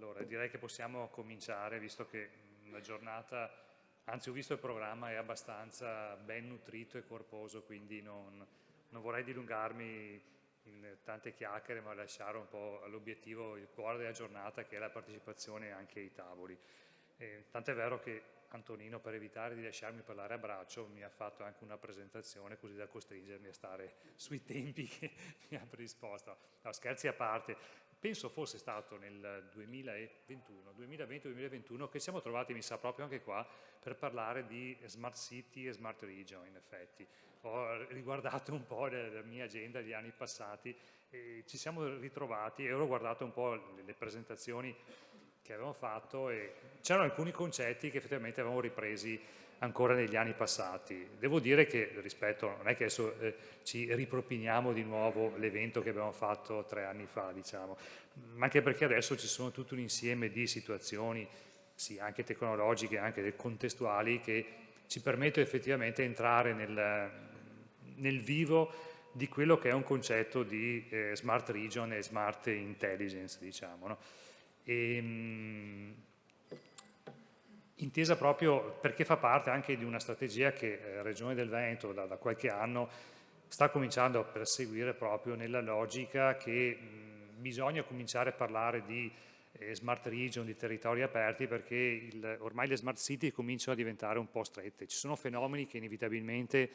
Allora, direi che possiamo cominciare, visto che la giornata, anzi ho visto il programma, è abbastanza ben nutrito e corposo, quindi non vorrei dilungarmi in tante chiacchiere, ma lasciare un po' all'obiettivo il cuore della giornata, che è la partecipazione anche ai tavoli. Tant'è vero che Antonino, per evitare di lasciarmi parlare a braccio, mi ha fatto anche una presentazione così da costringermi a stare sui tempi che mi ha predisposto. No, scherzi a parte, penso fosse stato nel 2020-2021 che ci siamo trovati, mi sa, proprio anche qua, per parlare di smart city e smart region, in effetti. Ho riguardato un po' la mia agenda degli anni passati e ci siamo ritrovati e ho guardato un po' le presentazioni che avevamo fatto e c'erano alcuni concetti che effettivamente avevamo ripresi ancora negli anni passati. Devo dire che rispetto, non è che adesso ci ripropiniamo di nuovo l'evento che abbiamo fatto 3 anni fa, diciamo, ma anche perché adesso ci sono tutto un insieme di situazioni, sì, anche tecnologiche, anche contestuali, che ci permettono effettivamente di entrare nel vivo di quello che è un concetto di smart region e smart intelligence, diciamo, no? Intesa proprio perché fa parte anche di una strategia che Regione del Veneto da qualche anno sta cominciando a perseguire proprio nella logica che bisogna cominciare a parlare di smart region, di territori aperti, perché ormai le smart city cominciano a diventare un po' strette. Ci sono fenomeni che inevitabilmente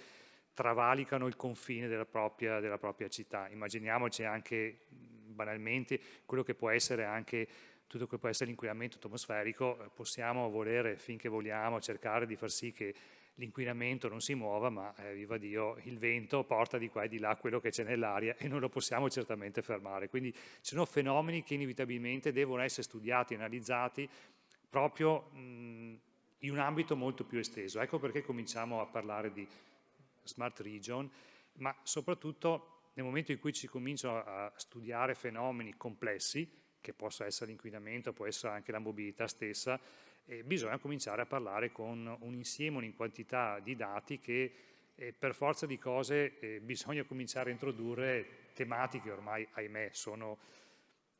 travalicano il confine della propria città. Immaginiamoci anche banalmente quello che può essere anche tutto quello che può essere l'inquinamento atmosferico. Possiamo volere finché vogliamo cercare di far sì che l'inquinamento non si muova, ma viva Dio, il vento porta di qua e di là quello che c'è nell'aria e non lo possiamo certamente fermare. Quindi ci sono fenomeni che inevitabilmente devono essere studiati, analizzati proprio in un ambito molto più esteso. Ecco perché cominciamo a parlare di smart region, ma soprattutto nel momento in cui ci cominciano a studiare fenomeni complessi, che possa essere l'inquinamento, può essere anche la mobilità stessa, bisogna cominciare a parlare con un insieme, in quantità di dati che per forza di cose bisogna cominciare a introdurre tematiche ormai, ahimè, sono,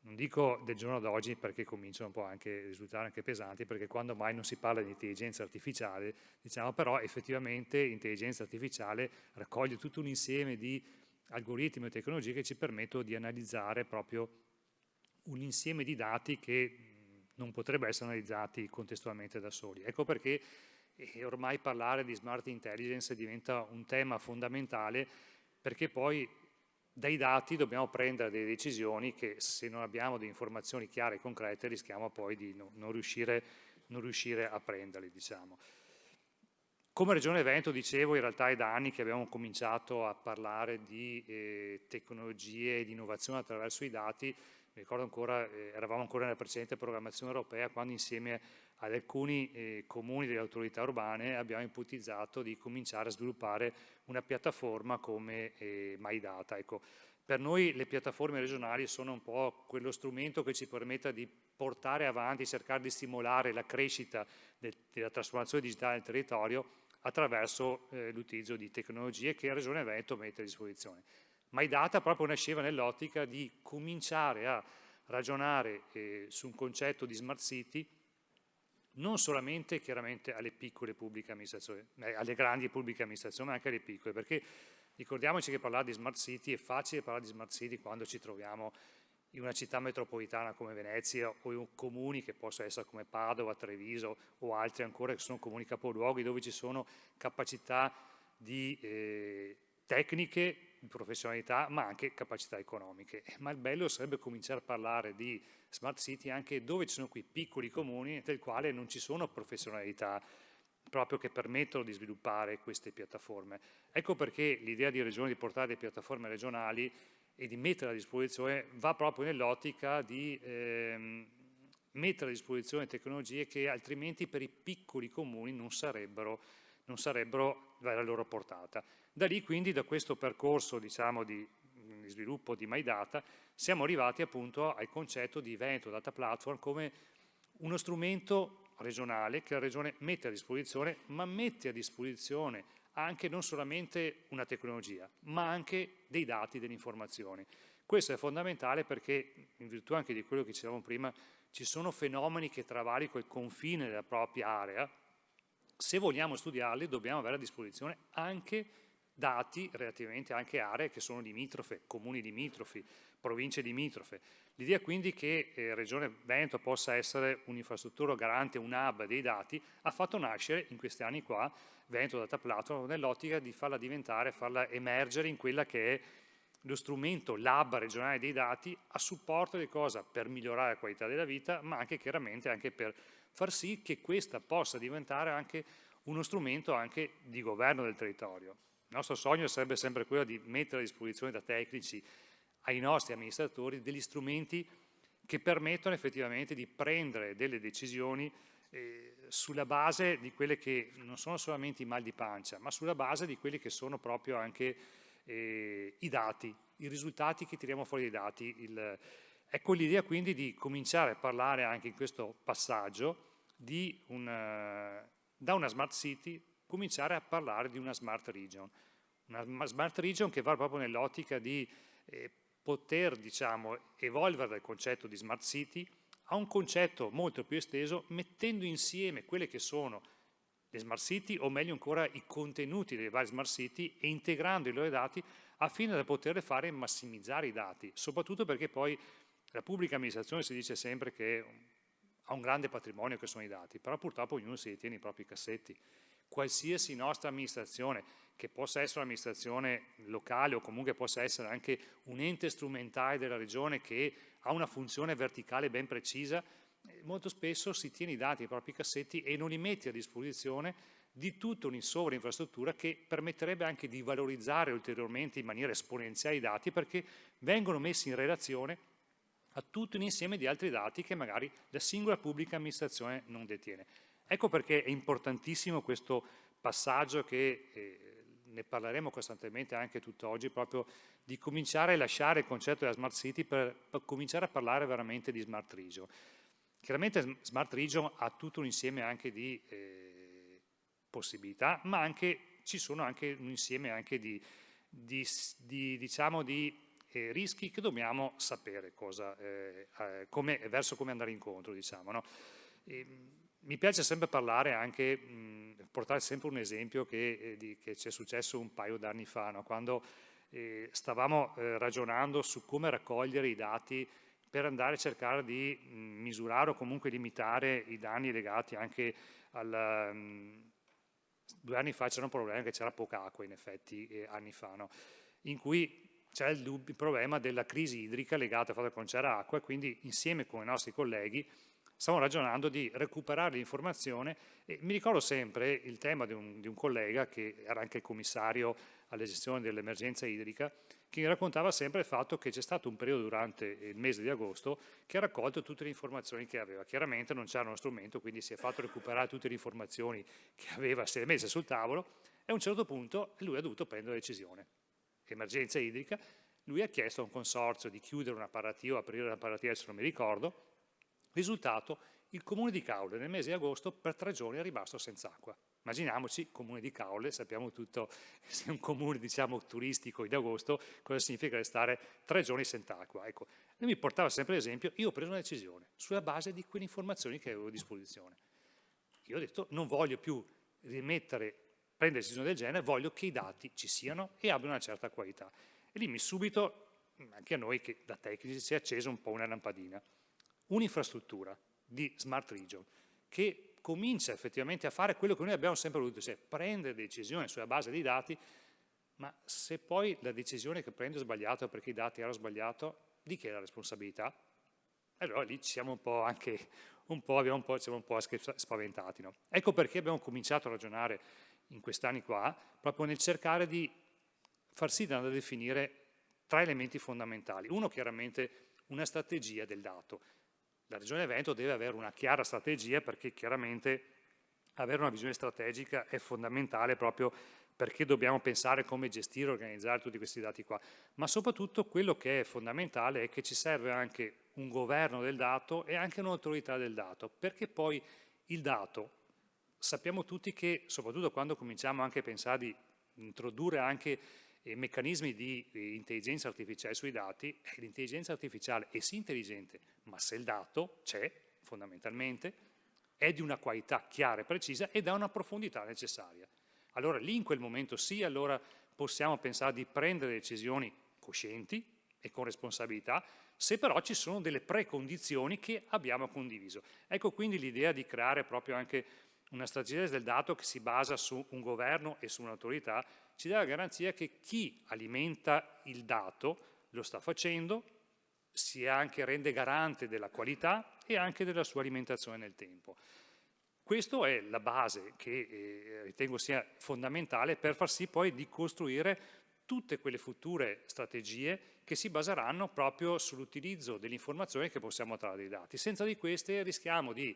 non dico del giorno d'oggi perché cominciano un po' anche a risultare anche pesanti, perché quando mai non si parla di intelligenza artificiale, diciamo, però effettivamente l'intelligenza artificiale raccoglie tutto un insieme di algoritmi e tecnologie che ci permettono di analizzare proprio un insieme di dati che non potrebbero essere analizzati contestualmente da soli. Ecco perché ormai parlare di smart intelligence diventa un tema fondamentale, perché poi dai dati dobbiamo prendere delle decisioni che, se non abbiamo delle informazioni chiare e concrete, rischiamo poi di non riuscire a prenderle, diciamo. Come Regione Veneto, dicevo, in realtà è da anni che abbiamo cominciato a parlare di tecnologie e di innovazione attraverso i dati. Mi ricordo ancora, eravamo ancora nella precedente programmazione europea, quando insieme ad alcuni comuni delle autorità urbane abbiamo ipotizzato di cominciare a sviluppare una piattaforma come MyData. Ecco, per noi le piattaforme regionali sono un po' quello strumento che ci permetta di portare avanti, cercare di stimolare la crescita della trasformazione digitale del territorio attraverso l'utilizzo di tecnologie che la Regione Veneto mette a disposizione. MyData proprio nasceva nell'ottica di cominciare a ragionare su un concetto di smart city non solamente chiaramente alle piccole pubbliche amministrazioni, alle grandi pubbliche amministrazioni, ma anche alle piccole, perché ricordiamoci che parlare di smart city è facile parlare di smart city quando ci troviamo in una città metropolitana come Venezia o in comuni che possono essere come Padova, Treviso o altri ancora che sono comuni capoluoghi dove ci sono capacità di tecniche, di professionalità, ma anche capacità economiche. Ma il bello sarebbe cominciare a parlare di smart city anche dove ci sono quei piccoli comuni del quale non ci sono professionalità proprio che permettono di sviluppare queste piattaforme. Ecco perché l'idea di Regione di portare delle piattaforme regionali e di mettere a disposizione va proprio nell'ottica di mettere a disposizione tecnologie che altrimenti per i piccoli comuni non sarebbero alla loro portata. Da lì quindi, da questo percorso diciamo di sviluppo di MyData, siamo arrivati appunto al concetto di Veneto Data Platform come uno strumento regionale che la Regione mette a disposizione, ma mette a disposizione anche non solamente una tecnologia, ma anche dei dati, delle informazioni. Questo è fondamentale perché, in virtù anche di quello che dicevamo prima, ci sono fenomeni che travalicano il confine della propria area, se vogliamo studiarli dobbiamo avere a disposizione anche dati relativamente anche a aree che sono limitrofe, comuni limitrofi, province limitrofe. L'idea quindi che Regione Veneto possa essere un'infrastruttura garante, un hub dei dati, ha fatto nascere in questi anni qua Veneto Data Platform nell'ottica di farla diventare, farla emergere in quella che è lo strumento, l'hub regionale dei dati a supporto di cosa? Per migliorare la qualità della vita, ma anche chiaramente anche per far sì che questa possa diventare anche uno strumento anche di governo del territorio. Il nostro sogno sarebbe sempre quello di mettere a disposizione da tecnici ai nostri amministratori degli strumenti che permettono effettivamente di prendere delle decisioni sulla base di quelle che non sono solamente i mal di pancia, ma sulla base di quelli che sono proprio anche i dati, i risultati che tiriamo fuori dai dati. Ecco l'idea quindi di cominciare a parlare anche in questo passaggio da una smart city, cominciare a parlare di una smart region che va proprio nell'ottica di poter, diciamo, evolvere dal concetto di smart city a un concetto molto più esteso, mettendo insieme quelle che sono le smart city, o meglio ancora i contenuti delle varie smart city, e integrando i loro dati affine da poter fare massimizzare i dati, soprattutto perché poi la pubblica amministrazione si dice sempre che ha un grande patrimonio che sono i dati, però purtroppo ognuno si tiene i propri cassetti. Qualsiasi nostra amministrazione, che possa essere un'amministrazione locale o comunque possa essere anche un ente strumentale della regione che ha una funzione verticale ben precisa, molto spesso si tiene i dati nei propri cassetti e non li mette a disposizione di tutta un'infrastruttura che permetterebbe anche di valorizzare ulteriormente in maniera esponenziale i dati, perché vengono messi in relazione a tutto un insieme di altri dati che magari la singola pubblica amministrazione non detiene. Ecco perché è importantissimo questo passaggio che ne parleremo costantemente anche tutt'oggi, proprio di cominciare a lasciare il concetto della smart city per cominciare a parlare veramente di smart region. Chiaramente smart region ha tutto un insieme anche di possibilità, ma anche, ci sono anche un insieme anche di rischi che dobbiamo sapere verso come andare incontro, diciamo, no? Mi piace sempre parlare anche, portare sempre un esempio che ci è successo un paio d'anni fa, no? Quando stavamo ragionando su come raccogliere i dati per andare a cercare di misurare o comunque limitare i danni legati anche al... 2 anni fa c'era un problema che c'era poca acqua, in effetti, anni fa, no? In cui c'è il problema della crisi idrica legata al fatto che non c'era acqua, e quindi insieme con i nostri colleghi stiamo ragionando di recuperare l'informazione. E mi ricordo sempre il tema di un collega che era anche il commissario alla gestione dell'emergenza idrica, che mi raccontava sempre il fatto che c'è stato un periodo durante il mese di agosto che ha raccolto tutte le informazioni che aveva. Chiaramente non c'era uno strumento, quindi si è fatto recuperare tutte le informazioni che aveva, si è messe sul tavolo, e a un certo punto lui ha dovuto prendere una decisione. Emergenza idrica, lui ha chiesto a un consorzio di chiudere una parativa, aprire una parativa, adesso non mi ricordo. Risultato, il comune di Caule nel mese di agosto per 3 giorni è rimasto senza acqua. Immaginiamoci, comune di Caule, sappiamo tutto, se è un comune diciamo turistico in agosto, cosa significa restare 3 giorni senza acqua. Ecco, lui mi portava sempre l'esempio, io ho preso una decisione sulla base di quelle informazioni che avevo a disposizione. Io ho detto non voglio più prendere decisioni del genere, voglio che i dati ci siano e abbiano una certa qualità. E lì subito, anche a noi che da tecnici, si è accesa un po' una lampadina. Un'infrastruttura di smart region che comincia effettivamente a fare quello che noi abbiamo sempre voluto, cioè prendere decisioni sulla base dei dati, ma se poi la decisione che prendo è sbagliata perché i dati erano sbagliati, di chi è la responsabilità? Allora lì ci siamo siamo un po' spaventati, no? Ecco perché abbiamo cominciato a ragionare in quest'anni qua, proprio nel cercare di far sì da definire 3 elementi fondamentali. Uno, chiaramente, una strategia del dato. La Regione Veneto deve avere una chiara strategia, perché chiaramente avere una visione strategica è fondamentale proprio perché dobbiamo pensare come gestire e organizzare tutti questi dati qua. Ma soprattutto quello che è fondamentale è che ci serve anche un governo del dato e anche un'autorità del dato, perché poi il dato, sappiamo tutti che, soprattutto quando cominciamo anche a pensare di introdurre anche meccanismi di intelligenza artificiale sui dati, l'intelligenza artificiale è sì intelligente, ma se il dato c'è, fondamentalmente, è di una qualità chiara e precisa ed ha una profondità necessaria. Allora lì in quel momento sì, allora possiamo pensare di prendere decisioni coscienti e con responsabilità, se però ci sono delle precondizioni che abbiamo condiviso. Ecco quindi l'idea di creare proprio anche una strategia del dato che si basa su un governo e su un'autorità, ci dà la garanzia che chi alimenta il dato lo sta facendo, si anche rende garante della qualità e anche della sua alimentazione nel tempo. Questa è la base che ritengo sia fondamentale per far sì poi di costruire tutte quelle future strategie che si baseranno proprio sull'utilizzo delle informazioni che possiamo trarre dai dati. Senza di queste rischiamo di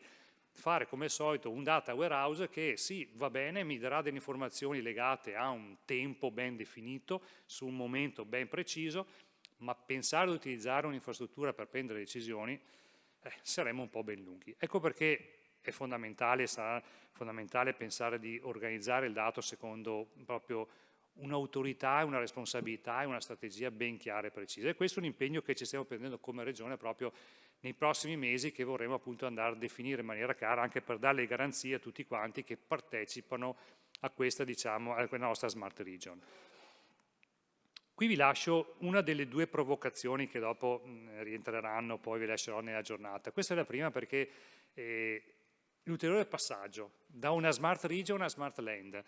fare come al solito un data warehouse che sì, va bene, mi darà delle informazioni legate a un tempo ben definito, su un momento ben preciso, ma pensare ad utilizzare un'infrastruttura per prendere decisioni saremmo un po' ben lunghi. Ecco perché è fondamentale, sarà fondamentale pensare di organizzare il dato secondo proprio un'autorità, una responsabilità e una strategia ben chiara e precisa. E questo è un impegno che ci stiamo prendendo come Regione proprio nei prossimi mesi, che vorremmo appunto andare a definire in maniera chiara, anche per dare le garanzie a tutti quanti che partecipano a questa, diciamo, a quella nostra Smart Region. Qui vi lascio una delle due provocazioni che dopo rientreranno, poi vi lascerò nella giornata. Questa è la prima perché l'ulteriore passaggio da una Smart Region a una Smart Land.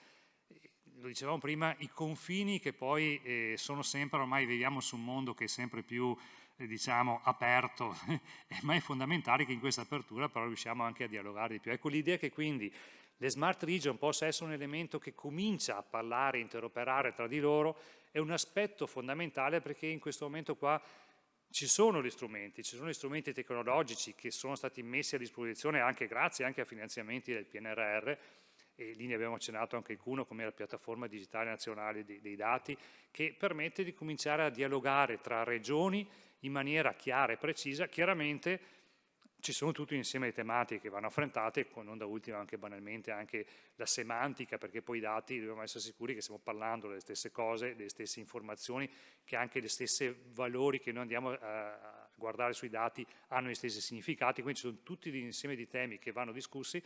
Lo dicevamo prima, i confini che poi sono sempre, ormai viviamo su un mondo che è sempre più diciamo aperto, ma è fondamentale che in questa apertura però riusciamo anche a dialogare di più. Ecco l'idea che quindi le Smart Region possa essere un elemento che comincia a parlare, interoperare tra di loro, è un aspetto fondamentale perché in questo momento qua ci sono gli strumenti tecnologici che sono stati messi a disposizione anche grazie anche a finanziamenti del PNRR, e lì ne abbiamo accennato anche qualcuno come la piattaforma digitale nazionale dei dati, che permette di cominciare a dialogare tra regioni in maniera chiara e precisa. Chiaramente ci sono tutto un insieme di tematiche che vanno affrontate, con non da ultimo anche banalmente anche la semantica, perché poi i dati dobbiamo essere sicuri che stiamo parlando delle stesse cose, delle stesse informazioni, che anche le stesse valori che noi andiamo a guardare sui dati hanno gli stessi significati, quindi ci sono tutti gli insieme di temi che vanno discussi,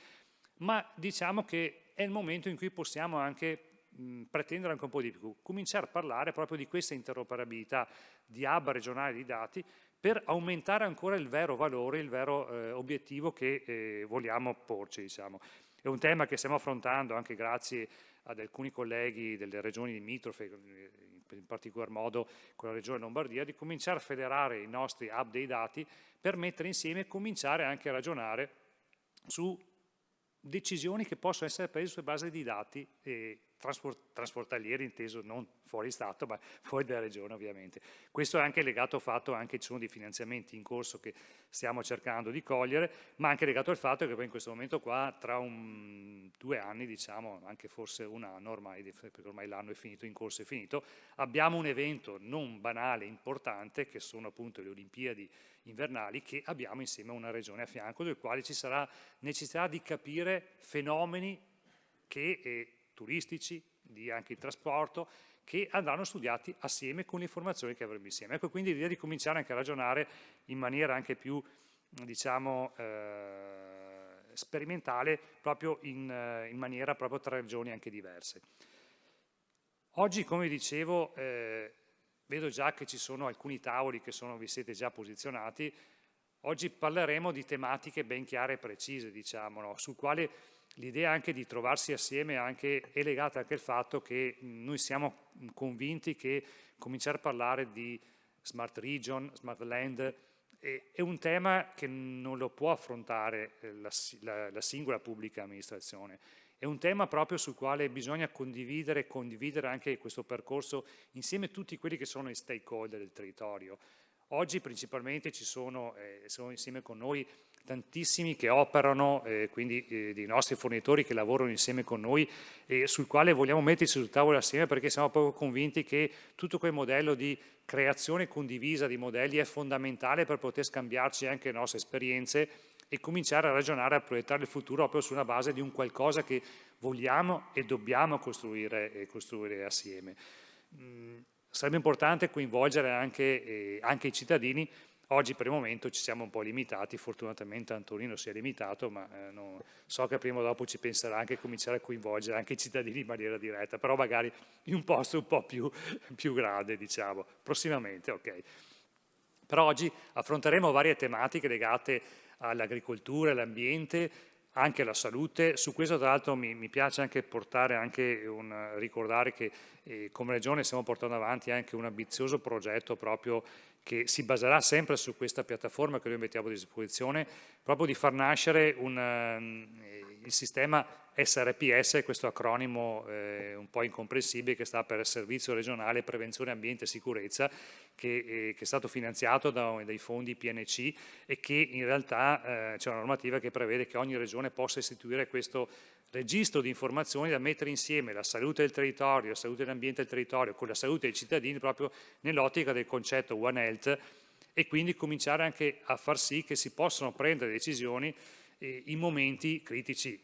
ma diciamo che è il momento in cui possiamo anche pretendere anche un po' di più, cominciare a parlare proprio di questa interoperabilità di hub regionale di dati per aumentare ancora il vero valore, il vero obiettivo che vogliamo porci. Diciamo. È un tema che stiamo affrontando anche grazie ad alcuni colleghi delle regioni limitrofe, in particolar modo con la regione Lombardia, di cominciare a federare i nostri hub dei dati per mettere insieme e cominciare anche a ragionare su decisioni che possono essere prese sulla base di dati trasportalieri, inteso non fuori Stato ma fuori dalla regione ovviamente. Questo è anche legato al fatto che ci sono dei finanziamenti in corso che stiamo cercando di cogliere, ma anche legato al fatto che poi in questo momento qua tra 2 anni, diciamo anche forse un anno ormai, perché ormai l'anno è finito, in corso è finito, abbiamo un evento non banale, importante, che sono appunto le Olimpiadi invernali, che abbiamo insieme a una regione a fianco, del quale ci sarà necessità di capire fenomeni turistici, di anche il trasporto, che andranno studiati assieme con le informazioni che avremo insieme. Ecco quindi l'idea di cominciare anche a ragionare in maniera anche più, diciamo, sperimentale, proprio in maniera proprio tra regioni anche diverse. Oggi, come dicevo, vedo già che ci sono alcuni tavoli che vi siete già posizionati. Oggi parleremo di tematiche ben chiare e precise, diciamo, no? Sul quale l'idea anche di trovarsi assieme è legata anche al fatto che noi siamo convinti che cominciare a parlare di Smart Region, Smart Land, è un tema che non lo può affrontare la singola pubblica amministrazione. È un tema proprio sul quale bisogna condividere anche questo percorso insieme a tutti quelli che sono i stakeholder del territorio. Oggi principalmente sono insieme con noi tantissimi che operano, quindi dei nostri fornitori che lavorano insieme con noi e sul quale vogliamo metterci sul tavolo assieme perché siamo proprio convinti che tutto quel modello di creazione condivisa di modelli è fondamentale per poter scambiarci anche le nostre esperienze e cominciare a ragionare, a proiettare il futuro proprio sulla base di un qualcosa che vogliamo e dobbiamo costruire assieme. Sarebbe importante coinvolgere anche i cittadini Oggi per il momento ci siamo un po' limitati, fortunatamente Antonino si è limitato, ma so che prima o dopo ci penserà anche a cominciare a coinvolgere anche i cittadini in maniera diretta, però magari in un posto un po' più grande, diciamo, prossimamente, ok. Però oggi affronteremo varie tematiche legate all'agricoltura, all'ambiente, anche alla salute. Su questo tra l'altro mi piace anche ricordare che come Regione stiamo portando avanti anche un ambizioso progetto proprio che si baserà sempre su questa piattaforma che noi mettiamo a disposizione, proprio di far nascere il sistema SRPS, questo acronimo un po' incomprensibile che sta per Servizio Regionale Prevenzione Ambiente e Sicurezza, che è stato finanziato dai fondi PNC e che in realtà c'è una normativa che prevede che ogni regione possa istituire questo registro di informazioni da mettere insieme la salute del territorio, la salute dell'ambiente del territorio con la salute dei cittadini proprio nell'ottica del concetto One Health e quindi cominciare anche a far sì che si possano prendere decisioni in momenti critici.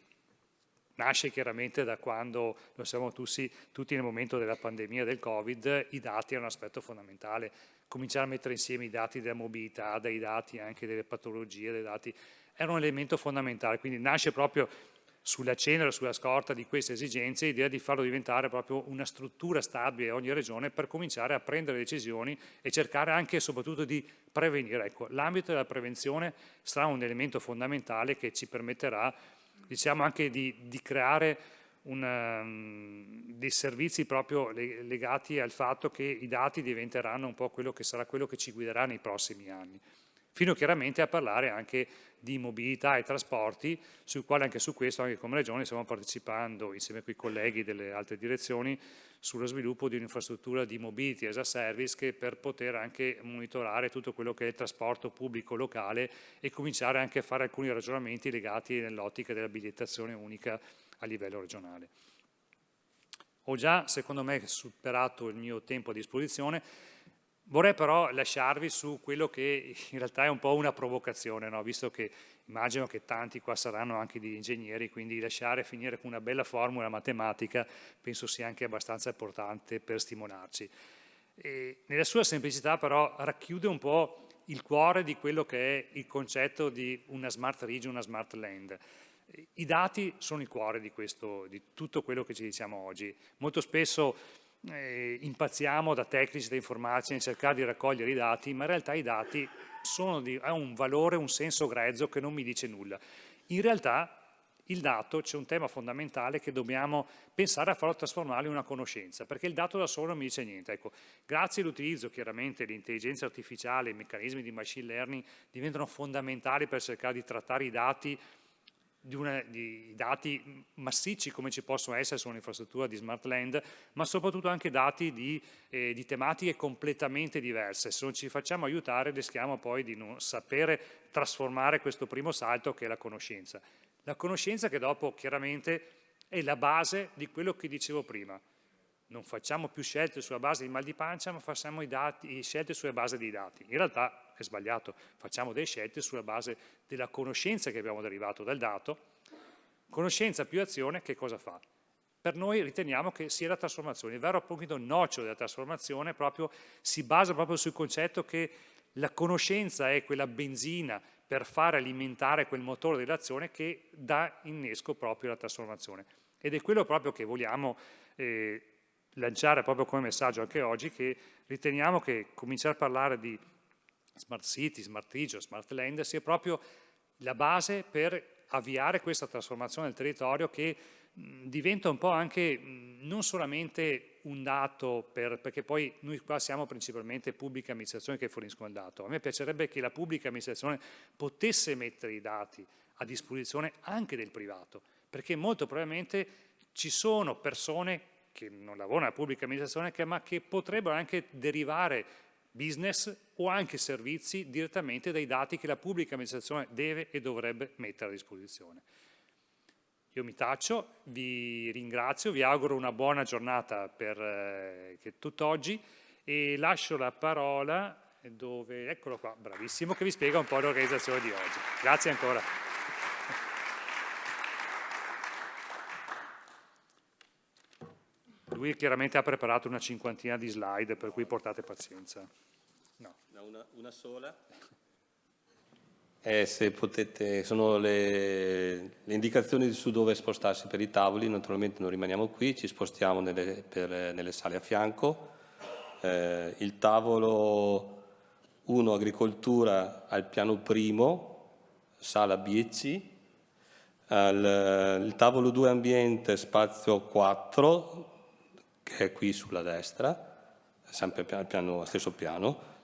Nasce chiaramente da quando, lo siamo tutti nel momento della pandemia del Covid, i dati erano un aspetto fondamentale. Cominciare a mettere insieme i dati della mobilità, dai dati anche delle patologie, dei dati, era un elemento fondamentale, quindi nasce proprio sulla cenere, sulla scorta di queste esigenze, l'idea di farlo diventare proprio una struttura stabile a ogni regione per cominciare a prendere decisioni e cercare anche e soprattutto di prevenire. Ecco, l'ambito della prevenzione sarà un elemento fondamentale che ci permetterà, diciamo, anche di creare dei servizi proprio legati al fatto che i dati diventeranno un po' quello che sarà quello che ci guiderà nei prossimi anni. Fino chiaramente a parlare anche di mobilità e trasporti, sul quale anche su questo, anche come Regione, stiamo partecipando insieme con i colleghi delle altre direzioni sullo sviluppo di un'infrastruttura di mobility as a service che per poter anche monitorare tutto quello che è il trasporto pubblico locale e cominciare anche a fare alcuni ragionamenti legati nell'ottica della bigliettazione unica a livello regionale. Ho già, secondo me, superato il mio tempo a disposizione. Vorrei però lasciarvi su quello che in realtà è un po' una provocazione, no? Visto che immagino che tanti qua saranno anche di ingegneri, quindi lasciare finire con una bella formula matematica penso sia anche abbastanza importante per stimolarci. E nella sua semplicità però racchiude un po' il cuore di quello che è il concetto di una smart region, una smart land. I dati sono il cuore di tutto quello che ci diciamo oggi. Molto spesso impazziamo da tecnici, da informatici nel cercare di raccogliere i dati, ma in realtà i dati hanno un valore, un senso grezzo che non mi dice nulla. In realtà il dato, c'è un tema fondamentale che dobbiamo pensare a farlo trasformare in una conoscenza, perché il dato da solo non mi dice niente. Ecco, grazie all'utilizzo chiaramente dell'intelligenza artificiale, i meccanismi di machine learning diventano fondamentali per cercare di trattare i dati di dati massicci come ci possono essere su un'infrastruttura di smart land, ma soprattutto anche dati di tematiche completamente diverse. Se non ci facciamo aiutare rischiamo poi di non sapere trasformare questo primo salto che è la conoscenza. La conoscenza che dopo chiaramente è la base di quello che dicevo prima. Non facciamo più scelte sulla base di mal di pancia, ma facciamo scelte sulla base dei dati. In realtà è sbagliato, facciamo delle scelte sulla base della conoscenza che abbiamo derivato dal dato. Conoscenza più azione che cosa fa? Per noi riteniamo che sia la trasformazione, il vero appunto nocciolo della trasformazione si basa proprio sul concetto che la conoscenza è quella benzina per fare alimentare quel motore dell'azione che dà innesco proprio alla trasformazione. Ed è quello proprio che vogliamo lanciare proprio come messaggio anche oggi, che riteniamo che cominciare a parlare di smart city, smart region, smart land sia proprio la base per avviare questa trasformazione del territorio che diventa un po' anche non solamente un dato, perché poi noi qua siamo principalmente pubbliche amministrazioni che forniscono il dato. A me piacerebbe che la pubblica amministrazione potesse mettere i dati a disposizione anche del privato, perché molto probabilmente ci sono persone che non lavorano nella pubblica amministrazione, ma che potrebbero anche derivare business o anche servizi direttamente dai dati che la pubblica amministrazione deve e dovrebbe mettere a disposizione. Io mi taccio, vi ringrazio, vi auguro una buona giornata per tutt'oggi e lascio la parola dove, eccolo qua, bravissimo, che vi spiega un po' l'organizzazione di oggi. Grazie ancora. Lui chiaramente ha preparato una cinquantina di slide, per cui portate pazienza. No. Una sola. se potete, sono le indicazioni su dove spostarsi per i tavoli. Naturalmente non rimaniamo qui, ci spostiamo nelle sale a fianco. Il tavolo 1 agricoltura al piano primo, sala B e C. Il tavolo 2 ambiente, spazio 4, che è qui sulla destra, sempre al stesso piano.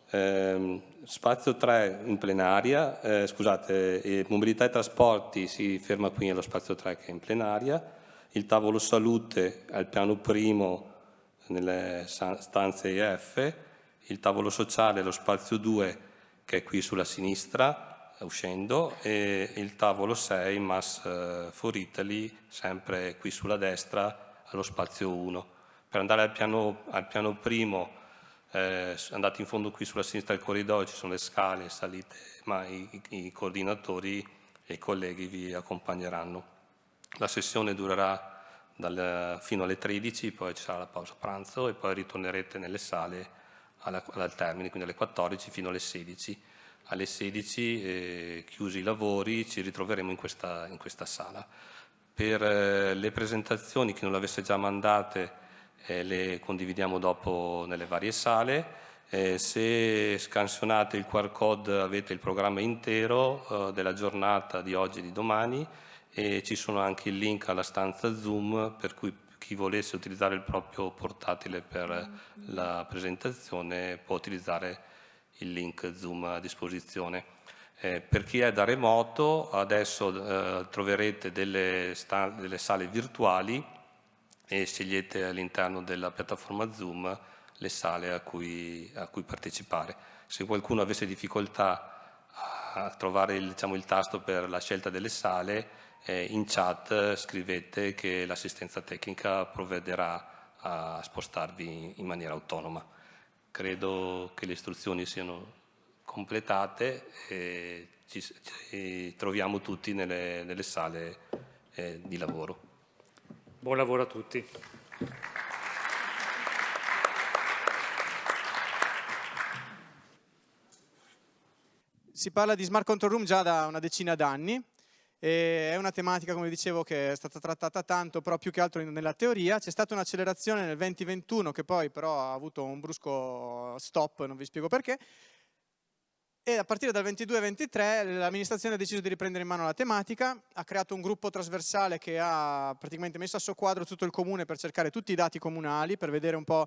Spazio 3 in plenaria, mobilità e trasporti si ferma qui nello spazio 3 che è in plenaria. Il tavolo salute al piano primo nelle stanze IF. Il tavolo sociale, lo spazio 2 che è qui sulla sinistra uscendo, e il tavolo 6 Mass for Italy sempre qui sulla destra allo spazio 1. Per andare al piano primo andate in fondo qui sulla sinistra del corridoio, ci sono le scale, salite, ma i coordinatori e i colleghi vi accompagneranno. La sessione durerà fino alle 13, poi ci sarà la pausa pranzo e poi ritornerete nelle sale al termine, quindi alle 14 fino alle 16. Alle 16, chiusi i lavori, ci ritroveremo in questa sala. Per le presentazioni, chi non le avesse già mandate, le condividiamo dopo nelle varie sale. Se scansionate il QR code avete il programma intero della giornata di oggi e di domani, e ci sono anche il link alla stanza Zoom, per cui chi volesse utilizzare il proprio portatile per la presentazione può utilizzare il link Zoom a disposizione. Per chi è da remoto, adesso troverete delle sale virtuali e scegliete all'interno della piattaforma Zoom le sale a cui partecipare. Se qualcuno avesse difficoltà a trovare il tasto per la scelta delle sale, in chat scrivete che l'assistenza tecnica provvederà a spostarvi in maniera autonoma. Credo che le istruzioni siano completate e ci troviamo tutti nelle sale di lavoro. Buon lavoro a tutti. Si parla di Smart Control Room già da una decina d'anni. È una tematica, come dicevo, che è stata trattata tanto, però più che altro nella teoria. C'è stata un'accelerazione nel 2021 che poi però ha avuto un brusco stop, non vi spiego perché. E a partire dal 22-23 l'amministrazione ha deciso di riprendere in mano la tematica, ha creato un gruppo trasversale che ha praticamente messo a soqquadro tutto il comune per cercare tutti i dati comunali, per vedere un po'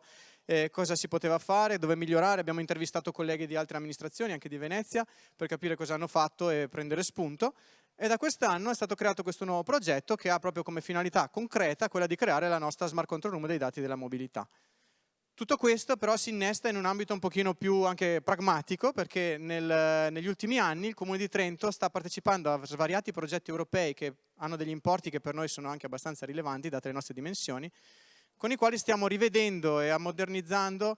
cosa si poteva fare, dove migliorare. Abbiamo intervistato colleghi di altre amministrazioni, anche di Venezia, per capire cosa hanno fatto e prendere spunto. E da quest'anno è stato creato questo nuovo progetto che ha proprio come finalità concreta quella di creare la nostra Smart Control Room dei dati della mobilità. Tutto questo però si innesta in un ambito un pochino più anche pragmatico, perché negli ultimi anni il Comune di Trento sta partecipando a svariati progetti europei che hanno degli importi che per noi sono anche abbastanza rilevanti date le nostre dimensioni, con i quali stiamo rivedendo e modernizzando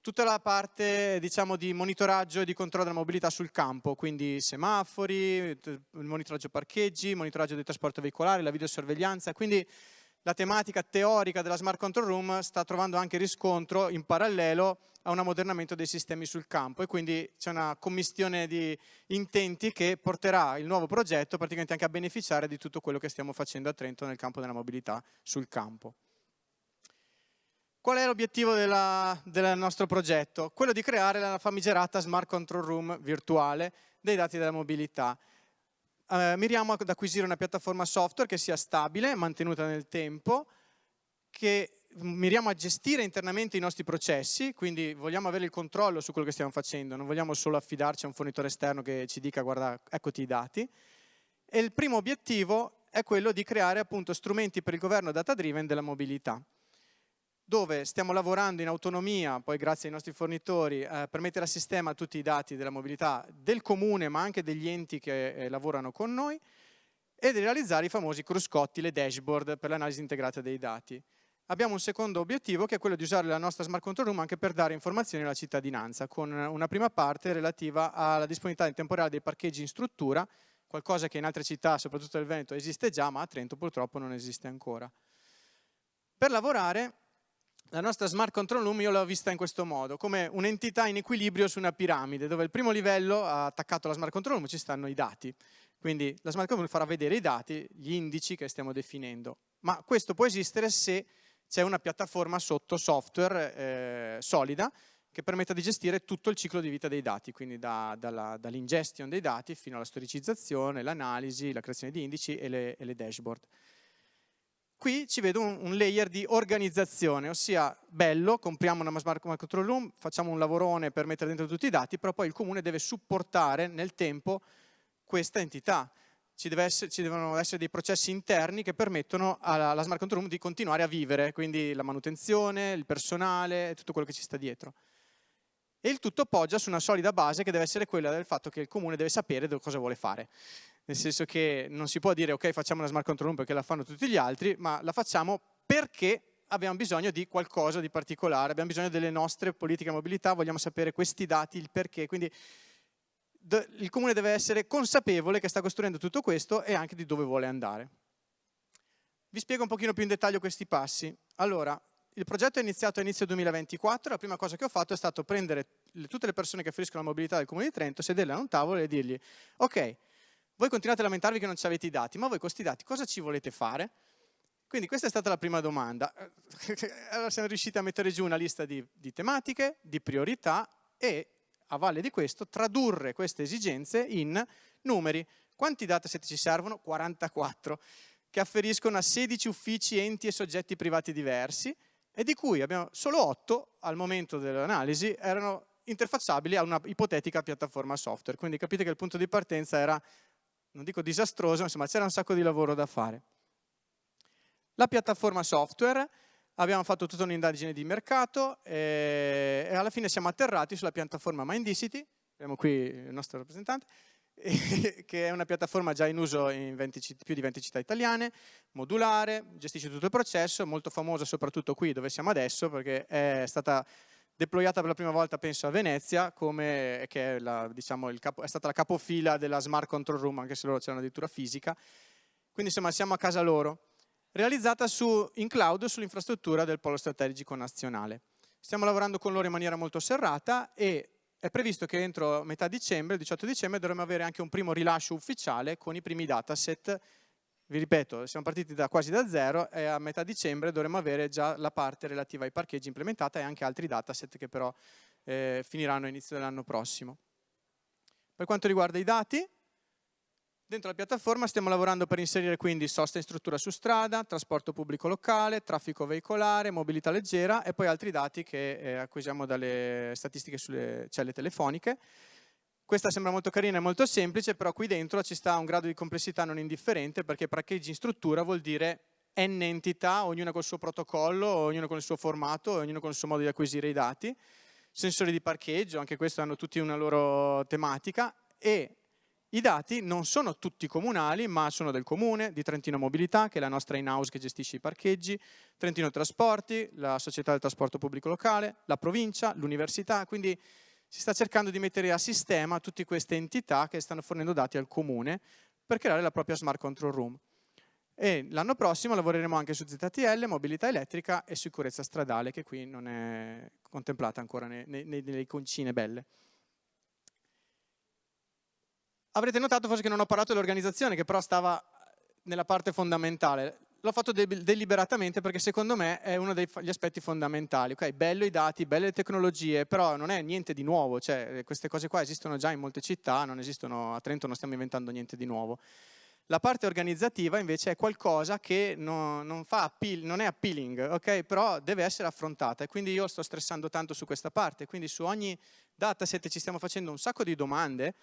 tutta la parte, diciamo, di monitoraggio e di controllo della mobilità sul campo, quindi semafori, il monitoraggio parcheggi, il monitoraggio del trasporto veicolare, la videosorveglianza. Quindi la tematica teorica della Smart Control Room sta trovando anche riscontro in parallelo a un ammodernamento dei sistemi sul campo, e quindi c'è una commistione di intenti che porterà il nuovo progetto praticamente anche a beneficiare di tutto quello che stiamo facendo a Trento nel campo della mobilità sul campo. Qual è l'obiettivo del nostro progetto? Quello di creare la famigerata Smart Control Room virtuale dei dati della mobilità. Miriamo ad acquisire una piattaforma software che sia stabile, mantenuta nel tempo, che miriamo a gestire internamente i nostri processi, quindi vogliamo avere il controllo su quello che stiamo facendo, non vogliamo solo affidarci a un fornitore esterno che ci dica guarda, eccoti i dati. E il primo obiettivo è quello di creare appunto strumenti per il governo data driven della mobilità, dove stiamo lavorando in autonomia, poi grazie ai nostri fornitori, per mettere a sistema tutti i dati della mobilità del comune, ma anche degli enti che lavorano con noi, e di realizzare i famosi cruscotti, le dashboard per l'analisi integrata dei dati. Abbiamo un secondo obiettivo che è quello di usare la nostra Smart Control Room anche per dare informazioni alla cittadinanza, con una prima parte relativa alla disponibilità in tempo reale dei parcheggi in struttura, qualcosa che in altre città, soprattutto nel Veneto, esiste già, ma a Trento purtroppo non esiste ancora. Per lavorare La nostra Smart Control Room io l'ho vista in questo modo, come un'entità in equilibrio su una piramide, dove il primo livello, attaccato alla Smart Control Room, ci stanno i dati. Quindi la Smart Control Room farà vedere i dati, gli indici che stiamo definendo. Ma questo può esistere se c'è una piattaforma sotto software solida che permetta di gestire tutto il ciclo di vita dei dati, quindi dall'ingestion dei dati fino alla storicizzazione, l'analisi, la creazione di indici e le dashboard. Qui ci vedo un layer di organizzazione, ossia bello, compriamo una Smart Control Room, facciamo un lavorone per mettere dentro tutti i dati, però poi il comune deve supportare nel tempo questa entità. Ci devono essere dei processi interni che permettono alla Smart Control Room di continuare a vivere, quindi la manutenzione, il personale, tutto quello che ci sta dietro. E il tutto poggia su una solida base che deve essere quella del fatto che il comune deve sapere cosa vuole fare. Nel senso che non si può dire ok, facciamo una Smart Control Room perché la fanno tutti gli altri, ma la facciamo perché abbiamo bisogno di qualcosa di particolare, abbiamo bisogno delle nostre politiche di mobilità, vogliamo sapere questi dati, il perché. Quindi il comune deve essere consapevole che sta costruendo tutto questo e anche di dove vuole andare. Vi spiego un pochino più in dettaglio questi passi. Allora, il progetto è iniziato a inizio 2024, la prima cosa che ho fatto è stato prendere tutte le persone che afferiscono alla mobilità del Comune di Trento, sederle a un tavolo e dirgli ok, voi continuate a lamentarvi che non avete i dati, ma voi con questi dati cosa ci volete fare? Quindi questa è stata la prima domanda. Allora siamo riusciti a mettere giù una lista di tematiche, di priorità e a valle di questo tradurre queste esigenze in numeri. Quanti dataset ci servono? 44, che afferiscono a 16 uffici, enti e soggetti privati diversi, e di cui abbiamo solo 8 al momento dell'analisi erano interfacciabili a una ipotetica piattaforma software. Quindi capite che il punto di partenza era, non dico disastroso, insomma c'era un sacco di lavoro da fare. La piattaforma software, abbiamo fatto tutta un'indagine di mercato e alla fine siamo atterrati sulla piattaforma Mindicity, abbiamo qui il nostro rappresentante, che è una piattaforma già in uso in più di 20 città italiane, modulare, gestisce tutto il processo, molto famosa soprattutto qui dove siamo adesso perché è stata deployata per la prima volta penso a Venezia, che è, diciamo, è stata la capofila della Smart Control Room, anche se loro c'erano addirittura fisica, quindi insomma siamo a casa loro. Realizzata in cloud sull'infrastruttura del Polo Strategico Nazionale. Stiamo lavorando con loro in maniera molto serrata e è previsto che entro metà dicembre, il 18 dicembre, dovremo avere anche un primo rilascio ufficiale con i primi dataset. Vi ripeto, siamo partiti quasi da zero e a metà dicembre dovremo avere già la parte relativa ai parcheggi implementata e anche altri dataset che però finiranno a inizio dell'anno prossimo. Per quanto riguarda i dati, dentro la piattaforma stiamo lavorando per inserire quindi sosta in struttura su strada, trasporto pubblico locale, traffico veicolare, mobilità leggera e poi altri dati che acquisiamo dalle statistiche sulle celle telefoniche. Questa sembra molto carina e molto semplice, però qui dentro ci sta un grado di complessità non indifferente perché parcheggi in struttura vuol dire n entità, ognuna col suo protocollo, ognuno con il suo formato, ognuno con il suo modo di acquisire i dati. Sensori di parcheggio, anche questo hanno tutti una loro tematica e i dati non sono tutti comunali, ma sono del comune, di Trentino Mobilità, che è la nostra in-house che gestisce i parcheggi, Trentino Trasporti, la società del trasporto pubblico locale, la provincia, l'università, quindi si sta cercando di mettere a sistema tutte queste entità che stanno fornendo dati al comune per creare la propria Smart Control Room. E l'anno prossimo lavoreremo anche su ZTL, mobilità elettrica e sicurezza stradale, che qui non è contemplata ancora nelle iconcine belle. Avrete notato forse che non ho parlato dell'organizzazione, che però stava nella parte fondamentale. L'ho fatto deliberatamente perché secondo me è uno degli aspetti fondamentali. Okay, bello i dati, belle le tecnologie, però non è niente di nuovo. Cioè, queste cose qua esistono già in molte città, non esistono a Trento, non stiamo inventando niente di nuovo. La parte organizzativa invece è qualcosa che non è appealing, okay? Però deve essere affrontata e quindi io sto stressando tanto su questa parte. Quindi su ogni dataset ci stiamo facendo un sacco di domande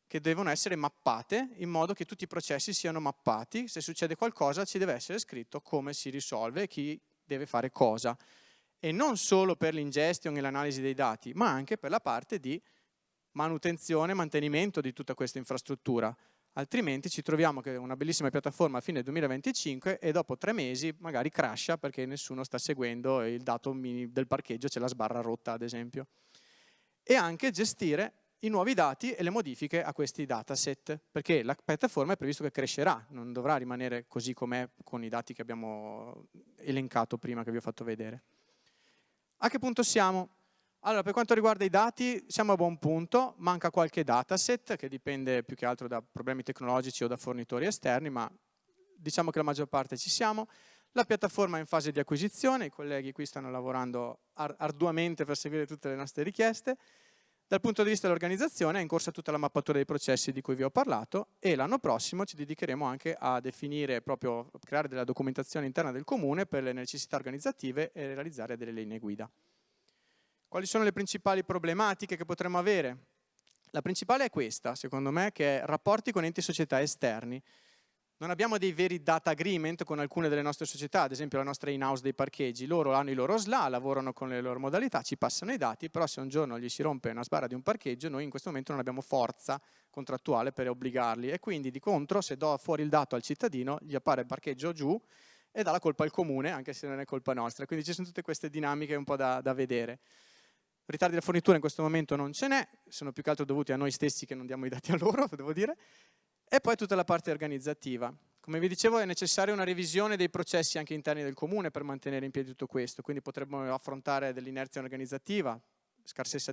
che devono essere mappate in modo che tutti i processi siano mappati. Se succede qualcosa ci deve essere scritto come si risolve e chi deve fare cosa. E non solo per l'ingestion e l'analisi dei dati, ma anche per la parte di manutenzione e mantenimento di tutta questa infrastruttura. Altrimenti ci troviamo che è una bellissima piattaforma a fine 2025 e dopo 3 mesi magari crasha perché nessuno sta seguendo il dato del parcheggio, c'è la sbarra rotta ad esempio. E anche gestire i nuovi dati e le modifiche a questi dataset, perché la piattaforma è previsto che crescerà, non dovrà rimanere così com'è con i dati che abbiamo elencato prima, che vi ho fatto vedere. A che punto siamo? Allora, per quanto riguarda i dati, siamo a buon punto, manca qualche dataset che dipende più che altro da problemi tecnologici o da fornitori esterni, ma diciamo che la maggior parte ci siamo. La piattaforma è in fase di acquisizione, i colleghi qui stanno lavorando arduamente per seguire tutte le nostre richieste. Dal punto di vista dell'organizzazione è in corsa tutta la mappatura dei processi di cui vi ho parlato e l'anno prossimo ci dedicheremo anche a definire, proprio a creare della documentazione interna del comune per le necessità organizzative e realizzare delle linee guida. Quali sono le principali problematiche che potremmo avere? La principale è questa, secondo me, che è rapporti con enti e società esterni. Non abbiamo dei veri data agreement con alcune delle nostre società, ad esempio la nostra in-house dei parcheggi. Loro hanno i loro SLA, lavorano con le loro modalità, ci passano i dati, però se un giorno gli si rompe una sbarra di un parcheggio, noi in questo momento non abbiamo forza contrattuale per obbligarli e quindi di contro, se do fuori il dato al cittadino, gli appare il parcheggio giù e dà la colpa al comune, anche se non è colpa nostra. Quindi ci sono tutte queste dinamiche un po' da vedere. Ritardi della fornitura in questo momento non ce n'è, sono più che altro dovuti a noi stessi che non diamo i dati a loro, devo dire. E poi tutta la parte organizzativa. Come vi dicevo è necessaria una revisione dei processi anche interni del comune per mantenere in piedi tutto questo, quindi potremmo affrontare dell'inerzia organizzativa, scarsezza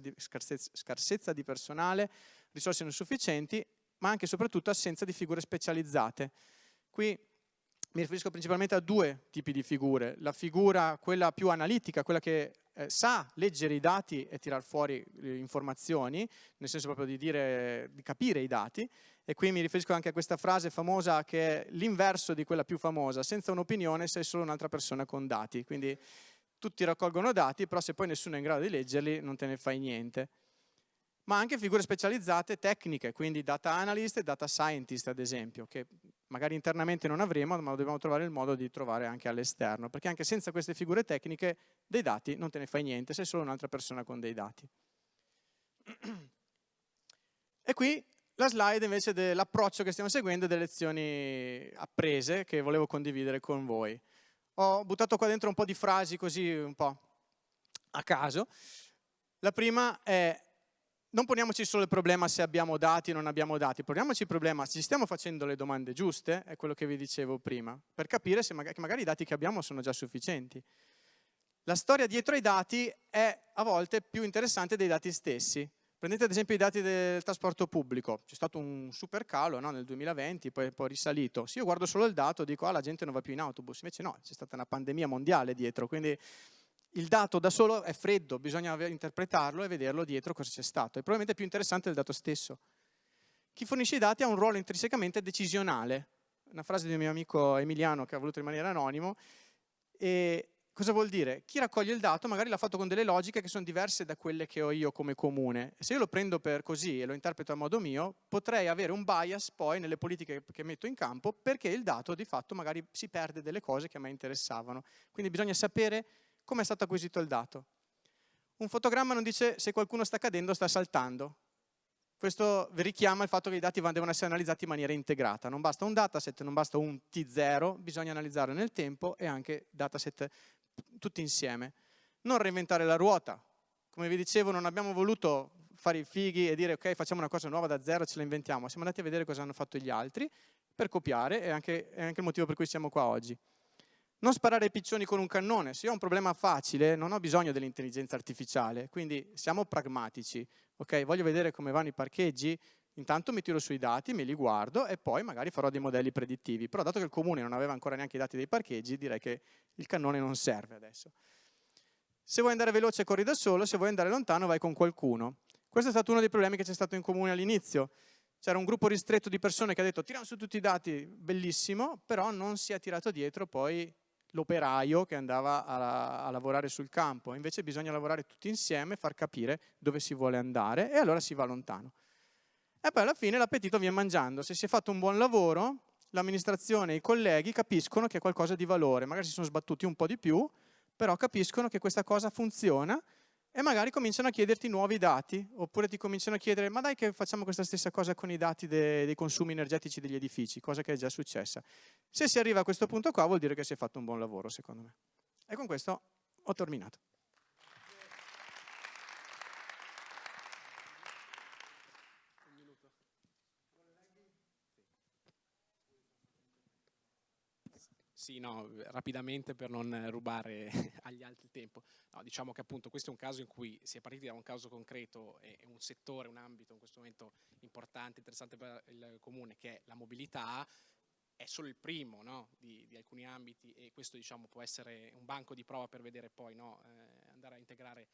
di personale, risorse insufficienti, ma anche e soprattutto assenza di figure specializzate. Qui mi riferisco principalmente a due tipi di figure. La figura, quella più analitica, quella che sa leggere i dati e tirar fuori informazioni, nel senso proprio di capire i dati, e qui mi riferisco anche a questa frase famosa che è l'inverso di quella più famosa: senza un'opinione sei solo un'altra persona con dati, quindi tutti raccolgono dati, però se poi nessuno è in grado di leggerli non te ne fai niente. Ma anche figure specializzate tecniche, quindi data analyst e data scientist ad esempio, che magari internamente non avremo, ma dobbiamo trovare il modo di trovare anche all'esterno, perché anche senza queste figure tecniche dei dati non te ne fai niente, sei solo un'altra persona con dei dati. E qui la slide invece dell'approccio che stiamo seguendo e delle lezioni apprese che volevo condividere con voi. Ho buttato qua dentro un po' di frasi così un po' a caso. La prima è: non poniamoci solo il problema se abbiamo dati o non abbiamo dati, poniamoci il problema se ci stiamo facendo le domande giuste, è quello che vi dicevo prima, per capire se magari i dati che abbiamo sono già sufficienti. La storia dietro ai dati è a volte più interessante dei dati stessi. Prendete ad esempio i dati del trasporto pubblico, c'è stato un super calo, no, nel 2020, poi è risalito. Se io guardo solo il dato dico la gente non va più in autobus, invece no, c'è stata una pandemia mondiale dietro, quindi il dato da solo è freddo, bisogna interpretarlo e vederlo dietro cosa c'è stato. È probabilmente più interessante del dato stesso. Chi fornisce i dati ha un ruolo intrinsecamente decisionale. Una frase di un mio amico Emiliano che ha voluto rimanere anonimo. E cosa vuol dire? Chi raccoglie il dato magari l'ha fatto con delle logiche che sono diverse da quelle che ho io come comune. E se io lo prendo per così e lo interpreto a modo mio, potrei avere un bias poi nelle politiche che metto in campo, perché il dato di fatto magari si perde delle cose che a me interessavano. Quindi bisogna sapere come è stato acquisito il dato. Un fotogramma non dice se qualcuno sta cadendo o sta saltando. Questo richiama il fatto che i dati devono essere analizzati in maniera integrata. Non basta un dataset, non basta un T0, bisogna analizzarlo nel tempo e anche dataset tutti insieme. Non reinventare la ruota. Come vi dicevo, non abbiamo voluto fare i fighi e dire ok, facciamo una cosa nuova da zero, ce la inventiamo. Siamo andati a vedere cosa hanno fatto gli altri per copiare, è anche il motivo per cui siamo qua oggi. Non sparare ai piccioni con un cannone. Se io ho un problema facile non ho bisogno dell'intelligenza artificiale, quindi siamo pragmatici. Ok, voglio vedere come vanno i parcheggi, intanto mi tiro sui dati, me li guardo e poi magari farò dei modelli predittivi. Però dato che il comune non aveva ancora neanche i dati dei parcheggi, direi che il cannone non serve adesso. Se vuoi andare veloce corri da solo, se vuoi andare lontano vai con qualcuno. Questo è stato uno dei problemi che c'è stato in comune all'inizio. C'era un gruppo ristretto di persone che ha detto tiriamo su tutti i dati, bellissimo, però non si è tirato dietro poi l'operaio che andava a lavorare sul campo. Invece bisogna lavorare tutti insieme, far capire dove si vuole andare e allora si va lontano. E poi alla fine l'appetito viene mangiando. Se si è fatto un buon lavoro, l'amministrazione e i colleghi capiscono che è qualcosa di valore. Magari si sono sbattuti un po' di più, però capiscono che questa cosa funziona e magari cominciano a chiederti nuovi dati, oppure ti cominciano a chiedere ma dai che facciamo questa stessa cosa con i dati dei consumi energetici degli edifici, cosa che è già successa. Se si arriva a questo punto qua vuol dire che si è fatto un buon lavoro, secondo me. E con questo ho terminato. Sì, no, rapidamente per non rubare agli altri il tempo. No, diciamo che appunto questo è un caso in cui si è partiti da un caso concreto e un settore, un ambito in questo momento importante, interessante per il comune, che è la mobilità. È solo il primo, no, di alcuni ambiti, e questo, diciamo, può essere un banco di prova per vedere poi, no, andare a integrare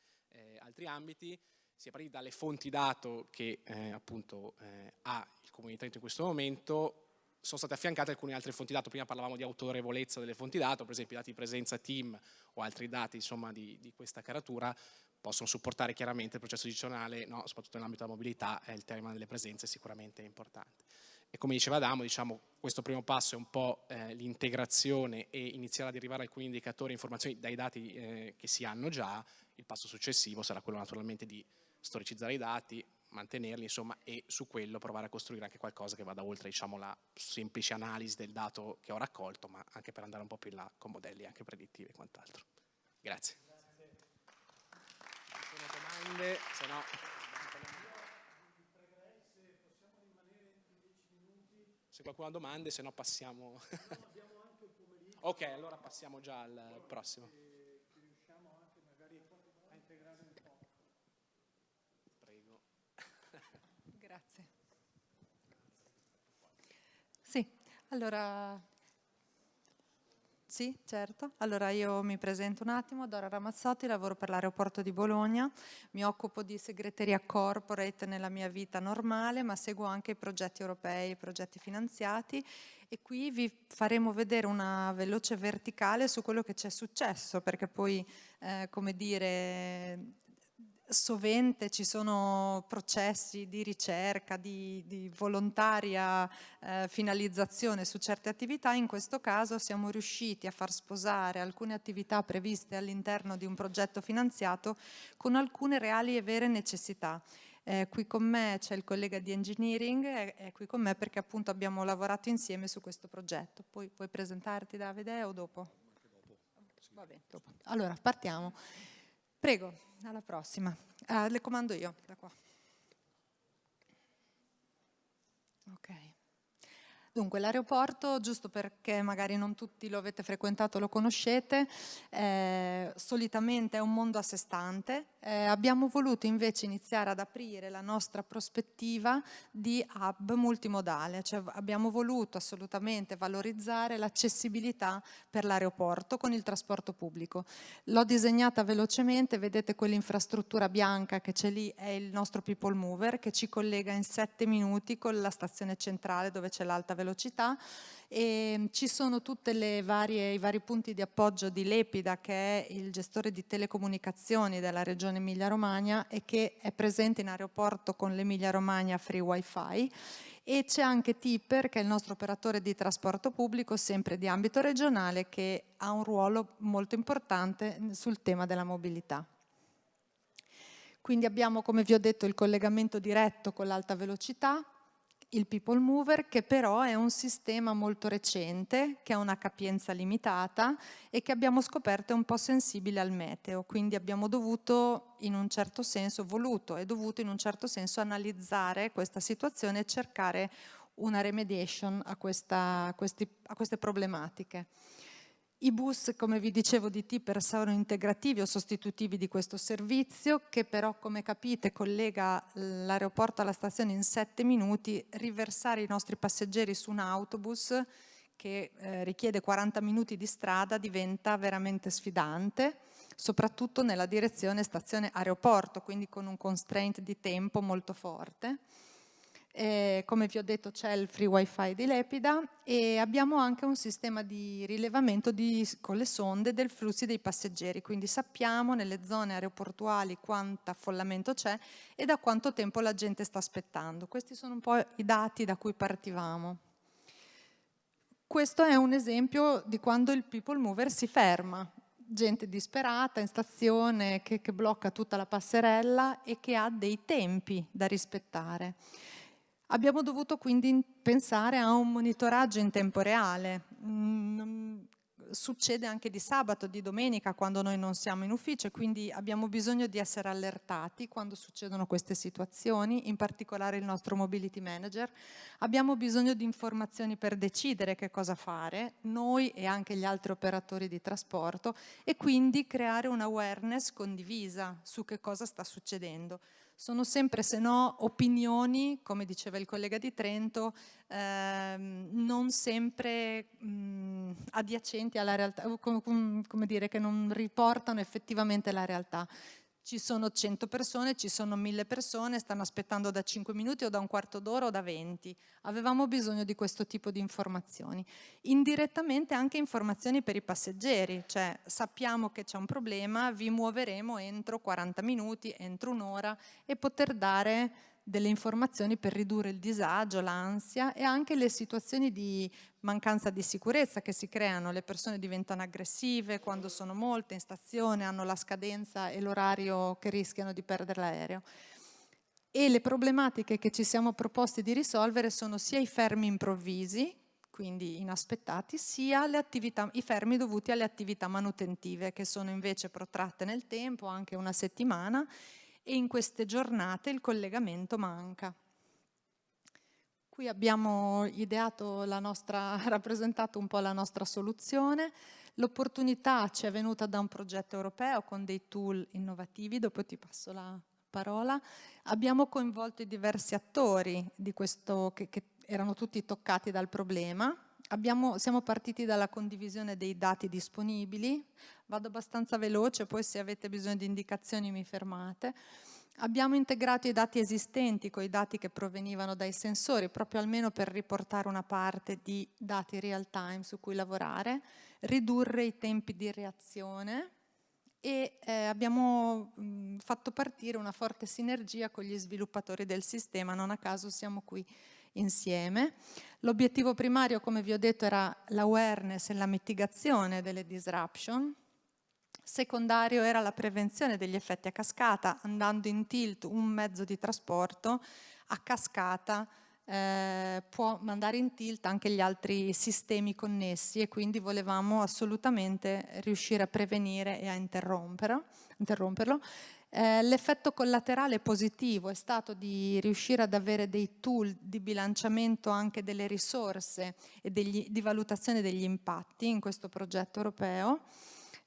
altri ambiti. Si è partiti dalle fonti dato che appunto ha il Comune di Trento in questo momento. Sono state affiancate alcune altre fonti dato. Prima parlavamo di autorevolezza delle fonti dato, per esempio i dati di presenza team o altri dati, insomma, di questa caratura possono supportare chiaramente il processo decisionale, no, soprattutto nell'ambito della mobilità. Il tema delle presenze è sicuramente importante. E come diceva Adamo, diciamo, questo primo passo è un po' l'integrazione e iniziare ad arrivare a alcuni indicatori e informazioni dai dati che si hanno già. Il passo successivo sarà quello naturalmente di storicizzare i dati, mantenerli, insomma, e su quello provare a costruire anche qualcosa che vada oltre, diciamo, la semplice analisi del dato che ho raccolto, ma anche per andare un po' più in là con modelli anche predittivi e quant'altro. Grazie. Se sono domande, se no... Se qualcuno ha domande, se no passiamo... Ok, allora passiamo già al prossimo. Prego. Grazie. Sì, allora... Sì, certo. Allora io mi presento un attimo, Dora Ramazzotti, lavoro per l'aeroporto di Bologna, mi occupo di segreteria corporate nella mia vita normale, ma seguo anche i progetti europei, i progetti finanziati, e qui vi faremo vedere una veloce verticale su quello che c'è successo, perché poi, come dire, sovente ci sono processi di ricerca, di volontaria finalizzazione su certe attività. In questo caso siamo riusciti a far sposare alcune attività previste all'interno di un progetto finanziato con alcune reali e vere necessità. Qui con me c'è il collega di engineering, è qui con me perché appunto abbiamo lavorato insieme su questo progetto. Poi puoi presentarti, Davide, o dopo? Va bene, dopo. Allora, partiamo. Prego, alla prossima. Le comando io, da qua. Ok. Dunque, l'aeroporto, giusto perché magari non tutti lo avete frequentato, lo conoscete, solitamente è un mondo a sé stante. Abbiamo voluto invece iniziare ad aprire la nostra prospettiva di hub multimodale, cioè abbiamo voluto assolutamente valorizzare l'accessibilità per l'aeroporto con il trasporto pubblico. L'ho disegnata velocemente, vedete quell'infrastruttura bianca che c'è lì, è il nostro People Mover che ci collega in 7 minuti con la stazione centrale dove c'è l'alta velocità, e ci sono tutte i vari punti di appoggio di Lepida, che è il gestore di telecomunicazioni della regione Emilia-Romagna e che è presente in aeroporto con l'Emilia-Romagna Free Wi-Fi, e c'è anche Tipper, che è il nostro operatore di trasporto pubblico sempre di ambito regionale, che ha un ruolo molto importante sul tema della mobilità. Quindi abbiamo, come vi ho detto, il collegamento diretto con l'alta velocità, il People Mover, che però è un sistema molto recente, che ha una capienza limitata e che abbiamo scoperto è un po' sensibile al meteo, quindi abbiamo dovuto in un certo senso, analizzare questa situazione e cercare una remediation a queste problematiche. I bus, come vi dicevo, di Tipper sono integrativi o sostitutivi di questo servizio, che però, come capite, collega l'aeroporto alla stazione in 7 minuti. Riversare i nostri passeggeri su un autobus che richiede 40 minuti di strada diventa veramente sfidante, soprattutto nella direzione stazione-aeroporto, quindi con un constraint di tempo molto forte. Come vi ho detto, c'è il free wifi di Lepida e abbiamo anche un sistema di rilevamento con le sonde del flusso dei passeggeri, quindi sappiamo nelle zone aeroportuali quanto affollamento c'è e da quanto tempo la gente sta aspettando. Questi sono un po' i dati da cui partivamo. Questo è un esempio di quando il People Mover si ferma, gente disperata in stazione che blocca tutta la passerella e che ha dei tempi da rispettare. Abbiamo dovuto quindi pensare a un monitoraggio in tempo reale. succede anche di sabato, di domenica, quando noi non siamo in ufficio, e quindi abbiamo bisogno di essere allertati quando succedono queste situazioni, in particolare il nostro mobility manager. Abbiamo bisogno di informazioni per decidere che cosa fare, noi e anche gli altri operatori di trasporto, e quindi creare un'awareness condivisa su che cosa sta succedendo. Sono sempre, se no, opinioni, come diceva il collega di Trento, non sempre adiacenti alla realtà, come dire, che non riportano effettivamente la realtà. Ci sono 100 persone, ci sono 1000 persone, stanno aspettando da 5 minuti o da un quarto d'ora o da 20. Avevamo bisogno di questo tipo di informazioni. Indirettamente anche informazioni per i passeggeri, cioè sappiamo che c'è un problema, vi muoveremo entro 40 minuti, entro un'ora, e poter dare delle informazioni per ridurre il disagio, l'ansia e anche le situazioni di mancanza di sicurezza che si creano. Le persone diventano aggressive quando sono molte in stazione, hanno la scadenza e l'orario che rischiano di perdere l'aereo. E le problematiche che ci siamo proposti di risolvere sono sia i fermi improvvisi, quindi inaspettati, sia i fermi dovuti alle attività manutentive, che sono invece protratte nel tempo, anche una settimana, e in queste giornate il collegamento manca. Qui abbiamo rappresentato un po' la nostra soluzione. L'opportunità ci è venuta da un progetto europeo con dei tool innovativi, dopo ti passo la parola. Abbiamo coinvolto i diversi attori di questo, che erano tutti toccati dal problema. Siamo partiti dalla condivisione dei dati disponibili. Vado abbastanza veloce, poi se avete bisogno di indicazioni mi fermate. Abbiamo integrato i dati esistenti con i dati che provenivano dai sensori, proprio almeno per riportare una parte di dati real time su cui lavorare, ridurre i tempi di reazione, e abbiamo fatto partire una forte sinergia con gli sviluppatori del sistema, non a caso siamo qui insieme. L'obiettivo primario, come vi ho detto, era l'awareness e la mitigazione delle disruption. Secondario era la prevenzione degli effetti a cascata, andando in tilt un mezzo di trasporto, a cascata può mandare in tilt anche gli altri sistemi connessi, e quindi volevamo assolutamente riuscire a prevenire e a interromperlo. L'effetto collaterale positivo è stato di riuscire ad avere dei tool di bilanciamento anche delle risorse e di valutazione degli impatti in questo progetto europeo.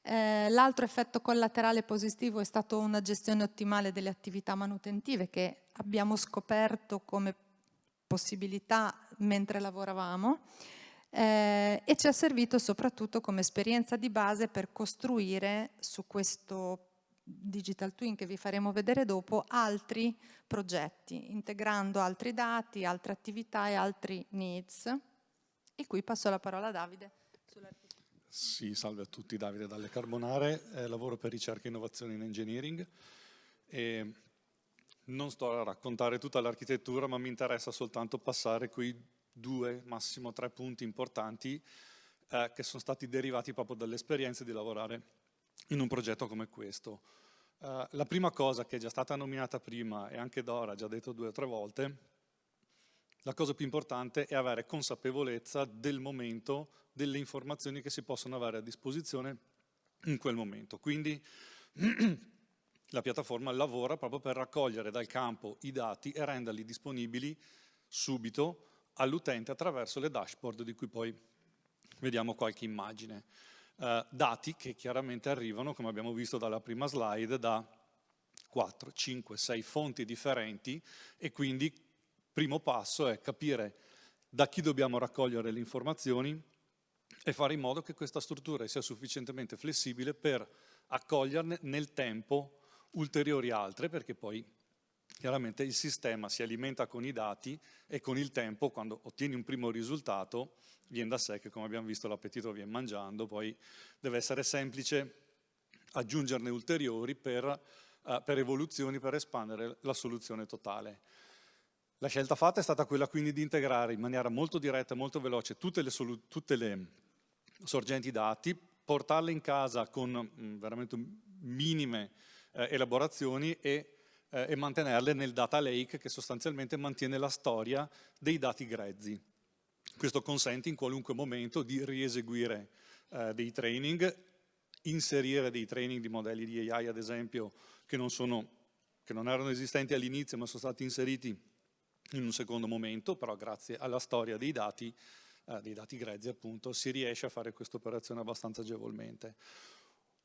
L'altro effetto collaterale positivo è stato una gestione ottimale delle attività manutentive, che abbiamo scoperto come possibilità mentre lavoravamo, e ci è servito soprattutto come esperienza di base per costruire su questo Digital Twin, che vi faremo vedere dopo, altri progetti, integrando altri dati, altre attività e altri needs. E qui passo la parola a Davide. Sì, salve a tutti, Davide Dalle Carbonare, lavoro per ricerca e innovazione in engineering, e non sto a raccontare tutta l'architettura, ma mi interessa soltanto passare quei 2, massimo 3 punti importanti che sono stati derivati proprio dall'esperienza di lavorare in un progetto come questo. La prima cosa, che è già stata nominata prima e anche Dora ha già detto 2 o 3 volte, la cosa più importante è avere consapevolezza del momento, delle informazioni che si possono avere a disposizione in quel momento. Quindi la piattaforma lavora proprio per raccogliere dal campo i dati e renderli disponibili subito all'utente attraverso le dashboard, di cui poi vediamo qualche immagine. Dati che chiaramente arrivano, come abbiamo visto dalla prima slide, da 4, 5, 6 fonti differenti, e quindi primo passo è capire da chi dobbiamo raccogliere le informazioni e fare in modo che questa struttura sia sufficientemente flessibile per accoglierne nel tempo ulteriori altre, perché poi chiaramente il sistema si alimenta con i dati e con il tempo, quando ottieni un primo risultato, viene da sé che, come abbiamo visto, l'appetito viene mangiando, poi deve essere semplice aggiungerne ulteriori per evoluzioni, per espandere la soluzione totale. La scelta fatta è stata quella quindi di integrare in maniera molto diretta e molto veloce tutte le sorgenti dati, portarle in casa con veramente minime elaborazioni e mantenerle nel data lake, che sostanzialmente mantiene la storia dei dati grezzi. Questo consente in qualunque momento di rieseguire dei training, inserire dei training di modelli di AI ad esempio che non erano esistenti all'inizio ma sono stati inseriti in un secondo momento, però grazie alla storia dei dati grezzi appunto, si riesce a fare questa operazione abbastanza agevolmente.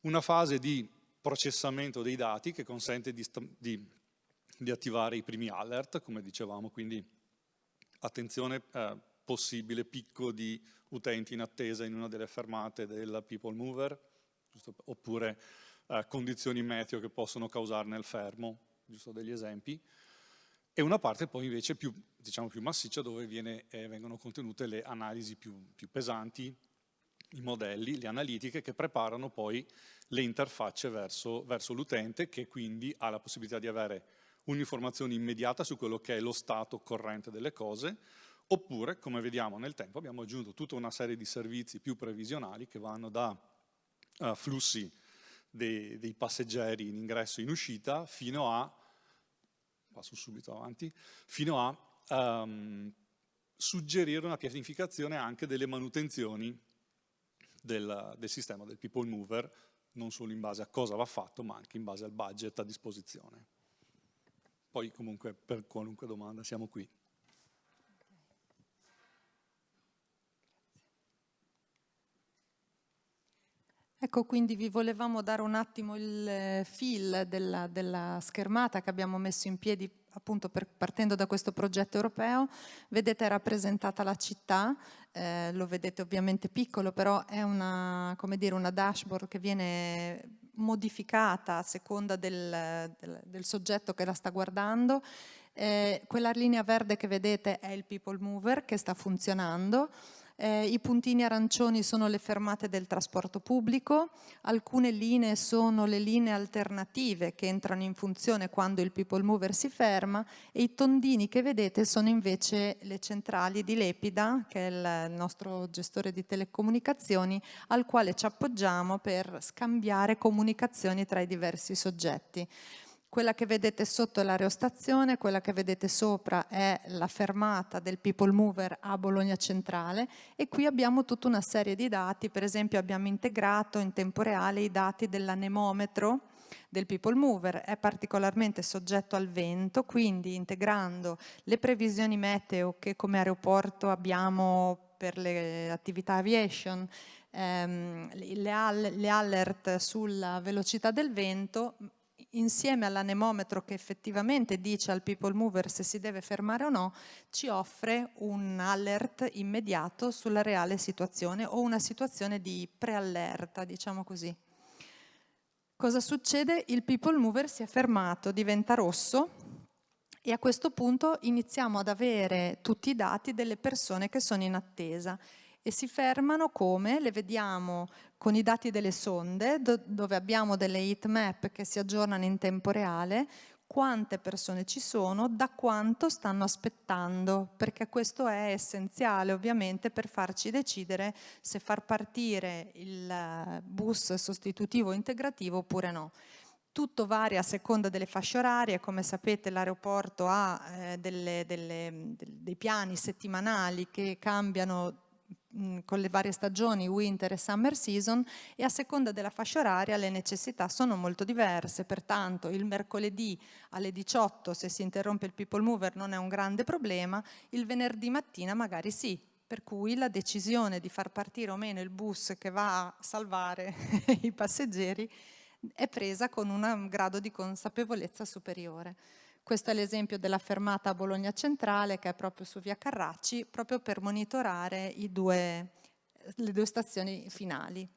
Una fase di processamento dei dati che consente di attivare i primi alert, come dicevamo, quindi attenzione, possibile picco di utenti in attesa in una delle fermate del People Mover, oppure condizioni meteo che possono causarne il fermo, giusto degli esempi, e una parte poi invece più massiccia dove vengono contenute le analisi più pesanti, i modelli, le analitiche che preparano poi le interfacce verso l'utente, che quindi ha la possibilità di avere un'informazione immediata su quello che è lo stato corrente delle cose, oppure, come vediamo nel tempo, abbiamo aggiunto tutta una serie di servizi più previsionali che vanno da flussi dei passeggeri in ingresso e in uscita fino a, passo subito avanti, fino a suggerire una pianificazione anche delle manutenzioni del sistema del People Mover, non solo in base a cosa va fatto, ma anche in base al budget a disposizione. Poi comunque per qualunque domanda siamo qui. Ecco, quindi vi volevamo dare un attimo il feel della schermata che abbiamo messo in piedi appunto partendo da questo progetto europeo. Vedete rappresentata la città, lo vedete ovviamente piccolo, però è una dashboard che viene modificata a seconda del soggetto che la sta guardando. Quella linea verde che vedete è il People Mover che sta funzionando. I puntini arancioni sono le fermate del trasporto pubblico, alcune linee sono le linee alternative che entrano in funzione quando il People Mover si ferma, e i tondini che vedete sono invece le centrali di Lepida, che è il nostro gestore di telecomunicazioni, al quale ci appoggiamo per scambiare comunicazioni tra i diversi soggetti. Quella che vedete sotto è l'aerostazione, quella che vedete sopra è la fermata del People Mover a Bologna Centrale, e qui abbiamo tutta una serie di dati. Per esempio abbiamo integrato in tempo reale i dati dell'anemometro del People Mover, è particolarmente soggetto al vento, quindi integrando le previsioni meteo che come aeroporto abbiamo per le attività aviation, le alert sulla velocità del vento, insieme all'anemometro che effettivamente dice al People Mover se si deve fermare o no, ci offre un alert immediato sulla reale situazione o una situazione di preallerta, diciamo così. Cosa succede? Il People Mover si è fermato, diventa rosso, e a questo punto iniziamo ad avere tutti i dati delle persone che sono in attesa. E si fermano come? Le vediamo con i dati delle sonde, dove abbiamo delle heat map che si aggiornano in tempo reale, quante persone ci sono, da quanto stanno aspettando, perché questo è essenziale ovviamente per farci decidere se far partire il bus sostitutivo o integrativo oppure no. Tutto varia a seconda delle fasce orarie, come sapete l'aeroporto ha dei piani settimanali che cambiano con le varie stagioni, winter e summer season, e a seconda della fascia oraria le necessità sono molto diverse. Pertanto il mercoledì alle 18 se si interrompe il People Mover non è un grande problema, il venerdì mattina magari sì, per cui la decisione di far partire o meno il bus che va a salvare i passeggeri è presa con un grado di consapevolezza superiore. Questo è l'esempio della fermata a Bologna Centrale, che è proprio su via Carracci, proprio per monitorare le due stazioni finali.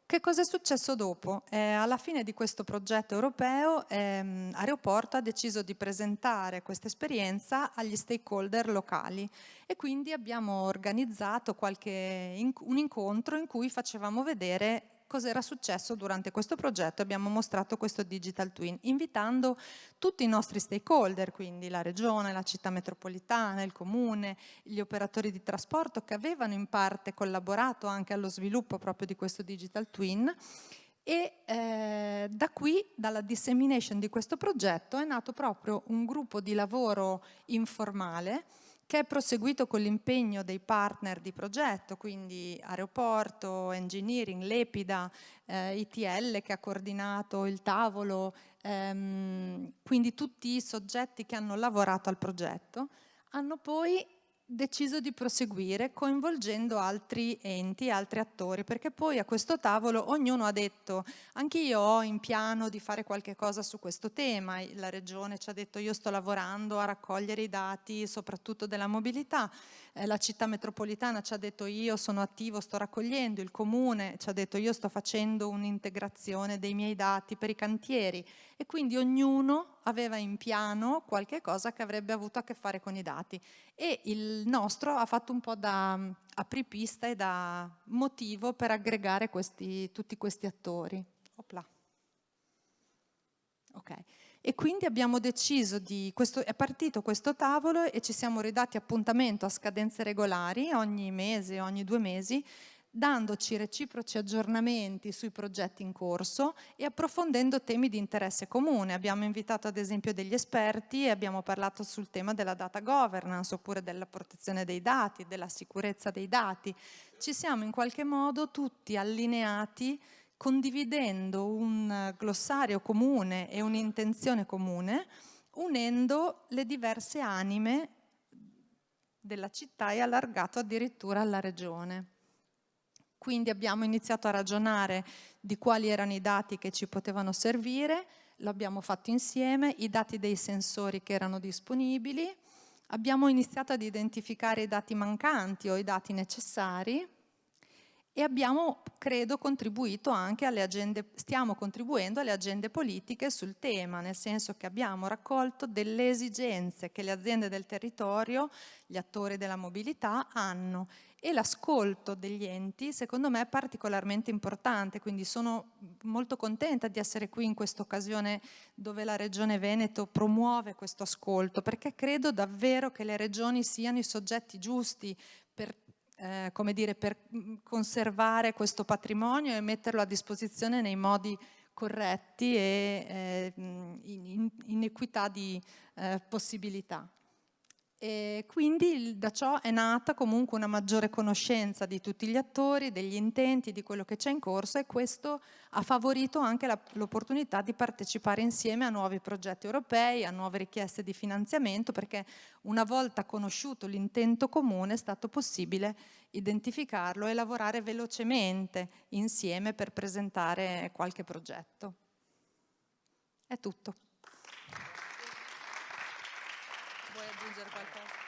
Che cosa è successo dopo? Alla fine di questo progetto europeo, Aeroporto ha deciso di presentare questa esperienza agli stakeholder locali, e quindi abbiamo organizzato un incontro in cui facevamo vedere cosa era successo durante questo progetto. Abbiamo mostrato questo Digital Twin, invitando tutti i nostri stakeholder, quindi la regione, la città metropolitana, il comune, gli operatori di trasporto che avevano in parte collaborato anche allo sviluppo proprio di questo Digital Twin, e da qui, dalla dissemination di questo progetto, è nato proprio un gruppo di lavoro informale che è proseguito con l'impegno dei partner di progetto, quindi aeroporto, engineering, Lepida, ITL che ha coordinato il tavolo, quindi tutti i soggetti che hanno lavorato al progetto, hanno poi deciso di proseguire coinvolgendo altri enti, altri attori, perché poi a questo tavolo ognuno ha detto: anch'io ho in piano di fare qualche cosa su questo tema, la Regione ci ha detto io sto lavorando a raccogliere i dati soprattutto della mobilità, la città metropolitana ci ha detto io sono attivo, sto raccogliendo, il Comune ci ha detto io sto facendo un'integrazione dei miei dati per i cantieri, e quindi ognuno aveva in piano qualche cosa che avrebbe avuto a che fare con i dati, e il nostro ha fatto un po' da apripista e da motivo per aggregare tutti questi attori. Opla. Ok. E quindi abbiamo deciso è partito questo tavolo e ci siamo ridati appuntamento a scadenze regolari ogni mese, ogni 2 mesi, dandoci reciproci aggiornamenti sui progetti in corso e approfondendo temi di interesse comune. Abbiamo invitato ad esempio degli esperti e abbiamo parlato sul tema della data governance oppure della protezione dei dati, della sicurezza dei dati. Ci siamo in qualche modo tutti allineati condividendo un glossario comune e un'intenzione comune, unendo le diverse anime della città e allargato addirittura alla regione. Quindi abbiamo iniziato a ragionare di quali erano i dati che ci potevano servire, lo abbiamo fatto insieme, i dati dei sensori che erano disponibili, abbiamo iniziato ad identificare i dati mancanti o i dati necessari e abbiamo, credo, contribuito anche alle agende, stiamo contribuendo alle agende politiche sul tema, nel senso che abbiamo raccolto delle esigenze che le aziende del territorio, gli attori della mobilità hanno, e l'ascolto degli enti secondo me è particolarmente importante, quindi sono molto contenta di essere qui in questa occasione dove la Regione Veneto promuove questo ascolto, perché credo davvero che le regioni siano i soggetti giusti per per conservare questo patrimonio e metterlo a disposizione nei modi corretti e in equità di possibilità. E quindi da ciò è nata comunque una maggiore conoscenza di tutti gli attori, degli intenti, di quello che c'è in corso, e questo ha favorito anche l'opportunità di partecipare insieme a nuovi progetti europei, a nuove richieste di finanziamento, perché una volta conosciuto l'intento comune è stato possibile identificarlo e lavorare velocemente insieme per presentare qualche progetto. È tutto. Vuoi aggiungere qualcosa?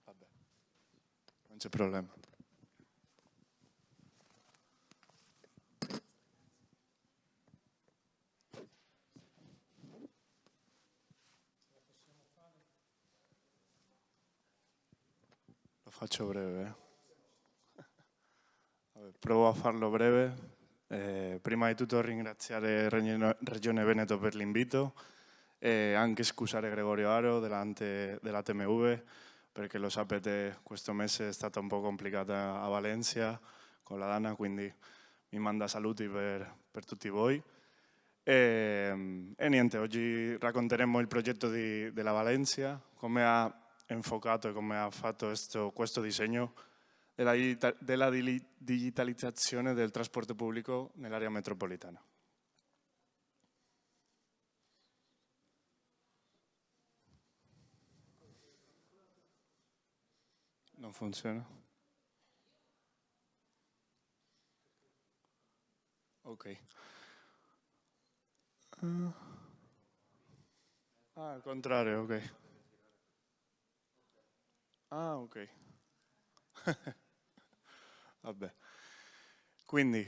Vabbè, non c'è problema. Lo faccio breve. Vabbè, provo a farlo breve. Prima di tutto ringraziare Regione Veneto per l'invito e anche scusare Gregorio Aro della TMV, perché lo sapete, questo mese è stata un po' complicata a Valencia con la Dana, quindi mi manda saluti per tutti voi. E niente, oggi racconteremo il progetto della Valencia, come ha enfocato e come ha fatto questo disegno della digitalizzazione del trasporto pubblico nell'area metropolitana. Non funziona? Ok. Al contrario, ok. Ah, ok. Vabbè. Quindi,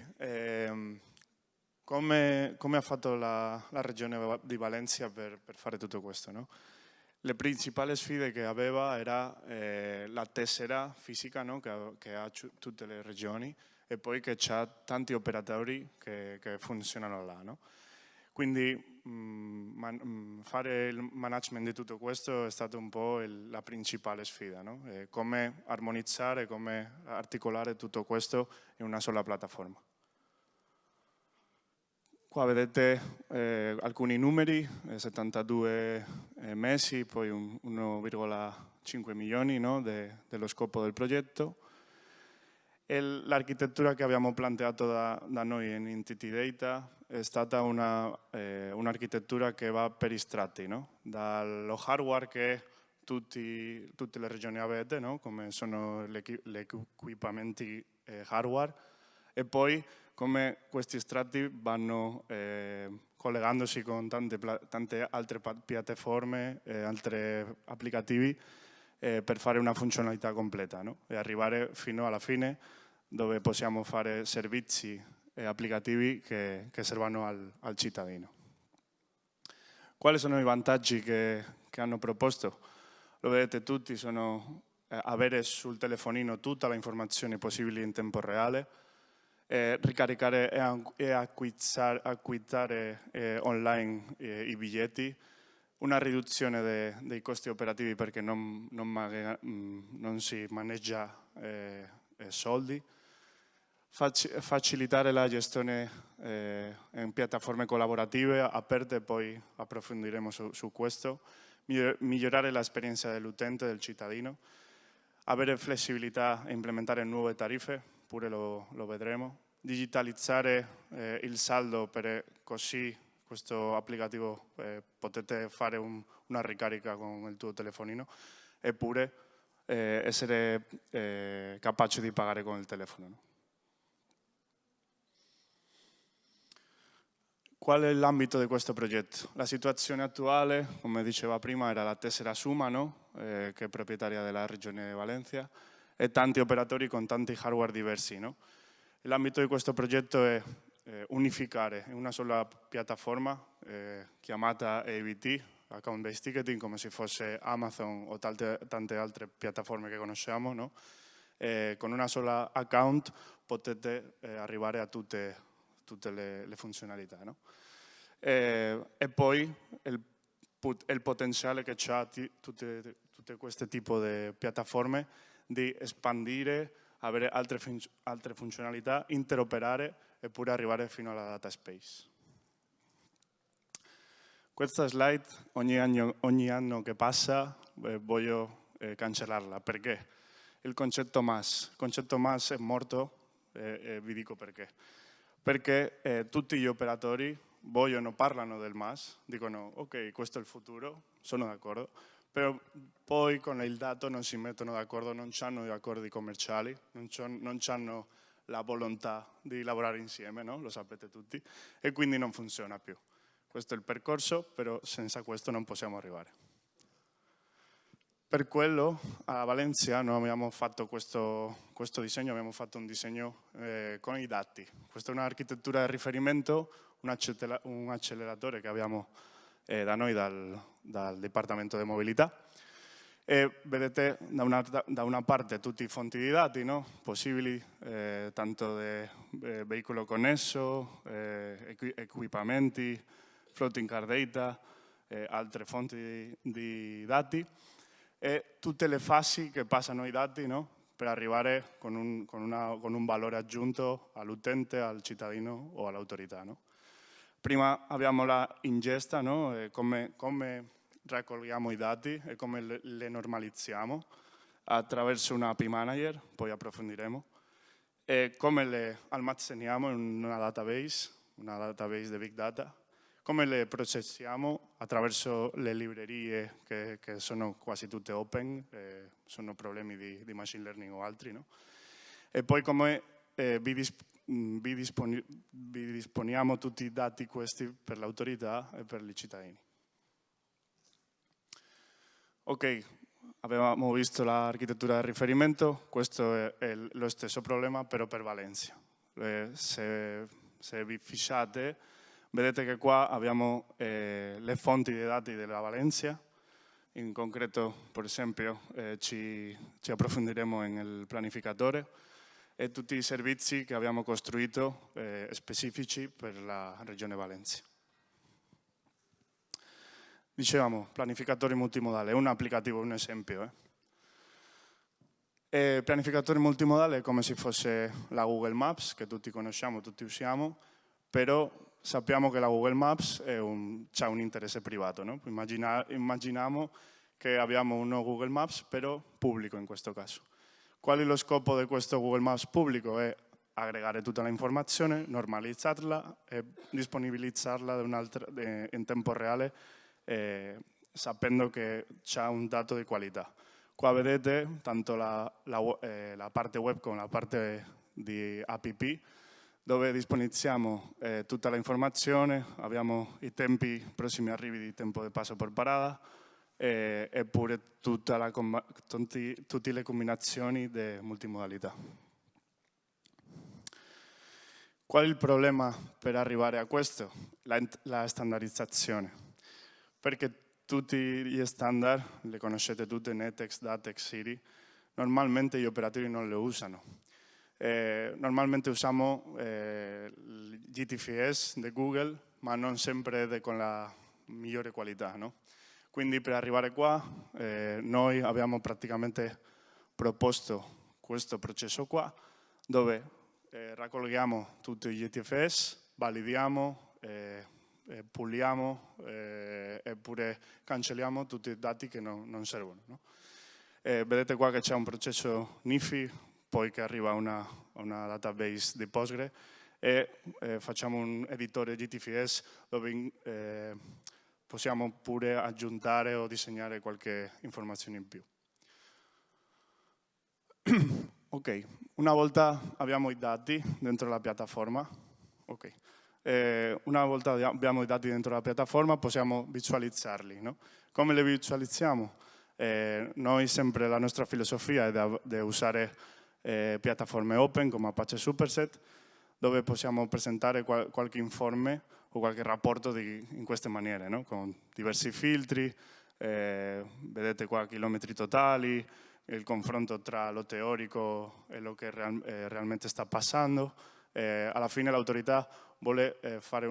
come ha fatto la regione di Valencia per fare tutto questo, no? Le principali sfide che aveva era la tessera fisica, no? che ha tutte le regioni, e poi che c'ha tanti operatori che funzionano là, no? Quindi fare il management di tutto questo è stata un po' la principale sfida, no? Come armonizzare, come articolare tutto questo in una sola piattaforma. Qua vedete alcuni numeri, 72 mesi, poi 1,5 milioni, no? dello scopo del progetto. L'architettura che abbiamo piantato da noi in Entity Data è stata un'architettura che va per i strati, no? Dallo hardware che tutte le regioni avete, no? Come sono gli equipamenti hardware, e poi come questi strati vanno collegandosi con tante altre piattaforme, altri applicativi, per fare una funzionalità completa, no? E arrivare fino alla fine dove possiamo fare servizi e applicativi che servono al cittadino. Quali sono i vantaggi che hanno proposto? Lo vedete tutti, sono avere sul telefonino tutta le informazioni possibili in tempo reale, ricaricare e acquistare online i biglietti, una riduzione dei costi operativi perché non si maneggia soldi, facilitare la gestione in piattaforme collaborative aperte, poi approfondiremo su questo, migliorare l'esperienza dell'utente, del cittadino, avere flessibilità e implementare nuove tariffe, pure lo vedremo, digitalizzare il saldo per così questo applicativo potete fare una ricarica con il tuo telefonino, eppure essere capaci di pagare con il telefono. No? Qual è l'ambito di questo progetto? La situazione attuale, come diceva prima, era la tessera Suma, no? Che è proprietaria della regione di Valencia, e tanti operatori con tanti hardware diversi. No? L'ambito di questo progetto è unificare in una sola piattaforma chiamata ABT, Account Based Ticketing, come se fosse Amazon o tante altre piattaforme che conosciamo, no? Con una sola account potete arrivare a tutte le funzionalità, no? E poi il potenziale che ha tutte queste tipo di piattaforme di espandere, avere altre funzionalità, interoperare eppure arrivare fino alla data space. Questa slide ogni anno che passa voglio cancellarla perché il concetto MAS è morto e vi dico perché. Perché tutti gli operatori parlano del MAS, dicono ok, questo è il futuro, sono d'accordo, però poi con il dato non si mettono d'accordo, non hanno gli accordi commerciali, non hanno la volontà di lavorare insieme, no? Lo sapete tutti, e quindi non funziona più. Questo è il percorso, però senza questo non possiamo arrivare. Per quello a Valencia noi abbiamo fatto questo disegno, abbiamo fatto un disegno con i dati. Questa è un'architettura di riferimento, un acceleratore che abbiamo da noi dal Dipartimento di Mobilità. E vedete da una parte tutti i fonti di dati, no? Possibili, tanto di veicolo connesso, equipamenti, floating car data, altre fonti di dati, e tutte le fasi che passano i dati, no? Per arrivare con un valore aggiunto all'utente, al cittadino o all'autorità. No? Prima abbiamo la ingesta, no? Come raccogliamo i dati e come le normalizziamo attraverso una API Manager, poi approfondiremo, e come le almazzeniamo in una database di Big Data, come le processiamo attraverso le librerie che sono quasi tutte open, sono problemi di machine learning o altri, no? E poi come vi disponiamo tutti i dati questi per l'autorità e per i cittadini. Ok, avevamo visto l'architettura di riferimento, questo è lo stesso problema però per Valencia. Se se vi fissate, vedete che qua abbiamo le fonti dei dati della Valencia. In concreto, per esempio, ci approfondiremo nel pianificatore e tutti i servizi che abbiamo costruito specifici per la Regione Valencia. Dicevamo, pianificatore multimodale, è un applicativo, un esempio. Pianificatore multimodale è come se fosse la Google Maps, che tutti conosciamo, tutti usiamo, però sappiamo che la Google Maps ha un interesse privato, no? Immaginiamo che abbiamo uno Google Maps, però pubblico in questo caso. Qual è lo scopo di questo Google Maps pubblico? È aggregare tutta l'informazione, normalizzarla e disponibilizzarla in tempo reale, sapendo che c'è un dato di qualità. Qua vedete tanto la parte web come la parte di app, dove disponibilizziamo tutta l'informazione, abbiamo i tempi prossimi arrivi di tempo di passo per parada, eppure tutte le combinazioni di multimodalità. Qual è il problema per arrivare a questo? La standardizzazione. Perché tutti gli standard, le conoscete tutte, Netex, Datex, Siri, normalmente gli operatori non le usano. Normalmente usiamo GTFS di Google, ma non sempre con la migliore qualità, no? Quindi per arrivare qua noi abbiamo praticamente proposto questo processo qua, dove raccogliamo tutti i GTFS, validiamo, puliamo eppure cancelliamo tutti i dati che non servono, no? Vedete qua che c'è un processo NIFI, poi che arriva a una database di Postgre e facciamo un editore GTFS dove possiamo pure aggiungere o disegnare qualche informazione in più. Ok, una volta abbiamo i dati dentro la piattaforma, una volta abbiamo i dati dentro la piattaforma possiamo visualizzarli, no? Come li visualizziamo? Noi sempre la nostra filosofia è di usare piattaforme open come Apache Superset, dove possiamo presentare qualche informe o qualche rapporto in queste maniere, no? Con diversi filtri, vedete qua chilometri totali, il confronto tra lo teorico e lo che realmente sta passando. Alla fine l'autorità vuole fare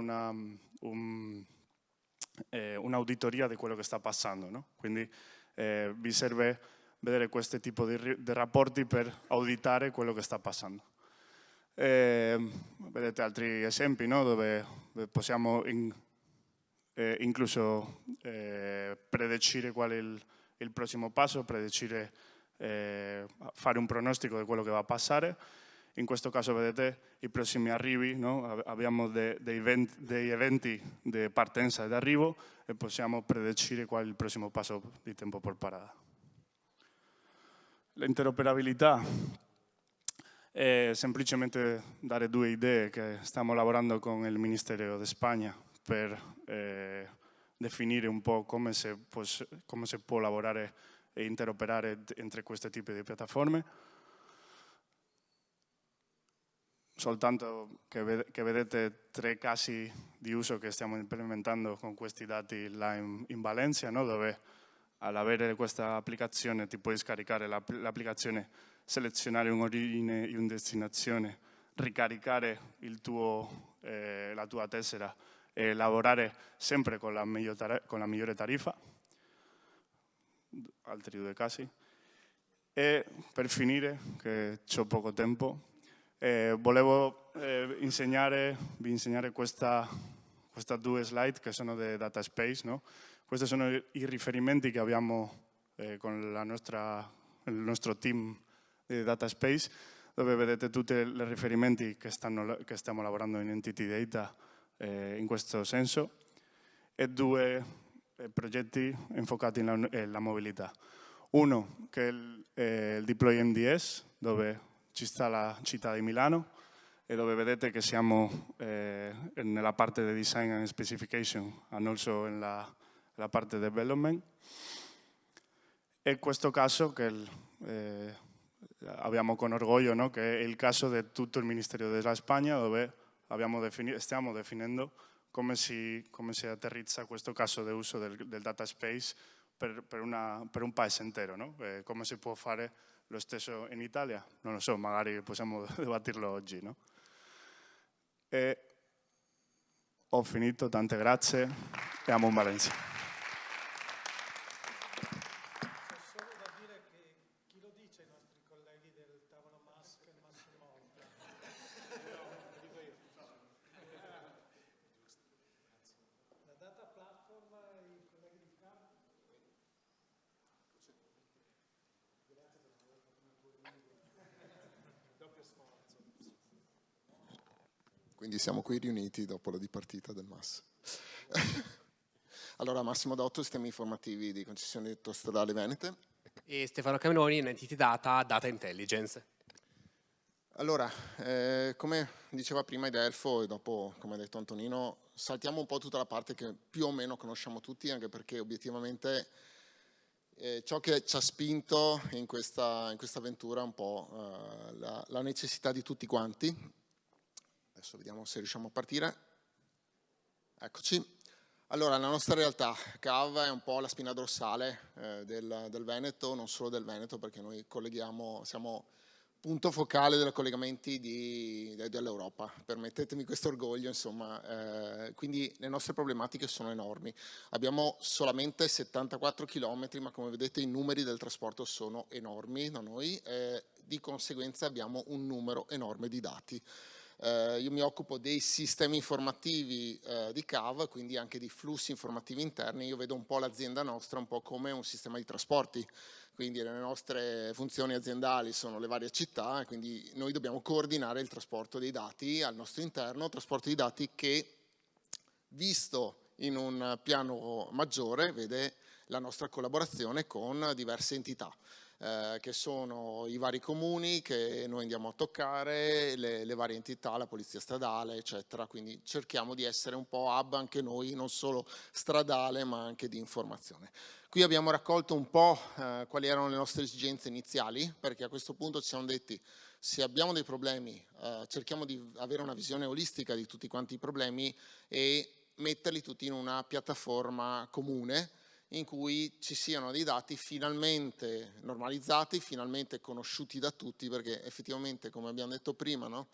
un'auditoria di quello che sta passando, no? Quindi vi serve vedere questo tipo di rapporti per auditare quello che sta passando. Vedete altri esempi, no? Dove possiamo incluso predecidere qual è il prossimo passo, fare un pronostico di quello che va a passare. In questo caso vedete i prossimi arrivi, no? Abbiamo degli eventi di partenza ed arrivo e possiamo predecidere qual è il prossimo passo di tempo per parada. L'interoperabilità è semplicemente dare due idee che stiamo lavorando con il Ministero di Spagna per definire un po' come si può lavorare e interoperare entre questi tipi di piattaforme. Soltanto che vedete 3 casi di uso che stiamo implementando con questi dati là in Valencia, no? Dove all'avere questa applicazione ti puoi scaricare l'applicazione, selezionare un'origine e una destinazione, ricaricare la tua tessera e lavorare sempre con la migliore tariffa. Altri 2 casi. E per finire, che ho poco tempo, volevo vi insegnare queste 2 slide che sono di DataSpace, no? Questi sono i riferimenti che abbiamo con il nostro team di DataSpace, dove vedete tutti i riferimenti che stiamo lavorando in Entity Data in questo senso, e 2 progetti enfocati nella mobilità. Uno che è il Deploy MDS, dove ci sta la città di Milano e dove vedete che siamo nella parte di Design and Specification e also nella parte di Development. E questo caso che abbiamo con orgoglio, no? Che è il caso di tutto il Ministero della Spagna, dove stiamo definendo come si atterrizza questo caso di uso del data space per un paese intero, no? Come si può fare lo stesso in Italia? Non lo so, magari possiamo dibattirlo oggi, no? Ho finito, tante grazie e amo Valencia. Solo da dire che chi lo dice ai nostri colleghi del tavolo Musk e Massimo Monta? La data platform, i colleghi di CAV? Doppio sforzo. Quindi siamo qui riuniti dopo la dipartita del MAS. Allora, Massimo Dotto, sistemi informativi di concessioni autostradali venete. E Stefano Cameroni, Entity Data, Data Intelligence. Allora, come diceva prima Idelfo e dopo, come ha detto Antonino, saltiamo un po' tutta la parte che più o meno conosciamo tutti, anche perché obiettivamente ciò che ci ha spinto in questa avventura è un po' la necessità di tutti quanti. Adesso vediamo se riusciamo a partire. Eccoci. Allora, la nostra realtà, CAV, è un po' la spina dorsale del Veneto, non solo del Veneto, perché noi siamo punto focale dei collegamenti dell'Europa. Permettetemi questo orgoglio, insomma. Quindi le nostre problematiche sono enormi. Abbiamo solamente 74 chilometri, ma come vedete i numeri del trasporto sono enormi da noi, di conseguenza abbiamo un numero enorme di dati. Io mi occupo dei sistemi informativi di CAV, quindi anche di flussi informativi interni. Io vedo un po' l'azienda nostra un po' come un sistema di trasporti, quindi le nostre funzioni aziendali sono le varie città e quindi noi dobbiamo coordinare il trasporto dei dati al nostro interno, trasporto di dati che, visto in un piano maggiore, vede la nostra collaborazione con diverse entità. Che sono i vari comuni che noi andiamo a toccare, le varie entità, la polizia stradale, eccetera. Quindi cerchiamo di essere un po' hub anche noi, non solo stradale, ma anche di informazione. Qui abbiamo raccolto un po' quali erano le nostre esigenze iniziali, perché a questo punto ci siamo detti, se abbiamo dei problemi, cerchiamo di avere una visione olistica di tutti quanti i problemi e metterli tutti in una piattaforma comune, in cui ci siano dei dati finalmente normalizzati, finalmente conosciuti da tutti, perché effettivamente, come abbiamo detto prima, no?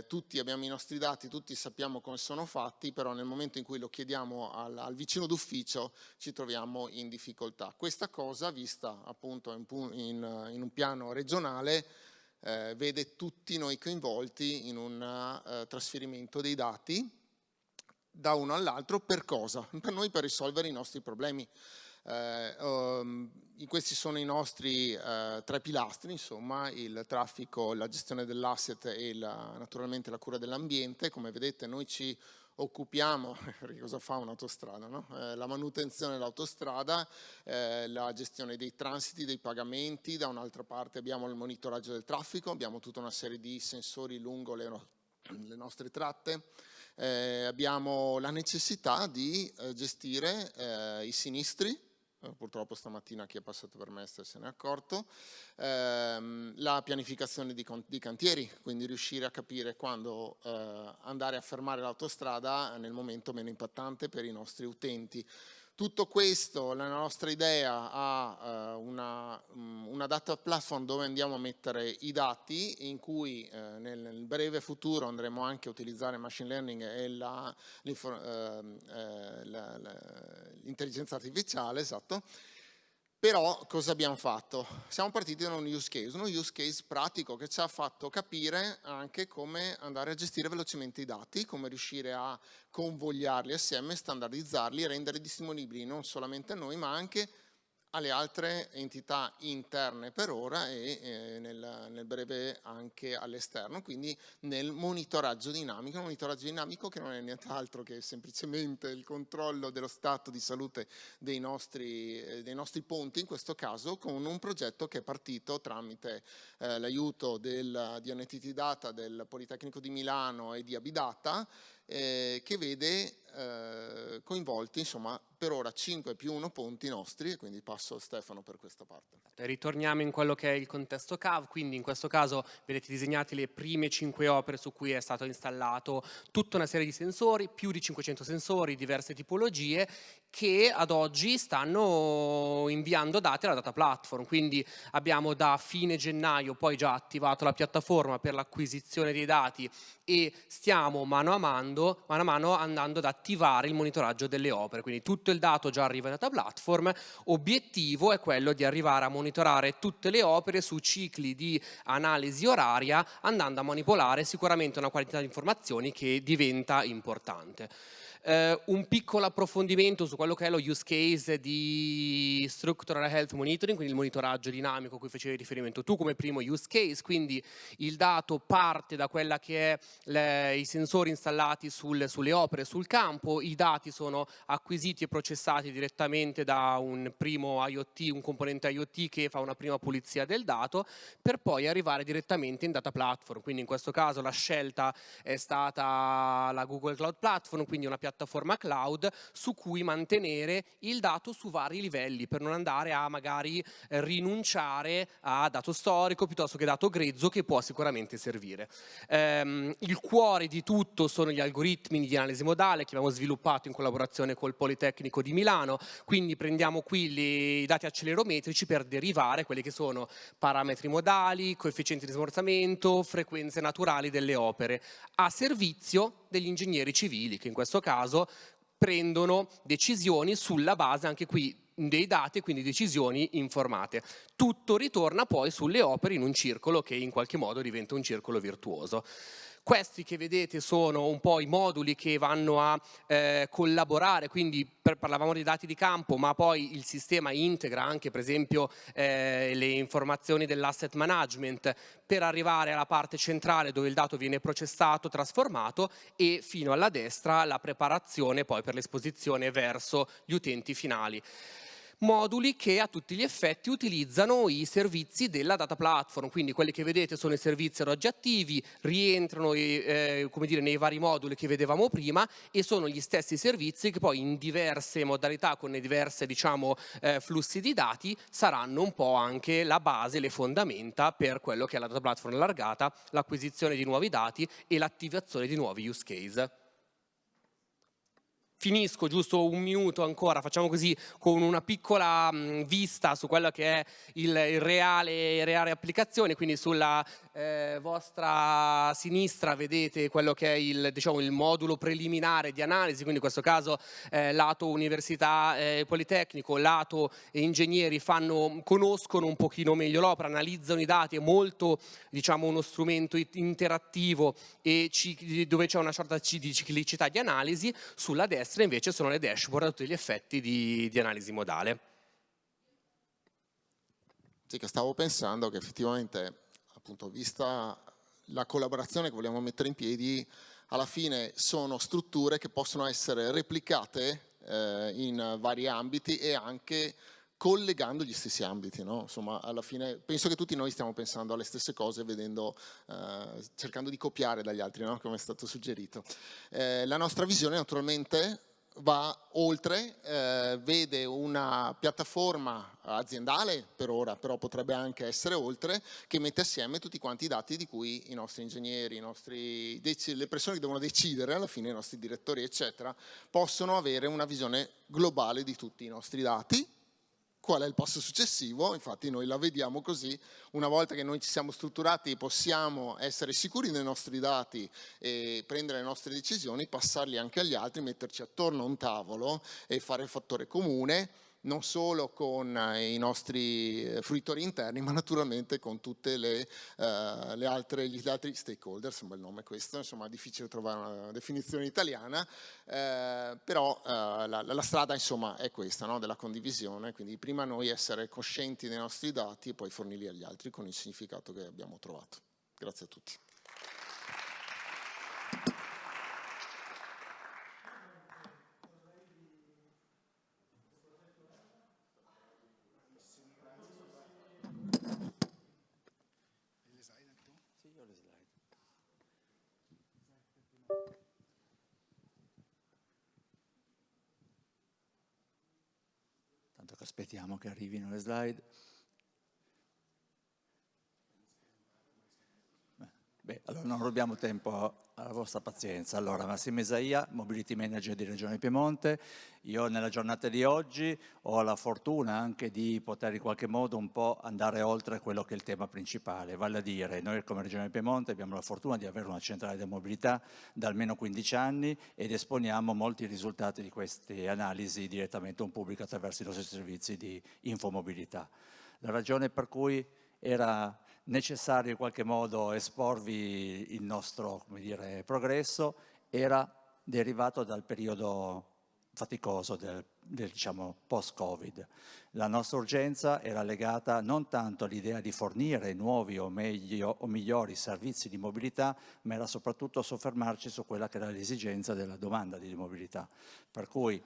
Tutti abbiamo i nostri dati, tutti sappiamo come sono fatti, però nel momento in cui lo chiediamo al vicino d'ufficio ci troviamo in difficoltà. Questa cosa, vista appunto in un piano regionale, vede tutti noi coinvolti in un trasferimento dei dati da uno all'altro. Per cosa? Per noi, per risolvere i nostri problemi. Questi sono i nostri tre pilastri, insomma, il traffico, la gestione dell'asset e naturalmente la cura dell'ambiente. Come vedete noi ci occupiamo, perché cosa fa un'autostrada? No? La manutenzione dell'autostrada, la gestione dei transiti, dei pagamenti, da un'altra parte abbiamo il monitoraggio del traffico, abbiamo tutta una serie di sensori lungo le nostre tratte. Abbiamo la necessità di gestire i sinistri, purtroppo stamattina chi è passato per me se ne è accorto, la pianificazione di cantieri, quindi riuscire a capire quando andare a fermare l'autostrada nel momento meno impattante per i nostri utenti. Tutto questo, la nostra idea ha una data platform dove andiamo a mettere i dati, in cui nel breve futuro andremo anche a utilizzare machine learning e l'intelligenza artificiale, esatto. Però cosa abbiamo fatto? Siamo partiti da uno use case pratico che ci ha fatto capire anche come andare a gestire velocemente i dati, come riuscire a convogliarli assieme, standardizzarli e rendere disponibili non solamente a noi ma anche alle altre entità interne per ora e nel breve anche all'esterno, quindi nel monitoraggio dinamico che non è nient'altro che semplicemente il controllo dello stato di salute dei nostri ponti, in questo caso con un progetto che è partito tramite l'aiuto di Entity Data del Politecnico di Milano e di Abidata, che vede coinvolti insomma per ora 5 più 1 ponti nostri, e quindi passo a Stefano per questa parte. Ritorniamo in quello che è il contesto CAV, quindi in questo caso vedete disegnate le prime 5 opere su cui è stato installato tutta una serie di sensori, più di 500 sensori, diverse tipologie, che ad oggi stanno inviando dati alla data platform. Quindi abbiamo da fine gennaio poi già attivato la piattaforma per l'acquisizione dei dati e stiamo mano a mano andando ad attivare il monitoraggio delle opere, quindi tutto il dato già arriva in data platform. Obiettivo è quello di arrivare a monitorare tutte le opere su cicli di analisi oraria, andando a manipolare sicuramente una quantità di informazioni che diventa importante. Un piccolo approfondimento su quello che è lo use case di Structural Health Monitoring, quindi il monitoraggio dinamico a cui facevi riferimento tu come primo use case. Quindi il dato parte da quella che è i sensori installati sulle opere, sul campo, i dati sono acquisiti e processati direttamente da un primo IoT, un componente IoT che fa una prima pulizia del dato, per poi arrivare direttamente in data platform. Quindi in questo caso la scelta è stata la Google Cloud Platform, quindi una piattaforma cloud su cui mantenere il dato su vari livelli, per non andare a magari rinunciare a dato storico piuttosto che dato grezzo, che può sicuramente servire. Il cuore di tutto sono gli algoritmi di analisi modale che abbiamo sviluppato in collaborazione col Politecnico di Milano. Quindi prendiamo qui i dati accelerometrici per derivare quelli che sono parametri modali, coefficienti di smorzamento, frequenze naturali delle opere, a servizio degli ingegneri civili, che in questo caso prendono decisioni sulla base anche qui dei dati e quindi decisioni informate. Tutto ritorna poi sulle opere in un circolo che in qualche modo diventa un circolo virtuoso. Questi che vedete sono un po' i moduli che vanno a collaborare, quindi parlavamo dei dati di campo, ma poi il sistema integra anche per esempio le informazioni dell'asset management per arrivare alla parte centrale dove il dato viene processato, trasformato, e fino alla destra la preparazione poi per l'esposizione verso gli utenti finali. Moduli che a tutti gli effetti utilizzano i servizi della data platform, quindi quelli che vedete sono i servizi ad oggi attivi, rientrano come dire, nei vari moduli che vedevamo prima, e sono gli stessi servizi che poi in diverse modalità, con le diverse flussi di dati, saranno un po' anche la base, le fondamenta per quello che è la data platform allargata, l'acquisizione di nuovi dati e l'attivazione di nuovi use case. Finisco giusto un minuto ancora, facciamo così, con una piccola vista su quello che è il reale applicazione. Quindi sulla vostra sinistra vedete quello che è il modulo preliminare di analisi, quindi in questo caso lato università Politecnico, lato ingegneri conoscono un pochino meglio l'opera, analizzano i dati, è molto uno strumento interattivo e dove c'è una sorta di ciclicità di analisi. Sulla destra invece sono le dashboard a tutti gli effetti di analisi modale. Sì, che stavo pensando che effettivamente, appunto, vista la collaborazione che vogliamo mettere in piedi, alla fine sono strutture che possono essere replicate in vari ambiti e anche collegando gli stessi ambiti, no? Insomma, alla fine penso che tutti noi stiamo pensando alle stesse cose, cercando di copiare dagli altri, no? Come è stato suggerito. La nostra visione naturalmente va oltre, vede una piattaforma aziendale per ora, però potrebbe anche essere oltre, che mette assieme tutti quanti i dati di cui i nostri ingegneri, le persone che devono decidere, alla fine i nostri direttori eccetera, possono avere una visione globale di tutti i nostri dati. Qual è il passo successivo? Infatti noi la vediamo così: una volta che noi ci siamo strutturati possiamo essere sicuri dei nostri dati e prendere le nostre decisioni, passarli anche agli altri, metterci attorno a un tavolo e fare il fattore comune, non solo con i nostri fruitori interni, ma naturalmente con tutte gli altri stakeholder. È un bel nome questo, insomma è difficile trovare una definizione italiana, però la strada insomma è questa, no? Della condivisione, quindi prima noi essere coscienti dei nostri dati e poi fornirli agli altri con il significato che abbiamo trovato. Grazie a tutti. Aspettiamo che arrivino le slide. Beh, allora non rubiamo tempo alla vostra pazienza. Allora, Massimo Isaia, Mobility Manager di Regione Piemonte. Io nella giornata di oggi ho la fortuna anche di poter in qualche modo un po' andare oltre quello che è il tema principale, vale a dire noi come Regione Piemonte abbiamo la fortuna di avere una centrale di mobilità da almeno 15 anni ed esponiamo molti risultati di queste analisi direttamente a un pubblico attraverso i nostri servizi di infomobilità. La ragione per cui era necessario in qualche modo esporvi il nostro, come dire, progresso era derivato dal periodo faticoso del diciamo, post-Covid. La nostra urgenza era legata non tanto all'idea di fornire nuovi o migliori servizi di mobilità, ma era soprattutto soffermarci su quella che era l'esigenza della domanda di mobilità. Per cui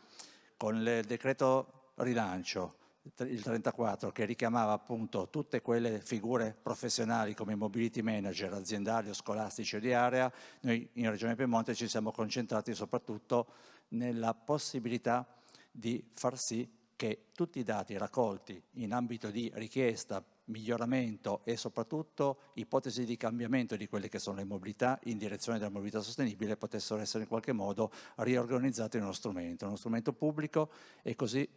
con il decreto rilancio, il 34, che richiamava appunto tutte quelle figure professionali come mobility manager, aziendali o scolastici o di area, noi in Regione Piemonte ci siamo concentrati soprattutto nella possibilità di far sì che tutti i dati raccolti in ambito di richiesta, miglioramento e soprattutto ipotesi di cambiamento di quelle che sono le mobilità in direzione della mobilità sostenibile potessero essere in qualche modo riorganizzati in uno strumento pubblico e così.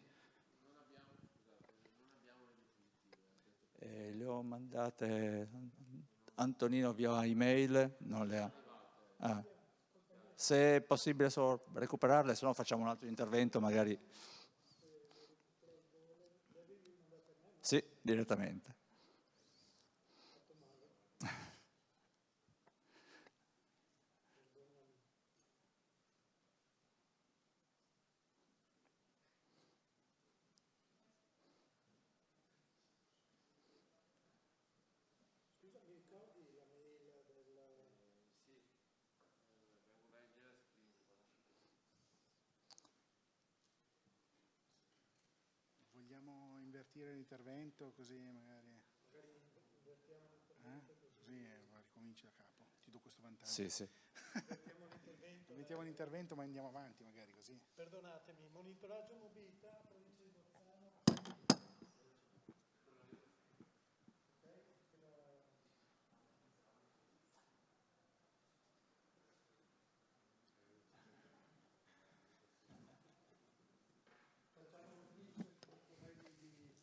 Le ho mandate Antonino via email, non le ha. Se è possibile solo recuperarle, se no facciamo un altro intervento magari. Sì, direttamente. Vogliamo invertire l'intervento così magari... Così ricominci da capo, ti do questo vantaggio. Sì, sì. Mettiamo l'intervento ma andiamo avanti magari così. Perdonatemi, monitoraggio mobilità, provincia di Bolzano.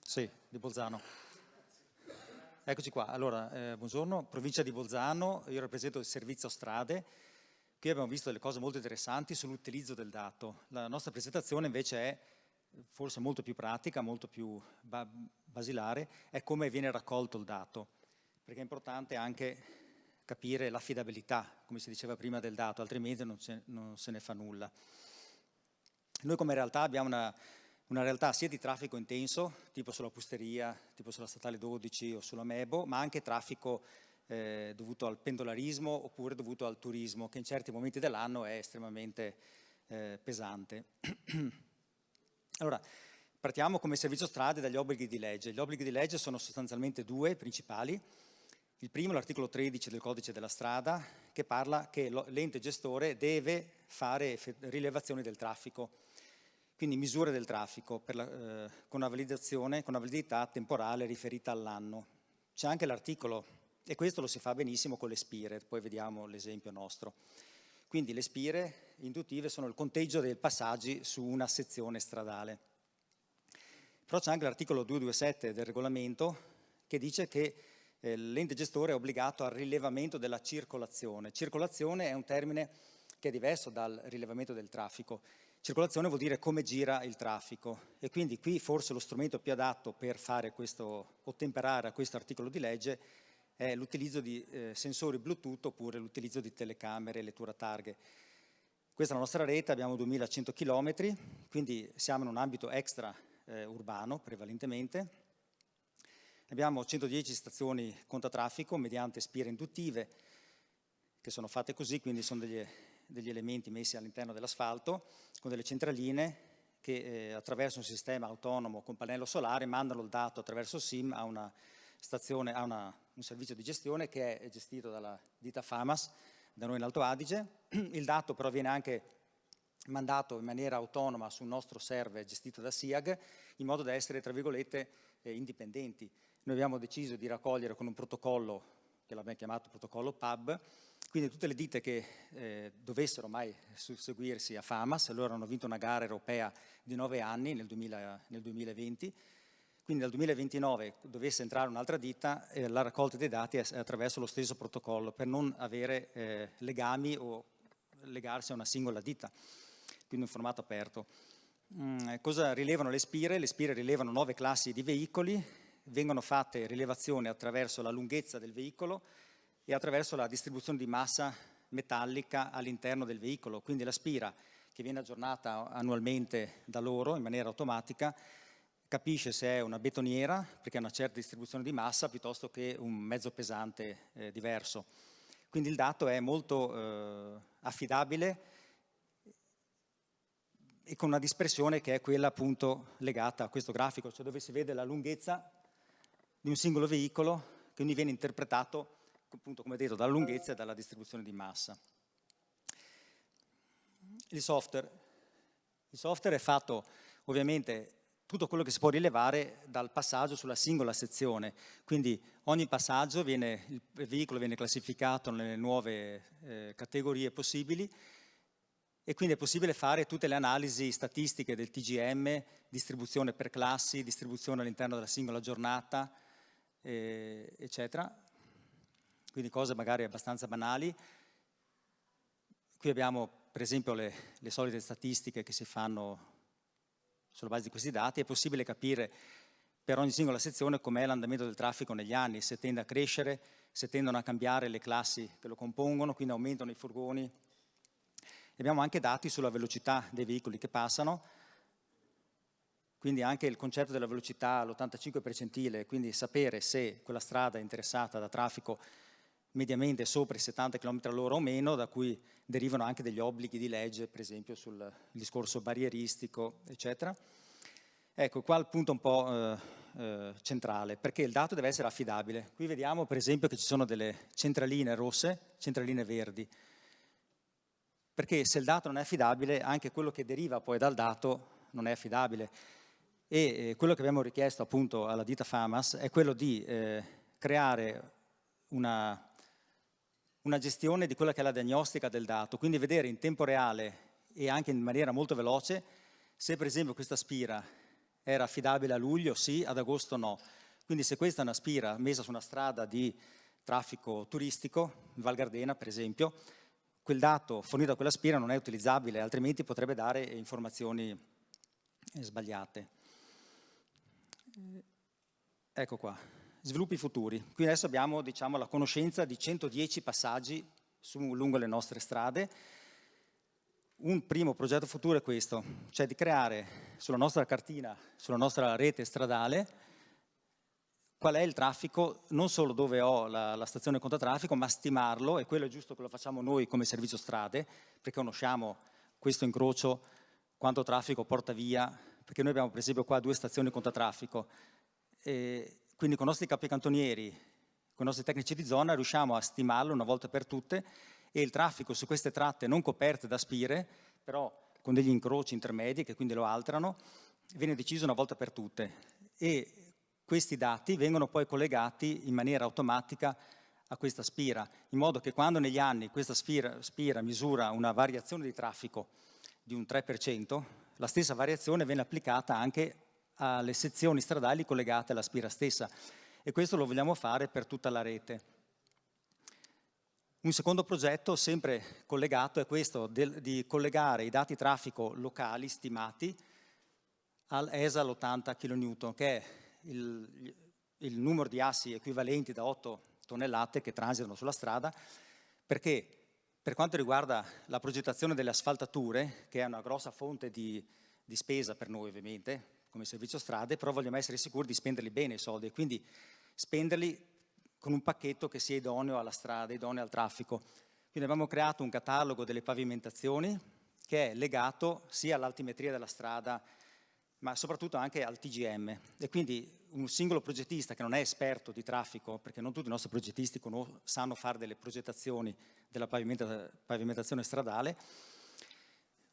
Sì, di Bolzano. Eccoci qua. Allora, buongiorno, provincia di Bolzano, io rappresento il servizio strade. Qui abbiamo visto delle cose molto interessanti sull'utilizzo del dato. La nostra presentazione invece è forse molto più pratica, molto più basilare, è come viene raccolto il dato, perché è importante anche capire l'affidabilità, come si diceva prima, del dato, altrimenti non se ne fa nulla. Noi come realtà abbiamo una realtà sia di traffico intenso, tipo sulla Pusteria, tipo sulla Statale 12 o sulla Mebo, ma anche traffico dovuto al pendolarismo oppure dovuto al turismo, che in certi momenti dell'anno è estremamente pesante. Allora, partiamo come servizio strade dagli obblighi di legge. Gli obblighi di legge sono sostanzialmente due principali. Il primo, l'articolo 13 del Codice della Strada, che parla che l'ente gestore deve fare rilevazioni del traffico, quindi misure del traffico con una validità temporale riferita all'anno. C'è anche l'articolo, e questo lo si fa benissimo con le spire, poi vediamo l'esempio nostro. Quindi le spire induttive sono il conteggio dei passaggi su una sezione stradale. Però c'è anche l'articolo 227 del regolamento che dice che l'ente gestore è obbligato al rilevamento della circolazione. Circolazione è un termine che è diverso dal rilevamento del traffico. Circolazione vuol dire come gira il traffico e quindi qui forse lo strumento più adatto per fare questo, ottemperare a questo articolo di legge è l'utilizzo di sensori Bluetooth oppure l'utilizzo di telecamere e lettura targhe. Questa è la nostra rete, abbiamo 2100 km, quindi siamo in un ambito extra urbano prevalentemente. Abbiamo 110 stazioni contatraffico mediante spire induttive che sono fatte così, quindi sono degli elementi messi all'interno dell'asfalto con delle centraline che attraverso un sistema autonomo con pannello solare mandano il dato attraverso SIM a una stazione, a un servizio di gestione che è gestito dalla ditta FAMAS da noi in Alto Adige. Il dato però viene anche mandato in maniera autonoma su un nostro server gestito da SIAG, in modo da essere, tra virgolette, indipendenti. Noi abbiamo deciso di raccogliere con un protocollo, che l'abbiamo chiamato protocollo PUB, quindi tutte le ditte che dovessero mai susseguirsi a FAMAS. Loro hanno vinto una gara europea di 9 anni nel 2020, quindi dal 2029 dovesse entrare un'altra ditta, la raccolta dei dati è attraverso lo stesso protocollo, per non avere legami o legarsi a una singola ditta, quindi un formato aperto. Cosa rilevano le spire? Le spire rilevano 9 classi di veicoli, vengono fatte rilevazioni attraverso la lunghezza del veicolo e attraverso la distribuzione di massa metallica all'interno del veicolo, quindi la spira, che viene aggiornata annualmente da loro in maniera automatica, capisce se è una betoniera, perché ha una certa distribuzione di massa, piuttosto che un mezzo pesante diverso. Quindi il dato è molto affidabile e con una dispersione che è quella appunto legata a questo grafico, cioè dove si vede la lunghezza di un singolo veicolo, che quindi viene interpretato appunto, come detto, dalla lunghezza e dalla distribuzione di massa. Il software è fatto ovviamente tutto quello che si può rilevare dal passaggio sulla singola sezione, quindi ogni passaggio il veicolo viene classificato nelle nuove categorie possibili e quindi è possibile fare tutte le analisi statistiche del TGM, distribuzione per classi, distribuzione all'interno della singola giornata, eccetera. Quindi cose magari abbastanza banali. Qui abbiamo per esempio le solite statistiche che si fanno sulla base di questi dati. È possibile capire per ogni singola sezione com'è l'andamento del traffico negli anni, se tende a crescere, se tendono a cambiare le classi che lo compongono, quindi aumentano i furgoni. Abbiamo anche dati sulla velocità dei veicoli che passano, quindi anche il concetto della velocità all'85 percentile, quindi sapere se quella strada è interessata da traffico mediamente sopra i 70 km/h o meno, da cui derivano anche degli obblighi di legge, per esempio sul discorso barrieristico, eccetera. Ecco, qua il punto un po' centrale, perché il dato deve essere affidabile. Qui vediamo per esempio che ci sono delle centraline rosse, centraline verdi, perché se il dato non è affidabile, anche quello che deriva poi dal dato non è affidabile. E quello che abbiamo richiesto appunto alla ditta FAMAS è quello di creare una gestione di quella che è la diagnostica del dato, quindi vedere in tempo reale e anche in maniera molto veloce se per esempio questa spira era affidabile a luglio, sì, ad agosto no. Quindi se questa è una spira messa su una strada di traffico turistico, in Val Gardena per esempio, quel dato fornito da quella spira non è utilizzabile, altrimenti potrebbe dare informazioni sbagliate. Ecco qua, sviluppi futuri. Qui adesso abbiamo, diciamo, la conoscenza di 110 passaggi lungo le nostre strade. Un primo progetto futuro è questo, cioè di creare sulla nostra cartina, sulla nostra rete stradale, qual è il traffico, non solo dove ho la stazione contatraffico, ma stimarlo, e quello è giusto che lo facciamo noi come servizio strade, perché conosciamo questo incrocio, quanto traffico porta via, perché noi abbiamo per esempio qua 2 stazioni contatraffico, e quindi con i nostri capicantonieri, con i nostri tecnici di zona riusciamo a stimarlo una volta per tutte, e il traffico su queste tratte non coperte da spire, però con degli incroci intermedi che quindi lo alterano, viene deciso una volta per tutte. E questi dati vengono poi collegati in maniera automatica a questa spira, in modo che quando negli anni questa spira misura una variazione di traffico di un 3%, la stessa variazione viene applicata anche alle sezioni stradali collegate alla spira stessa, e questo lo vogliamo fare per tutta la rete. Un secondo progetto sempre collegato è questo di collegare i dati traffico locali stimati al ESA all'80 kN, che è il numero di assi equivalenti da 8 tonnellate che transitano sulla strada, perché per quanto riguarda la progettazione delle asfaltature, che è una grossa fonte di spesa per noi ovviamente, come servizio strade, però vogliamo essere sicuri di spenderli bene i soldi, e quindi spenderli con un pacchetto che sia idoneo alla strada, idoneo al traffico. Quindi abbiamo creato un catalogo delle pavimentazioni che è legato sia all'altimetria della strada, ma soprattutto anche al TGM. E quindi un singolo progettista che non è esperto di traffico, perché non tutti i nostri progettisti sanno fare delle progettazioni della pavimentazione stradale,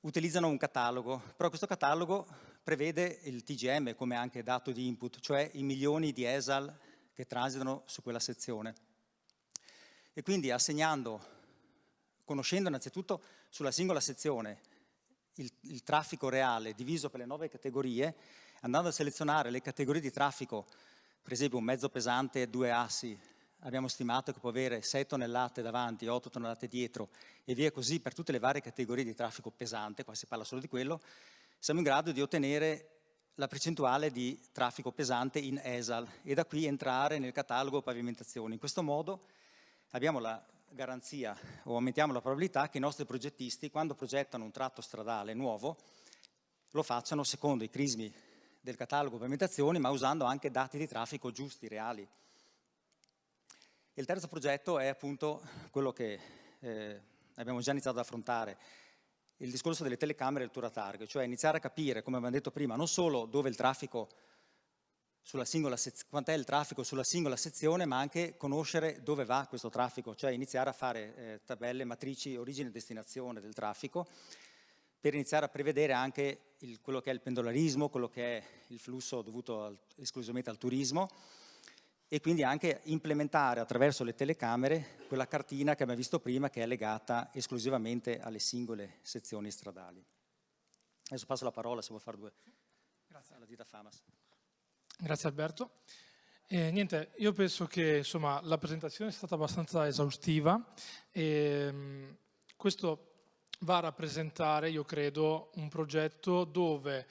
utilizzano un catalogo, però questo catalogo prevede il TGM come anche dato di input, cioè i milioni di ESAL che transitano su quella sezione. E quindi conoscendo innanzitutto sulla singola sezione il traffico reale diviso per le 9 categorie, andando a selezionare le categorie di traffico, per esempio un mezzo pesante 2 assi, abbiamo stimato che può avere 6 tonnellate davanti, 8 tonnellate dietro e via così per tutte le varie categorie di traffico pesante, qua si parla solo di quello, siamo in grado di ottenere la percentuale di traffico pesante in ESAL e da qui entrare nel catalogo pavimentazioni. In questo modo abbiamo la garanzia o aumentiamo la probabilità che i nostri progettisti, quando progettano un tratto stradale nuovo, lo facciano secondo i crismi del catalogo pavimentazioni, ma usando anche dati di traffico giusti, reali. Il terzo progetto è appunto quello che abbiamo già iniziato ad affrontare, il discorso delle telecamere e il tour a target, cioè iniziare a capire, come abbiamo detto prima, non solo dove il traffico quant'è il traffico sulla singola sezione, ma anche conoscere dove va questo traffico, cioè iniziare a fare tabelle, matrici, origine e destinazione del traffico, per iniziare a prevedere anche quello che è il pendolarismo, quello che è il flusso dovuto esclusivamente al turismo, e quindi anche implementare attraverso le telecamere quella cartina che abbiamo visto prima, che è legata esclusivamente alle singole sezioni stradali. Adesso passo la parola, se vuoi fare due. Grazie. Alla Dita Famas. Grazie Alberto. Niente, io penso che insomma, la presentazione è stata abbastanza esaustiva e questo va a rappresentare, io credo, un progetto dove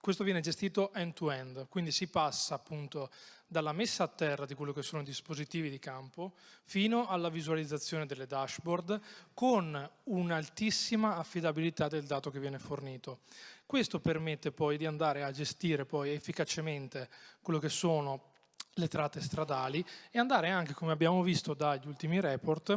questo viene gestito end-to-end, quindi si passa appunto dalla messa a terra di quello che sono i dispositivi di campo fino alla visualizzazione delle dashboard con un'altissima affidabilità del dato che viene fornito. Questo permette poi di andare a gestire poi efficacemente quello che sono le tratte stradali e andare anche, come abbiamo visto dagli ultimi report,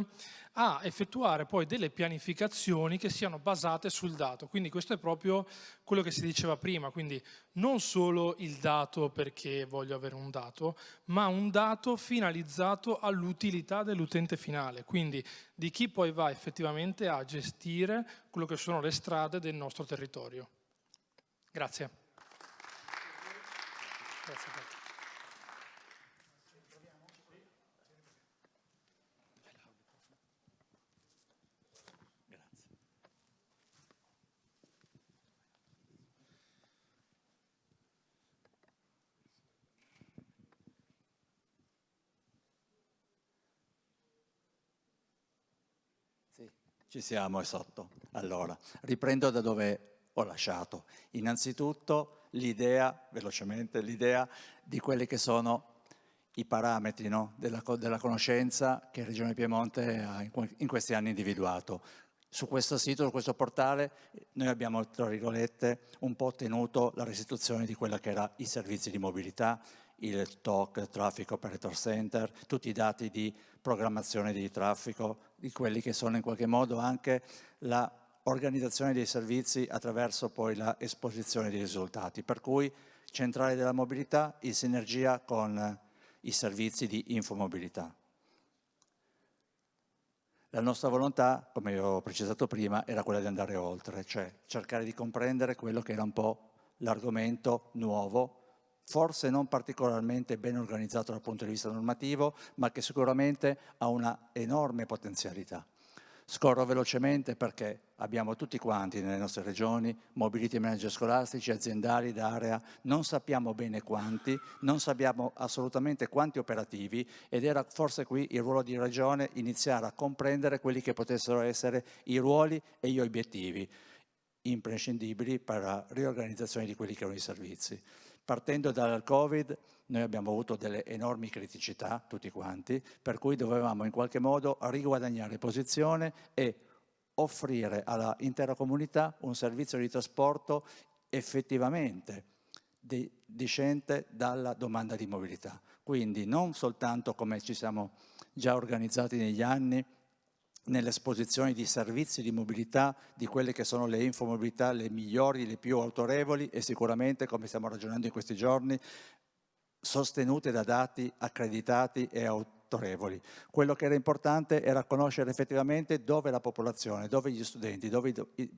a effettuare poi delle pianificazioni che siano basate sul dato. Quindi questo è proprio quello che si diceva prima, quindi non solo il dato perché voglio avere un dato, ma un dato finalizzato all'utilità dell'utente finale, quindi di chi poi va effettivamente a gestire quello che sono le strade del nostro territorio. Grazie. Grazie. Ci siamo, è sotto. Allora, riprendo da dove ho lasciato. Innanzitutto l'idea, velocemente, l'idea di quelli che sono i parametri, no? della conoscenza che Regione Piemonte ha in questi anni individuato. Su questo sito, su questo portale, noi abbiamo, tra virgolette, un po' ottenuto la restituzione di quella che era i servizi di mobilità, il TOC, Traffic Operator Center, tutti i dati di programmazione di traffico, di quelli che sono in qualche modo anche la organizzazione dei servizi attraverso poi la esposizione dei risultati. Per cui centrale della mobilità in sinergia con i servizi di infomobilità. La nostra volontà, come ho precisato prima, era quella di andare oltre, cioè cercare di comprendere quello che era un po' l'argomento nuovo, forse non particolarmente ben organizzato dal punto di vista normativo, ma che sicuramente ha una enorme potenzialità. Scorro velocemente perché abbiamo tutti quanti nelle nostre regioni mobility manager scolastici, aziendali d'area, non sappiamo bene quanti, non sappiamo assolutamente quanti operativi ed era forse qui il ruolo di regione iniziare a comprendere quelli che potessero essere i ruoli e gli obiettivi imprescindibili per la riorganizzazione di quelli che erano i servizi. Partendo dal Covid noi abbiamo avuto delle enormi criticità, tutti quanti, per cui dovevamo in qualche modo riguadagnare posizione e offrire all'intera comunità un servizio di trasporto effettivamente discende dalla domanda di mobilità. Quindi non soltanto come ci siamo già organizzati negli anni, nell'esposizione di servizi di mobilità, di quelle che sono le infomobilità, le migliori, le più autorevoli e sicuramente, come stiamo ragionando in questi giorni, sostenute da dati accreditati e autorevoli. Quello che era importante era conoscere effettivamente dove la popolazione, dove gli studenti,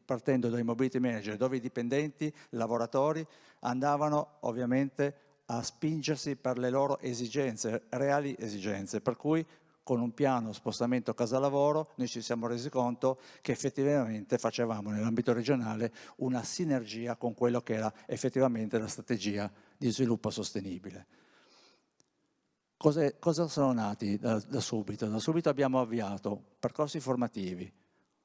partendo dai mobility manager, dove i dipendenti, lavoratori, andavano ovviamente a spingersi per le loro esigenze, reali esigenze, per cui con un piano spostamento casa-lavoro noi ci siamo resi conto che effettivamente facevamo nell'ambito regionale una sinergia con quello che era effettivamente la strategia di sviluppo sostenibile. Cosa sono nati da subito? Da subito abbiamo avviato percorsi formativi,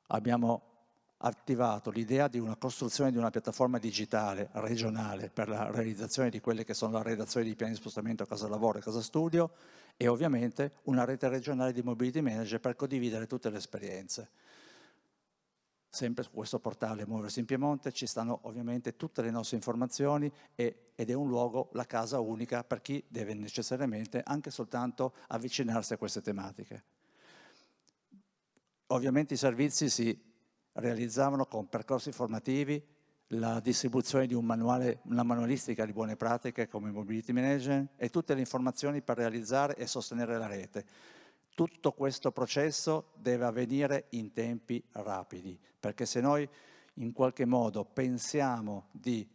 abbiamo attivato l'idea di una costruzione di una piattaforma digitale regionale per la realizzazione di quelle che sono la redazione di piani di spostamento casa lavoro e casa studio e ovviamente una rete regionale di mobility manager per condividere tutte le esperienze. Sempre su questo portale Muoversi in Piemonte ci stanno ovviamente tutte le nostre informazioni ed è un luogo, la casa unica per chi deve necessariamente anche soltanto avvicinarsi a queste tematiche. Ovviamente i servizi si realizzavano con percorsi formativi, la distribuzione di una manualistica di buone pratiche come Mobility Management e tutte le informazioni per realizzare e sostenere la rete. Tutto questo processo deve avvenire in tempi rapidi, perché se noi in qualche modo pensiamo di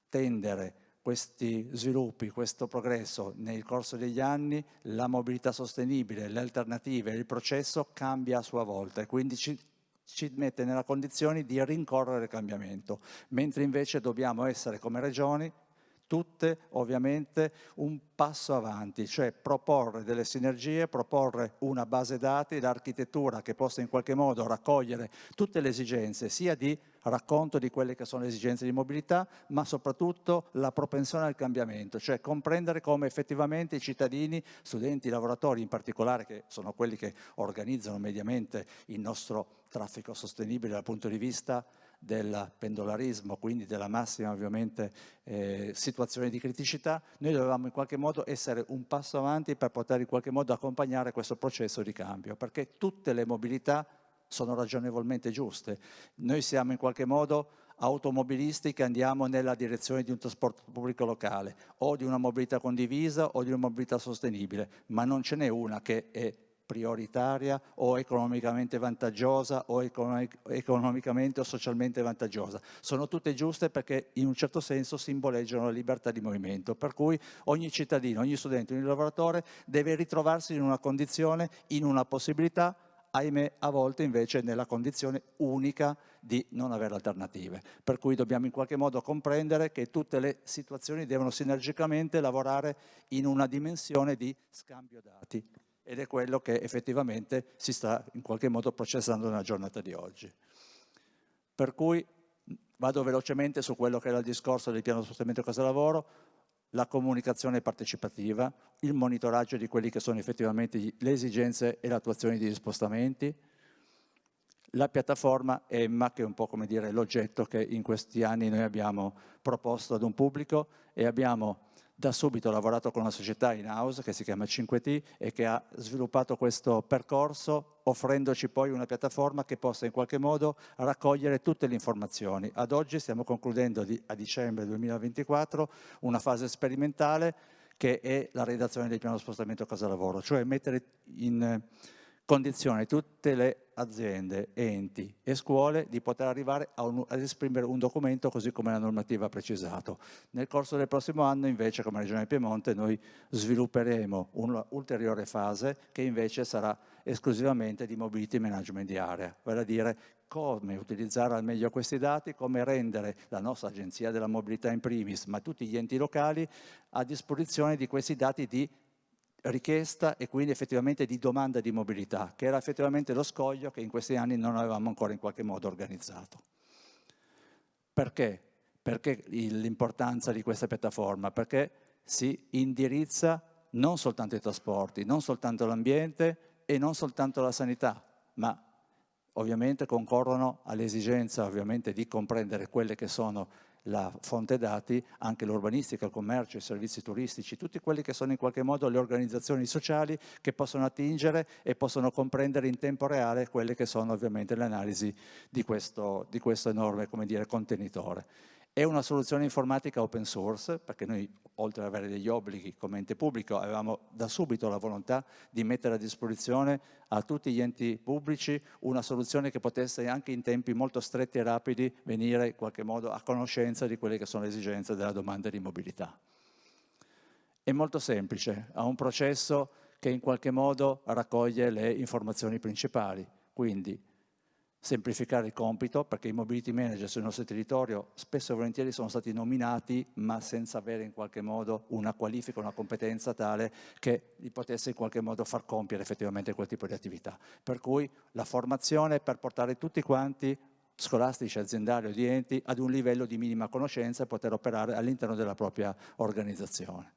tendere questi sviluppi, questo progresso nel corso degli anni, la mobilità sostenibile, le alternative, il processo cambia a sua volta e quindi ci mette nella condizione di rincorrere il cambiamento, mentre invece dobbiamo essere come regioni tutte ovviamente un passo avanti, cioè proporre delle sinergie, proporre una base dati, l'architettura che possa in qualche modo raccogliere tutte le esigenze, sia di racconto di quelle che sono le esigenze di mobilità, ma soprattutto la propensione al cambiamento, cioè comprendere come effettivamente i cittadini, studenti, lavoratori in particolare, che sono quelli che organizzano mediamente il nostro traffico sostenibile dal punto di vista del pendolarismo, quindi della massima ovviamente situazione di criticità, noi dovevamo in qualche modo essere un passo avanti per poter in qualche modo accompagnare questo processo di cambio, perché tutte le mobilità sono ragionevolmente giuste. Noi siamo in qualche modo automobilisti che andiamo nella direzione di un trasporto pubblico locale o di una mobilità condivisa o di una mobilità sostenibile, ma non ce n'è una che è prioritaria o economicamente vantaggiosa o economicamente o socialmente vantaggiosa. Sono tutte giuste perché in un certo senso simboleggiano la libertà di movimento, per cui ogni cittadino, ogni studente, ogni lavoratore deve ritrovarsi in una condizione, in una possibilità, ahimè a volte invece nella condizione unica di non avere alternative. Per cui dobbiamo in qualche modo comprendere che tutte le situazioni devono sinergicamente lavorare in una dimensione di scambio dati. Ed è quello che effettivamente si sta in qualche modo processando nella giornata di oggi. Per cui vado velocemente su quello che era il discorso del piano di spostamento casa lavoro, la comunicazione partecipativa, il monitoraggio di quelli che sono effettivamente le esigenze e l'attuazione degli spostamenti, la piattaforma EMMA, che è un po' come dire l'oggetto che in questi anni noi abbiamo proposto ad un pubblico e abbiamo da subito lavorato con una società in-house che si chiama 5T e che ha sviluppato questo percorso offrendoci poi una piattaforma che possa in qualche modo raccogliere tutte le informazioni. Ad oggi stiamo concludendo a dicembre 2024 una fase sperimentale che è la redazione del piano spostamento casa lavoro, cioè mettere in condizione tutte le aziende, enti e scuole di poter arrivare ad esprimere un documento così come la normativa ha precisato. Nel corso del prossimo anno invece come Regione Piemonte noi svilupperemo un'ulteriore fase che invece sarà esclusivamente di mobility management di area, vale a dire come utilizzare al meglio questi dati, come rendere la nostra agenzia della mobilità in primis, ma tutti gli enti locali a disposizione di questi dati di richiesta e quindi effettivamente di domanda di mobilità, che era effettivamente lo scoglio che in questi anni non avevamo ancora in qualche modo organizzato. Perché? Perché l'importanza di questa piattaforma? Perché si indirizza non soltanto i trasporti, non soltanto l'ambiente e non soltanto la sanità, ma ovviamente concorrono all'esigenza ovviamente di comprendere quelle che sono la fonte dati, anche l'urbanistica, il commercio, i servizi turistici, tutti quelli che sono in qualche modo le organizzazioni sociali che possono attingere e possono comprendere in tempo reale quelle che sono ovviamente le analisi di questo enorme, come dire, contenitore. È una soluzione informatica open source, perché noi, oltre ad avere degli obblighi come ente pubblico, avevamo da subito la volontà di mettere a disposizione a tutti gli enti pubblici una soluzione che potesse anche in tempi molto stretti e rapidi venire in qualche modo a conoscenza di quelle che sono le esigenze della domanda di mobilità. È molto semplice, ha un processo che in qualche modo raccoglie le informazioni principali, quindi semplificare il compito, perché i mobility manager sul nostro territorio spesso e volentieri sono stati nominati ma senza avere in qualche modo una qualifica, una competenza tale che li potesse in qualche modo far compiere effettivamente quel tipo di attività. Per cui la formazione per portare tutti quanti, scolastici, aziendali o di enti, ad un livello di minima conoscenza e poter operare all'interno della propria organizzazione.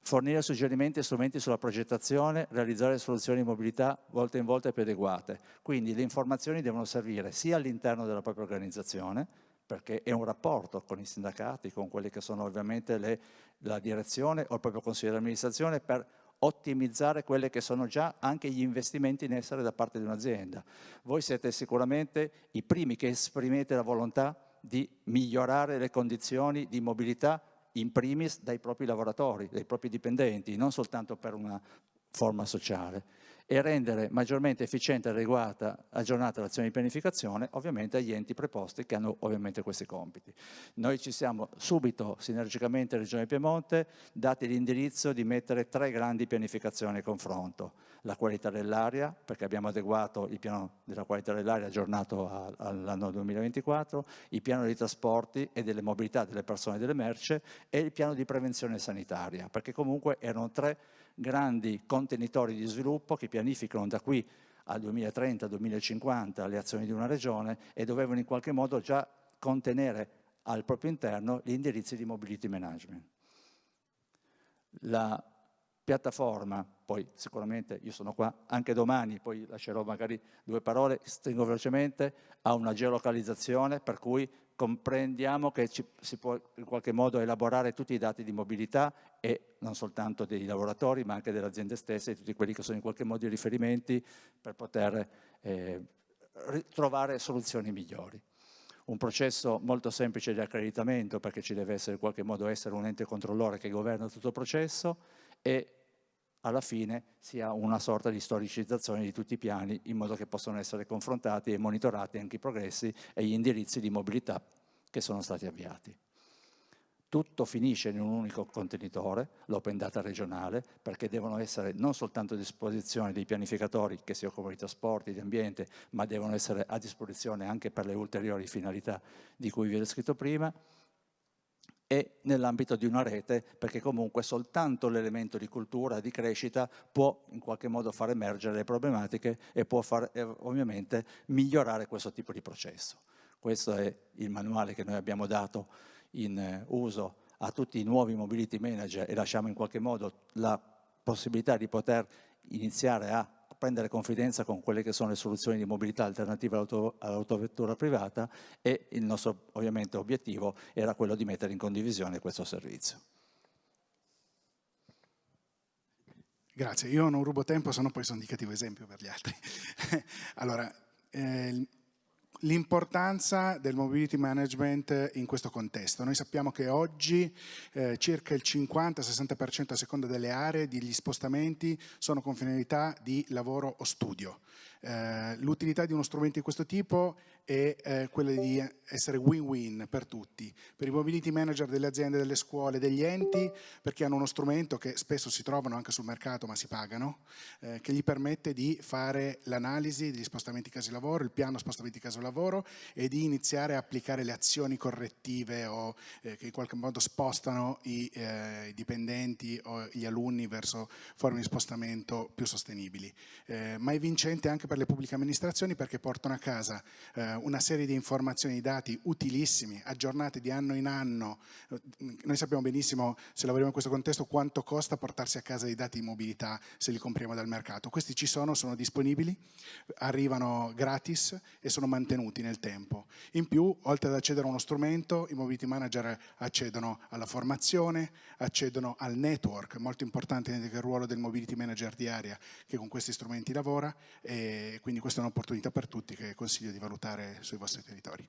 Fornire suggerimenti e strumenti sulla progettazione, realizzare soluzioni di mobilità volta in volta più adeguate. Quindi le informazioni devono servire sia all'interno della propria organizzazione, perché è un rapporto con i sindacati, con quelle che sono ovviamente la direzione o il proprio consiglio di amministrazione, per ottimizzare quelli che sono già anche gli investimenti in essere da parte di un'azienda. Voi siete sicuramente i primi che esprimete la volontà di migliorare le condizioni di mobilità in primis dai propri lavoratori, dai propri dipendenti, non soltanto per una forma sociale, e rendere maggiormente efficiente, adeguata, aggiornata l'azione di pianificazione, ovviamente agli enti preposti che hanno ovviamente questi compiti. Noi ci siamo subito, sinergicamente Regione Piemonte, dati l'indirizzo di mettere 3 grandi pianificazioni a confronto. La qualità dell'aria, perché abbiamo adeguato il piano della qualità dell'aria aggiornato all'anno 2024, il piano dei trasporti e delle mobilità delle persone e delle merci e il piano di prevenzione sanitaria, perché comunque erano 3 grandi contenitori di sviluppo che pianificano da qui al 2030-2050 le azioni di una regione e dovevano in qualche modo già contenere al proprio interno gli indirizzi di mobility management. La piattaforma, poi sicuramente io sono qua anche domani, poi lascerò magari 2 parole, stringo velocemente, ha una geolocalizzazione per cui comprendiamo che si può in qualche modo elaborare tutti i dati di mobilità e non soltanto dei lavoratori ma anche delle aziende stesse e tutti quelli che sono in qualche modo i riferimenti per poter trovare soluzioni migliori. Un processo molto semplice di accreditamento perché ci deve essere in qualche modo un ente controllore che governa tutto il processo e alla fine sia una sorta di storicizzazione di tutti i piani in modo che possano essere confrontati e monitorati anche i progressi e gli indirizzi di mobilità che sono stati avviati. Tutto finisce in un unico contenitore, l'open data regionale, perché devono essere non soltanto a disposizione dei pianificatori che si occupano di trasporti, di ambiente, ma devono essere a disposizione anche per le ulteriori finalità di cui vi ho descritto prima, e nell'ambito di una rete, perché comunque soltanto l'elemento di cultura, di crescita, può in qualche modo far emergere le problematiche e può ovviamente migliorare questo tipo di processo. Questo è il manuale che noi abbiamo dato in uso a tutti i nuovi mobility manager e lasciamo in qualche modo la possibilità di poter iniziare a prendere confidenza con quelle che sono le soluzioni di mobilità alternative all'autovettura privata e il nostro ovviamente obiettivo era quello di mettere in condivisione questo servizio. Grazie, io non rubo tempo, sennò poi sono di cattivo esempio per gli altri. Allora, l'importanza del mobility management in questo contesto. Noi sappiamo che oggi circa il 50-60% a seconda delle aree degli spostamenti sono con finalità di lavoro o studio. L'utilità di uno strumento di questo tipo è quella di essere win-win per tutti, per i mobility manager delle aziende, delle scuole, degli enti, perché hanno uno strumento che spesso si trovano anche sul mercato ma si pagano, che gli permette di fare l'analisi degli spostamenti casi lavoro, il piano spostamenti casi lavoro e di iniziare a applicare le azioni correttive o che in qualche modo spostano i dipendenti o gli alunni verso forme di spostamento più sostenibili. Ma è vincente anche per le pubbliche amministrazioni perché portano a casa una serie di informazioni e dati utilissimi, aggiornati di anno in anno. Noi sappiamo benissimo, se lavoriamo in questo contesto, quanto costa portarsi a casa dei dati di mobilità se li compriamo dal mercato. Questi ci sono disponibili, arrivano gratis e sono mantenuti nel tempo. In più, oltre ad accedere a uno strumento, i mobility manager accedono alla formazione, accedono al network, molto importante anche il ruolo del mobility manager di area che con questi strumenti lavora, e quindi questa è un'opportunità per tutti che consiglio di valutare sui vostri territori.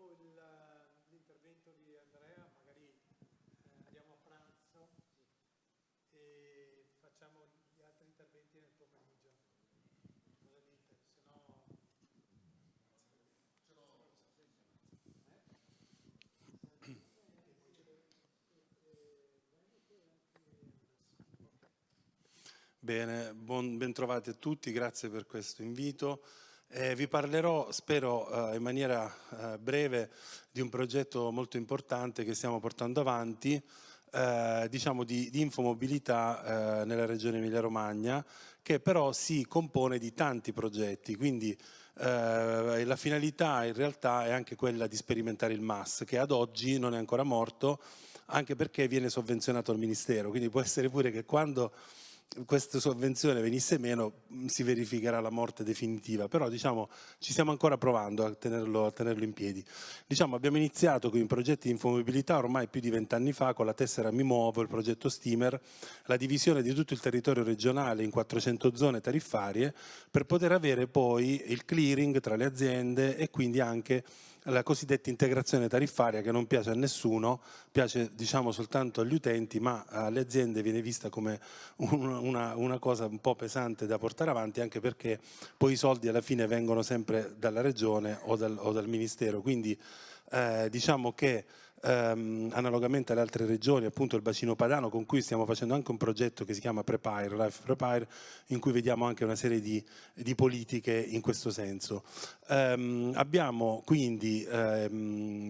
dopo l'intervento di Andrea, magari andiamo a pranzo e facciamo gli altri interventi nel pomeriggio. Cosa dite? Se no... Bene, bentrovati a tutti, grazie per questo invito. Vi parlerò, spero in maniera breve, di un progetto molto importante che stiamo portando avanti, diciamo di infomobilità nella regione Emilia-Romagna, che però si compone di tanti progetti, quindi la finalità in realtà è anche quella di sperimentare il MAS, che ad oggi non è ancora morto, anche perché viene sovvenzionato al Ministero, quindi può essere pure che quando questa sovvenzione venisse meno si verificherà la morte definitiva, però diciamo ci stiamo ancora provando a tenerlo in piedi. Diciamo, abbiamo iniziato con i progetti di infomobilità ormai più di 20 anni fa con la tessera Mi Muovo, il progetto Steamer, la divisione di tutto il territorio regionale in 400 zone tariffarie per poter avere poi il clearing tra le aziende e quindi anche la cosiddetta integrazione tariffaria, che non piace a nessuno, piace diciamo soltanto agli utenti, ma alle aziende viene vista come una cosa un po' pesante da portare avanti, anche perché poi i soldi alla fine vengono sempre dalla regione o dal ministero, quindi diciamo che analogamente alle altre regioni, appunto il bacino padano, con cui stiamo facendo anche un progetto che si chiama Prepare, Life Prepare, in cui vediamo anche una serie di politiche in questo senso. Abbiamo quindi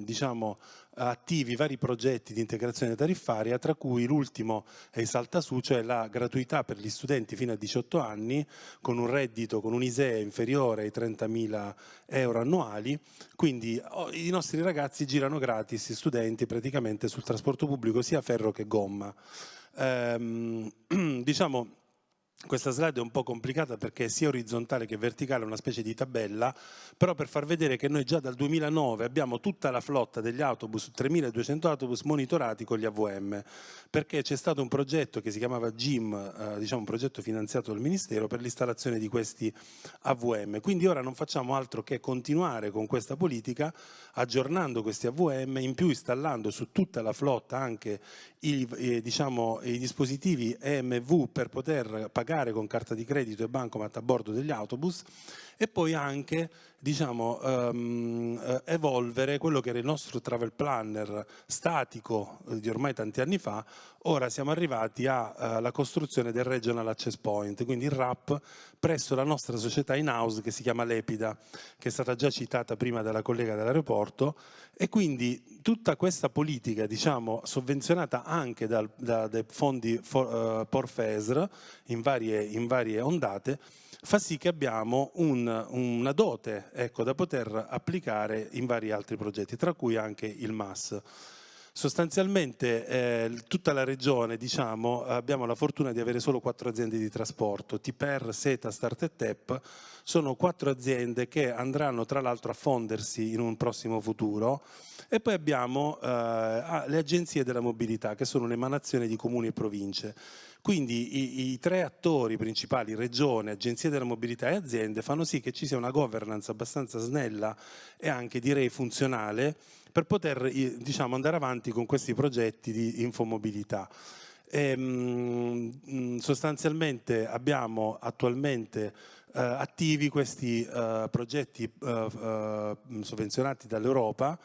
diciamo attivi vari progetti di integrazione tariffaria, tra cui l'ultimo è il Salta Su, cioè la gratuità per gli studenti fino a 18 anni con un reddito, con un ISEE inferiore ai 30.000 euro annuali, quindi i nostri ragazzi girano gratis, studenti, praticamente sul trasporto pubblico sia ferro che gomma. Diciamo, questa slide è un po' complicata perché è sia orizzontale che verticale, una specie di tabella, però per far vedere che noi già dal 2009 abbiamo tutta la flotta degli autobus, 3.200 autobus monitorati con gli AVM, perché c'è stato un progetto che si chiamava GIM, diciamo un progetto finanziato dal Ministero per l'installazione di questi AVM. Quindi ora non facciamo altro che continuare con questa politica, aggiornando questi AVM, in più installando su tutta la flotta anche diciamo, i dispositivi EMV per poter pagare con carta di credito e bancomat a bordo degli autobus, e poi anche diciamo, evolvere quello che era il nostro travel planner statico di ormai tanti anni fa. Ora siamo arrivati alla costruzione del Regional Access Point, quindi il RAP, presso la nostra società in house che si chiama Lepida, che è stata già citata prima dalla collega dell'aeroporto, e quindi tutta questa politica diciamo, sovvenzionata anche dai fondi Porfesr in varie ondate, fa sì che abbiamo una dote ecco, da poter applicare in vari altri progetti, tra cui anche il MAS. Sostanzialmente tutta la regione diciamo, abbiamo la fortuna di avere solo 4 aziende di trasporto, TIPER, SETA, Start e TEP, sono 4 aziende che andranno tra l'altro a fondersi in un prossimo futuro, e poi abbiamo le agenzie della mobilità che sono un'emanazione di comuni e province. Quindi i 3 attori principali, regione, agenzie della mobilità e aziende, fanno sì che ci sia una governance abbastanza snella e anche direi funzionale per poter diciamo, andare avanti con questi progetti di infomobilità. Sostanzialmente abbiamo attualmente attivi questi progetti sovvenzionati dall'Europa,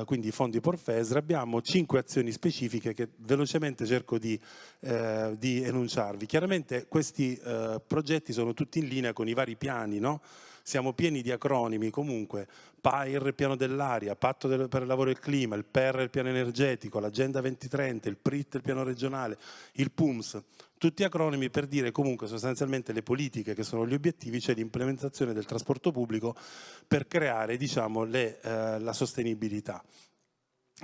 quindi i fondi Porfesr. Abbiamo 5 azioni specifiche che velocemente cerco di enunciarvi. Chiaramente questi progetti sono tutti in linea con i vari piani, no? Siamo pieni di acronimi comunque, PAIR, il piano dell'aria, Patto per il lavoro e il clima, il PER, il piano energetico, l'Agenda 2030, il PRIT, il piano regionale, il PUMS, tutti acronimi per dire comunque sostanzialmente le politiche che sono gli obiettivi, cioè l'implementazione del trasporto pubblico per creare diciamo, la sostenibilità.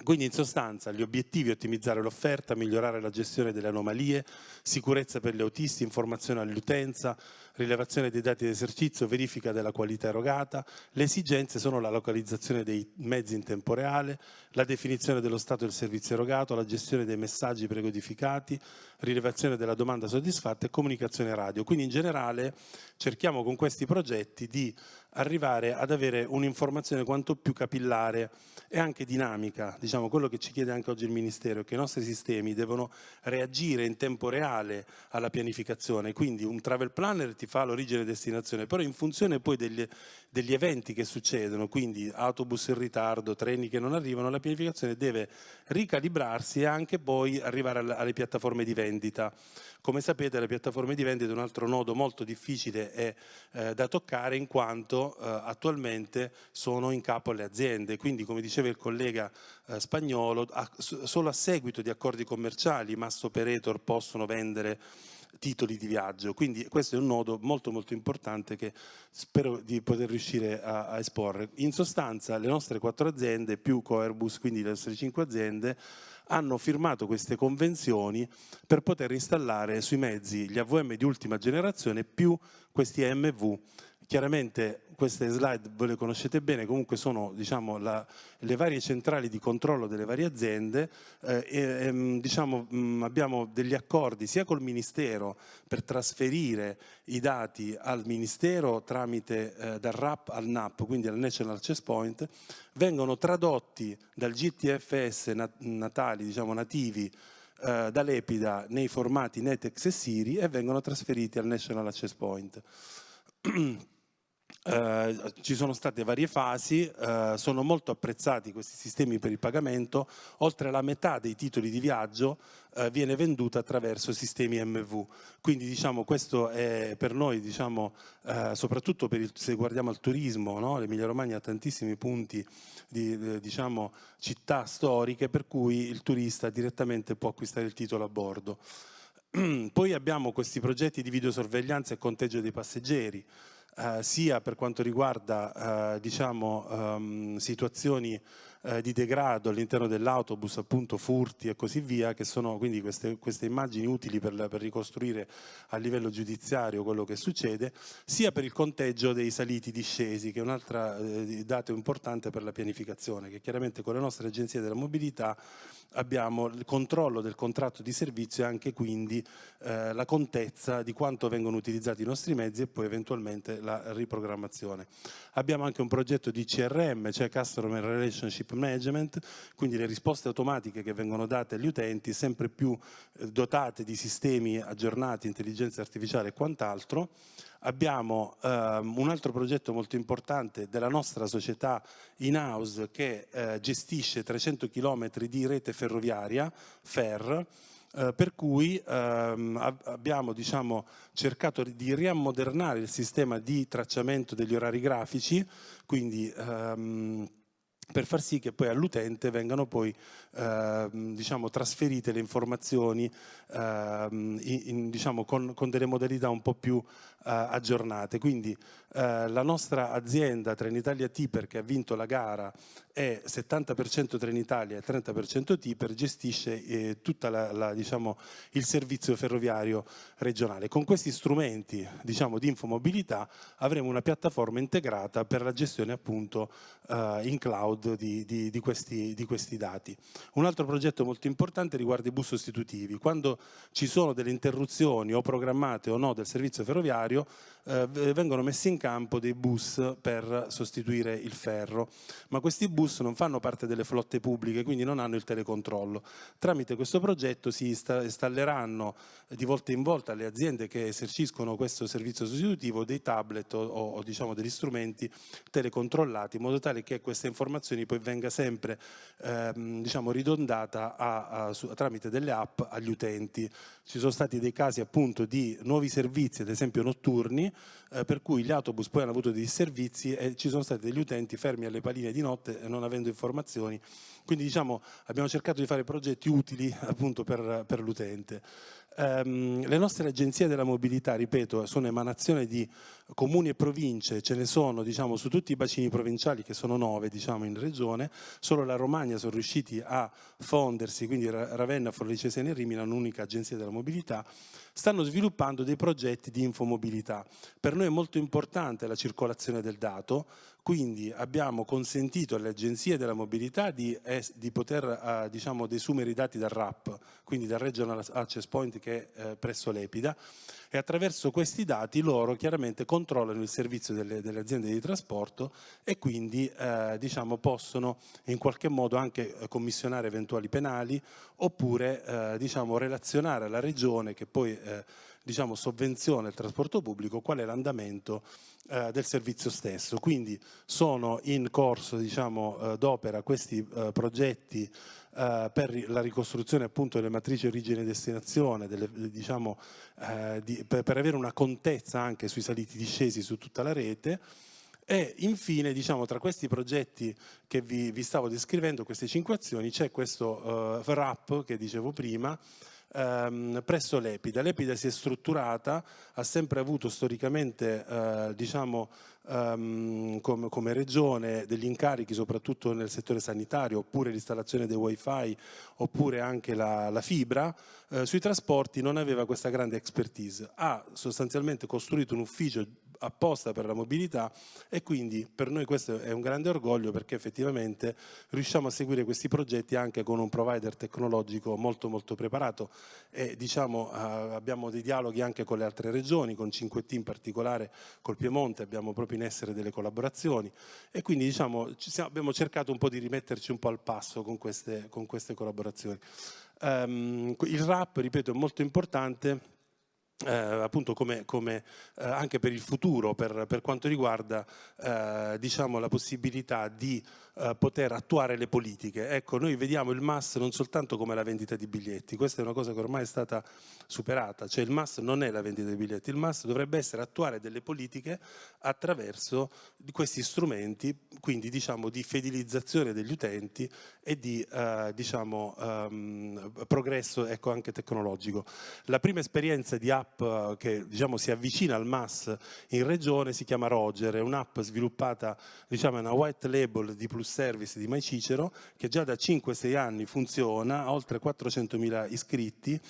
Quindi in sostanza gli obiettivi: ottimizzare l'offerta, migliorare la gestione delle anomalie, sicurezza per gli autisti, informazione all'utenza, rilevazione dei dati di esercizio, verifica della qualità erogata. Le esigenze sono la localizzazione dei mezzi in tempo reale, la definizione dello stato del servizio erogato, la gestione dei messaggi precodificati, rilevazione della domanda soddisfatta e comunicazione radio. Quindi in generale cerchiamo con questi progetti di arrivare ad avere un'informazione quanto più capillare e anche dinamica. Diciamo, quello che ci chiede anche oggi il Ministero è che i nostri sistemi devono reagire in tempo reale alla pianificazione, quindi un travel planner ti fa l'origine e destinazione, però in funzione poi degli eventi che succedono, quindi autobus in ritardo, treni che non arrivano, la pianificazione deve ricalibrarsi e anche poi arrivare alle piattaforme di vendita. Come sapete, le piattaforme di vendita è un altro nodo molto difficile da toccare, in quanto attualmente sono in capo alle aziende, quindi come diceva il collega Spagnolo, solo a seguito di accordi commerciali i mass operator possono vendere titoli di viaggio, quindi questo è un nodo molto molto importante che spero di poter riuscire a esporre. In sostanza le nostre 4 aziende più Coairbus, quindi le nostre 5 aziende, hanno firmato queste convenzioni per poter installare sui mezzi gli AVM di ultima generazione più questi AMV. Chiaramente queste slide voi le conoscete bene, comunque sono, diciamo, le varie centrali di controllo delle varie aziende diciamo, abbiamo degli accordi sia col Ministero per trasferire i dati al Ministero tramite dal RAP al NAP, quindi al National Access Point, vengono tradotti dal GTFS natali, diciamo nativi, dall'Epida nei formati NETEX e SIRI e vengono trasferiti al National Access Point. Ci sono state varie fasi, sono molto apprezzati questi sistemi per il pagamento. Oltre la metà dei titoli di viaggio viene venduta attraverso sistemi MV, quindi diciamo questo è per noi, diciamo, soprattutto se guardiamo al turismo, no? L'Emilia Romagna ha tantissimi punti di diciamo, città storiche per cui il turista direttamente può acquistare il titolo a bordo. Poi abbiamo questi progetti di videosorveglianza e conteggio dei passeggeri, sia per quanto riguarda diciamo, situazioni di degrado all'interno dell'autobus, appunto furti e così via, che sono quindi queste immagini utili per ricostruire a livello giudiziario quello che succede, sia per il conteggio dei saliti discesi, che è un altro dato importante per la pianificazione, che chiaramente con le nostre agenzie della mobilità abbiamo il controllo del contratto di servizio e anche quindi la contezza di quanto vengono utilizzati i nostri mezzi e poi eventualmente la riprogrammazione. Abbiamo anche un progetto di CRM, cioè Customer Relationship Management, quindi le risposte automatiche che vengono date agli utenti, sempre più dotate di sistemi aggiornati, intelligenza artificiale e quant'altro. Abbiamo un altro progetto molto importante della nostra società in-house che gestisce 300 km di rete ferroviaria, FER, per cui abbiamo, diciamo, cercato di riammodernare il sistema di tracciamento degli orari grafici, quindi per far sì che poi all'utente vengano poi diciamo, trasferite le informazioni diciamo, con delle modalità un po' più aggiornate. Quindi la nostra azienda Trenitalia Tipper, che ha vinto la gara, è 70% Trenitalia e 30% Tipper, gestisce tutta diciamo, il servizio ferroviario regionale. Con questi strumenti, diciamo, di infomobilità avremo una piattaforma integrata per la gestione appunto in cloud di questi dati. Un altro progetto molto importante riguarda i bus sostitutivi. Quando ci sono delle interruzioni o programmate o no del servizio ferroviario, vengono messi in campo dei bus per sostituire il ferro, ma questi bus non fanno parte delle flotte pubbliche, quindi non hanno il telecontrollo. Tramite questo progetto si installeranno di volta in volta alle aziende che eserciscono questo servizio sostitutivo dei tablet o diciamo degli strumenti telecontrollati, in modo tale che queste informazioni poi venga sempre diciamo ridondata tramite delle app agli utenti. Ci sono stati dei casi appunto di nuovi servizi, ad esempio notturni, per cui gli autobus poi hanno avuto dei servizi e ci sono stati degli utenti fermi alle paline di notte non avendo informazioni. Quindi diciamo abbiamo cercato di fare progetti utili appunto per l'utente. Le nostre agenzie della mobilità, ripeto, sono emanazione di comuni e province, ce ne sono diciamo, su tutti i bacini provinciali, che sono 9 diciamo, in regione. Solo la Romagna sono riusciti a fondersi, quindi Ravenna, Forlì Cesena e Rimini, un'unica agenzia della mobilità. Stanno sviluppando dei progetti di infomobilità. Per noi è molto importante la circolazione del dato, quindi abbiamo consentito alle agenzie della mobilità di poter diciamo, desumere i dati dal RAP, quindi dal Regional Access Point che è presso l'Epida, e attraverso questi dati loro chiaramente controllano il servizio delle aziende di trasporto e quindi diciamo, possono in qualche modo anche commissionare eventuali penali oppure diciamo, relazionare alla regione che poi diciamo, sovvenziona il trasporto pubblico qual è l'andamento del servizio stesso. Quindi sono in corso diciamo, d'opera questi progetti per la ricostruzione appunto delle matrici origine e destinazione, diciamo, per avere una contezza anche sui saliti e discesi su tutta la rete. E infine, diciamo, tra questi progetti che vi stavo descrivendo, queste 5 azioni, c'è questo RAP che dicevo prima, presso l'Epida. L'Epida si è strutturata, ha sempre avuto storicamente diciamo, come regione degli incarichi soprattutto nel settore sanitario, oppure l'installazione dei wifi, oppure anche la fibra. Sui trasporti non aveva questa grande expertise, ha sostanzialmente costruito un ufficio apposta per la mobilità e quindi per noi questo è un grande orgoglio, perché effettivamente riusciamo a seguire questi progetti anche con un provider tecnologico molto molto preparato e diciamo abbiamo dei dialoghi anche con le altre regioni, con 5T in particolare, col Piemonte abbiamo proprio in essere delle collaborazioni e quindi diciamo abbiamo cercato un po' di rimetterci un po' al passo con queste collaborazioni. Il RAP, ripeto, è molto importante appunto come anche per il futuro, per quanto riguarda diciamo, la possibilità di poter attuare le politiche. Ecco, noi vediamo il MAS non soltanto come la vendita di biglietti, questa è una cosa che ormai è stata superata, cioè il MAS non è la vendita di biglietti, il MAS dovrebbe essere attuare delle politiche attraverso questi strumenti, quindi diciamo di fidelizzazione degli utenti e di diciamo, progresso ecco, anche tecnologico. La prima esperienza di app che diciamo, si avvicina al MAS in regione si chiama Roger, è un'app sviluppata, diciamo, è una white label di Plus Service di MyCicero che già da 5-6 anni funziona, ha oltre 400.000 iscritti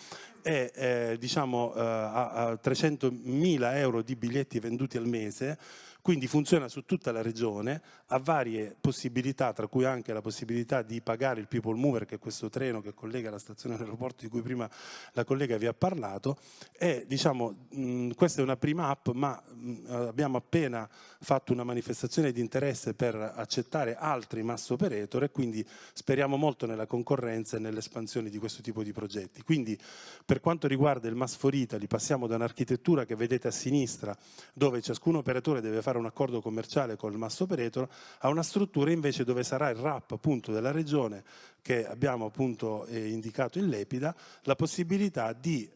e diciamo, ha 300.000 euro di biglietti venduti al mese. Quindi funziona su tutta la regione, ha varie possibilità, tra cui anche la possibilità di pagare il People Mover, che è questo treno che collega la stazione aeroporto di cui prima la collega vi ha parlato. E diciamo, questa è una prima app, ma abbiamo appena fatto una manifestazione di interesse per accettare altri mass operator e quindi speriamo molto nella concorrenza e nell'espansione di questo tipo di progetti. Quindi per quanto riguarda il Mass for Italy passiamo da un'architettura che vedete a sinistra, dove ciascun operatore deve fare un accordo commerciale con il mass operator, a una struttura invece dove sarà il RAP appunto della regione che abbiamo appunto indicato in Lepida, la possibilità di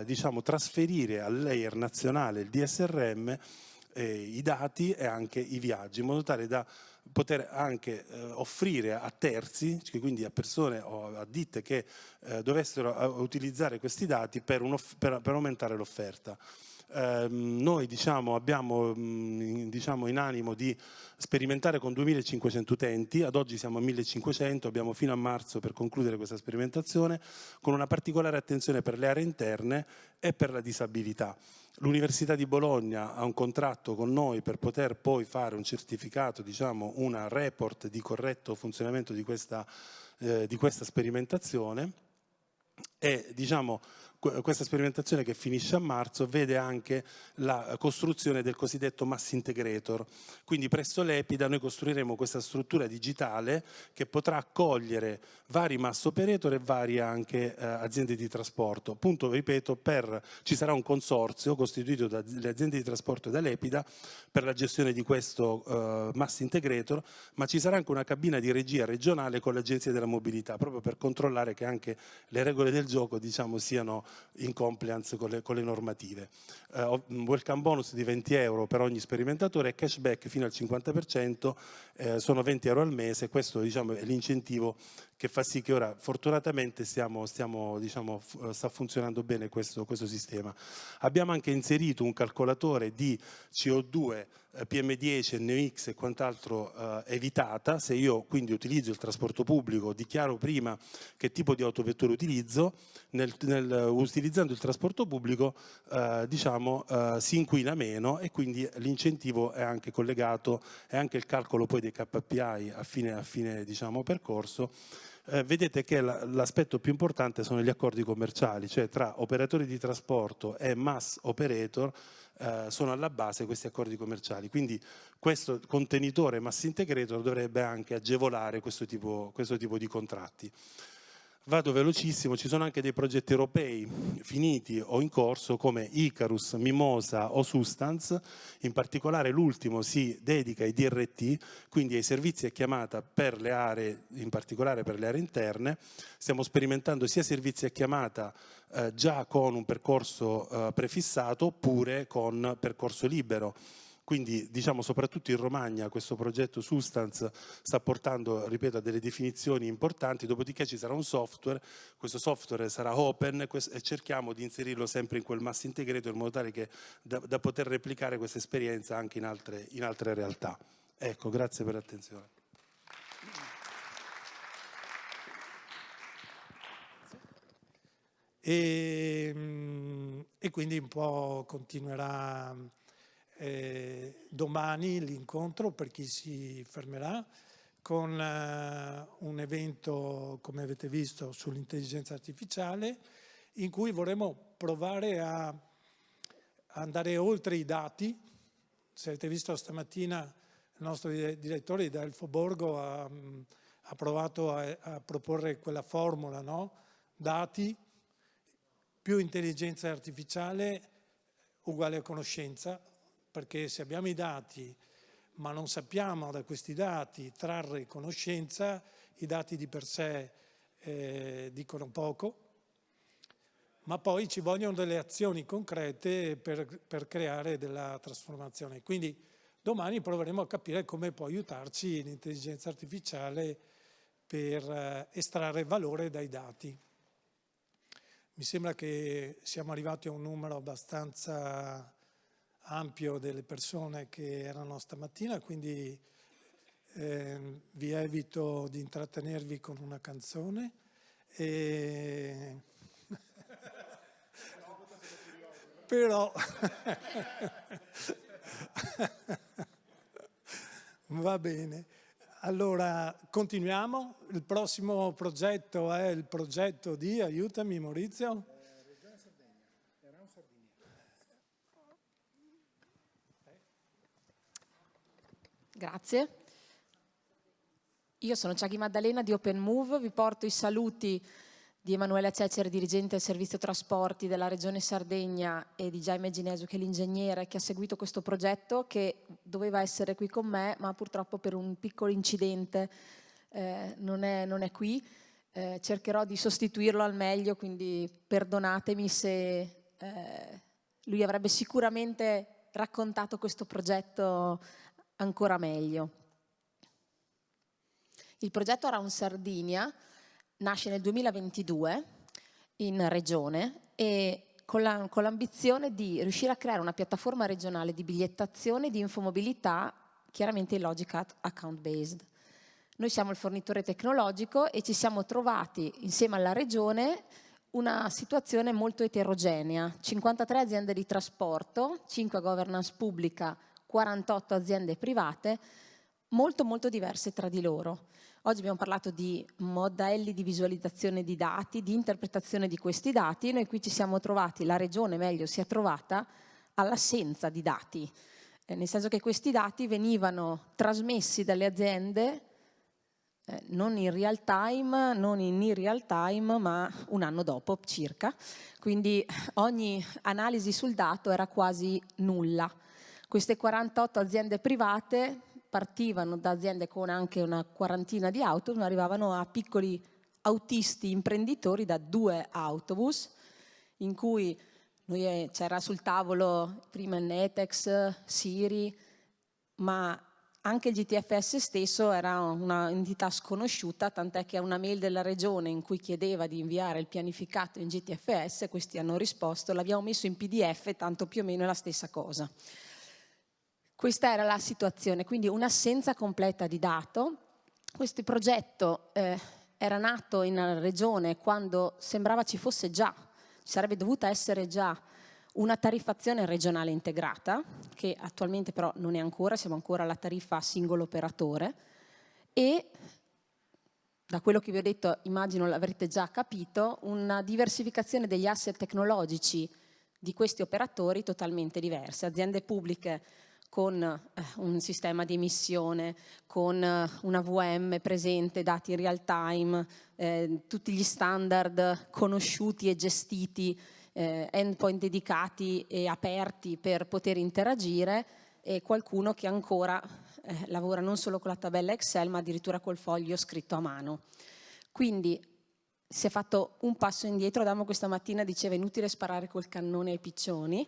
diciamo, trasferire al layer nazionale il DSRM i dati e anche i viaggi, in modo tale da poter anche offrire a terzi, quindi a persone o a ditte che dovessero utilizzare questi dati per aumentare l'offerta. Noi diciamo, abbiamo diciamo, in animo di sperimentare con 2.500 utenti, ad oggi siamo a 1.500, abbiamo fino a marzo per concludere questa sperimentazione, con una particolare attenzione per le aree interne e per la disabilità. L'Università di Bologna ha un contratto con noi per poter poi fare un certificato, diciamo, una report di corretto funzionamento di questa sperimentazione e diciamo, questa sperimentazione che finisce a marzo vede anche la costruzione del cosiddetto Mass Integrator. Quindi presso l'Epida noi costruiremo questa struttura digitale che potrà accogliere vari mass operator e varie anche aziende di trasporto. Appunto, ripeto, ci sarà un consorzio costituito dalle aziende di trasporto e dall'Epida per la gestione di questo Mass Integrator, ma ci sarà anche una cabina di regia regionale con l'Agenzia della Mobilità, proprio per controllare che anche le regole del gioco, diciamo, siano in compliance con le normative. Welcome bonus di 20 euro per ogni sperimentatore e cashback fino al 50%, sono 20 euro al mese, questo diciamo, è l'incentivo che fa sì che ora fortunatamente diciamo, sta funzionando bene questo sistema. Abbiamo anche inserito un calcolatore di CO2, PM10, NOx e quant'altro evitata. Se io quindi utilizzo il trasporto pubblico, dichiaro prima che tipo di autovettura utilizzo, utilizzando il trasporto pubblico diciamo, si inquina meno, e quindi l'incentivo è anche collegato, è anche il calcolo poi dei KPI a fine diciamo, percorso. Vedete che l'aspetto più importante sono gli accordi commerciali, cioè tra operatori di trasporto e mass operator sono alla base questi accordi commerciali, quindi questo contenitore mass integrator dovrebbe anche agevolare questo tipo di contratti. Vado velocissimo, ci sono anche dei progetti europei finiti o in corso come Icarus, Mimosa o Substance, in particolare l'ultimo si dedica ai DRT, quindi ai servizi a chiamata per le aree, in particolare per le aree interne. Stiamo sperimentando sia servizi a chiamata già con un percorso prefissato oppure con percorso libero. Quindi diciamo soprattutto in Romagna questo progetto Substance sta portando, ripeto, a delle definizioni importanti, dopodiché ci sarà un software, questo software sarà open e cerchiamo di inserirlo sempre in quel mass integrator in modo tale che da poter replicare questa esperienza anche in altre realtà. Ecco, grazie per l'attenzione. E quindi un po' continuerà domani l'incontro per chi si fermerà con un evento, come avete visto, sull'intelligenza artificiale, in cui vorremmo provare a andare oltre i dati. Se avete visto stamattina il nostro direttore di Delfo Borgo ha provato a proporre quella formula, no? Dati più intelligenza artificiale uguale a conoscenza, perché se abbiamo i dati ma non sappiamo da questi dati trarre conoscenza, i dati di per sé dicono poco, ma poi ci vogliono delle azioni concrete per creare della trasformazione. Quindi domani proveremo a capire come può aiutarci l'intelligenza artificiale per estrarre valore dai dati. Mi sembra che siamo arrivati a un numero abbastanza ampio delle persone che erano stamattina, quindi vi evito di intrattenervi con una canzone. Però va bene. Allora continuiamo. Il prossimo progetto è il progetto di, aiutami Maurizio. Regione Sardegna, Erano Sardinia. Grazie. Io sono Ciaghi Maddalena di Open Move, vi porto i saluti di Emanuela Cecere, dirigente del servizio trasporti della Regione Sardegna, e di Jaime Ginesu, che è l'ingegnere che ha seguito questo progetto, che doveva essere qui con me, ma purtroppo per un piccolo incidente non è qui. Cercherò di sostituirlo al meglio, quindi perdonatemi se lui avrebbe sicuramente raccontato questo progetto ancora meglio. Il progetto Around Sardinia nasce nel 2022 in regione e con l'ambizione di riuscire a creare una piattaforma regionale di bigliettazione e di infomobilità, chiaramente in logica account based. Noi siamo il fornitore tecnologico e ci siamo trovati insieme alla regione una situazione molto eterogenea: 53 aziende di trasporto, 5 governance pubblica, 48 aziende private, molto diverse tra di loro. Oggi abbiamo parlato di modelli di visualizzazione di dati, di interpretazione di questi dati, e noi qui ci siamo trovati, la regione meglio si è trovata all'assenza di dati, nel senso che questi dati venivano trasmessi dalle aziende non in real time, non in near real time, ma un anno dopo circa, quindi ogni analisi sul dato era quasi nulla. Queste 48 aziende private partivano da aziende con anche una quarantina di autobus, ma arrivavano a piccoli autisti imprenditori da 2 autobus, in cui c'era sul tavolo prima il Netex, Siri, ma Anche il GTFS stesso era un'entità sconosciuta, tant'è che a una mail della regione in cui chiedeva di inviare il pianificato in GTFS, questi hanno risposto: l'abbiamo messo in PDF, tanto più o meno è la stessa cosa. Questa era la situazione, quindi un'assenza completa di dato. Questo progetto era nato in regione quando sembrava ci sarebbe dovuta essere già una tariffazione regionale integrata, che attualmente però non è ancora, siamo ancora alla tariffa a singolo operatore, e da quello che vi ho detto, immagino l'avrete già capito, una diversificazione degli asset tecnologici di questi operatori totalmente diverse, aziende pubbliche con un sistema di emissione, con una VM presente, dati in real time, tutti gli standard conosciuti e gestiti, endpoint dedicati e aperti per poter interagire, e qualcuno che ancora lavora non solo con la tabella Excel ma addirittura col foglio scritto a mano. Quindi si è fatto un passo indietro. Adamo questa mattina diceva: inutile sparare col cannone ai piccioni.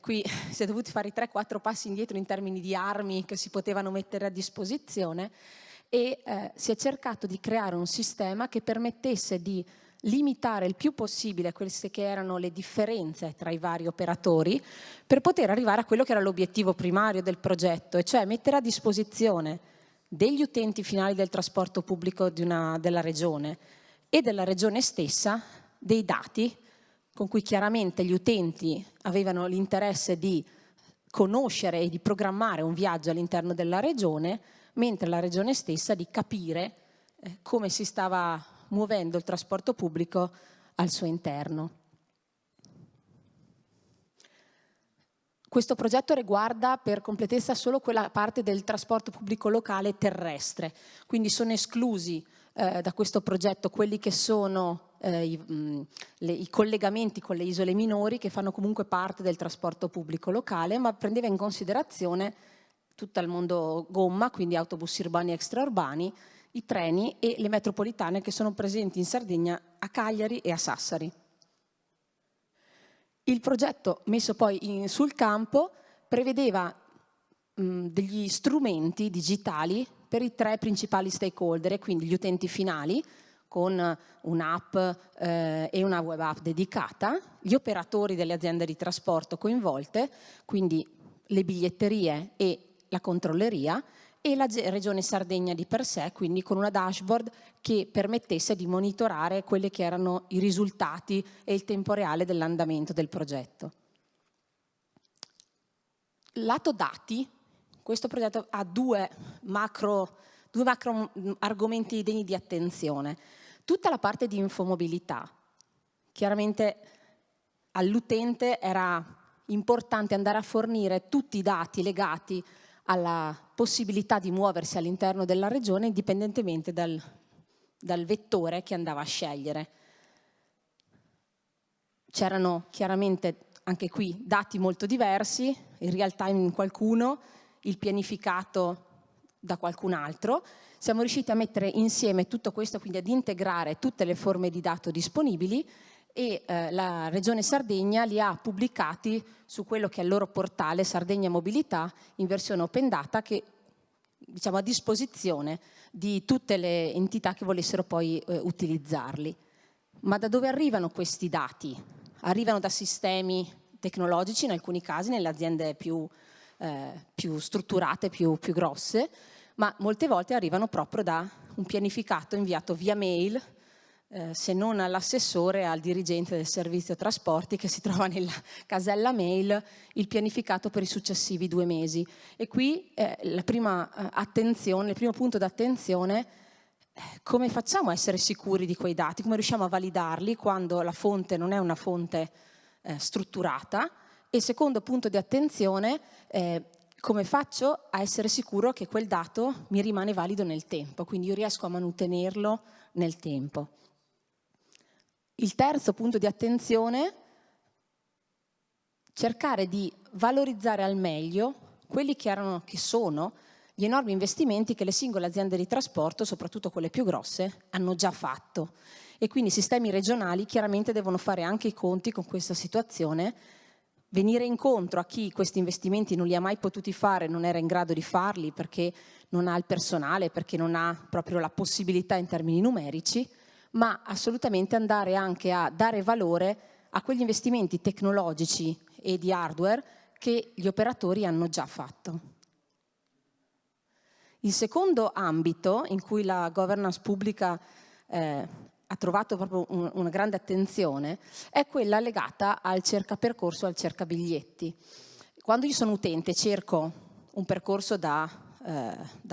Qui si è dovuti fare i 3-4 passi indietro in termini di armi che si potevano mettere a disposizione, e si è cercato di creare un sistema che permettesse di limitare il più possibile queste che erano le differenze tra i vari operatori, per poter arrivare a quello che era l'obiettivo primario del progetto, e cioè mettere a disposizione degli utenti finali del trasporto pubblico della regione e della regione stessa dei dati con cui chiaramente gli utenti avevano l'interesse di conoscere e di programmare un viaggio all'interno della regione, mentre la regione stessa di capire come si stava muovendo il trasporto pubblico al suo interno. Questo progetto riguarda per completezza solo quella parte del trasporto pubblico locale terrestre, quindi sono esclusi da questo progetto quelli che sono i collegamenti con le isole minori, che fanno comunque parte del trasporto pubblico locale, ma prendeva in considerazione tutto il mondo gomma, quindi autobus urbani e extraurbani, i treni e le metropolitane che sono presenti in Sardegna, a Cagliari e a Sassari. Il progetto messo poi sul campo prevedeva degli strumenti digitali per i 3 principali stakeholder, e quindi gli utenti finali con un'app e una web app dedicata, gli operatori delle aziende di trasporto coinvolte, quindi le biglietterie e la controlleria, e la Regione Sardegna di per sé, quindi con una dashboard che permettesse di monitorare quelli che erano i risultati e il tempo reale dell'andamento del progetto. Lato dati, questo progetto ha due macro argomenti degni di attenzione. Tutta la parte di infomobilità. Chiaramente all'utente era importante andare a fornire tutti i dati legati alla possibilità di muoversi all'interno della regione indipendentemente dal vettore che andava a scegliere. C'erano chiaramente anche qui dati molto diversi, in real time in qualcuno, il pianificato da qualcun altro. Siamo riusciti a mettere insieme tutto questo, quindi ad integrare tutte le forme di dato disponibili, e la Regione Sardegna li ha pubblicati su quello che è il loro portale Sardegna Mobilità in versione open data, che diciamo a disposizione di tutte le entità che volessero poi utilizzarli. Ma da dove arrivano questi dati? Arrivano da sistemi tecnologici, in alcuni casi nelle aziende più strutturate, più grosse, ma molte volte arrivano proprio da un pianificato inviato via mail, se non all'assessore, al dirigente del servizio trasporti, che si trova nella casella mail il pianificato per i successivi 2 mesi. E qui il primo punto d'attenzione: come facciamo a essere sicuri di quei dati? Come riusciamo a validarli quando la fonte non è una fonte strutturata? E il secondo punto di attenzione: come faccio a essere sicuro che quel dato mi rimane valido nel tempo, quindi io riesco a mantenerlo nel tempo. Il terzo punto di attenzione: cercare di valorizzare al meglio quelli che sono gli enormi investimenti che le singole aziende di trasporto, soprattutto quelle più grosse, hanno già fatto. E quindi i sistemi regionali chiaramente devono fare anche i conti con questa situazione, venire incontro a chi questi investimenti non li ha mai potuti fare, non era in grado di farli perché non ha il personale, perché non ha proprio la possibilità in termini numerici, ma assolutamente andare anche a dare valore a quegli investimenti tecnologici e di hardware che gli operatori hanno già fatto. Il secondo ambito in cui la governance pubblica ha trovato proprio una grande attenzione è quella legata al cercapercorso, al cercabiglietti. Quando io sono utente cerco un percorso da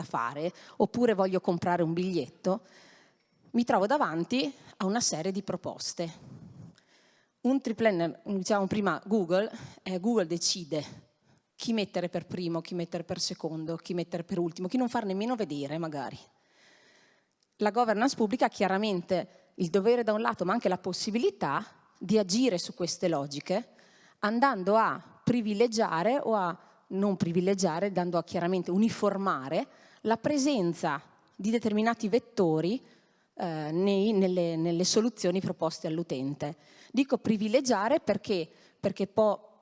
fare, oppure voglio comprare un biglietto, mi trovo davanti a una serie di proposte. Un trip planner, diciamo prima Google decide chi mettere per primo, chi mettere per secondo, chi mettere per ultimo, chi non far nemmeno vedere magari. La governance pubblica ha chiaramente il dovere da un lato, ma anche la possibilità di agire su queste logiche, andando a privilegiare o a non privilegiare, dando a chiaramente uniformare la presenza di determinati vettori nelle soluzioni proposte all'utente. Dico privilegiare perché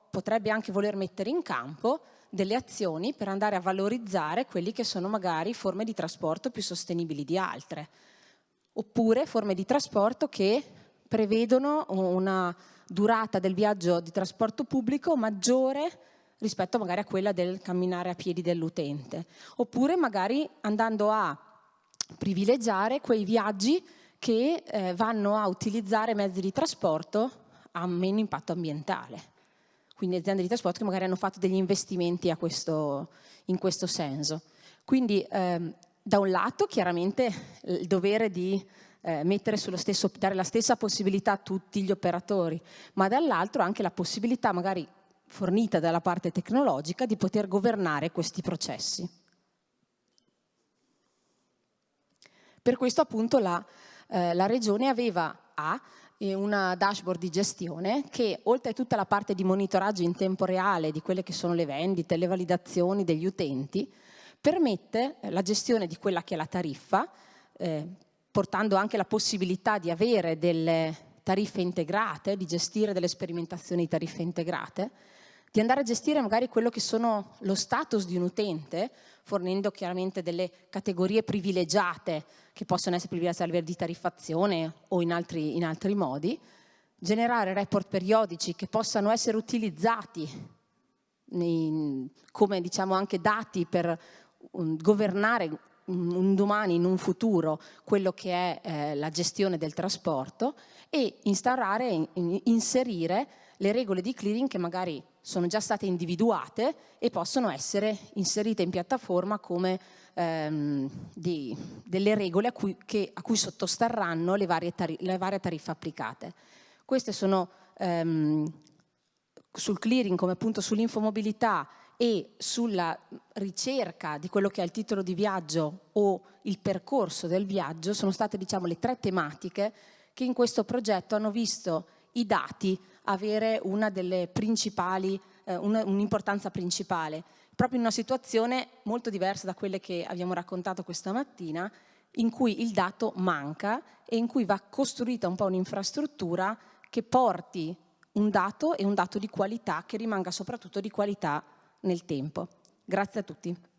potrebbe anche voler mettere in campo delle azioni per andare a valorizzare quelli che sono magari forme di trasporto più sostenibili di altre, oppure forme di trasporto che prevedono una durata del viaggio di trasporto pubblico maggiore rispetto magari a quella del camminare a piedi dell'utente, oppure magari andando a privilegiare quei viaggi che vanno a utilizzare mezzi di trasporto a meno impatto ambientale. Quindi aziende di trasporto che magari hanno fatto degli investimenti in questo senso. Quindi da un lato chiaramente il dovere di mettere dare la stessa possibilità a tutti gli operatori, ma dall'altro anche la possibilità magari fornita dalla parte tecnologica di poter governare questi processi. Per questo appunto la Regione aveva una dashboard di gestione che, oltre a tutta la parte di monitoraggio in tempo reale di quelle che sono le vendite, le validazioni degli utenti, permette la gestione di quella che è la tariffa, portando anche la possibilità di avere delle tariffe integrate, di gestire delle sperimentazioni di tariffe integrate, di andare a gestire magari quello che sono lo status di un utente, fornendo chiaramente delle categorie privilegiate che possono essere privilegiate a livello di tariffazione o in altri modi, generare report periodici che possano essere utilizzati come diciamo anche dati per governare un domani, in un futuro, quello che è la gestione del trasporto, e instaurare e inserire le regole di clearing che magari sono già state individuate e possono essere inserite in piattaforma come delle regole a cui sottostarranno le varie tariffe applicate. Queste sono sul clearing, come appunto sull'infomobilità e sulla ricerca di quello che è il titolo di viaggio o il percorso del viaggio, sono state diciamo le 3 tematiche che in questo progetto hanno visto i dati avere una delle principali, un'importanza principale, proprio in una situazione molto diversa da quelle che abbiamo raccontato questa mattina, in cui il dato manca e in cui va costruita un po' un'infrastruttura che porti un dato e un dato di qualità che rimanga soprattutto di qualità nel tempo. Grazie a tutti.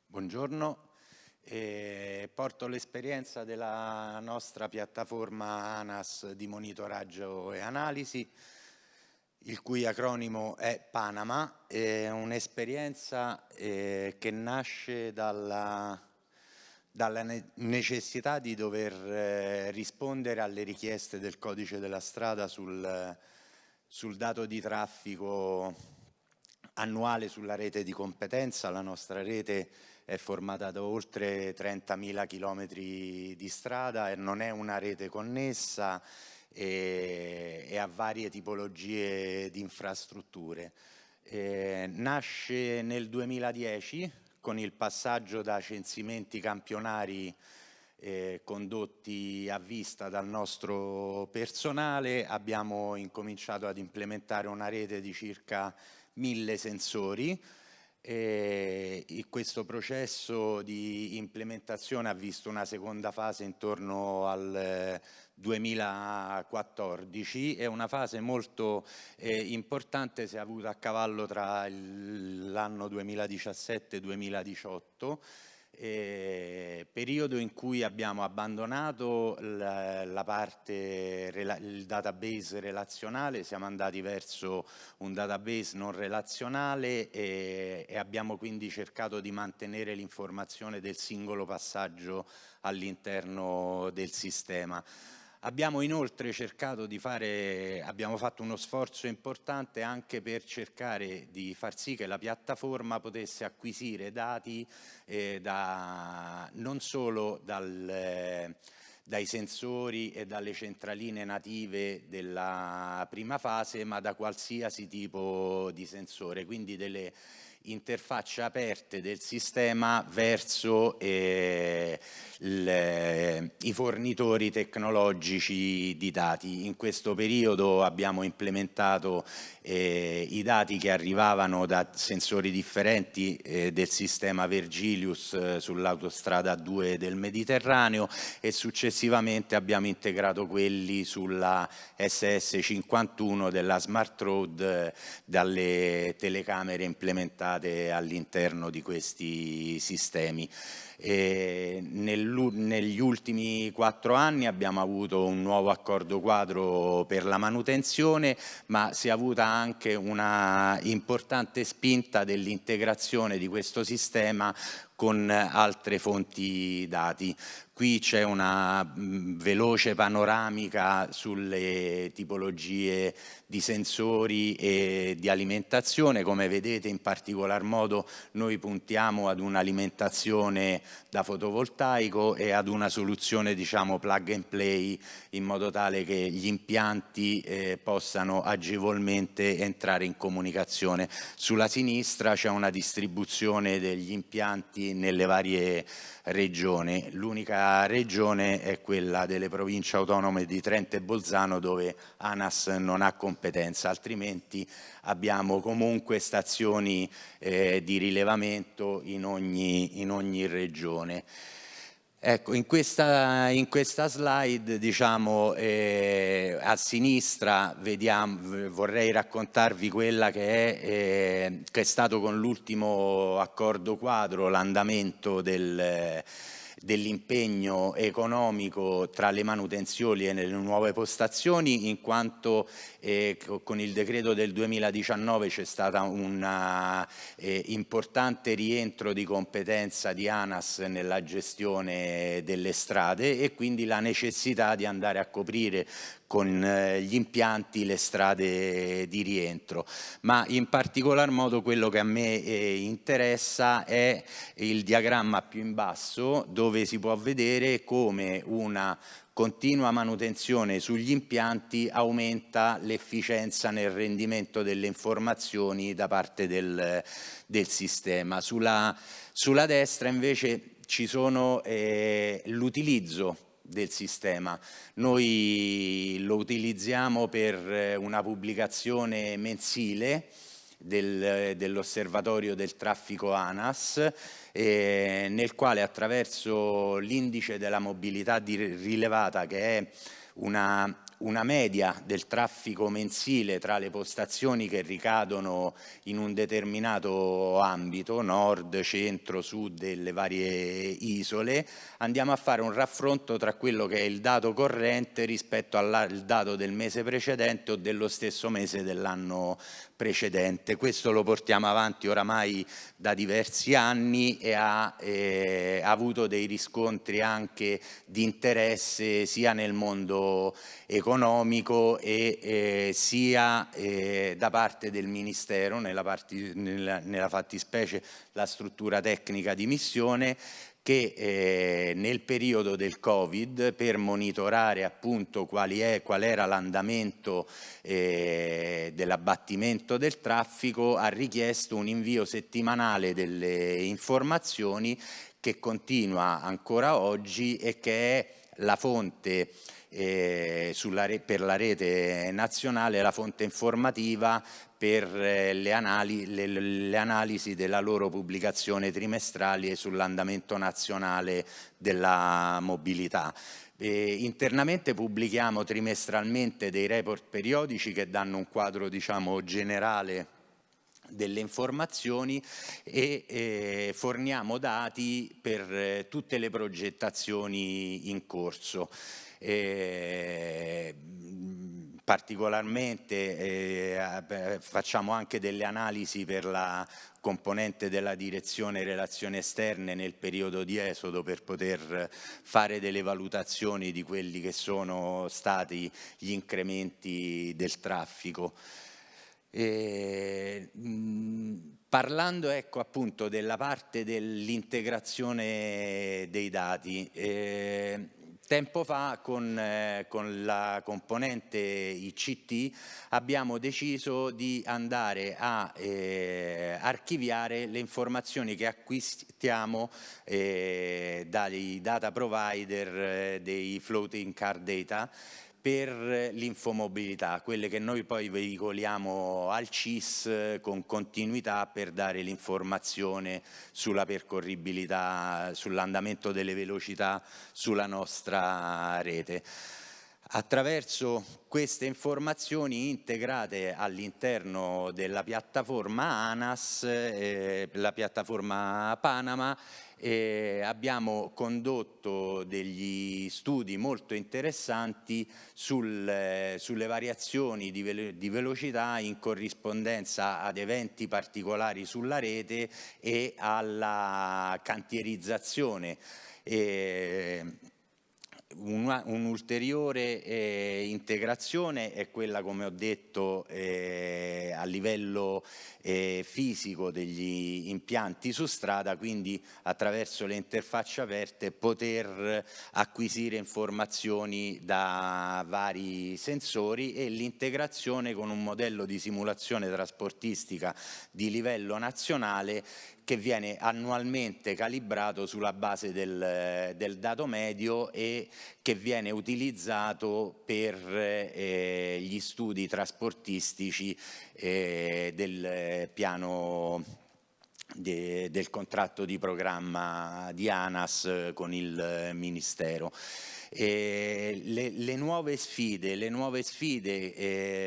Buongiorno, porto l'esperienza della nostra piattaforma ANAS di monitoraggio e analisi, il cui acronimo è Panama. È un'esperienza che nasce dalla necessità di dover rispondere alle richieste del codice della strada sul dato di traffico annuale sulla rete di competenza. La nostra rete è formata da oltre 30.000 chilometri di strada e non è una rete connessa e ha varie tipologie di infrastrutture. Nasce nel 2010 con il passaggio da censimenti campionari condotti a vista dal nostro personale. Abbiamo incominciato ad implementare una rete di circa 1000 sensori. Questo processo di implementazione ha visto una seconda fase intorno al 2014, è una fase molto importante, si è avuta a cavallo tra l'anno 2017 e 2018, periodo in cui abbiamo abbandonato la parte, il database relazionale, siamo andati verso un database non relazionale e abbiamo quindi cercato di mantenere l'informazione del singolo passaggio all'interno del sistema. Abbiamo inoltre cercato di abbiamo fatto uno sforzo importante anche per cercare di far sì che la piattaforma potesse acquisire dati non solo dai sensori e dalle centraline native della prima fase, ma da qualsiasi tipo di sensore, quindi delle interfacce aperte del sistema verso i fornitori tecnologici di dati. In questo periodo abbiamo implementato i dati che arrivavano da sensori differenti del sistema Vergilius sull'autostrada 2 del Mediterraneo e successivamente abbiamo integrato quelli sulla SS51 della Smart Road dalle telecamere implementate all'interno di questi sistemi. Negli ultimi 4 anni abbiamo avuto un nuovo accordo quadro per la manutenzione, ma si è avuta anche una importante spinta dell'integrazione di questo sistema con altre fonti dati. Qui c'è una veloce panoramica sulle tipologie di sensori e di alimentazione. Come vedete, in particolar modo noi puntiamo ad un'alimentazione da fotovoltaico e ad una soluzione, diciamo, plug and play, in modo tale che gli impianti possano agevolmente entrare in comunicazione. Sulla sinistra c'è una distribuzione degli impianti nelle varie regioni. L'unica regione è quella delle province autonome di Trento e Bolzano, dove ANAS non ha competenza, altrimenti abbiamo comunque stazioni di rilevamento in ogni regione. Ecco, in questa slide, diciamo, a sinistra vorrei raccontarvi quella che è stato con l'ultimo accordo quadro l'andamento dell'impegno economico tra le manutenzioni e le nuove postazioni, in quanto con il decreto del 2019 c'è stato un importante rientro di competenza di ANAS nella gestione delle strade e quindi la necessità di andare a coprire con gli impianti le strade di rientro, ma in particolar modo quello che a me interessa è il diagramma più in basso, dove si può vedere come una continua manutenzione sugli impianti aumenta l'efficienza nel rendimento delle informazioni da parte del sistema. Sulla destra invece ci sono l'utilizzo del sistema. Noi lo utilizziamo per una pubblicazione mensile dell'osservatorio del traffico ANAS, nel quale, attraverso l'indice della mobilità rilevata, che è una media del traffico mensile tra le postazioni che ricadono in un determinato ambito, nord, centro, sud delle varie isole, andiamo a fare un raffronto tra quello che è il dato corrente rispetto al dato del mese precedente o dello stesso mese dell'anno precedente. Questo lo portiamo avanti oramai da diversi anni e ha avuto dei riscontri anche di interesse sia nel mondo economico e sia da parte del Ministero, nella fattispecie la struttura tecnica di missione, che nel periodo del Covid, per monitorare appunto qual era l'andamento dell'abbattimento del traffico, ha richiesto un invio settimanale delle informazioni che continua ancora oggi e che è la fonte per la rete nazionale, la fonte informativa per le analisi della loro pubblicazione trimestrale sull'andamento nazionale della mobilità. Internamente pubblichiamo trimestralmente dei report periodici che danno un quadro, diciamo, generale delle informazioni e forniamo dati per tutte le progettazioni in corso. Particolarmente facciamo anche delle analisi per la componente della direzione relazioni esterne nel periodo di esodo per poter fare delle valutazioni di quelli che sono stati gli incrementi del traffico. Parlando appunto della parte dell'integrazione dei dati, tempo fa con la componente ICT abbiamo deciso di andare a archiviare le informazioni che acquistiamo dai data provider dei floating car data per l'infomobilità, quelle che noi poi veicoliamo al CIS con continuità per dare l'informazione sulla percorribilità, sull'andamento delle velocità sulla nostra rete. Attraverso queste informazioni integrate all'interno della piattaforma ANAS, la piattaforma Panama, abbiamo condotto degli studi molto interessanti sulle variazioni di velocità in corrispondenza ad eventi particolari sulla rete e alla cantierizzazione. Un'ulteriore integrazione è quella, come ho detto, a livello fisico degli impianti su strada, quindi attraverso le interfacce aperte poter acquisire informazioni da vari sensori e l'integrazione con un modello di simulazione trasportistica di livello nazionale che viene annualmente calibrato sulla base del dato medio e che viene utilizzato per gli studi trasportistici del piano del contratto di programma di ANAS con il Ministero. Le nuove sfide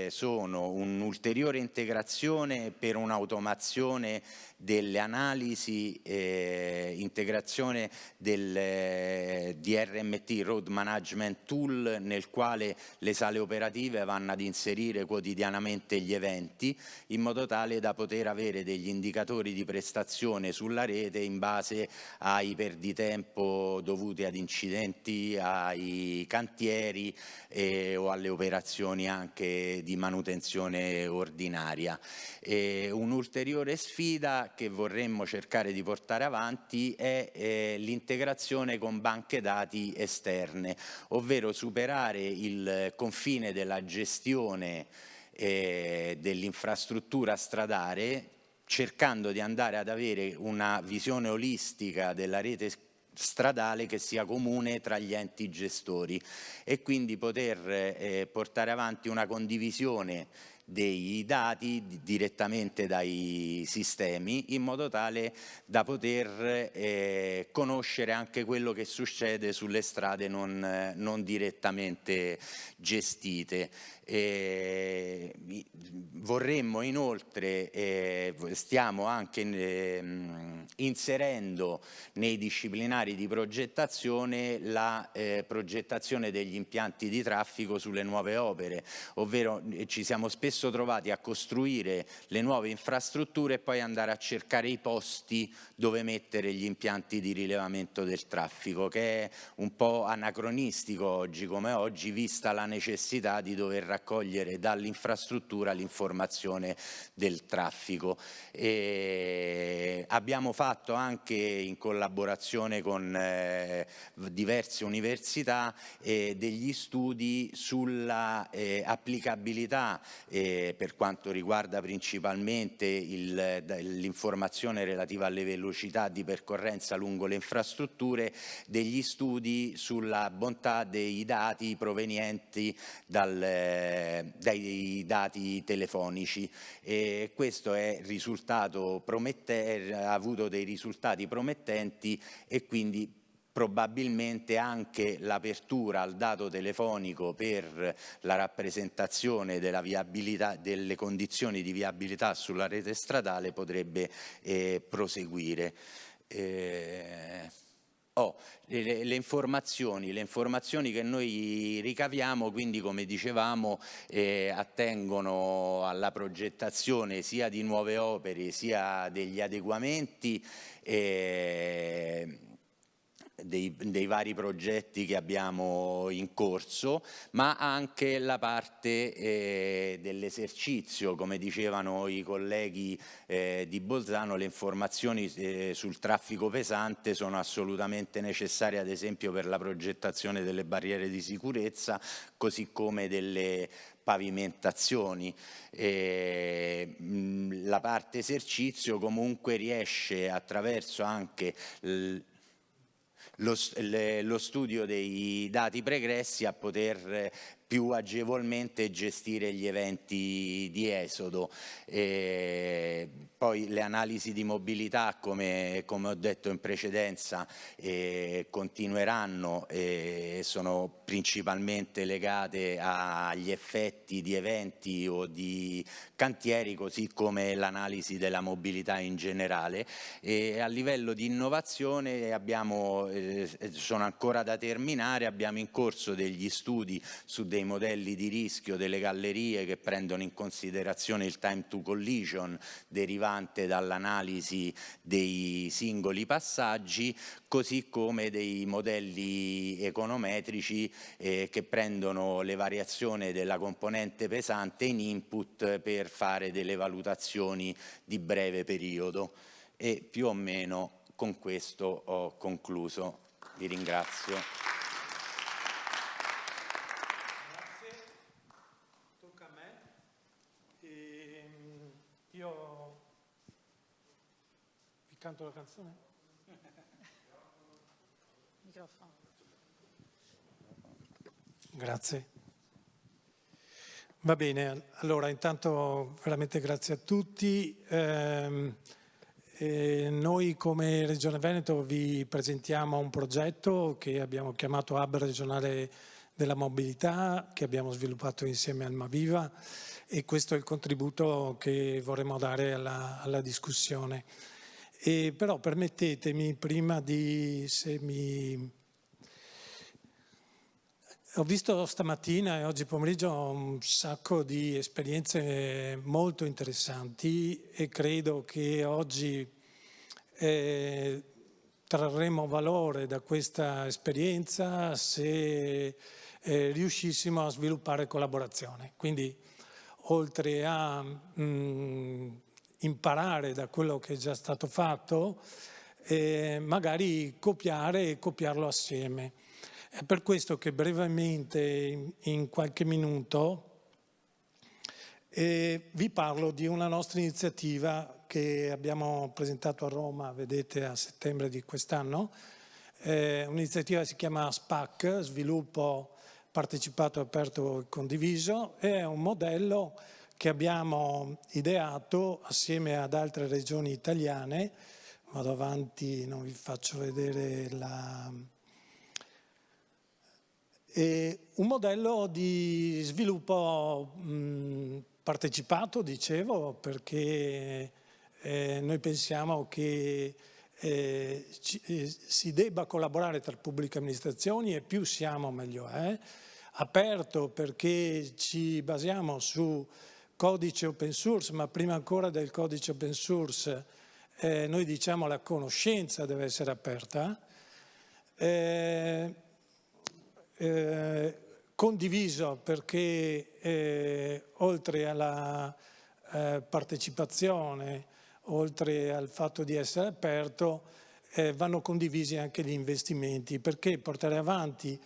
sono un'ulteriore integrazione per un'automazione delle analisi, integrazione del DRMT, Road Management Tool, nel quale le sale operative vanno ad inserire quotidianamente gli eventi in modo tale da poter avere degli indicatori di prestazione sulla rete in base ai perditempo dovuti ad incidenti, ai cantieri o alle operazioni anche di manutenzione ordinaria. Un'ulteriore sfida che vorremmo cercare di portare avanti è l'integrazione con banche dati esterne, ovvero superare il confine della gestione dell'infrastruttura stradale, cercando di andare ad avere una visione olistica della rete stradale che sia comune tra gli enti gestori e quindi poter portare avanti una condivisione dei dati direttamente dai sistemi in modo tale da poter conoscere anche quello che succede sulle strade non direttamente gestite. Vorremmo inoltre, stiamo anche inserendo nei disciplinari di progettazione la progettazione degli impianti di traffico sulle nuove opere, ovvero ci siamo spesso trovati a costruire le nuove infrastrutture e poi andare a cercare i posti dove mettere gli impianti di rilevamento del traffico, che è un po' anacronistico oggi come oggi, vista la necessità di dover raccogliere dall'infrastruttura l'informazione del traffico. Abbiamo fatto anche in collaborazione con diverse università degli studi sulla applicabilità per quanto riguarda principalmente l'informazione relativa alle velocità di percorrenza lungo le infrastrutture, degli studi sulla bontà dei dati provenienti dai dati telefonici. Questo è risultato ha avuto dei risultati promettenti, e quindi probabilmente anche l'apertura al dato telefonico per la rappresentazione della viabilità, delle condizioni di viabilità sulla rete stradale potrebbe proseguire. Le informazioni che noi ricaviamo, quindi, come dicevamo, attengono alla progettazione sia di nuove opere sia degli adeguamenti dei vari progetti che abbiamo in corso, ma anche la parte dell'esercizio. Come dicevano i colleghi di Bolzano, le informazioni sul traffico pesante sono assolutamente necessarie, ad esempio per la progettazione delle barriere di sicurezza, così come delle pavimentazioni. La parte esercizio comunque riesce, attraverso anche lo studio dei dati pregressi, a poter più agevolmente gestire gli eventi di esodo. Poi le analisi di mobilità, come ho detto in precedenza, continueranno e sono principalmente legate agli effetti di eventi o di cantieri, così come l'analisi della mobilità in generale. A livello di innovazione sono ancora da terminare, abbiamo in corso degli studi su dei modelli di rischio delle gallerie che prendono in considerazione il time to collision derivante dall'analisi dei singoli passaggi, così come dei modelli econometrici che prendono le variazioni della componente pesante in input per fare delle valutazioni di breve periodo. E più o meno con questo ho concluso. Vi ringrazio. Io vi canto la canzone? Microfono. Grazie. Va bene, allora intanto veramente grazie a tutti. Noi come Regione Veneto vi presentiamo un progetto che abbiamo chiamato Hub regionale della mobilità, che abbiamo sviluppato insieme al Maviva, e questo è il contributo che vorremmo dare alla discussione. Però permettetemi, prima di... Ho visto stamattina e oggi pomeriggio un sacco di esperienze molto interessanti, e credo che oggi trarremo valore da questa esperienza se riuscissimo a sviluppare collaborazione. Quindi, oltre a imparare da quello che è già stato fatto, magari copiare e copiarlo assieme. È per questo che brevemente, in qualche minuto, vi parlo di una nostra iniziativa che abbiamo presentato a Roma, vedete, a settembre di quest'anno. Un'iniziativa che si chiama SPAC, Sviluppo Partecipato, Aperto e Condiviso. È un modello che abbiamo ideato assieme ad altre regioni italiane. Vado avanti, non vi faccio vedere un modello di sviluppo partecipato, dicevo, perché noi pensiamo che si debba collaborare tra pubbliche amministrazioni, e più siamo meglio è. Aperto perché ci basiamo su codice open source, ma prima ancora del codice open source noi diciamo la conoscenza deve essere aperta. Condiviso perché oltre alla partecipazione, oltre al fatto di essere aperto, vanno condivisi anche gli investimenti, perché portare avanti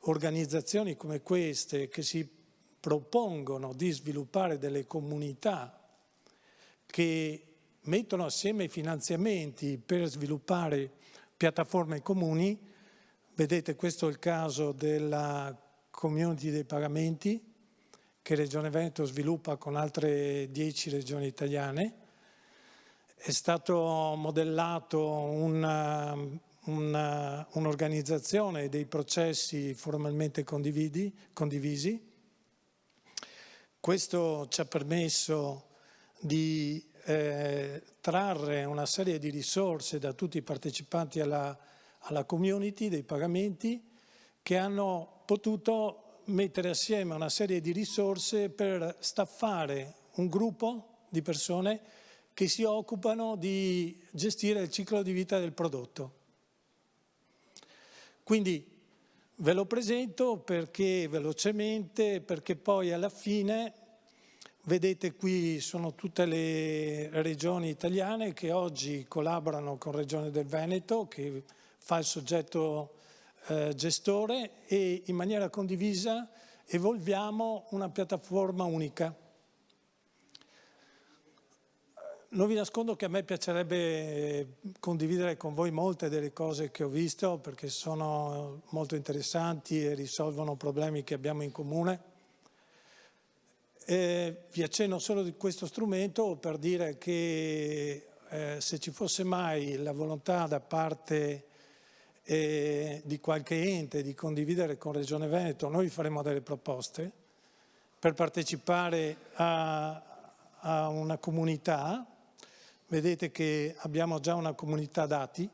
organizzazioni come queste, che si propongono di sviluppare delle comunità che mettono assieme i finanziamenti per sviluppare piattaforme comuni. Vedete, questo è il caso della community dei pagamenti che Regione Veneto sviluppa con altre 10 regioni italiane. È stato modellato un'organizzazione dei processi formalmente condivisi. Questo ci ha permesso di trarre una serie di risorse da tutti i partecipanti alla community dei pagamenti, che hanno potuto mettere assieme una serie di risorse per staffare un gruppo di persone che si occupano di gestire il ciclo di vita del prodotto. Quindi ve lo presento perché velocemente, perché poi alla fine vedete qui sono tutte le regioni italiane che oggi collaborano con Regione del Veneto, che fa il soggetto gestore, e in maniera condivisa evolviamo una piattaforma unica. Non vi nascondo che a me piacerebbe condividere con voi molte delle cose che ho visto, perché sono molto interessanti e risolvono problemi che abbiamo in comune. Vi accenno solo di questo strumento per dire che se ci fosse mai la volontà da parte di qualche ente di condividere con Regione Veneto, noi faremo delle proposte per partecipare a una comunità. Vedete che abbiamo già una comunità dati.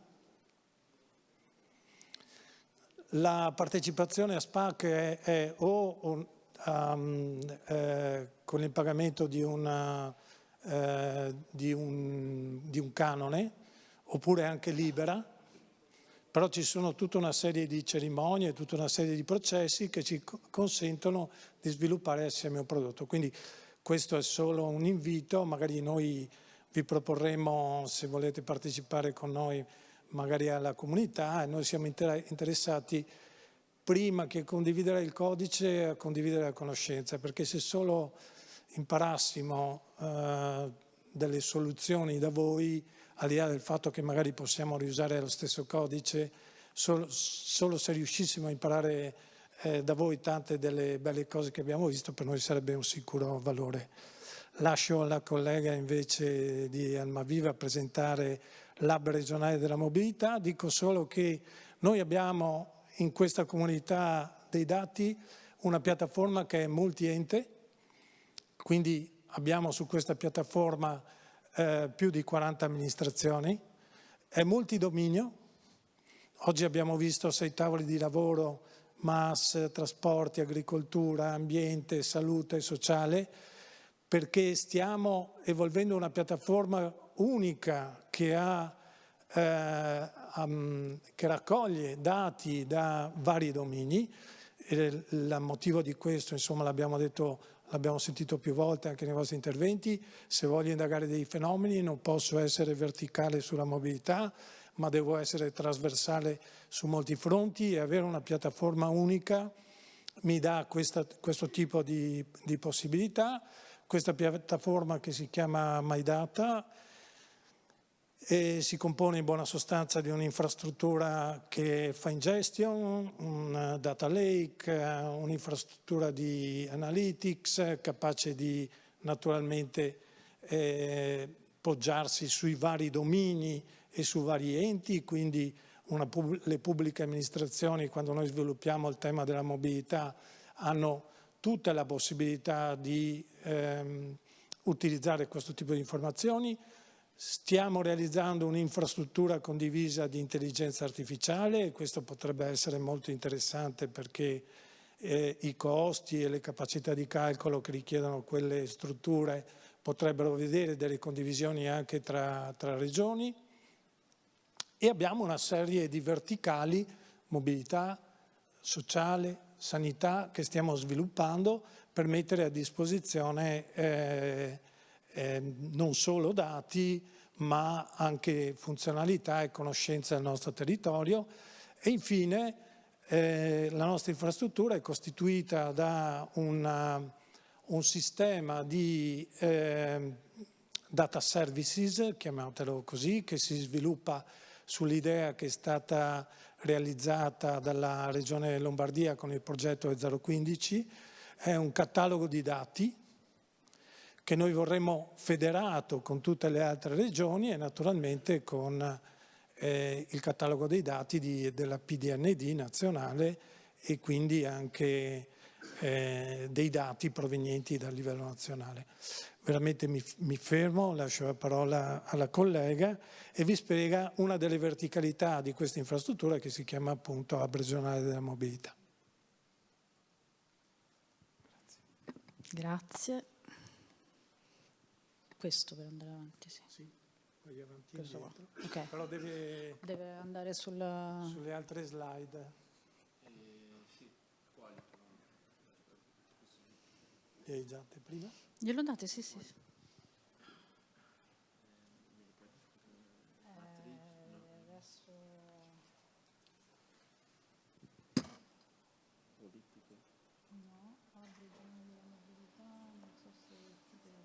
La partecipazione a SPAC è o con il pagamento di un canone, oppure anche libera, però ci sono tutta una serie di cerimonie, tutta una serie di processi che ci consentono di sviluppare assieme un prodotto. Quindi questo è solo un invito, magari noi vi proporremo, se volete partecipare con noi, magari alla comunità, e noi siamo interessati, prima che condividere il codice, a condividere la conoscenza, perché se solo imparassimo delle soluzioni da voi, al di là del fatto che magari possiamo riusare lo stesso codice, solo se riuscissimo a imparare da voi tante delle belle cose che abbiamo visto, per noi sarebbe un sicuro valore. Lascio alla collega invece di Almaviva presentare l'hub regionale della mobilità. Dico solo che noi abbiamo in questa comunità dei dati una piattaforma che è multiente, quindi abbiamo su questa piattaforma più di 40 amministrazioni, è multidominio. Oggi abbiamo visto 6 tavoli di lavoro, MAS, trasporti, agricoltura, ambiente, salute, sociale, perché stiamo evolvendo una piattaforma unica che raccoglie dati da vari domini. E il motivo di questo, insomma, l'abbiamo sentito più volte anche nei vostri interventi: se voglio indagare dei fenomeni non posso essere verticale sulla mobilità, ma devo essere trasversale su molti fronti, e avere una piattaforma unica mi dà questo tipo di possibilità. Questa piattaforma, che si chiama MyData, si compone in buona sostanza di un'infrastruttura che fa ingestion, un data lake, un'infrastruttura di analytics capace di naturalmente poggiarsi sui vari domini e su vari enti, quindi le pubbliche amministrazioni, quando noi sviluppiamo il tema della mobilità, hanno tutta la possibilità di utilizzare questo tipo di informazioni. Stiamo realizzando un'infrastruttura condivisa di intelligenza artificiale, e questo potrebbe essere molto interessante perché i costi e le capacità di calcolo che richiedono quelle strutture potrebbero vedere delle condivisioni anche tra regioni. E abbiamo una serie di verticali, mobilità, sociale, sanità, che stiamo sviluppando per mettere a disposizione non solo dati, ma anche funzionalità e conoscenza del nostro territorio. E infine la nostra infrastruttura è costituita da un un sistema di data services, chiamatelo così, che si sviluppa sull'idea che è stata realizzata dalla Regione Lombardia con il progetto E015, è un catalogo di dati che noi vorremmo federato con tutte le altre regioni e naturalmente con il catalogo dei dati della PDND nazionale e quindi anche dei dati provenienti dal livello nazionale. Veramente mi fermo, lascio la parola alla collega e vi spiega una delle verticalità di questa infrastruttura che si chiama appunto Hub regionale della mobilità. Grazie. Questo per andare avanti, sì. Vai avanti Questo indietro. Okay. Però deve andare sulle altre slide. Le hai date prima? Glielo date? Sì, sì. Adesso... No, oggi della mobilità, non so se il titolo è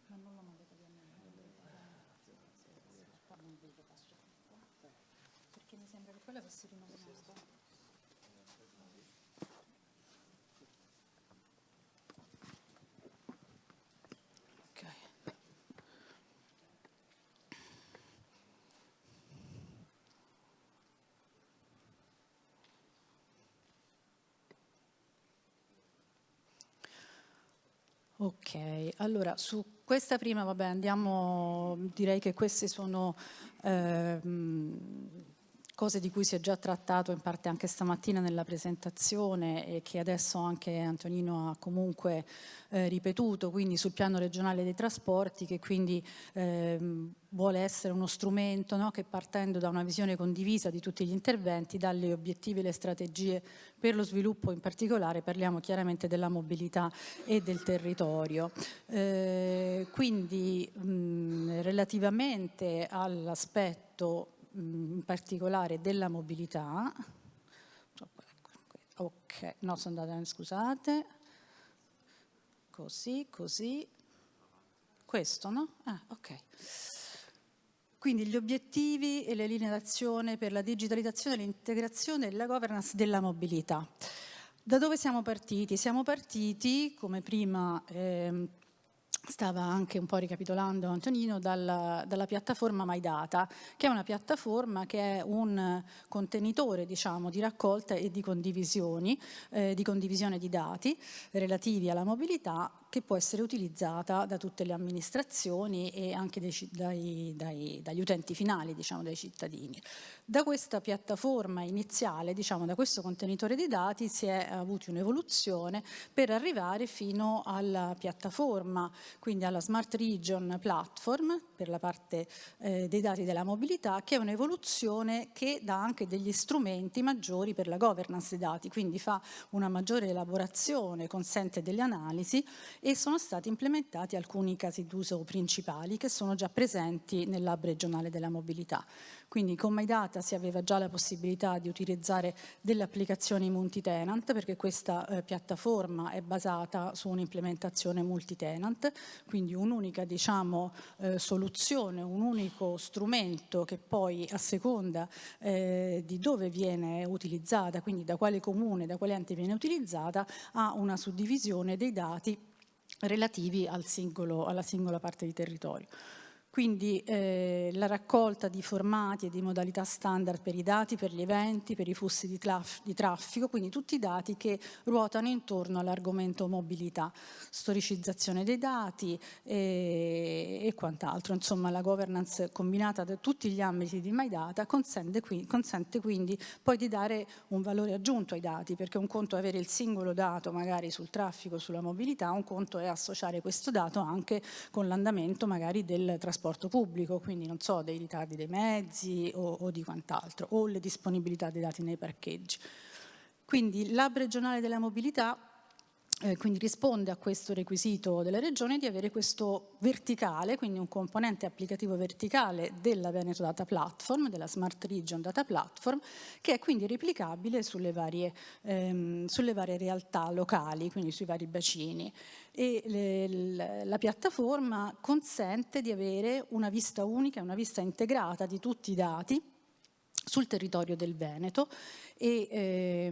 ma non l'ho mandato via me, perché mi sembra che quella fosse rimasta. Ok, allora su questa prima, vabbè, andiamo, direi che queste sono cose di cui si è già trattato in parte anche stamattina nella presentazione e che adesso anche Antonino ha comunque ripetuto, quindi sul piano regionale dei trasporti, che quindi vuole essere uno strumento, no, che partendo da una visione condivisa di tutti gli interventi, dalle obiettivi e le strategie per lo sviluppo in particolare, parliamo chiaramente della mobilità e del territorio. Quindi relativamente all'aspetto in particolare della mobilità, ok, no, sono andata, scusate, così, questo, no? Ah, ok. Quindi gli obiettivi e le linee d'azione per la digitalizzazione, l'integrazione e la governance della mobilità. Da dove siamo partiti? Siamo partiti, come prima stava anche un po' ricapitolando Antonino, dalla piattaforma MyData, che è una piattaforma che è un contenitore, diciamo, di raccolta e di condivisione di dati relativi alla mobilità, che può essere utilizzata da tutte le amministrazioni e anche dagli utenti finali, diciamo, dai cittadini. Da questa piattaforma iniziale, diciamo, da questo contenitore di dati, si è avuti un'evoluzione per arrivare fino alla piattaforma, quindi alla Smart Region Platform per la parte dei dati della mobilità, che è un'evoluzione che dà anche degli strumenti maggiori per la governance dei dati, quindi fa una maggiore elaborazione, consente delle analisi e sono stati implementati alcuni casi d'uso principali che sono già presenti nell'hub regionale della mobilità. Quindi con MyData si aveva già la possibilità di utilizzare delle applicazioni multi-tenant, perché questa piattaforma è basata su un'implementazione multi-tenant, quindi un'unica, diciamo, soluzione, un unico strumento che poi a seconda di dove viene utilizzata, quindi da quale comune, da quale ente viene utilizzata, ha una suddivisione dei dati relativi alla singola parte di territorio. Quindi la raccolta di formati e di modalità standard per i dati, per gli eventi, per i flussi di traffico, quindi tutti i dati che ruotano intorno all'argomento mobilità, storicizzazione dei dati e quant'altro. Insomma, la governance combinata da tutti gli ambiti di MyData consente quindi poi di dare un valore aggiunto ai dati, perché un conto è avere il singolo dato magari sul traffico, sulla mobilità, un conto è associare questo dato anche con l'andamento magari del trasporto pubblico, quindi non so, dei ritardi dei mezzi o di quant'altro, o le disponibilità dei dati nei parcheggi. Quindi l'hub regionale della mobilità quindi risponde a questo requisito delle regioni di avere questo verticale, quindi un componente applicativo verticale della Veneto Data Platform, della Smart Region Data Platform, che è quindi replicabile sulle varie realtà locali, quindi sui vari bacini. E la piattaforma consente di avere una vista unica, una vista integrata di tutti i dati sul territorio del Veneto e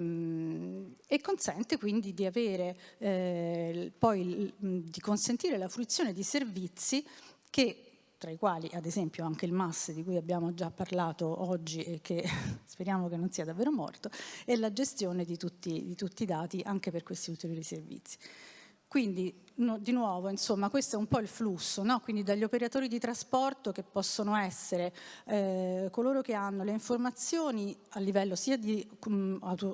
consente quindi di avere di consentire la fruizione di servizi che, tra i quali ad esempio anche il MAS di cui abbiamo già parlato oggi e che speriamo che non sia davvero morto, e la gestione di tutti i dati anche per questi ulteriori servizi. Quindi di nuovo, insomma, questo è un po' il flusso, no? Quindi dagli operatori di trasporto, che possono essere coloro che hanno le informazioni a livello sia di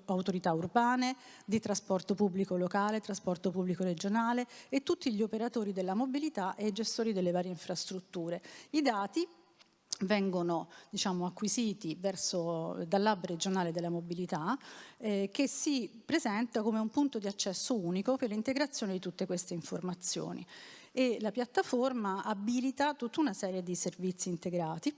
autorità urbane, di trasporto pubblico locale, trasporto pubblico regionale, e tutti gli operatori della mobilità e i gestori delle varie infrastrutture. I dati vengono, diciamo, acquisiti dall'hub regionale della mobilità, che si presenta come un punto di accesso unico per l'integrazione di tutte queste informazioni, e la piattaforma abilita tutta una serie di servizi integrati.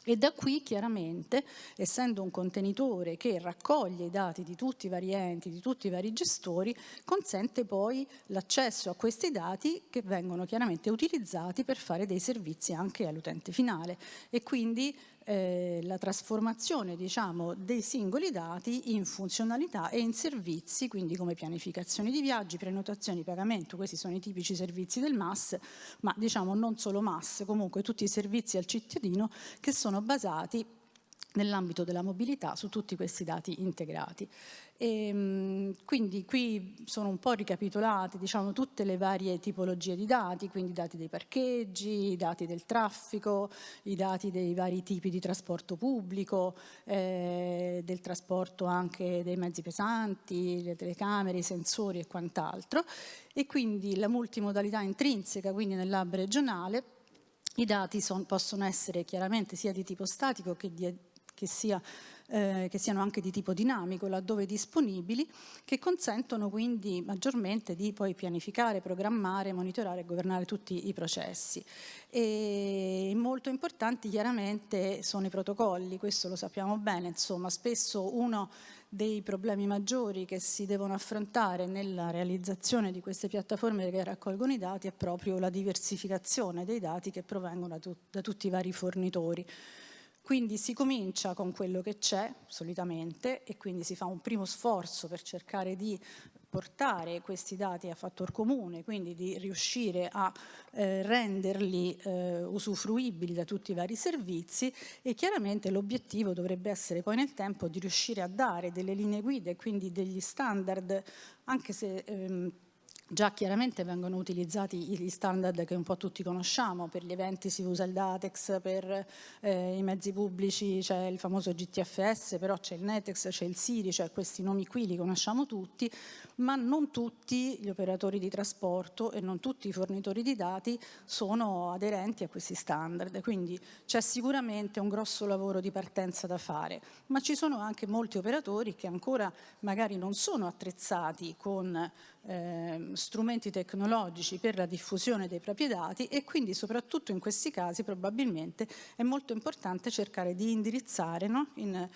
E da qui chiaramente, essendo un contenitore che raccoglie i dati di tutti i vari enti, di tutti i vari gestori, consente poi l'accesso a questi dati che vengono chiaramente utilizzati per fare dei servizi anche all'utente finale, e quindi la trasformazione, diciamo, dei singoli dati in funzionalità e in servizi, quindi come pianificazione di viaggi, prenotazioni, pagamento. Questi sono i tipici servizi del MAS, ma diciamo non solo MAS, comunque tutti i servizi al cittadino che sono basati nell'ambito della mobilità su tutti questi dati integrati. Quindi qui sono un po' ricapitolate, diciamo, tutte le varie tipologie di dati, quindi i dati dei parcheggi, i dati del traffico, i dati dei vari tipi di trasporto pubblico, del trasporto anche dei mezzi pesanti, le telecamere, i sensori e quant'altro, e quindi la multimodalità intrinseca, quindi nell'hub regionale. I dati possono essere chiaramente sia di tipo statico che siano anche di tipo dinamico, laddove disponibili, che consentono quindi maggiormente di poi pianificare, programmare, monitorare e governare tutti i processi. E molto importanti chiaramente sono i protocolli, questo lo sappiamo bene, insomma, spesso uno dei problemi maggiori che si devono affrontare nella realizzazione di queste piattaforme che raccolgono i dati è proprio la diversificazione dei dati che provengono da tutti i vari fornitori. Quindi si comincia con quello che c'è solitamente, e quindi si fa un primo sforzo per cercare di portare questi dati a fattor comune, quindi di riuscire a renderli usufruibili da tutti i vari servizi, e chiaramente l'obiettivo dovrebbe essere poi nel tempo di riuscire a dare delle linee guida e quindi degli standard, anche se già chiaramente vengono utilizzati gli standard che un po' tutti conosciamo. Per gli eventi si usa il Datex, per i mezzi pubblici c'è il famoso GTFS, però c'è il Netex, c'è il SIRI, cioè questi nomi qui li conosciamo tutti, ma non tutti gli operatori di trasporto e non tutti i fornitori di dati sono aderenti a questi standard, quindi c'è sicuramente un grosso lavoro di partenza da fare, ma ci sono anche molti operatori che ancora magari non sono attrezzati con strumenti tecnologici per la diffusione dei propri dati, e quindi soprattutto in questi casi probabilmente è molto importante cercare di indirizzare, no, in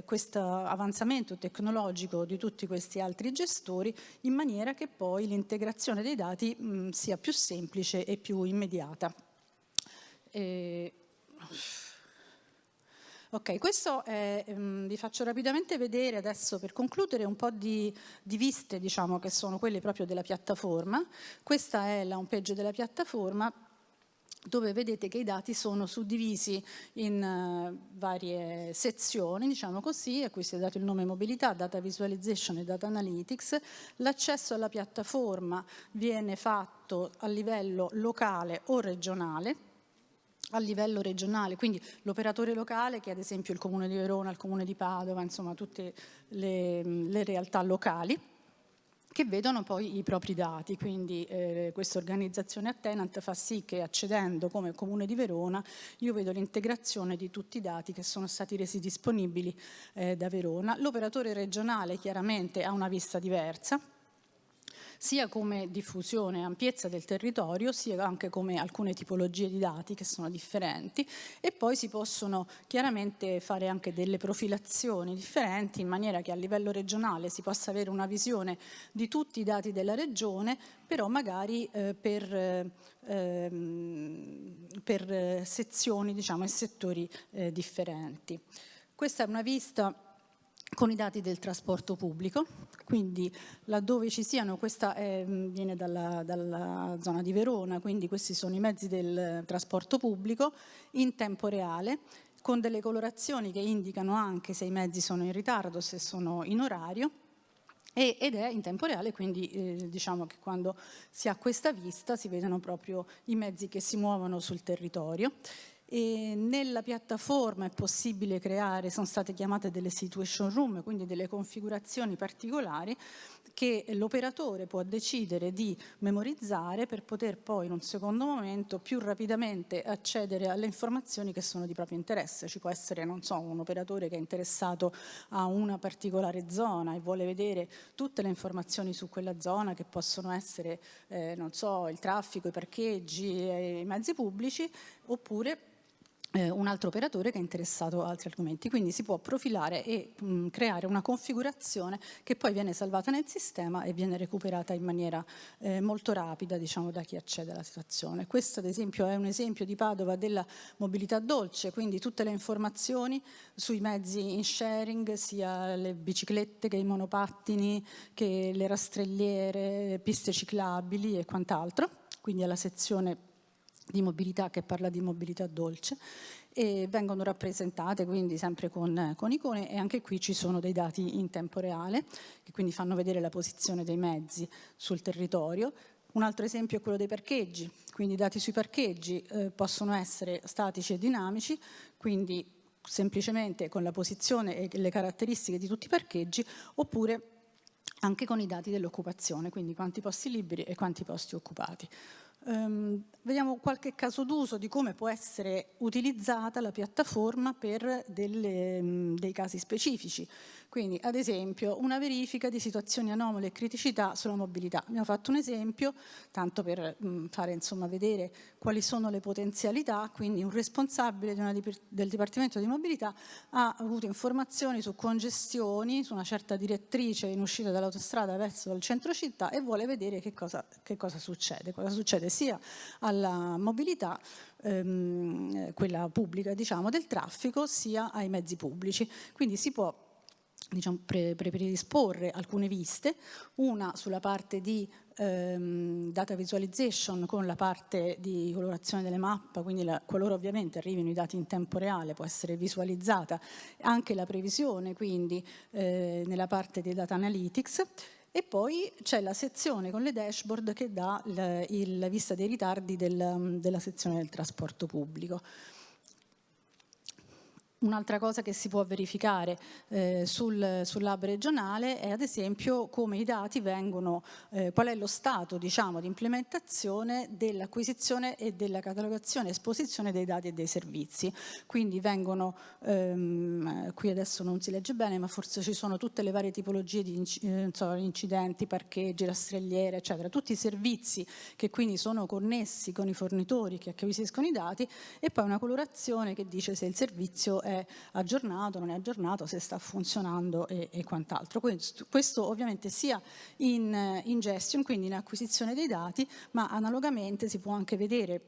questo avanzamento tecnologico di tutti questi altri gestori, in maniera che poi l'integrazione dei dati sia più semplice e più immediata. Ok, questo vi faccio rapidamente vedere adesso, per concludere, un po' di viste, diciamo, che sono quelle proprio della piattaforma. Questa è la home page della piattaforma, dove vedete che i dati sono suddivisi in varie sezioni, diciamo così, a cui si è dato il nome mobilità, data visualization e data analytics. L'accesso alla piattaforma viene fatto a livello locale o regionale. A livello regionale, quindi l'operatore locale, che è ad esempio il Comune di Verona, il Comune di Padova, insomma tutte le realtà locali, che vedono poi i propri dati. Quindi questa organizzazione a tenant fa sì che, accedendo come Comune di Verona, io vedo l'integrazione di tutti i dati che sono stati resi disponibili da Verona. L'operatore regionale chiaramente ha una vista diversa. sia come diffusione e ampiezza del territorio, sia anche come alcune tipologie di dati che sono differenti, e poi si possono chiaramente fare anche delle profilazioni differenti in maniera che a livello regionale si possa avere una visione di tutti i dati della regione, però magari per sezioni, diciamo, e settori differenti. Questa è una vista con i dati del trasporto pubblico, quindi laddove ci siano, questa viene dalla zona di Verona, quindi questi sono i mezzi del trasporto pubblico in tempo reale, con delle colorazioni che indicano anche se i mezzi sono in ritardo, se sono in orario, ed è in tempo reale, quindi diciamo che quando si ha questa vista si vedono proprio i mezzi che si muovono sul territorio. E nella piattaforma è possibile creare, sono state chiamate delle situation room, quindi delle configurazioni particolari che l'operatore può decidere di memorizzare per poter poi in un secondo momento più rapidamente accedere alle informazioni che sono di proprio interesse. Ci può essere, non so, un operatore che è interessato a una particolare zona e vuole vedere tutte le informazioni su quella zona, che possono essere, non so, il traffico, i parcheggi, i mezzi pubblici, oppure un altro operatore che è interessato a altri argomenti. Quindi si può profilare e creare una configurazione che poi viene salvata nel sistema e viene recuperata in maniera molto rapida, diciamo, da chi accede alla situazione. Questo ad esempio è un esempio di Padova della mobilità dolce, quindi tutte le informazioni sui mezzi in sharing, sia le biciclette che i monopattini, che le rastrelliere, piste ciclabili e quant'altro, quindi è la sezione di mobilità che parla di mobilità dolce, e vengono rappresentate quindi sempre con icone, e anche qui ci sono dei dati in tempo reale che quindi fanno vedere la posizione dei mezzi sul territorio. Un altro esempio è quello dei parcheggi, quindi i dati sui parcheggi possono essere statici e dinamici, quindi semplicemente con la posizione e le caratteristiche di tutti i parcheggi, oppure anche con i dati dell'occupazione, quindi quanti posti liberi e quanti posti occupati. Vediamo qualche caso d'uso di come può essere utilizzata la piattaforma per dei casi specifici. Quindi, ad esempio, una verifica di situazioni anomale e criticità sulla mobilità. Abbiamo fatto un esempio, tanto per fare, insomma, vedere quali sono le potenzialità. Quindi un responsabile del Dipartimento di Mobilità ha avuto informazioni su congestioni, su una certa direttrice in uscita dall'autostrada verso il centro città, e vuole vedere che cosa succede. Cosa succede sia alla mobilità, quella pubblica, diciamo, del traffico, sia ai mezzi pubblici. Quindi si può, diciamo, predisporre alcune viste, una sulla parte di data visualization con la parte di colorazione delle mappe, quindi qualora ovviamente arrivino i dati in tempo reale può essere visualizzata anche la previsione, quindi nella parte di data analytics. E poi c'è la sezione con le dashboard che dà la vista dei ritardi della sezione del trasporto pubblico. Un'altra cosa che si può verificare sull'hub regionale è ad esempio come i dati vengono, qual è lo stato, diciamo, di implementazione dell'acquisizione e della catalogazione e esposizione dei dati e dei servizi. Quindi vengono, qui adesso non si legge bene, ma forse ci sono tutte le varie tipologie di incidenti, parcheggi, rastrelliere, eccetera, tutti i servizi che quindi sono connessi con i fornitori che acquisiscono i dati, e poi una colorazione che dice se il servizio è aggiornato, non è aggiornato, se sta funzionando e quant'altro. Questo ovviamente sia in gestion, quindi in acquisizione dei dati, ma analogamente si può anche vedere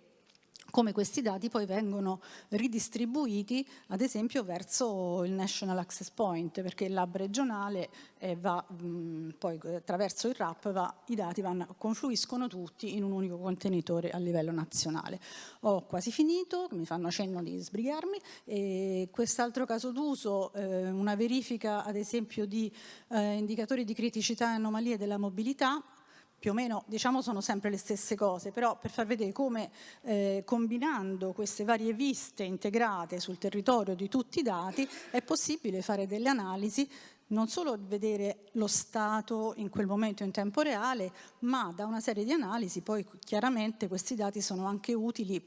come questi dati poi vengono ridistribuiti ad esempio verso il National Access Point, perché il lab regionale va poi attraverso il RAP i dati confluiscono tutti in un unico contenitore a livello nazionale. Ho quasi finito, mi fanno cenno di sbrigarmi. E quest'altro caso d'uso, una verifica ad esempio di indicatori di criticità e anomalie della mobilità. Più o meno, diciamo, sono sempre le stesse cose, però per far vedere come combinando queste varie viste integrate sul territorio di tutti i dati è possibile fare delle analisi, non solo vedere lo stato in quel momento in tempo reale, ma da una serie di analisi poi chiaramente questi dati sono anche utili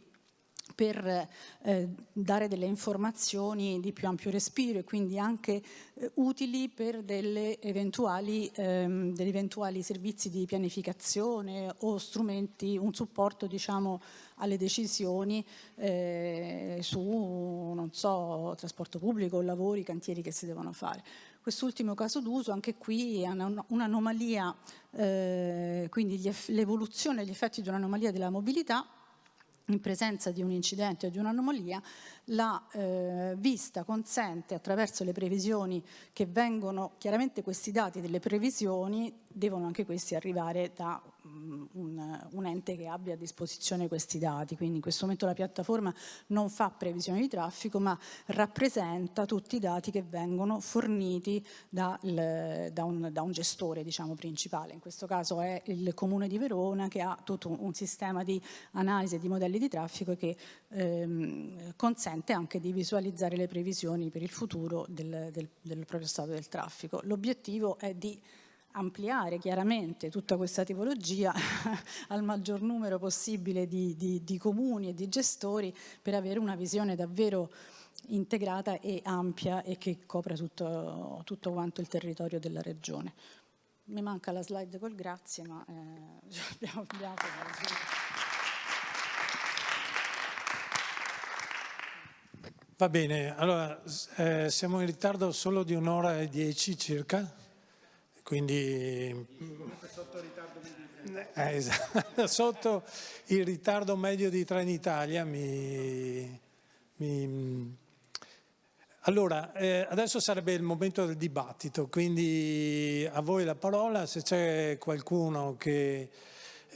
per dare delle informazioni di più ampio respiro e quindi anche utili per degli eventuali servizi di pianificazione o strumenti, un supporto diciamo alle decisioni su, non so, trasporto pubblico, lavori, cantieri che si devono fare. Quest'ultimo caso d'uso, anche qui è un'anomalia, quindi l'evoluzione e gli effetti di un'anomalia della mobilità. In presenza di un incidente o di un'anomalia, la vista consente, attraverso le previsioni che vengono, chiaramente questi dati delle previsioni devono anche questi arrivare da un ente che abbia a disposizione questi dati, quindi in questo momento la piattaforma non fa previsioni di traffico ma rappresenta tutti i dati che vengono forniti da un gestore diciamo principale, in questo caso è il Comune di Verona che ha tutto un sistema di analisi e di modelli di traffico che consente anche di visualizzare le previsioni per il futuro del proprio stato del traffico. L'obiettivo è di ampliare chiaramente tutta questa tipologia al maggior numero possibile di comuni e di gestori per avere una visione davvero integrata e ampia e che copra tutto quanto il territorio della regione. Mi manca la slide col grazie, ma abbiamo Va bene, allora siamo in ritardo solo di 1 ora e 10 circa, quindi esatto, sotto il ritardo medio di Trenitalia. Allora, adesso sarebbe il momento del dibattito, quindi a voi la parola, se c'è qualcuno che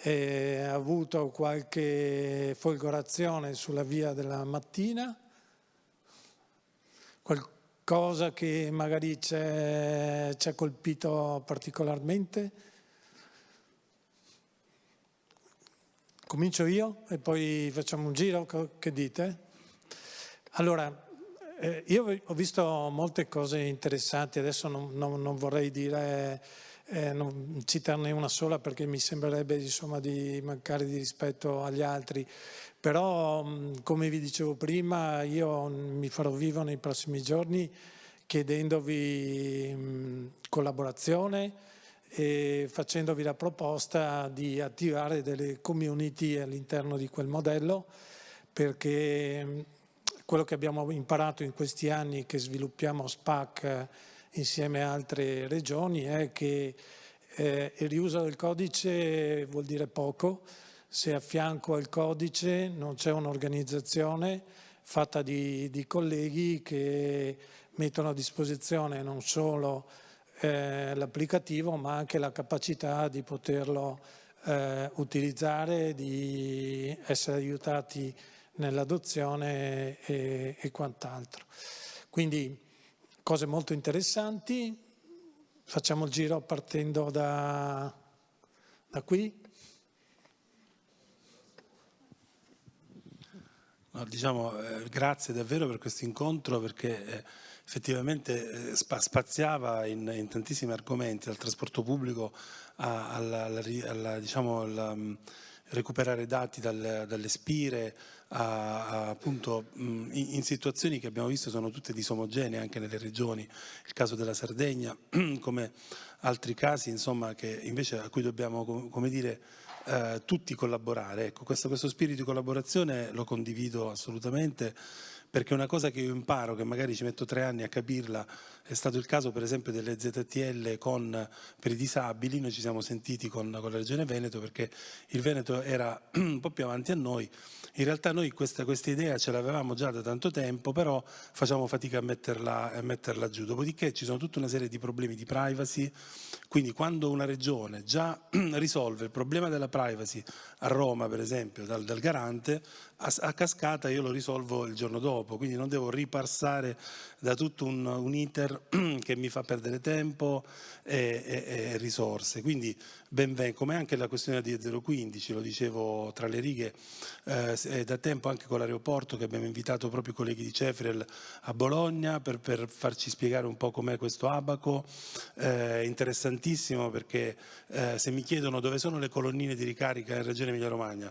ha avuto qualche folgorazione sulla via della mattina, qualcosa che magari ci ha colpito particolarmente? Comincio io e poi facciamo un giro, che dite? Allora, io ho visto molte cose interessanti, adesso non vorrei dire, non citarne una sola perché mi sembrerebbe insomma di mancare di rispetto agli altri. Però, come vi dicevo prima, io mi farò vivo nei prossimi giorni chiedendovi collaborazione e facendovi la proposta di attivare delle community all'interno di quel modello, perché quello che abbiamo imparato in questi anni che sviluppiamo SPAC insieme a altre regioni è che il riuso del codice vuol dire poco, se a fianco al codice non c'è un'organizzazione fatta di colleghi che mettono a disposizione non solo l'applicativo ma anche la capacità di poterlo utilizzare, di essere aiutati nell'adozione e quant'altro. Quindi cose molto interessanti, facciamo il giro partendo da qui. No, diciamo, grazie davvero per questo incontro perché effettivamente spaziava in tantissimi argomenti, dal trasporto pubblico diciamo, recuperare dati dalle spire appunto in situazioni che abbiamo visto sono tutte disomogenee anche nelle regioni, il caso della Sardegna come altri casi insomma che invece a cui dobbiamo come dire tutti collaborare. Ecco, questo spirito di collaborazione lo condivido assolutamente, perché una cosa che io imparo, che magari ci metto 3 anni a capirla, è stato il caso per esempio delle ZTL per i disabili. Noi ci siamo sentiti con la Regione Veneto perché il Veneto era un po' più avanti a noi. In realtà noi questa idea ce l'avevamo già da tanto tempo, però facciamo fatica a metterla giù. Dopodiché ci sono tutta una serie di problemi di privacy, quindi quando una regione già risolve il problema della privacy a Roma, per esempio, dal garante, a cascata io lo risolvo il giorno dopo, quindi non devo ripassare da tutto un iter che mi fa perdere tempo e risorse. Quindi ben venga, come anche la questione di 015, lo dicevo tra le righe, da tempo anche con l'aeroporto che abbiamo invitato proprio i colleghi di Cefrel a Bologna per farci spiegare un po' com'è questo abaco, interessantissimo perché se mi chiedono dove sono le colonnine di ricarica in Regione Emilia Romagna,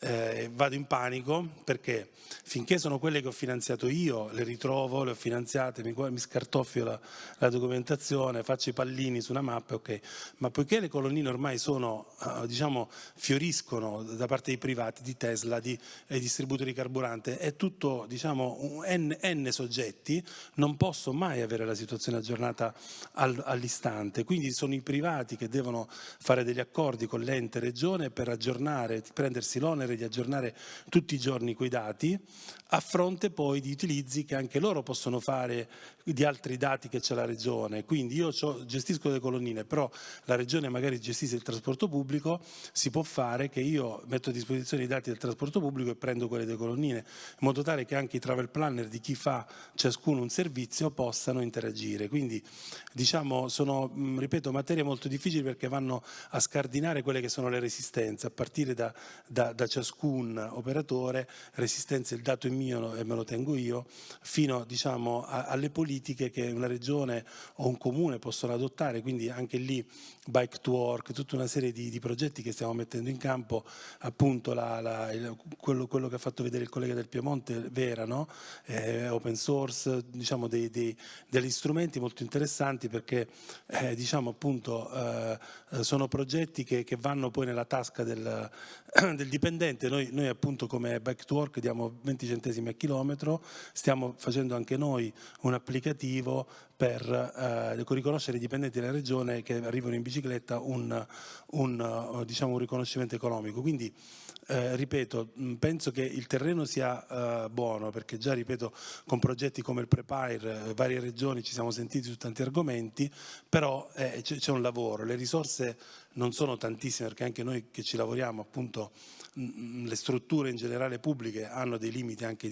vado in panico, perché finché sono quelle che ho finanziato io, le ritrovo, le ho finanziate, mi scartoffio la documentazione, faccio i pallini su una mappa, ok, ma poiché le colonnine ormai sono, diciamo, fioriscono da parte dei privati, di Tesla, di distributori di carburante, è tutto, diciamo, n soggetti, non posso mai avere la situazione aggiornata all'istante, quindi sono i privati che devono fare degli accordi con l'ente regione per aggiornare, prendersi l'onere di aggiornare tutti i giorni quei dati, a fronte poi di utilizzi che anche loro possono fare di altri dati che c'è la regione. Quindi io gestisco le colonnine, però la regione magari gestisce il trasporto pubblico, si può fare che io metto a disposizione i dati del trasporto pubblico e prendo quelli delle colonnine, in modo tale che anche i travel planner di chi fa ciascuno un servizio possano interagire. Quindi diciamo sono, ripeto, materie molto difficili, perché vanno a scardinare quelle che sono le resistenze, a partire da ciascun operatore, resistenze, il dato è mio e me lo tengo io, fino, diciamo, alle politiche che una regione o un comune possono adottare. Quindi anche lì Bike to Work, tutta una serie di progetti che stiamo mettendo in campo, appunto quello che ha fatto vedere il collega del Piemonte, Vera, no? Open source, diciamo degli strumenti molto interessanti, perché diciamo appunto sono progetti che vanno poi nella tasca del dipendente. Noi appunto come Bike to Work diamo 20 centesimi a chilometro, stiamo facendo anche noi un applicativo per riconoscere i dipendenti della regione che arrivano in bicicletta diciamo un riconoscimento economico. Quindi ripeto, penso che il terreno sia buono, perché già, ripeto, con progetti come il Prepare, varie regioni ci siamo sentiti su tanti argomenti, però c'è un lavoro, le risorse non sono tantissime, perché anche noi che ci lavoriamo, appunto, le strutture in generale pubbliche hanno dei limiti anche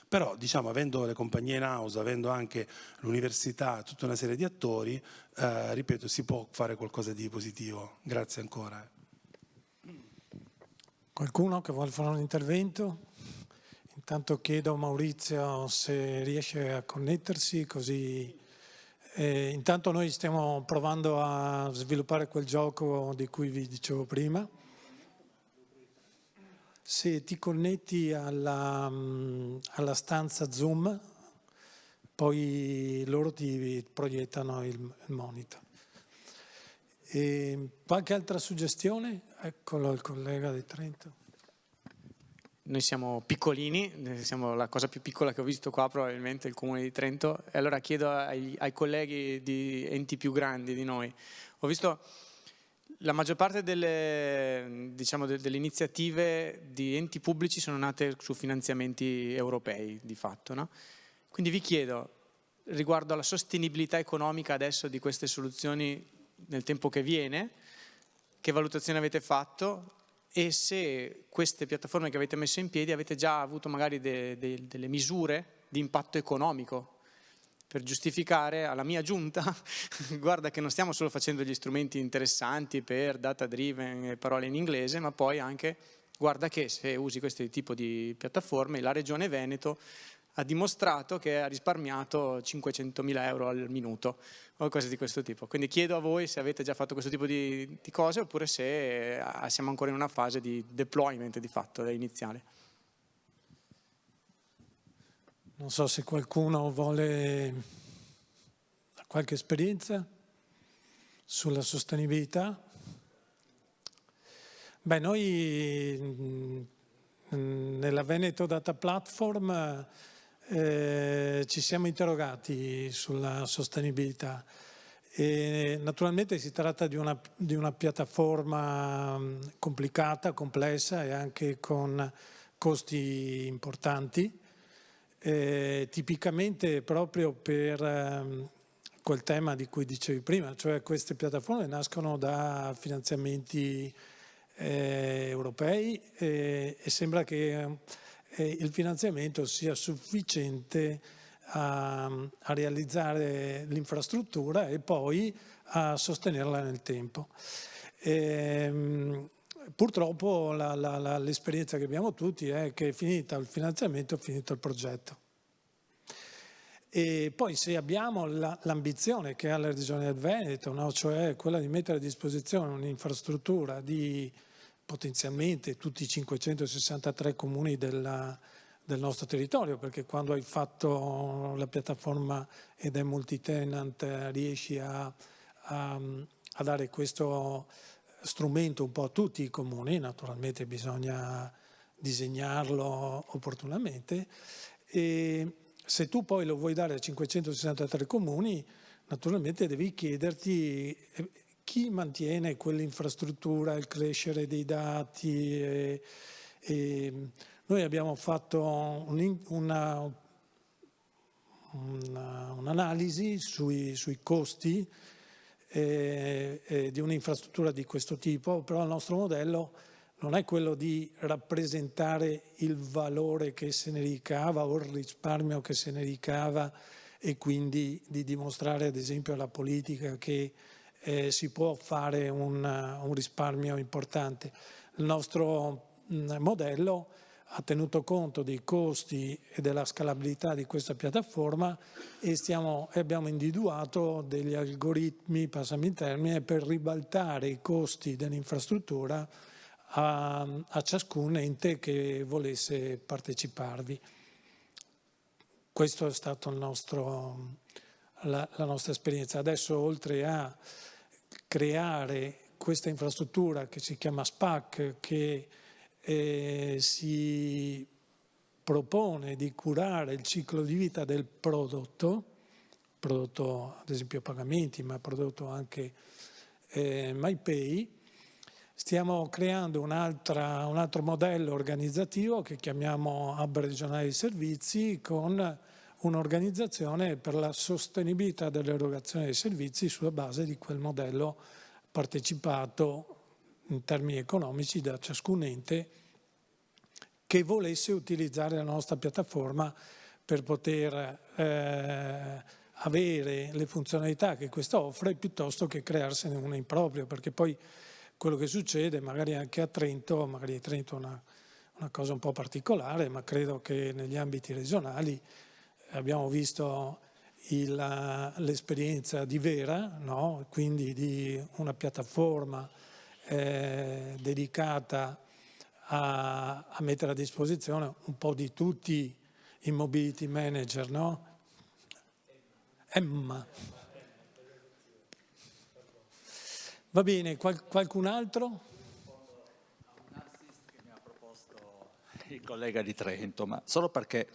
però diciamo, avendo le compagnie in house, avendo anche l'università, tutta una serie di attori, ripeto, si può fare qualcosa di positivo. Grazie ancora. Qualcuno che vuole fare un intervento? Intanto chiedo a Maurizio se riesce a connettersi, così intanto noi stiamo provando a sviluppare quel gioco di cui vi dicevo prima. Se ti connetti alla stanza Zoom, poi loro ti proiettano il monitor. E qualche altra suggestione? Eccolo il collega di Trento. Noi siamo piccolini, siamo la cosa più piccola che ho visto qua, probabilmente il Comune di Trento, e allora chiedo ai colleghi di enti più grandi di noi. Ho visto la maggior parte delle iniziative di enti pubblici sono nate su finanziamenti europei, di fatto, no? Quindi vi chiedo, riguardo alla sostenibilità economica adesso di queste soluzioni nel tempo che viene, che valutazione avete fatto, e se queste piattaforme che avete messo in piedi avete già avuto magari delle misure di impatto economico per giustificare alla mia giunta guarda che non stiamo solo facendo gli strumenti interessanti per data driven, parole in inglese, ma poi anche guarda che se usi questo tipo di piattaforme la Regione Veneto ha dimostrato che ha risparmiato 500.000 euro al minuto o cose di questo tipo. Quindi chiedo a voi se avete già fatto questo tipo di cose, oppure se siamo ancora in una fase di deployment di fatto iniziale. Non so se qualcuno vuole qualche esperienza sulla sostenibilità. Beh, noi nella Veneto Data Platform ci siamo interrogati sulla sostenibilità. E naturalmente si tratta di una piattaforma complicata, complessa e anche con costi importanti. Tipicamente proprio per quel tema di cui dicevi prima, cioè queste piattaforme nascono da finanziamenti europei e sembra che il finanziamento sia sufficiente a realizzare l'infrastruttura e poi a sostenerla nel tempo. Purtroppo l'esperienza che abbiamo tutti è che è finita il finanziamento, è finito il progetto. E poi se abbiamo l'ambizione che ha la Regione del Veneto, no? Cioè quella di mettere a disposizione un'infrastruttura di potenzialmente tutti i 563 comuni del nostro territorio, perché quando hai fatto la piattaforma ed è multi-tenant riesci a dare questo strumento un po' a tutti i comuni, naturalmente bisogna disegnarlo opportunamente, e se tu poi lo vuoi dare a 563 comuni, naturalmente devi chiederti chi mantiene quell'infrastruttura, il crescere dei dati. E noi abbiamo fatto un'analisi sui costi di un'infrastruttura di questo tipo, però il nostro modello non è quello di rappresentare il valore che se ne ricava o il risparmio che se ne ricava e quindi di dimostrare ad esempio alla politica che si può fare un risparmio importante. Il nostro modello ha tenuto conto dei costi e della scalabilità di questa piattaforma e abbiamo individuato degli algoritmi, passami il termine, per ribaltare i costi dell'infrastruttura a ciascun ente che volesse parteciparvi. Questo è stato la nostra esperienza. Adesso, oltre a creare questa infrastruttura che si chiama SPAC, che si propone di curare il ciclo di vita del prodotto ad esempio pagamenti, ma prodotto anche MyPay, stiamo creando un altro modello organizzativo che chiamiamo Hub Regionale di Servizi, con un'organizzazione per la sostenibilità dell'erogazione dei servizi sulla base di quel modello partecipato in termini economici da ciascun ente che volesse utilizzare la nostra piattaforma per poter avere le funzionalità che questa offre, piuttosto che crearsene una in proprio, perché poi quello che succede magari anche a Trento, magari a Trento è una cosa un po' particolare, ma credo che negli ambiti regionali abbiamo visto l'esperienza di Vera, no? Quindi di una piattaforma dedicata a mettere a disposizione un po' di tutti i mobility manager, no? Emma. Va bene, qualcun altro? Il collega di Trento, ma solo perché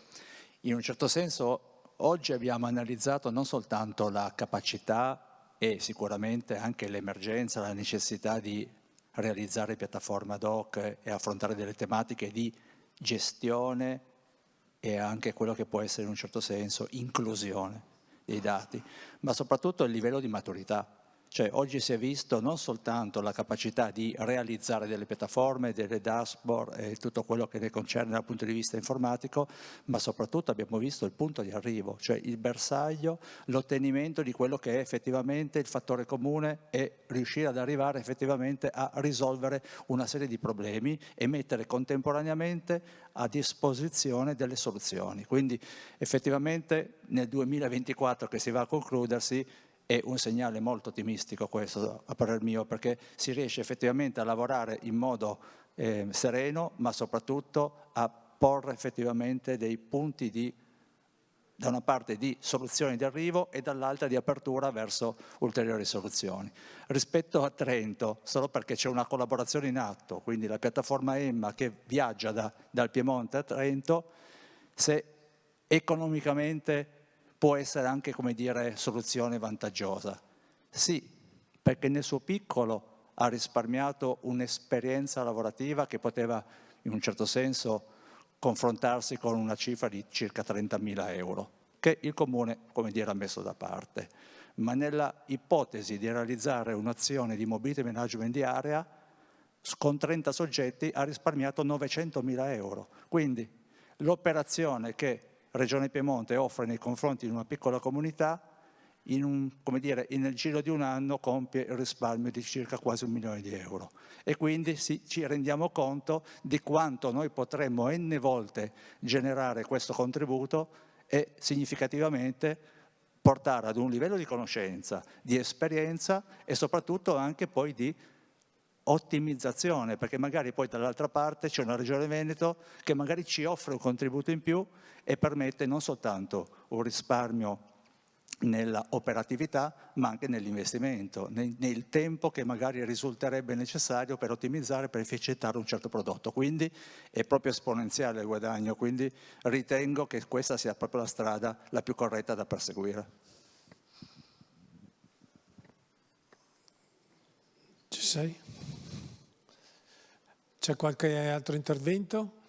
in un certo senso oggi abbiamo analizzato non soltanto la capacità e sicuramente anche l'emergenza, la necessità di realizzare piattaforme ad hoc e affrontare delle tematiche di gestione e anche quello che può essere in un certo senso inclusione dei dati, ma soprattutto il livello di maturità. Cioè oggi si è visto non soltanto la capacità di realizzare delle piattaforme, delle dashboard e tutto quello che ne concerne dal punto di vista informatico, ma soprattutto abbiamo visto il punto di arrivo, cioè il bersaglio, l'ottenimento di quello che è effettivamente il fattore comune e riuscire ad arrivare effettivamente a risolvere una serie di problemi e mettere contemporaneamente a disposizione delle soluzioni. Quindi effettivamente nel 2024 che si va a concludersi è un segnale molto ottimistico questo, a parer mio, perché si riesce effettivamente a lavorare in modo sereno, ma soprattutto a porre effettivamente dei punti da una parte di soluzioni di arrivo e dall'altra di apertura verso ulteriori soluzioni. Rispetto a Trento, solo perché c'è una collaborazione in atto, quindi la piattaforma Emma che viaggia dal Piemonte a Trento, se economicamente può essere anche, come dire, soluzione vantaggiosa. Sì, perché nel suo piccolo ha risparmiato un'esperienza lavorativa che poteva, in un certo senso, confrontarsi con una cifra di circa 30.000 euro, che il Comune, come dire, ha messo da parte. Ma nella ipotesi di realizzare un'azione di mobility management di area, con 30 soggetti ha risparmiato 900.000 euro. Quindi l'operazione che Regione Piemonte offre nei confronti di una piccola comunità, nel giro di un anno compie il risparmio di circa quasi 1 milione di euro. E quindi ci rendiamo conto di quanto noi potremmo n volte generare questo contributo e significativamente portare ad un livello di conoscenza, di esperienza e soprattutto anche poi di ottimizzazione, perché magari poi dall'altra parte c'è una Regione Veneto che magari ci offre un contributo in più e permette non soltanto un risparmio nella operatività, ma anche nell'investimento, nel tempo che magari risulterebbe necessario per ottimizzare, per efficientare un certo prodotto. Quindi è proprio esponenziale il guadagno, quindi ritengo che questa sia proprio la strada la più corretta da perseguire. Ci sei? C'è qualche altro intervento?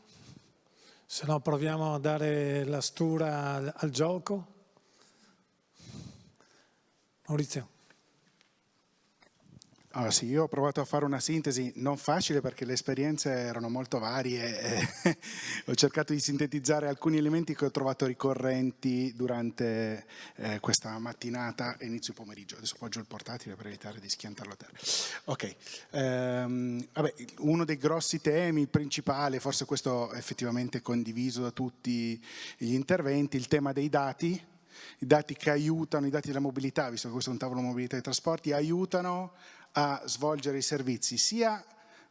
Se no proviamo a dare la stura al gioco. Maurizio. Allora sì, io ho provato a fare una sintesi non facile perché le esperienze erano molto varie e ho cercato di sintetizzare alcuni elementi che ho trovato ricorrenti durante questa mattinata e inizio pomeriggio. Adesso poggio il portatile per evitare di schiantarlo a terra. Ok, vabbè, uno dei grossi temi, principale, forse questo è effettivamente condiviso da tutti gli interventi, il tema dei dati. I dati che aiutano, i dati della mobilità, visto che questo è un tavolo mobilità e trasporti, aiutano a svolgere i servizi sia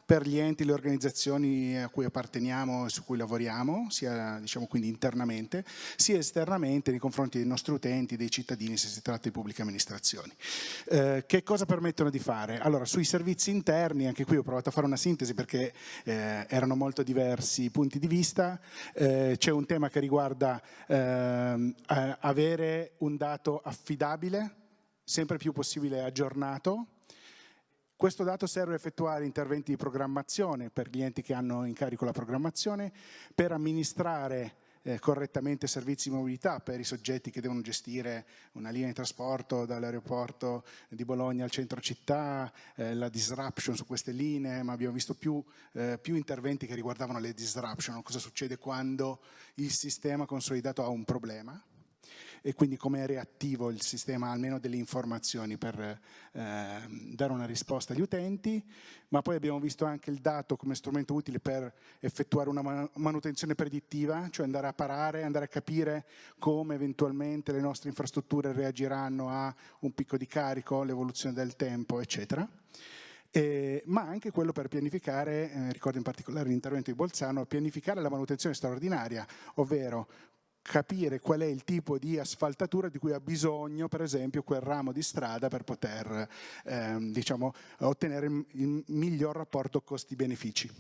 per gli enti, le organizzazioni a cui apparteniamo e su cui lavoriamo, sia diciamo quindi internamente, sia esternamente nei confronti dei nostri utenti, dei cittadini, se si tratta di pubbliche amministrazioni. Che cosa permettono di fare? Allora, sui servizi interni, anche qui ho provato a fare una sintesi perché erano molto diversi i punti di vista. C'è un tema che riguarda avere un dato affidabile, sempre più possibile aggiornato. Questo dato serve a effettuare interventi di programmazione per gli enti che hanno in carico la programmazione, per amministrare correttamente servizi di mobilità per i soggetti che devono gestire una linea di trasporto dall'aeroporto di Bologna al centro città, la disruption su queste linee, ma abbiamo visto più interventi che riguardavano le disruption, cosa succede quando il sistema consolidato ha un problema. E quindi come è reattivo il sistema almeno delle informazioni per dare una risposta agli utenti, ma poi abbiamo visto anche il dato come strumento utile per effettuare una manutenzione predittiva, cioè andare a parare, andare a capire come eventualmente le nostre infrastrutture reagiranno a un picco di carico, l'evoluzione del tempo, eccetera. Ma anche quello per pianificare, ricordo in particolare l'intervento di Bolzano, pianificare la manutenzione straordinaria, ovvero capire qual è il tipo di asfaltatura di cui ha bisogno, per esempio, quel ramo di strada per poter diciamo, ottenere il miglior rapporto costi-benefici.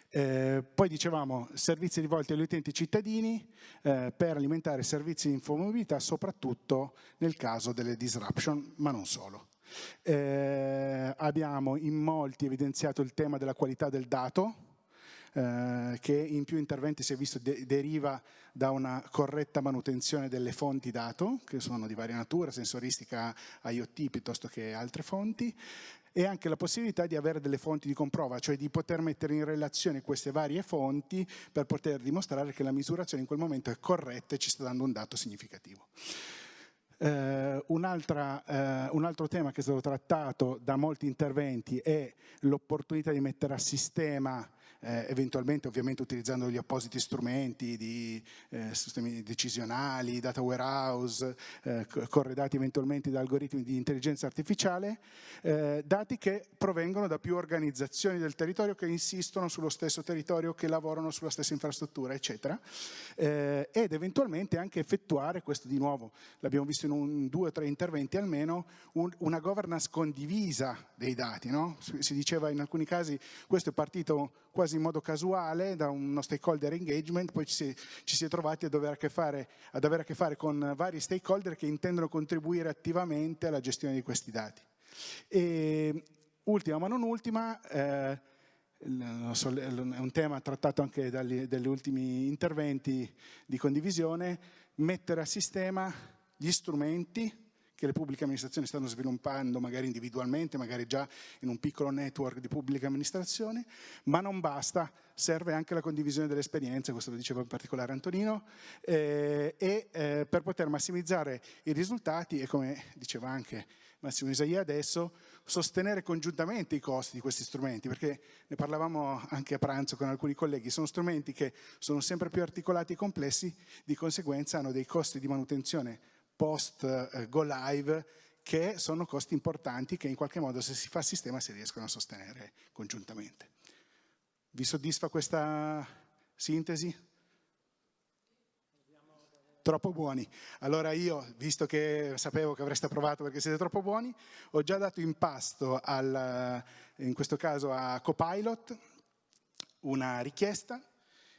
Poi dicevamo servizi rivolti agli utenti cittadini per alimentare servizi di infomobilità, soprattutto nel caso delle disruption, ma non solo. Abbiamo in molti evidenziato il tema della qualità del dato, che in più interventi si è visto deriva da una corretta manutenzione delle fonti dato, che sono di varia natura, sensoristica, IoT piuttosto che altre fonti, e anche la possibilità di avere delle fonti di comprova, cioè di poter mettere in relazione queste varie fonti per poter dimostrare che la misurazione in quel momento è corretta e ci sta dando un dato significativo. Un altro tema che è stato trattato da molti interventi è l'opportunità di mettere a sistema eventualmente ovviamente utilizzando gli appositi strumenti di sistemi decisionali, data warehouse, corredati eventualmente da algoritmi di intelligenza artificiale, dati che provengono da più organizzazioni del territorio che insistono sullo stesso territorio, che lavorano sulla stessa infrastruttura, eccetera, ed eventualmente anche effettuare, questo di nuovo l'abbiamo visto in 2 o 3 interventi almeno, una governance condivisa dei dati, no? Si diceva in alcuni casi questo è partito quasi in modo casuale da uno stakeholder engagement, poi ci si è trovati ad avere a che fare con vari stakeholder che intendono contribuire attivamente alla gestione di questi dati. E ultima ma non ultima, è un tema trattato anche dagli ultimi interventi di condivisione, mettere a sistema gli strumenti che le pubbliche amministrazioni stanno sviluppando, magari individualmente, magari già in un piccolo network di pubbliche amministrazioni, ma non basta, serve anche la condivisione delle esperienze, questo lo diceva in particolare Antonino, per poter massimizzare i risultati e, come diceva anche Massimo Isaia adesso, sostenere congiuntamente i costi di questi strumenti, perché ne parlavamo anche a pranzo con alcuni colleghi, sono strumenti che sono sempre più articolati e complessi, di conseguenza hanno dei costi di manutenzione post go live che sono costi importanti che in qualche modo, se si fa sistema, si riescono a sostenere congiuntamente. Vi soddisfa questa sintesi? Troppo buoni. Allora io, visto che sapevo che avreste approvato perché siete troppo buoni, ho già dato in pasto, in questo caso a Copilot, una richiesta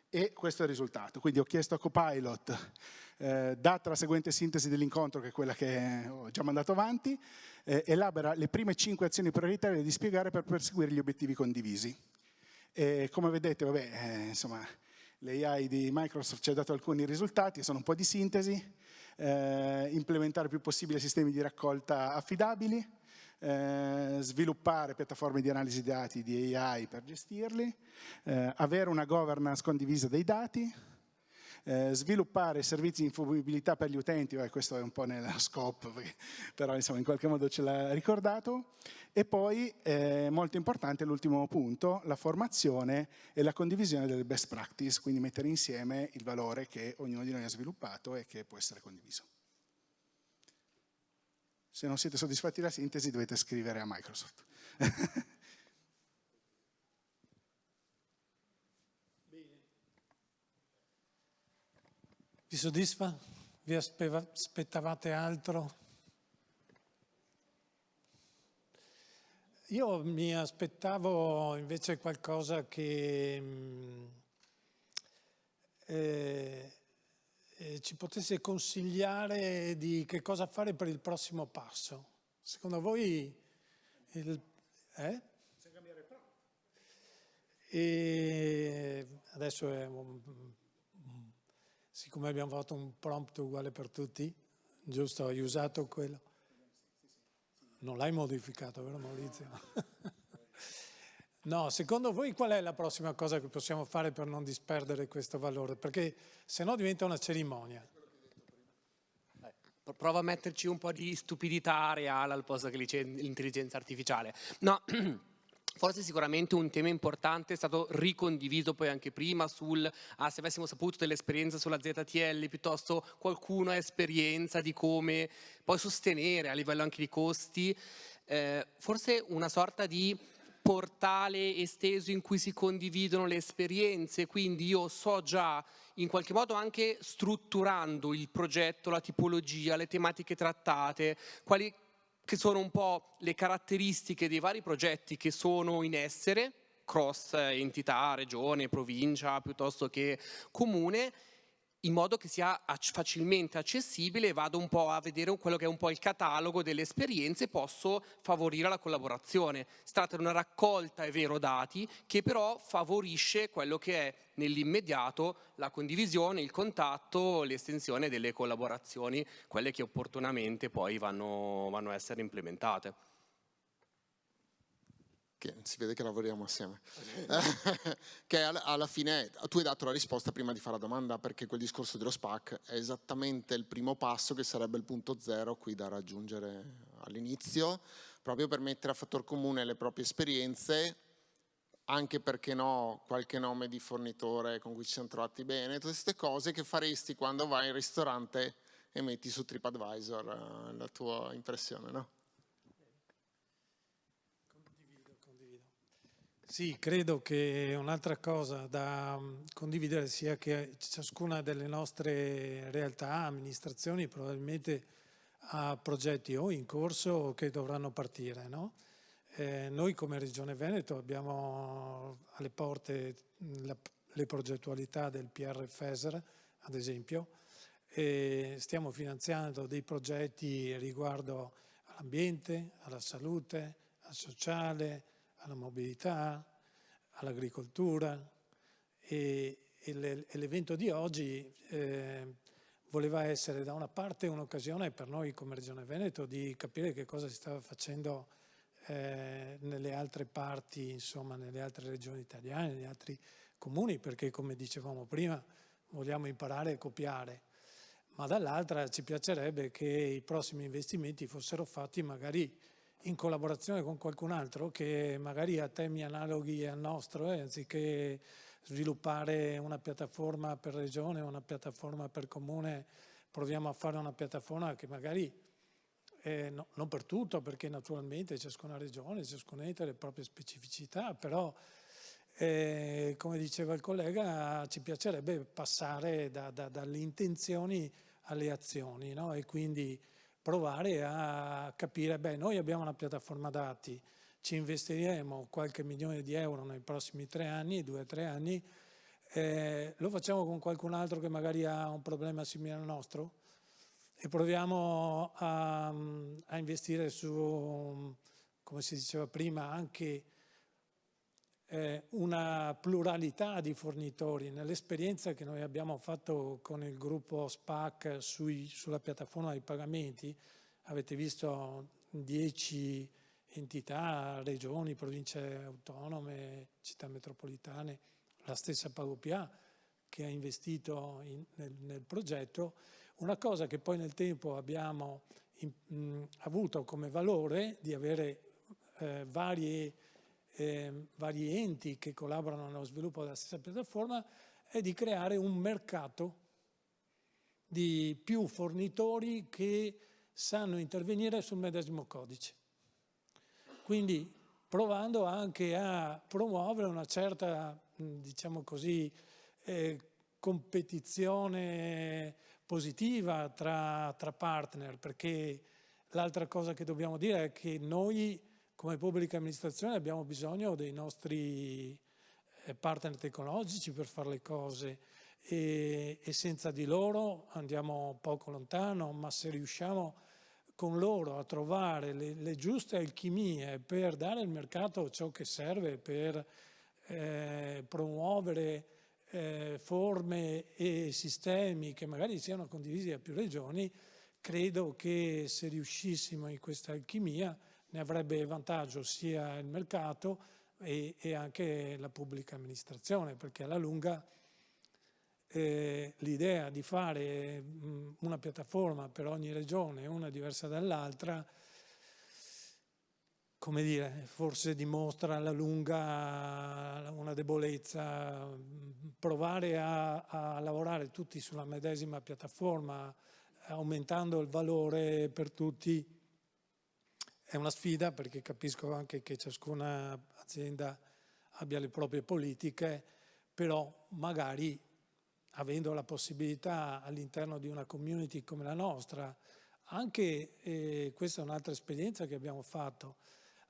e questo è il risultato. Quindi ho chiesto a Copilot, data la seguente sintesi dell'incontro, che è quella che ho già mandato avanti, elabora le prime 5 azioni prioritarie da dispiegare per perseguire gli obiettivi condivisi. E come vedete, vabbè, insomma, l'AI di Microsoft ci ha dato alcuni risultati, sono un po' di sintesi, implementare il più possibile sistemi di raccolta affidabili, sviluppare piattaforme di analisi dati di AI per gestirli, avere una governance condivisa dei dati, sviluppare servizi di infomobilità per gli utenti, questo è un po' nella scope, però insomma in qualche modo ce l'ha ricordato, e poi molto importante l'ultimo punto, la formazione e la condivisione delle best practice, quindi mettere insieme il valore che ognuno di noi ha sviluppato e che può essere condiviso. Se non siete soddisfatti della sintesi dovete scrivere a Microsoft. Vi soddisfa? Vi aspettavate altro? Io mi aspettavo invece qualcosa che ci potesse consigliare di che cosa fare per il prossimo passo. Secondo voi E adesso è siccome abbiamo fatto un prompt uguale per tutti, giusto? Hai usato quello? Non l'hai modificato, vero Maurizio? No, secondo voi qual è la prossima cosa che possiamo fare per non disperdere questo valore? Perché se no diventa una cerimonia. Prova a metterci un po' di stupidità reale al posto che l'intelligenza artificiale. No, forse sicuramente un tema importante è stato ricondiviso poi anche prima sul se avessimo saputo dell'esperienza sulla ZTL, piuttosto qualcuno ha esperienza di come poi sostenere a livello anche di costi, forse una sorta di portale esteso in cui si condividono le esperienze, quindi io so già in qualche modo anche strutturando il progetto, la tipologia, le tematiche trattate, quali che sono un po' le caratteristiche dei vari progetti che sono in essere, cross entità, regione, provincia, piuttosto che comune, in modo che sia facilmente accessibile, vado un po' a vedere quello che è un po' il catalogo delle esperienze e posso favorire la collaborazione. Si tratta di una raccolta, è vero, dati, che però favorisce quello che è nell'immediato la condivisione, il contatto, l'estensione delle collaborazioni, quelle che opportunamente poi vanno a essere implementate. Si vede che lavoriamo assieme. Che alla fine tu hai dato la risposta prima di fare la domanda, perché quel discorso dello SPAC è esattamente il primo passo, che sarebbe il punto zero qui da raggiungere all'inizio, proprio per mettere a fattor comune le proprie esperienze, anche perché no, qualche nome di fornitore con cui ci siamo trovati bene, tutte queste cose che faresti quando vai in ristorante e metti su TripAdvisor la tua impressione, no? Sì, credo che un'altra cosa da condividere sia che ciascuna delle nostre realtà, amministrazioni, probabilmente ha progetti o in corso o che dovranno partire, no? Noi come Regione Veneto abbiamo alle porte le progettualità del PRFESR, ad esempio, e stiamo finanziando dei progetti riguardo all'ambiente, alla salute, al sociale, alla mobilità, all'agricoltura, e l'evento di oggi voleva essere da una parte un'occasione per noi come Regione Veneto di capire che cosa si stava facendo nelle altre parti, insomma nelle altre regioni italiane, negli altri comuni, perché come dicevamo prima vogliamo imparare e copiare, ma dall'altra ci piacerebbe che i prossimi investimenti fossero fatti magari in collaborazione con qualcun altro che magari ha temi analoghi al nostro, anziché sviluppare una piattaforma per regione o una piattaforma per comune, proviamo a fare una piattaforma che magari No, non per tutto, perché naturalmente ciascuna regione, ciascun ente ha le proprie specificità, però come diceva il collega, ci piacerebbe passare dalle intenzioni alle azioni, no? E quindi provare a capire, beh, noi abbiamo una piattaforma dati, ci investiremo qualche milione di euro nei prossimi 3 anni, 2 o 3 anni, lo facciamo con qualcun altro che magari ha un problema simile al nostro e proviamo a investire su, come si diceva prima, anche una pluralità di fornitori. Nell'esperienza che noi abbiamo fatto con il gruppo SPAC sulla piattaforma dei pagamenti, avete visto 10 entità, regioni, province autonome, città metropolitane, la stessa PagoPA che ha investito nel progetto. Una cosa che poi nel tempo abbiamo avuto come valore di avere vari enti che collaborano nello sviluppo della stessa piattaforma è di creare un mercato di più fornitori che sanno intervenire sul medesimo codice. Quindi provando anche a promuovere una certa, diciamo così, competizione positiva tra partner, perché l'altra cosa che dobbiamo dire è che noi come pubblica amministrazione abbiamo bisogno dei nostri partner tecnologici per fare le cose e senza di loro andiamo poco lontano, ma se riusciamo con loro a trovare le giuste alchimie per dare al mercato ciò che serve per promuovere forme e sistemi che magari siano condivisi da più regioni, credo che se riuscissimo in questa alchimia ne avrebbe vantaggio sia il mercato e anche la pubblica amministrazione, perché alla lunga l'idea di fare una piattaforma per ogni regione, una diversa dall'altra, come dire, forse dimostra alla lunga una debolezza. Provare a lavorare tutti sulla medesima piattaforma, aumentando il valore per tutti, è una sfida, perché capisco anche che ciascuna azienda abbia le proprie politiche, però magari avendo la possibilità all'interno di una community come la nostra, anche, questa è un'altra esperienza che abbiamo fatto,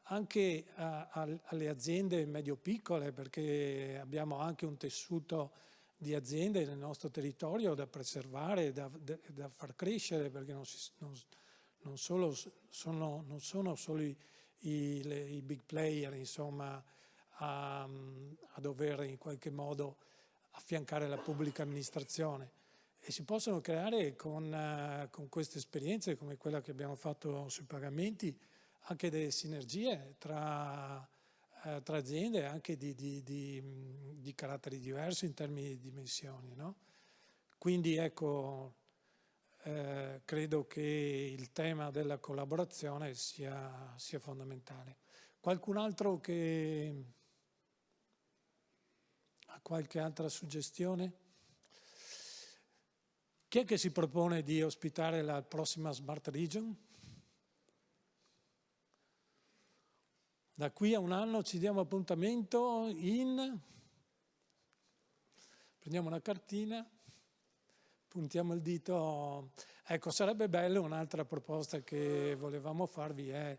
anche alle aziende medio-piccole, perché abbiamo anche un tessuto di aziende nel nostro territorio da preservare, da far crescere, perché non sono solo i big player, insomma, a dover in qualche modo affiancare la pubblica amministrazione, e si possono creare con queste esperienze come quella che abbiamo fatto sui pagamenti anche delle sinergie tra aziende anche di caratteri diversi in termini di dimensioni, no? Quindi ecco, credo che il tema della collaborazione sia fondamentale. Qualcun altro che ha qualche altra suggestione? Chi è che si propone di ospitare la prossima Smart Region? Da qui a un anno ci diamo appuntamento prendiamo una cartina, puntiamo il dito. Ecco, sarebbe bello, un'altra proposta che volevamo farvi è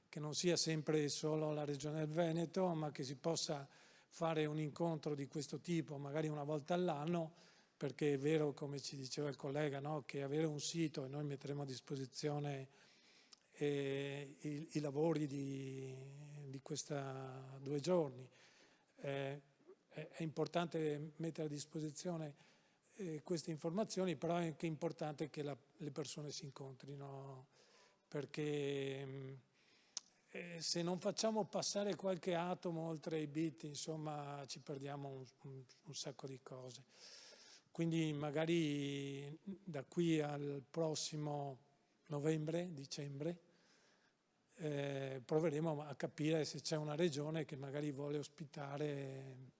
che non sia sempre solo la Regione del Veneto, ma che si possa fare un incontro di questo tipo, magari una volta all'anno, perché è vero, come ci diceva il collega, no, che avere un sito, e noi metteremo a disposizione i lavori di questa 2 giorni, è importante mettere a disposizione queste informazioni, però è anche importante che le persone si incontrino, perché se non facciamo passare qualche atomo oltre i bit, insomma, ci perdiamo un sacco di cose. Quindi magari da qui al prossimo dicembre, proveremo a capire se c'è una regione che magari vuole ospitare.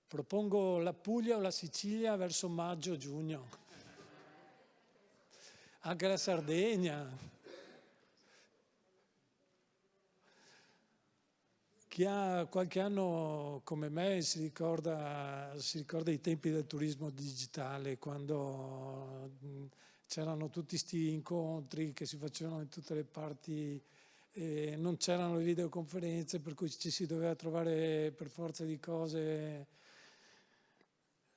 Propongo la Puglia o la Sicilia verso maggio-giugno. anche la Sardegna. Chi ha qualche anno come me si ricorda i tempi del turismo digitale, quando c'erano tutti questi incontri che si facevano in tutte le parti, non c'erano le videoconferenze, per cui ci si doveva trovare per forza di cose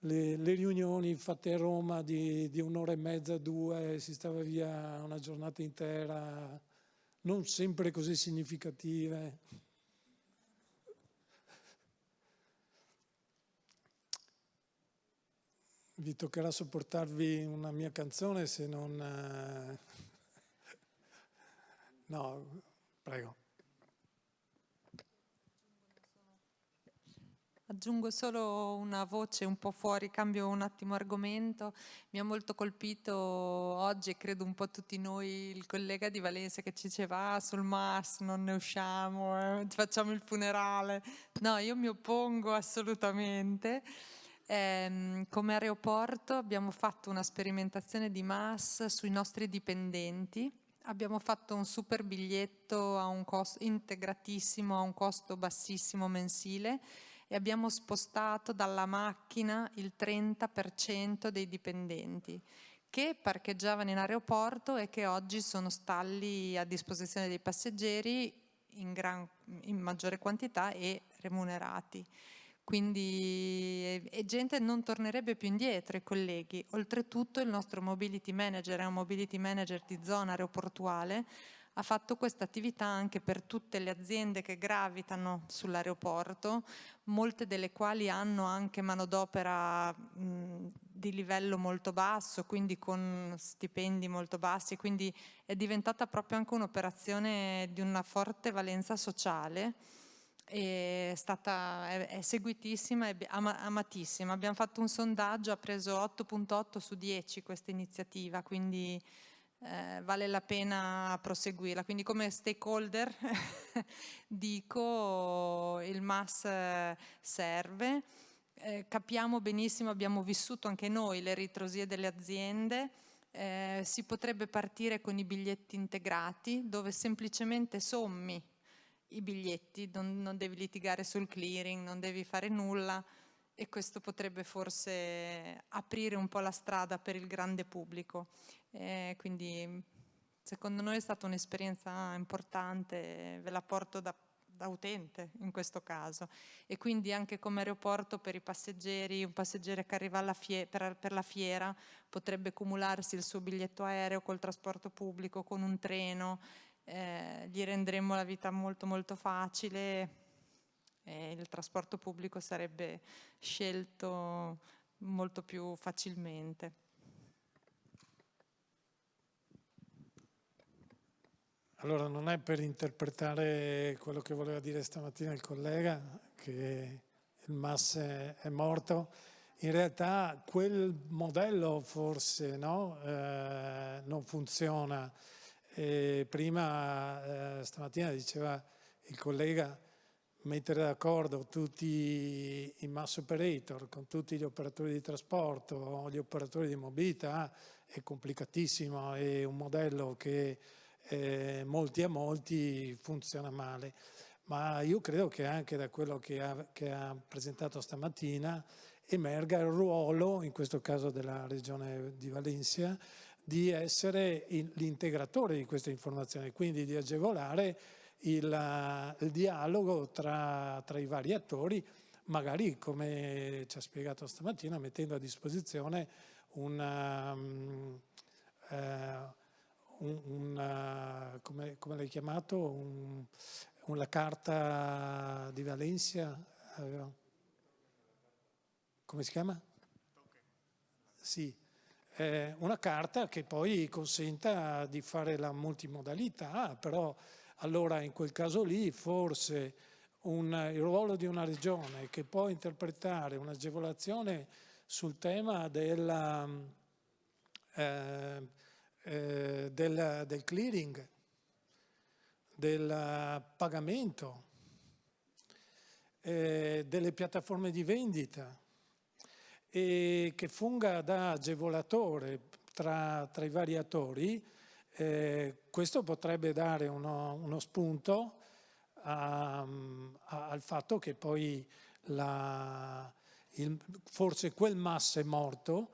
le riunioni fatte a Roma di un'ora e mezza, 2, si stava via una giornata intera, non sempre così significative. Vi toccherà sopportarvi una mia canzone se non... No, prego. Aggiungo solo una voce un po' fuori, cambio un attimo argomento. Mi ha molto colpito oggi, e credo un po' tutti noi, il collega di Valencia che ci diceva sul MAS non ne usciamo, facciamo il funerale. No, io mi oppongo assolutamente. Come aeroporto abbiamo fatto una sperimentazione di MAS sui nostri dipendenti. Abbiamo fatto un super biglietto a un costo integratissimo, a un costo bassissimo mensile, e abbiamo spostato dalla macchina il 30% dei dipendenti che parcheggiavano in aeroporto e che oggi sono stalli a disposizione dei passeggeri in maggiore quantità e remunerati. Quindi gente non tornerebbe più indietro, i colleghi. Oltretutto il nostro mobility manager è un mobility manager di zona aeroportuale, ha fatto questa attività anche per tutte le aziende che gravitano sull'aeroporto, molte delle quali hanno anche manodopera di livello molto basso, quindi con stipendi molto bassi, quindi è diventata proprio anche un'operazione di una forte valenza sociale. È seguitissima e amatissima. Abbiamo fatto un sondaggio, ha preso 8.8 su 10 questa iniziativa, quindi vale la pena proseguirla. Quindi come stakeholder dico il MAS serve, capiamo benissimo, abbiamo vissuto anche noi le ritrosie delle aziende. Si potrebbe partire con i biglietti integrati, dove semplicemente sommi i biglietti, non devi litigare sul clearing, non devi fare nulla, e questo potrebbe forse aprire un po' la strada per il grande pubblico. Quindi secondo noi è stata un'esperienza importante, ve la porto da utente in questo caso, e quindi anche come aeroporto per i passeggeri, un passeggero che arriva per la fiera potrebbe cumularsi il suo biglietto aereo col trasporto pubblico, con un treno. Gli renderemmo la vita molto molto facile e il trasporto pubblico sarebbe scelto molto più facilmente. Allora, non è per interpretare quello che voleva dire stamattina il collega, che il MAS è morto. In realtà quel modello forse non funziona. Prima stamattina diceva il collega, mettere d'accordo tutti i mass operator con tutti gli operatori di trasporto, gli operatori di mobilità è complicatissimo, è un modello che molti a molti funziona male, ma io credo che anche da quello che ha presentato stamattina emerga il ruolo, in questo caso della regione di Valencia, di essere l'integratore di queste informazioni, quindi di agevolare il dialogo tra i vari attori, magari come ci ha spiegato stamattina, mettendo a disposizione come l'hai chiamato, la carta di Valencia, come si chiama? Sì. Una carta che poi consenta di fare la multimodalità, però allora in quel caso lì forse il ruolo di una regione che può interpretare un'agevolazione sul tema del clearing, del pagamento, delle piattaforme di vendita, e che funga da agevolatore tra i vari attori, questo potrebbe dare uno spunto al fatto che poi forse quel MAS è morto,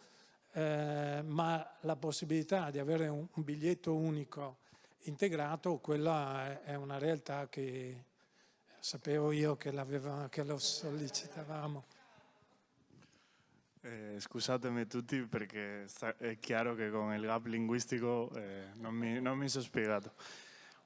ma la possibilità di avere un biglietto unico integrato, quella è una realtà che sapevo io che lo sollecitavamo. Scusatemi tutti perché è chiaro che con il gap linguistico non mi sono spiegato.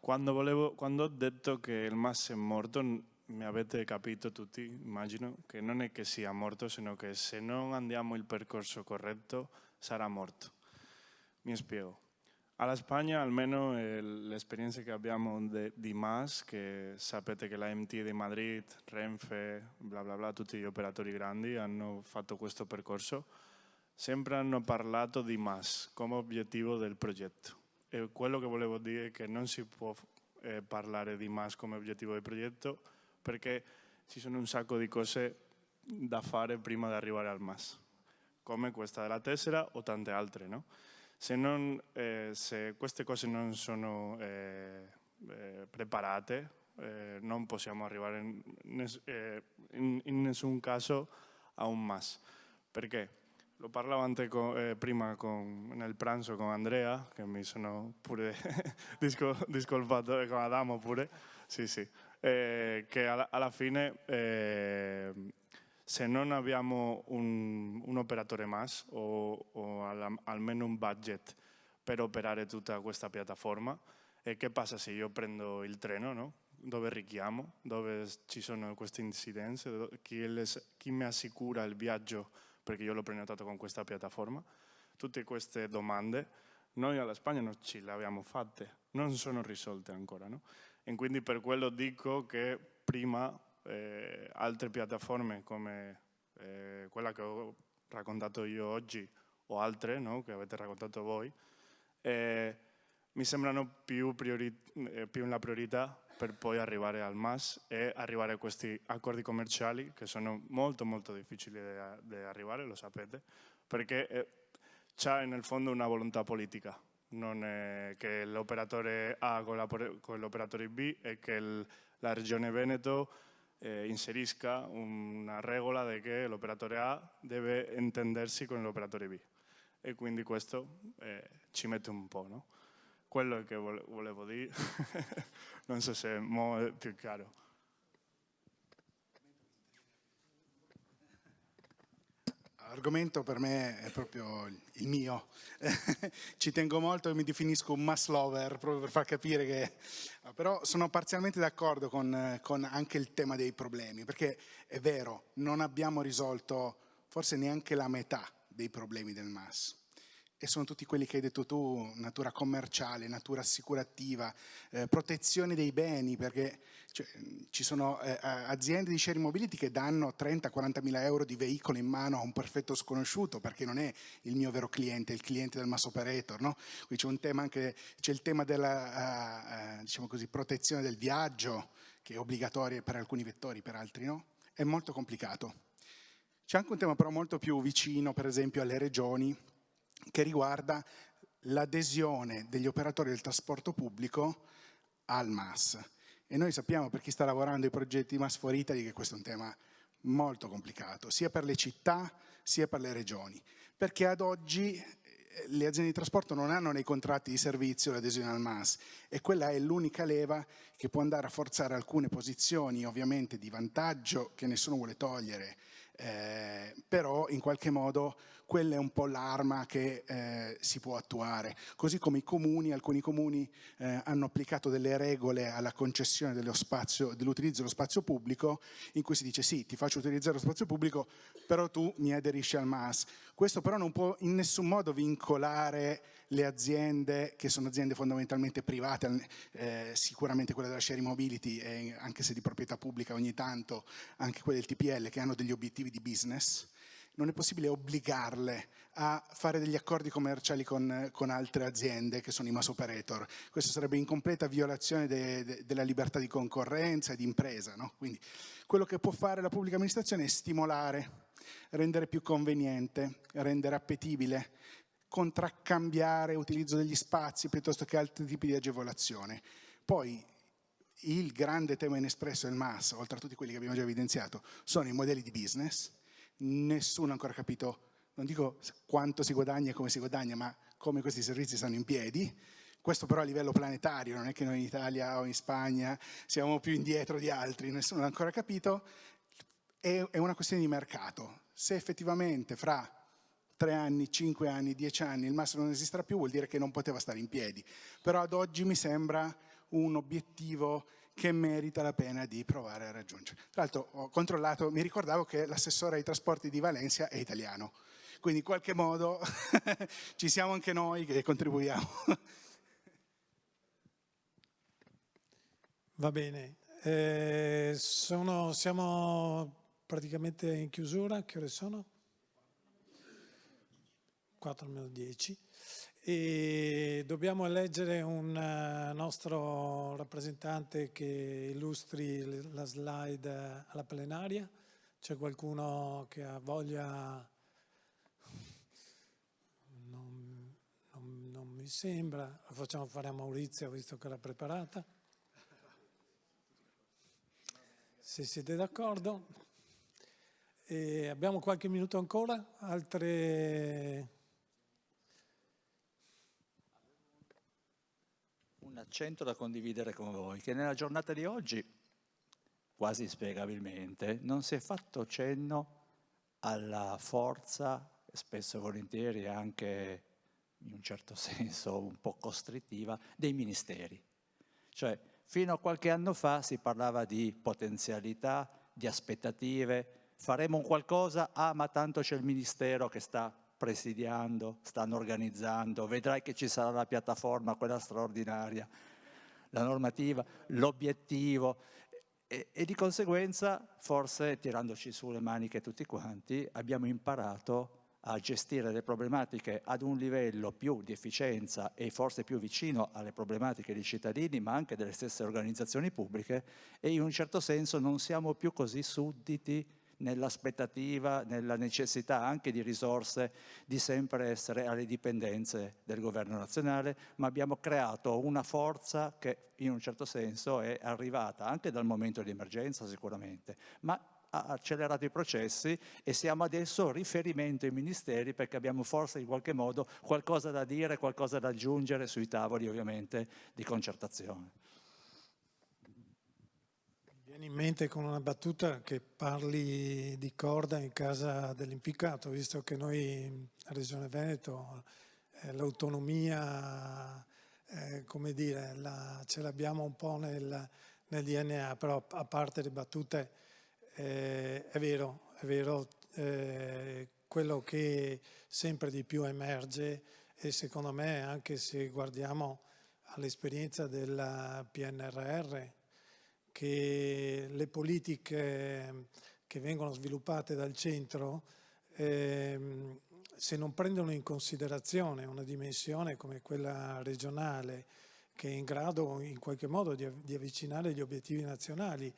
Quando ho detto che il MAS è morto, mi avete capito tutti, immagino, che non è che sia morto, sino che se non andiamo il percorso corretto sarà morto. Mi spiego. Alla Spagna, almeno l'esperienza che abbiamo di MAS, che sapete che la MT di Madrid, Renfe, bla bla bla, tutti gli operatori grandi hanno fatto questo percorso, sempre hanno parlato di MAS come obiettivo del progetto. E quello che volevo dire è che non si può parlare di MAS come obiettivo del progetto perché ci sono un sacco di cose da fare prima di arrivare al MAS, come questa della tessera o tante altre, no? Se queste cose non sono preparate, non possiamo arrivare in nessun caso a un MAS. Perché? Lo parlavo anche prima nel pranzo con Andrea, che mi sono pure discolpato, e con Adamo pure, sì, che alla fine se non abbiamo un operatore MAS o almeno un budget per operare tutta questa piattaforma, e che passa se io prendo il treno, no? Dove richiamo, dove ci sono queste incidenze, chi mi assicura il viaggio perché io l'ho prenotato con questa piattaforma. Tutte queste domande noi alla Spagna non ce le abbiamo fatte, non sono risolte ancora, no? E quindi per quello dico che prima altre piattaforme come quella che ho raccontato io oggi o altre, no, che avete raccontato voi, mi sembrano più una priorità per poi arrivare al MAS e arrivare a questi accordi commerciali che sono molto molto difficili da arrivare, lo sapete, perché c'è nel fondo una volontà politica, non è che l'operatore A con l'operatore B e che la Regione Veneto inserisca una regola di che l'operatore A deve intendersi con l'operatore B, e quindi questo ci mette un po', no? Quello che volevo dire, non so se mo è più chiaro. L'argomento per me è proprio il mio, ci tengo molto e mi definisco un mass lover, proprio per far capire che... Però sono parzialmente d'accordo con anche il tema dei problemi, perché è vero, non abbiamo risolto forse neanche la metà dei problemi del MAS. E sono tutti quelli che hai detto tu, natura commerciale, natura assicurativa, protezione dei beni, perché ci sono aziende di share mobility che danno 30-40 mila euro di veicolo in mano a un perfetto sconosciuto, perché non è il mio vero cliente, è il cliente del mass operator, no? Qui c'è un tema anche, c'è il tema della diciamo così, protezione del viaggio, che è obbligatoria per alcuni vettori, per altri no. È molto complicato. C'è anche un tema però molto più vicino, per esempio, alle regioni, che riguarda l'adesione degli operatori del trasporto pubblico al MAS. E noi sappiamo, per chi sta lavorando ai progetti MAS fuori Italy, che questo è un tema molto complicato, sia per le città sia per le regioni, perché ad oggi le aziende di trasporto non hanno nei contratti di servizio l'adesione al MAS, e quella è l'unica leva che può andare a forzare alcune posizioni, ovviamente di vantaggio, che nessuno vuole togliere, però in qualche modo quella è un po' l'arma che si può attuare. Così come i comuni, alcuni comuni hanno applicato delle regole alla concessione dell'utilizzo dello spazio pubblico, in cui si dice sì, ti faccio utilizzare lo spazio pubblico, però tu mi aderisci al MAS. Questo però non può in nessun modo vincolare le aziende, che sono aziende fondamentalmente private, sicuramente quella della share mobility, anche se di proprietà pubblica ogni tanto, anche quelle del TPL, che hanno degli obiettivi di business. Non è possibile obbligarle a fare degli accordi commerciali con altre aziende che sono i mass operator. Questo sarebbe in completa violazione della libertà di concorrenza e di impresa, no? Quindi quello che può fare la pubblica amministrazione è stimolare, rendere più conveniente, rendere appetibile, contraccambiare utilizzo degli spazi piuttosto che altri tipi di agevolazione. Poi il grande tema inespresso del MAS, oltre a tutti quelli che abbiamo già evidenziato, sono i modelli di business. Nessuno ha ancora capito, non dico quanto si guadagna e come si guadagna, ma come questi servizi stanno in piedi. Questo però a livello planetario, non è che noi in Italia o in Spagna siamo più indietro di altri, nessuno l'ha ancora capito. È una questione di mercato. Se effettivamente fra 3 anni, 5 anni, 10 anni il MAS non esisterà più, vuol dire che non poteva stare in piedi. Però ad oggi mi sembra un obiettivo che merita la pena di provare a raggiungere. Tra l'altro ho controllato, mi ricordavo che l'assessore ai trasporti di Valencia è italiano, quindi in qualche modo ci siamo anche noi che contribuiamo. Va bene, siamo praticamente in chiusura, che ore sono? 4:10. E dobbiamo eleggere un nostro rappresentante che illustri la slide alla plenaria. C'è qualcuno che ha voglia? Non mi sembra. La facciamo fare a Maurizio, visto che l'ha preparata. Se siete d'accordo. Abbiamo qualche minuto ancora? Altre... Un accento da condividere con voi, che nella giornata di oggi, quasi spiegabilmente, non si è fatto cenno alla forza, spesso e volentieri anche in un certo senso un po' costrittiva, dei ministeri. Cioè, fino a qualche anno fa si parlava di potenzialità, di aspettative, faremo un qualcosa, ma tanto c'è il ministero che sta presidiando, stanno organizzando, vedrai che ci sarà la piattaforma, quella straordinaria, la normativa, l'obiettivo e di conseguenza, forse tirandoci su le maniche tutti quanti, abbiamo imparato a gestire le problematiche ad un livello più di efficienza e forse più vicino alle problematiche dei cittadini, ma anche delle stesse organizzazioni pubbliche, e in un certo senso non siamo più così sudditi nell'aspettativa, nella necessità anche di risorse, di sempre essere alle dipendenze del governo nazionale, ma abbiamo creato una forza che in un certo senso è arrivata anche dal momento di emergenza sicuramente, ma ha accelerato i processi e siamo adesso riferimento ai ministeri perché abbiamo forse in qualche modo qualcosa da dire, qualcosa da aggiungere sui tavoli ovviamente di concertazione. Viene in mente con una battuta che parli di corda in casa dell'impiccato, visto che noi a Regione Veneto l'autonomia, come dire, ce l'abbiamo un po' nel DNA, però a parte le battute è vero, quello che sempre di più emerge e secondo me anche se guardiamo all'esperienza del PNRR, che le politiche che vengono sviluppate dal centro, se non prendono in considerazione una dimensione come quella regionale, che è in grado in qualche modo di avvicinare gli obiettivi nazionali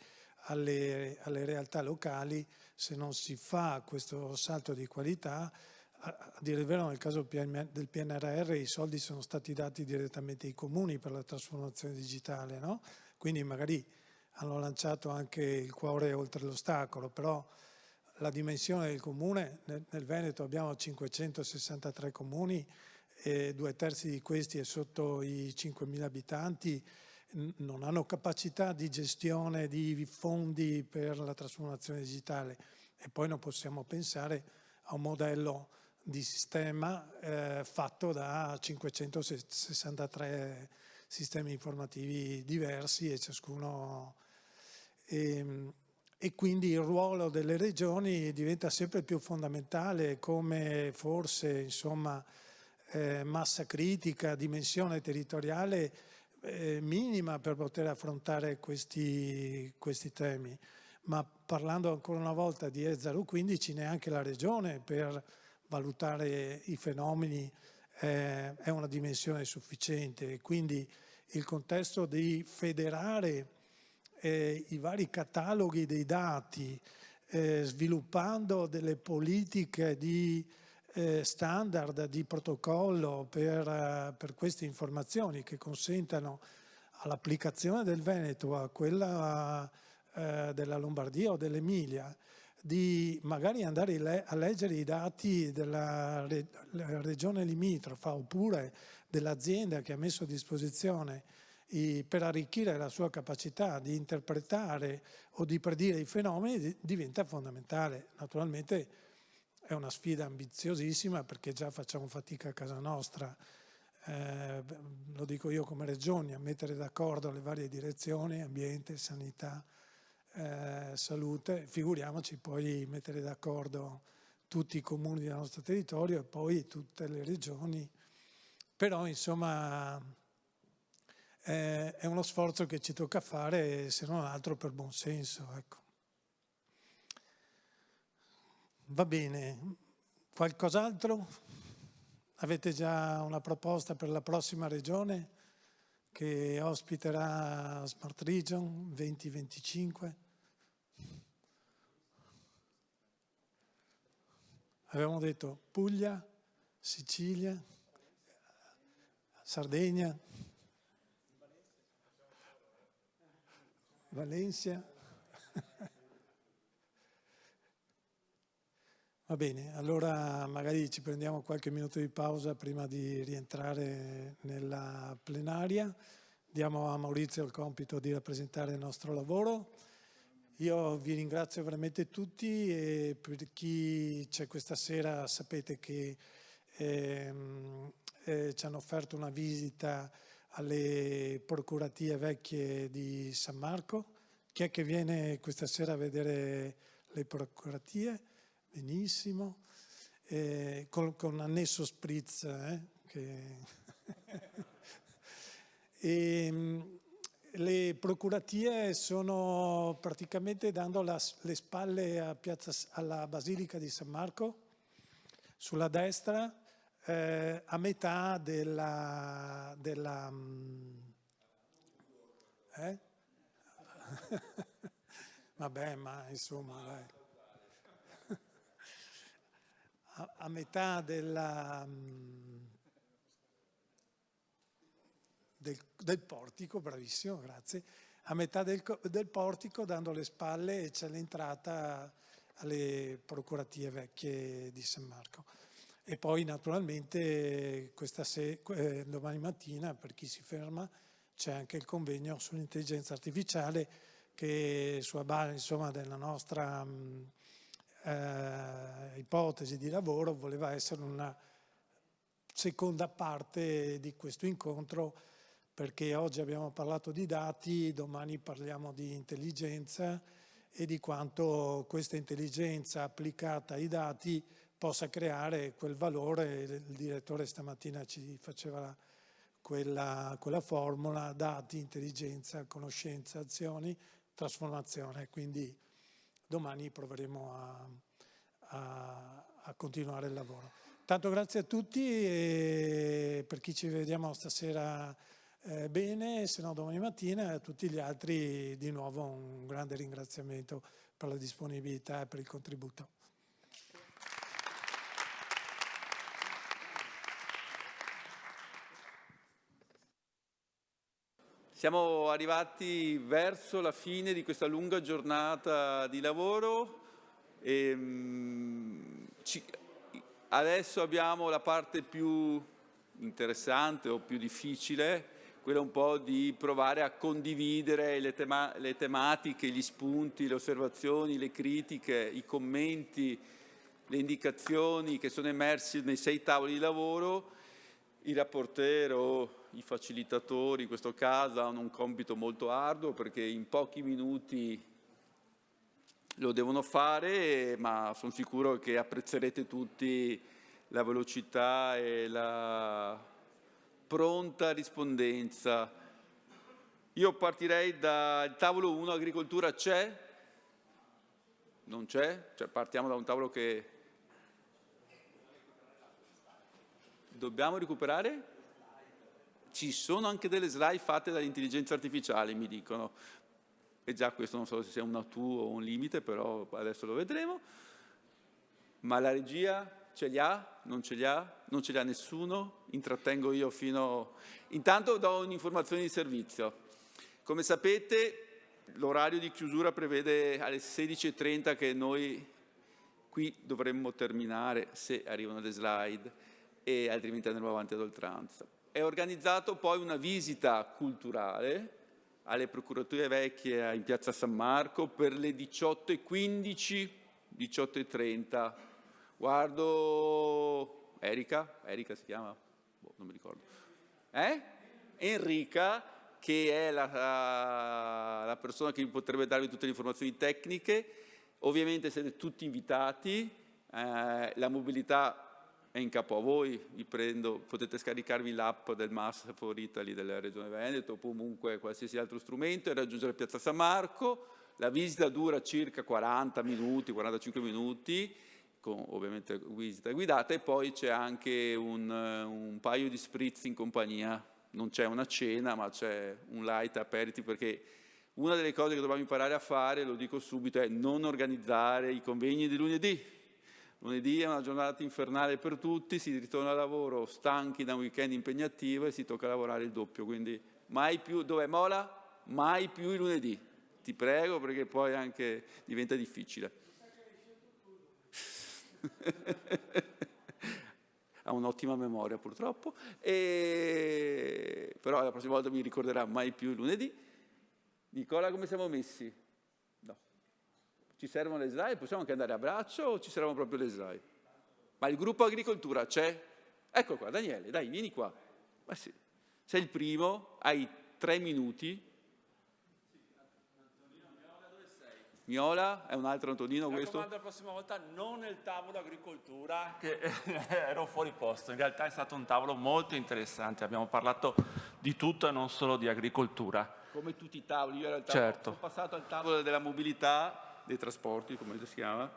alle realtà locali, se non si fa questo salto di qualità, a dire il vero nel caso del PNRR i soldi sono stati dati direttamente ai comuni per la trasformazione digitale, no? Quindi magari hanno lanciato anche il cuore oltre l'ostacolo, però la dimensione del comune, nel Veneto abbiamo 563 comuni e 2/3 di questi è sotto i 5.000 abitanti, non hanno capacità di gestione di fondi per la trasformazione digitale e poi non possiamo pensare a un modello di sistema fatto da 563 sistemi informativi diversi e ciascuno... E quindi il ruolo delle regioni diventa sempre più fondamentale come forse insomma, massa critica, dimensione territoriale minima per poter affrontare questi temi. Ma parlando ancora una volta di E015 neanche la regione per valutare i fenomeni è una dimensione sufficiente, quindi il contesto di federare i vari cataloghi dei dati, sviluppando delle politiche di standard di protocollo per queste informazioni che consentano all'applicazione del Veneto a quella della Lombardia o dell'Emilia di magari andare a leggere i dati della regione limitrofa oppure dell'azienda che ha messo a disposizione per arricchire la sua capacità di interpretare o di predire i fenomeni diventa fondamentale. Naturalmente è una sfida ambiziosissima perché già facciamo fatica a casa nostra, lo dico io come regioni, a mettere d'accordo le varie direzioni, ambiente, sanità, salute, figuriamoci poi mettere d'accordo tutti i comuni del nostro territorio e poi tutte le regioni. Però insomma è uno sforzo che ci tocca fare, se non altro per buon senso. Ecco. Va bene, qualcos'altro? Avete già una proposta per la prossima regione che ospiterà Smart Region 2025? Avevamo detto Puglia, Sicilia, Sardegna, Valencia. Va bene, allora magari ci prendiamo qualche minuto di pausa prima di rientrare nella plenaria. Diamo a Maurizio il compito di rappresentare il nostro lavoro. Io vi ringrazio veramente tutti e per chi c'è questa sera sapete che ci hanno offerto una visita alle procuratie vecchie di San Marco. Chi è che viene questa sera a vedere le procuratie? Benissimo, con annesso spritz. Le procuratie sono praticamente dando le spalle alla Basilica di San Marco, sulla destra, a metà della vabbè, ma insomma, dai. A metà del portico, bravissimo, grazie, a metà del portico dando le spalle e c'è l'entrata alle procuratie vecchie di San Marco. E poi naturalmente domani mattina, per chi si ferma, c'è anche il convegno sull'intelligenza artificiale che sulla base insomma della nostra ipotesi di lavoro voleva essere una seconda parte di questo incontro, perché oggi abbiamo parlato di dati, domani parliamo di intelligenza e di quanto questa intelligenza applicata ai dati possa creare quel valore. Il direttore stamattina ci faceva quella formula: dati, intelligenza, conoscenza, azioni, trasformazione. Quindi domani proveremo a continuare il lavoro. Tanto grazie a tutti e per chi ci vediamo stasera bene, se no domani mattina, e a tutti gli altri di nuovo un grande ringraziamento per la disponibilità e per il contributo. Siamo arrivati verso la fine di questa lunga giornata di lavoro e adesso abbiamo la parte più interessante o più difficile, quella un po' di provare a condividere le tematiche, gli spunti, le osservazioni, le critiche, i commenti, le indicazioni che sono emersi nei 6 tavoli di lavoro. I rapporteur o i facilitatori in questo caso hanno un compito molto arduo perché in pochi minuti lo devono fare, ma sono sicuro che apprezzerete tutti la velocità e la pronta rispondenza. Io partirei dal tavolo 1, agricoltura c'è? Non c'è? Cioè partiamo da un tavolo che dobbiamo recuperare? Ci sono anche delle slide fatte dall'intelligenza artificiale, mi dicono. E già questo non so se sia un atu o un limite, però adesso lo vedremo. Ma la regia? Ce li ha? Non ce li ha? Non ce li ha nessuno? Intrattengo io fino... Intanto do un'informazione di servizio. Come sapete, l'orario di chiusura prevede alle 16:30 che noi qui dovremmo terminare, se arrivano le slide, e altrimenti andremo avanti ad oltranza. È organizzato poi una visita culturale alle Procurature Vecchie in Piazza San Marco per le 18:15, 18:30. Guardo Erika si chiama? Non mi ricordo. Enrica, che è la persona che potrebbe darvi tutte le informazioni tecniche. Ovviamente siete tutti invitati, la mobilità è in capo a voi, potete scaricarvi l'app del MAS for Italy della Regione Veneto o comunque qualsiasi altro strumento e raggiungere Piazza San Marco. La visita dura circa 40 minuti, 45 minuti, con ovviamente visita guidata, e poi c'è anche un paio di spritz in compagnia. Non c'è una cena, ma c'è un light aperitif, perché una delle cose che dobbiamo imparare a fare, lo dico subito, è non organizzare i convegni di lunedì. Lunedì è una giornata infernale per tutti, si ritorna al lavoro stanchi da un weekend impegnativo e si tocca lavorare il doppio, quindi mai più, dov'è Mola? Mai più il lunedì, ti prego, perché poi anche diventa difficile. Ha un'ottima memoria purtroppo, però la prossima volta mi ricorderà mai più il lunedì. Nicola, come siamo messi? No. Ci servono le slide? Possiamo anche andare a braccio o ci servono proprio le slide? Ma il gruppo agricoltura c'è? Ecco qua, Daniele, dai, vieni qua. Ma sì. Sei il primo, hai 3 minuti. Miola, è un altro Antonino questo? Mi raccomando, la prossima volta non nel tavolo agricoltura, che ero fuori posto. In realtà è stato un tavolo molto interessante, abbiamo parlato di tutto e non solo di agricoltura. Come tutti i tavoli, io in realtà certo. sono passato al tavolo della mobilità, dei trasporti, come si chiama?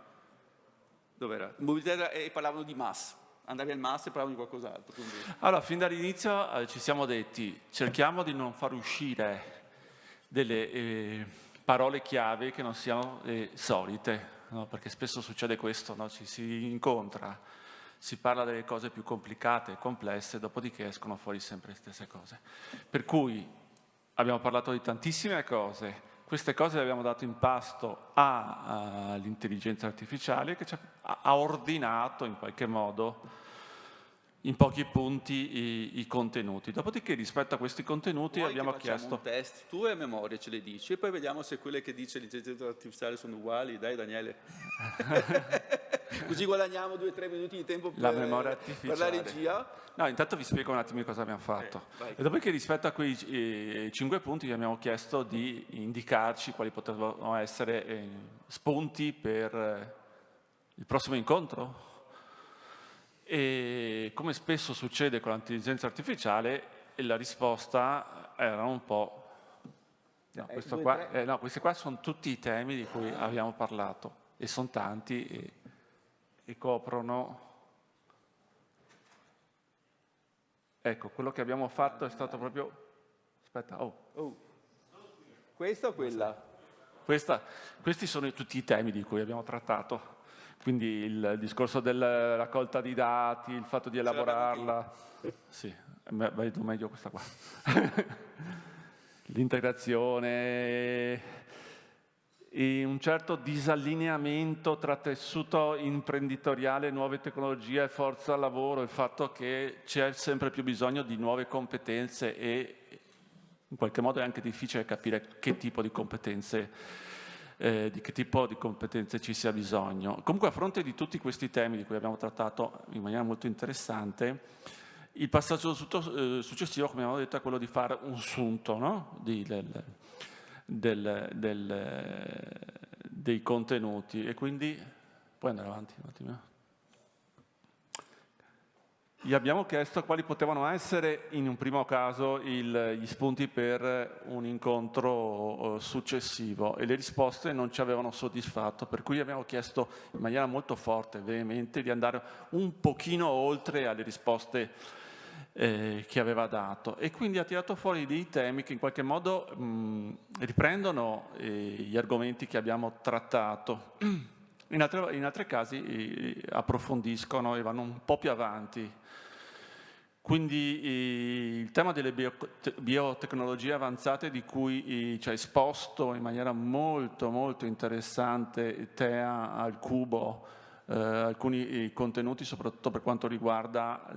Dov'era? Mobilità, e parlavano di MAS. Andavi al MAS e parlavano di qualcos'altro. Quindi... Allora, fin dall'inizio ci siamo detti, cerchiamo di non far uscire delle parole chiave che non siano solite, no? Perché spesso succede questo, no? Ci si incontra, si parla delle cose più complicate e complesse, dopodiché escono fuori sempre le stesse cose. Per cui abbiamo parlato di tantissime cose, queste cose le abbiamo dato in pasto all'intelligenza artificiale che ci ha ordinato in qualche modo in pochi punti i contenuti. Dopodiché rispetto a questi contenuti abbiamo chiesto... un test, tu a memoria ce le dici e poi vediamo se quelle che dice l'intelligenza artificiale sono uguali. Dai Daniele. Così guadagniamo 2-3 minuti di tempo la memoria artificiale. Per la regia. No, intanto vi spiego un attimo cosa abbiamo fatto. E dopodiché rispetto a quei 5 punti vi abbiamo chiesto di indicarci quali potrebbero essere spunti per il prossimo incontro. E come spesso succede con l'intelligenza artificiale, la risposta era un po'... No, questi qua sono tutti i temi di cui abbiamo parlato, e sono tanti e coprono... Ecco, quello che abbiamo fatto è stato proprio... Aspetta, Questa o quella? Questi sono tutti i temi di cui abbiamo trattato. Quindi il discorso della raccolta di dati, il fatto di elaborarla. Sì, vedo meglio questa qua. L'integrazione e un certo disallineamento tra tessuto imprenditoriale, nuove tecnologie e forza lavoro, il fatto che c'è sempre più bisogno di nuove competenze e in qualche modo è anche difficile capire che tipo di competenze di che tipo di competenze ci sia bisogno. Comunque, a fronte di tutti questi temi di cui abbiamo trattato in maniera molto interessante, il passaggio successivo, come abbiamo detto, è quello di fare un sunto, no? Dei contenuti, e quindi puoi andare avanti un attimo. Gli abbiamo chiesto quali potevano essere, in un primo caso, gli spunti per un incontro successivo, e le risposte non ci avevano soddisfatto, per cui abbiamo chiesto in maniera molto forte e veemente di andare un pochino oltre alle risposte che aveva dato, e quindi ha tirato fuori dei temi che in qualche modo riprendono gli argomenti che abbiamo trattato. In altri casi approfondiscono e vanno un po' più avanti. Quindi il tema delle biotecnologie avanzate di cui ci ha esposto in maniera molto molto interessante Tea al Cubo, alcuni contenuti soprattutto per quanto riguarda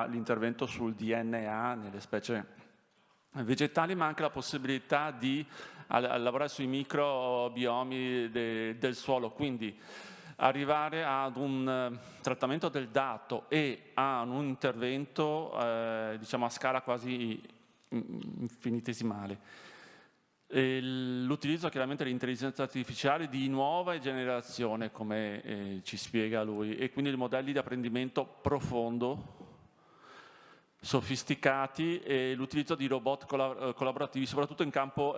l'intervento sul DNA nelle specie vegetali, ma anche la possibilità di lavorare sui microbiomi del suolo, quindi arrivare ad un trattamento del dato e a un intervento diciamo a scala quasi infinitesimale. L'utilizzo chiaramente dell'intelligenza artificiale di nuova generazione, come ci spiega lui, e quindi i modelli di apprendimento profondo, sofisticati, e l'utilizzo di robot collaborativi, soprattutto in campo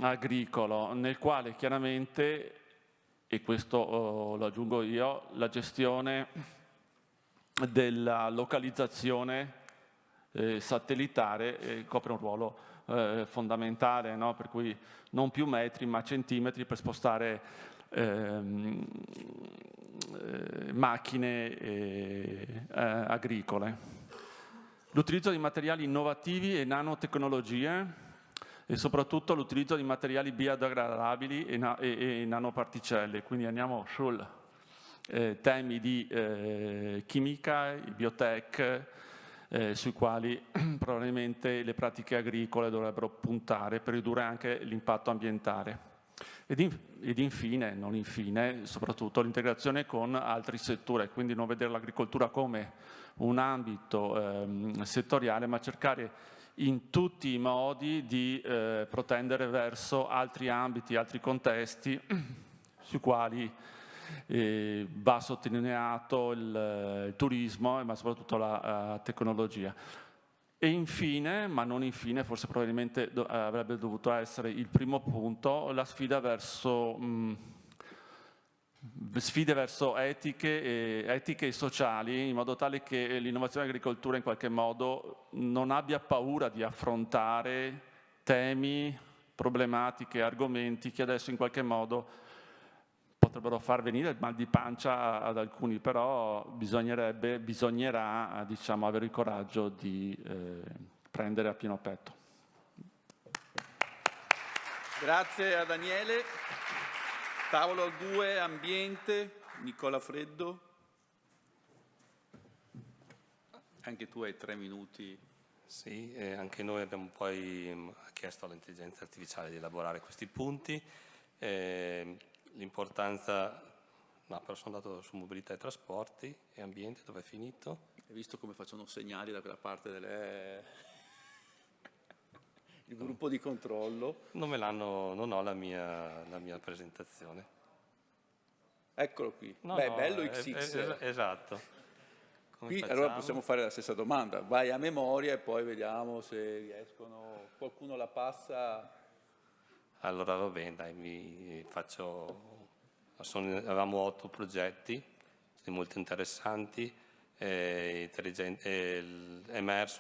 agricolo, nel quale chiaramente, e questo lo aggiungo io, la gestione della localizzazione satellitare copre un ruolo fondamentale, no? Per cui non più metri ma centimetri per spostare macchine agricole. L'utilizzo di materiali innovativi e nanotecnologie, e soprattutto l'utilizzo di materiali biodegradabili e nanoparticelle. Quindi andiamo sul temi di chimica, biotech, sui quali probabilmente le pratiche agricole dovrebbero puntare per ridurre anche l'impatto ambientale. Ed infine, non infine, soprattutto l'integrazione con altri settori, quindi non vedere l'agricoltura come un ambito settoriale, ma cercare in tutti i modi di protendere verso altri ambiti, altri contesti sui quali va sottolineato il turismo, ma soprattutto la tecnologia. E infine, ma non infine, forse probabilmente avrebbe dovuto essere il primo punto, la sfida verso sfide verso etiche e sociali, in modo tale che l'innovazione dell'agricoltura in qualche modo non abbia paura di affrontare temi, problematiche, argomenti che adesso in qualche modo potrebbero far venire il mal di pancia ad alcuni, però bisognerà diciamo, avere il coraggio di prendere a pieno petto. Grazie a Daniele. Tavolo 2, ambiente, Nicola Freddo. Anche tu hai 3 minuti. Sì, anche noi abbiamo poi chiesto all'intelligenza artificiale di elaborare questi punti. L'importanza, però sono andato su mobilità e trasporti e ambiente, dove è finito? Hai visto come facciano segnali da quella parte il gruppo di controllo? Non ho la mia presentazione. Eccolo qui. No, bello XX. Esatto. Qui allora possiamo fare la stessa domanda. Vai a memoria e poi vediamo se riescono. Qualcuno la passa. Allora va bene, dai, avevamo 8 progetti, molto interessanti, emerso,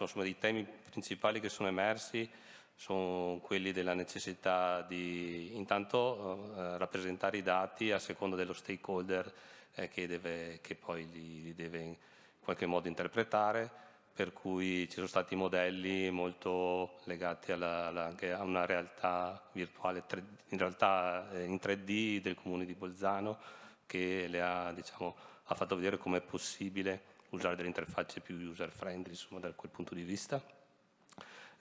insomma, i temi principali che sono emersi sono quelli della necessità di intanto rappresentare i dati a seconda dello stakeholder che poi li deve in qualche modo interpretare, per cui ci sono stati modelli molto legati anche a una realtà virtuale, in realtà in 3D del comune di Bolzano, che ha fatto vedere come è possibile usare delle interfacce più user friendly, insomma, da quel punto di vista.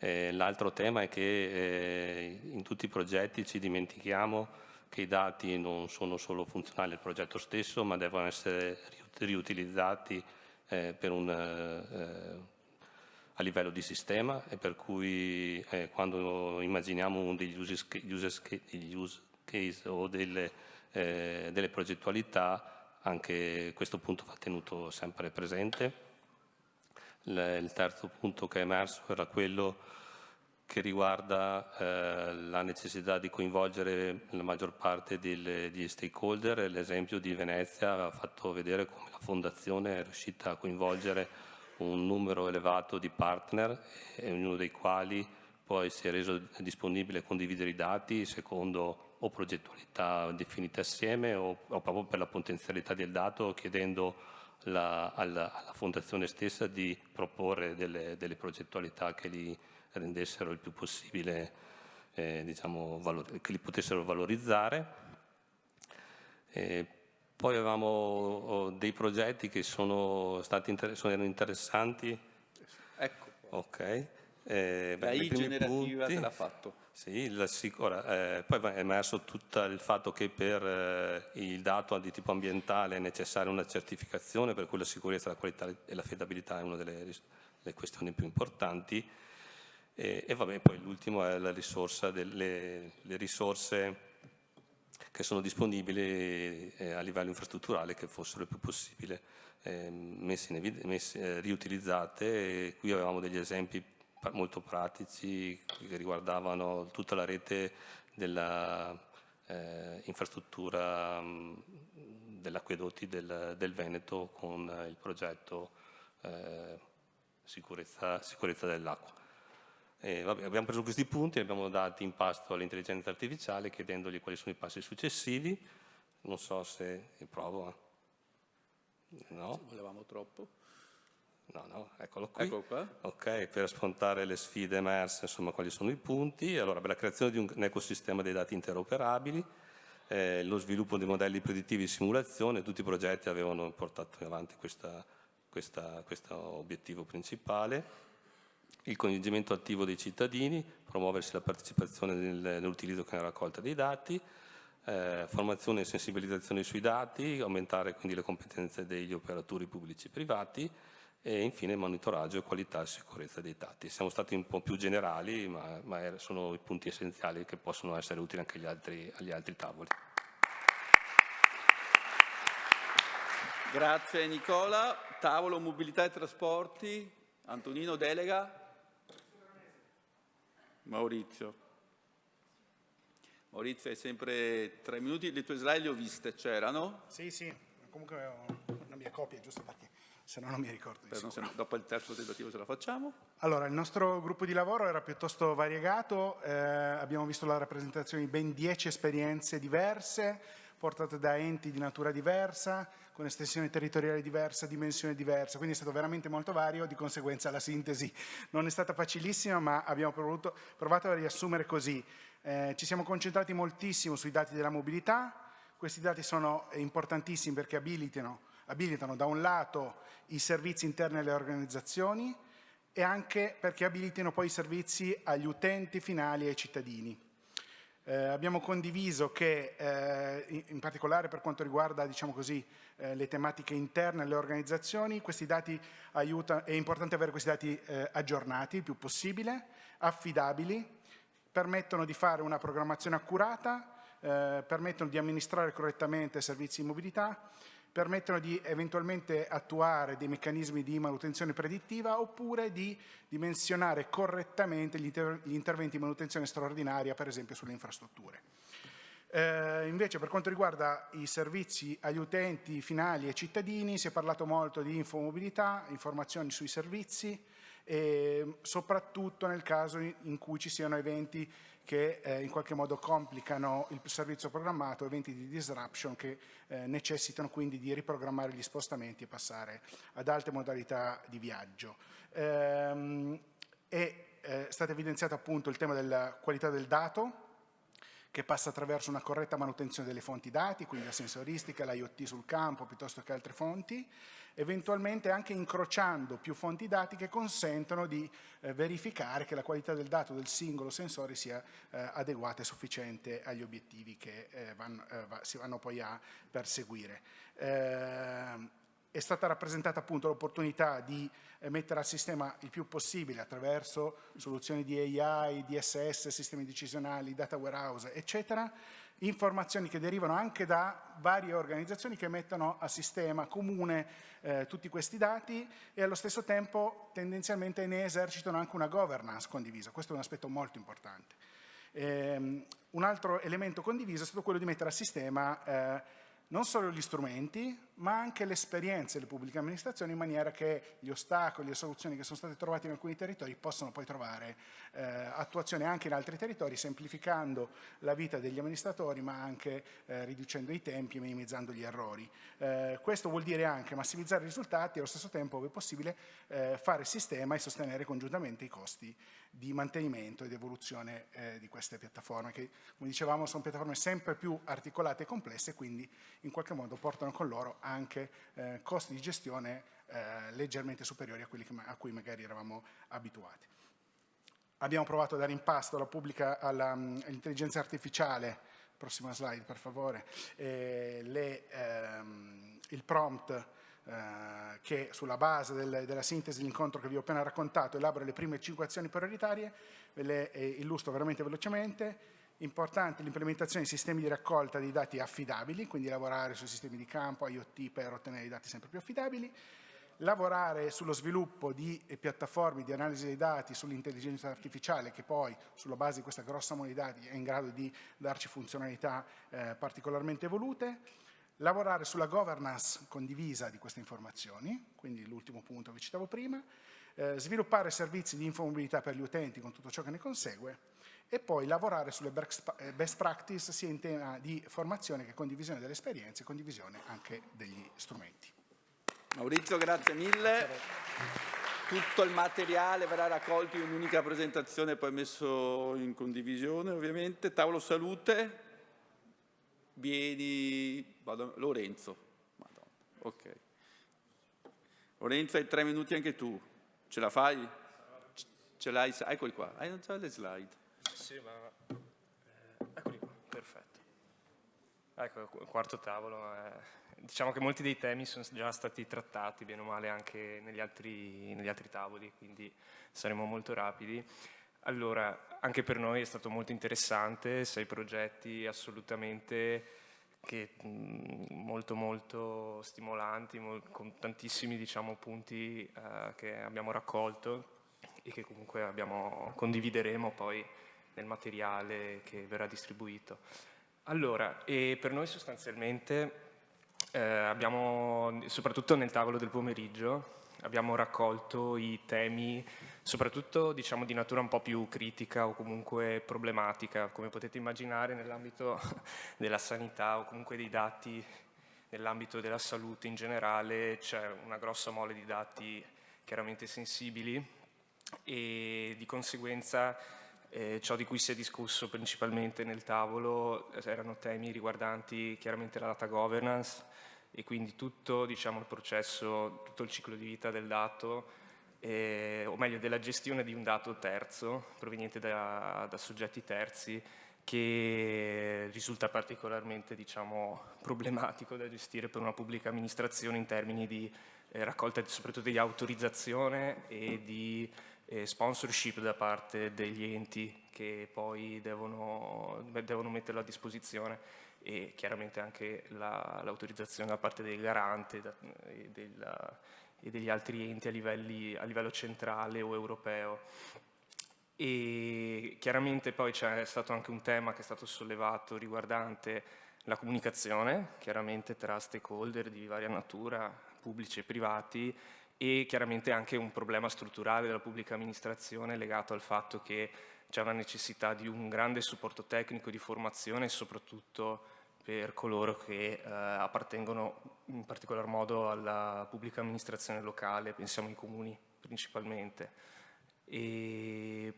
L'altro tema è che in tutti i progetti ci dimentichiamo che i dati non sono solo funzionali al progetto stesso, ma devono essere riutilizzati a livello di sistema, e per cui quando immaginiamo degli use case o delle progettualità, anche questo punto va tenuto sempre presente. Il terzo punto che è emerso era quello che riguarda la necessità di coinvolgere la maggior parte degli stakeholder. L'esempio di Venezia ha fatto vedere come la Fondazione è riuscita a coinvolgere un numero elevato di partner, ognuno dei quali poi si è reso disponibile a condividere i dati secondo o progettualità definite assieme o proprio per la potenzialità del dato, chiedendo alla fondazione stessa di proporre delle progettualità che li rendessero il più possibile, diciamo, che li potessero valorizzare. Poi avevamo dei progetti che erano interessanti. Ecco. Ok. La I generativa te l'ha fatto. Sì, poi è emerso tutto il fatto che per il dato di tipo ambientale è necessaria una certificazione, per cui la sicurezza, la qualità e l'affidabilità è una delle questioni più importanti. E vabbè, poi l'ultimo è la risorsa le risorse che sono disponibili a livello infrastrutturale, che fossero il più possibile riutilizzate. E qui avevamo degli esempi molto pratici che riguardavano tutta la rete della infrastruttura dell'acquedotti del Veneto con il progetto sicurezza dell'acqua. Vabbè, abbiamo preso questi punti e abbiamo dato in pasto all'intelligenza artificiale chiedendogli quali sono i passi successivi. Non so se provo. No? Se volevamo troppo. No, eccolo qui. Ecco qua. Ok, per affrontare le sfide emerse, insomma, quali sono i punti? Allora, per la creazione di un ecosistema dei dati interoperabili, lo sviluppo dei modelli predittivi di simulazione, tutti i progetti avevano portato avanti questo obiettivo principale. Il coinvolgimento attivo dei cittadini, promuoversi la partecipazione nell'utilizzo e nella raccolta dei dati, formazione e sensibilizzazione sui dati, aumentare quindi le competenze degli operatori pubblici e privati, e infine monitoraggio, qualità e sicurezza dei dati. Siamo stati un po' più generali, ma sono i punti essenziali che possono essere utili anche agli altri tavoli. Grazie Nicola. Tavolo mobilità e trasporti. Antonino, delega. Maurizio, hai sempre 3 minuti. Le tue slide le ho viste, c'erano? Sì, comunque ho una mia copia, giusto perché se no non mi ricordo di sicuro. Dopo il terzo tentativo ce la facciamo. Allora, il nostro gruppo di lavoro era piuttosto variegato, abbiamo visto la rappresentazione di ben 10 esperienze diverse, portate da enti di natura diversa, con estensione territoriale diversa, dimensione diversa, quindi è stato veramente molto vario, di conseguenza la sintesi non è stata facilissima, ma abbiamo provato a riassumere così. Ci siamo concentrati moltissimo sui dati della mobilità, questi dati sono importantissimi perché abilitano da un lato i servizi interni alle organizzazioni e anche perché abilitino poi i servizi agli utenti finali e ai cittadini. Abbiamo condiviso che, in particolare per quanto riguarda, diciamo così, le tematiche interne alle organizzazioni, questi dati è importante avere questi dati aggiornati il più possibile, affidabili, permettono di fare una programmazione accurata, permettono di amministrare correttamente servizi di mobilità, permettono di eventualmente attuare dei meccanismi di manutenzione predittiva oppure di dimensionare correttamente gli interventi di manutenzione straordinaria, per esempio sulle infrastrutture. Invece per quanto riguarda i servizi agli utenti finali e cittadini si è parlato molto di infomobilità, informazioni sui servizi e soprattutto nel caso in cui ci siano eventi che in qualche modo complicano il servizio programmato, eventi di disruption che necessitano quindi di riprogrammare gli spostamenti e passare ad altre modalità di viaggio. È stato evidenziato appunto il tema della qualità del dato, che passa attraverso una corretta manutenzione delle fonti dati, quindi la sensoristica, l'IoT sul campo, piuttosto che altre fonti, eventualmente anche incrociando più fonti dati che consentono di verificare che la qualità del dato del singolo sensore sia adeguata e sufficiente agli obiettivi che si vanno poi a perseguire. È stata rappresentata appunto l'opportunità di mettere a sistema il più possibile attraverso soluzioni di AI, DSS, sistemi decisionali, data warehouse, eccetera, informazioni che derivano anche da varie organizzazioni che mettono a sistema comune tutti questi dati e allo stesso tempo tendenzialmente ne esercitano anche una governance condivisa. Questo è un aspetto molto importante. Un altro elemento condiviso è stato quello di mettere a sistema non solo gli strumenti, ma anche le esperienze delle pubbliche amministrazioni, in maniera che gli ostacoli e le soluzioni che sono state trovate in alcuni territori possano poi trovare attuazione anche in altri territori, semplificando la vita degli amministratori, ma anche riducendo i tempi e minimizzando gli errori. Questo vuol dire anche massimizzare i risultati e allo stesso tempo, ove possibile, fare sistema e sostenere congiuntamente i costi di mantenimento ed evoluzione di queste piattaforme, che, come dicevamo, sono piattaforme sempre più articolate e complesse, quindi in qualche modo portano con loro anche costi di gestione leggermente superiori a quelli a cui magari eravamo abituati. Abbiamo provato a dare in pasto all'intelligenza artificiale, prossima slide per favore, il prompt che sulla base della sintesi dell'incontro che vi ho appena raccontato elabora le prime 5 azioni prioritarie, ve le illustro veramente velocemente. Importante l'implementazione di sistemi di raccolta di dati affidabili, quindi lavorare sui sistemi di campo, IoT, per ottenere dei dati sempre più affidabili, lavorare sullo sviluppo di piattaforme di analisi dei dati, sull'intelligenza artificiale, che poi sulla base di questa grossa mole di dati è in grado di darci funzionalità particolarmente evolute, lavorare sulla governance condivisa di queste informazioni, quindi l'ultimo punto che citavo prima, sviluppare servizi di infomobilità per gli utenti con tutto ciò che ne consegue, e poi lavorare sulle best practice sia in tema di formazione che condivisione delle esperienze e condivisione anche degli strumenti. Maurizio, grazie mille. Tutto il materiale verrà raccolto in un'unica presentazione e poi messo in condivisione, ovviamente. Tavolo salute. Vieni, Lorenzo. Madonna. Ok. Lorenzo, hai 3 minuti anche tu. Ce la fai? Ce l'hai? Eccoli qua. Non c'è le slide. Sì, ma eccoli qua, perfetto. Ecco, il quarto tavolo. Diciamo che molti dei temi sono già stati trattati, bene o male, anche negli altri tavoli, quindi saremo molto rapidi. Allora, anche per noi è stato molto interessante, 6 progetti assolutamente molto molto stimolanti, con tantissimi, diciamo, punti che abbiamo raccolto e che comunque condivideremo poi nel materiale che verrà distribuito. Allora, e per noi sostanzialmente abbiamo, soprattutto nel tavolo del pomeriggio, abbiamo raccolto i temi, soprattutto, diciamo, di natura un po' più critica o comunque problematica, come potete immaginare nell'ambito della sanità o comunque dei dati nell'ambito della salute in generale. C'è una grossa mole di dati chiaramente sensibili e di conseguenza ciò di cui si è discusso principalmente nel tavolo erano temi riguardanti chiaramente la data governance e quindi tutto, diciamo, il processo, tutto il ciclo di vita del dato, o meglio della gestione di un dato terzo proveniente da soggetti terzi, che risulta particolarmente, diciamo, problematico da gestire per una pubblica amministrazione in termini di raccolta soprattutto di autorizzazione e di sponsorship da parte degli enti che poi devono metterlo a disposizione, e chiaramente anche l'autorizzazione da parte del garante e degli altri enti a livello centrale o europeo. E chiaramente poi c'è stato anche un tema che è stato sollevato riguardante la comunicazione, chiaramente tra stakeholder di varia natura, pubblici e privati, e chiaramente anche un problema strutturale della pubblica amministrazione legato al fatto che c'è una necessità di un grande supporto tecnico di formazione, soprattutto per coloro che appartengono in particolar modo alla pubblica amministrazione locale, pensiamo ai comuni principalmente. E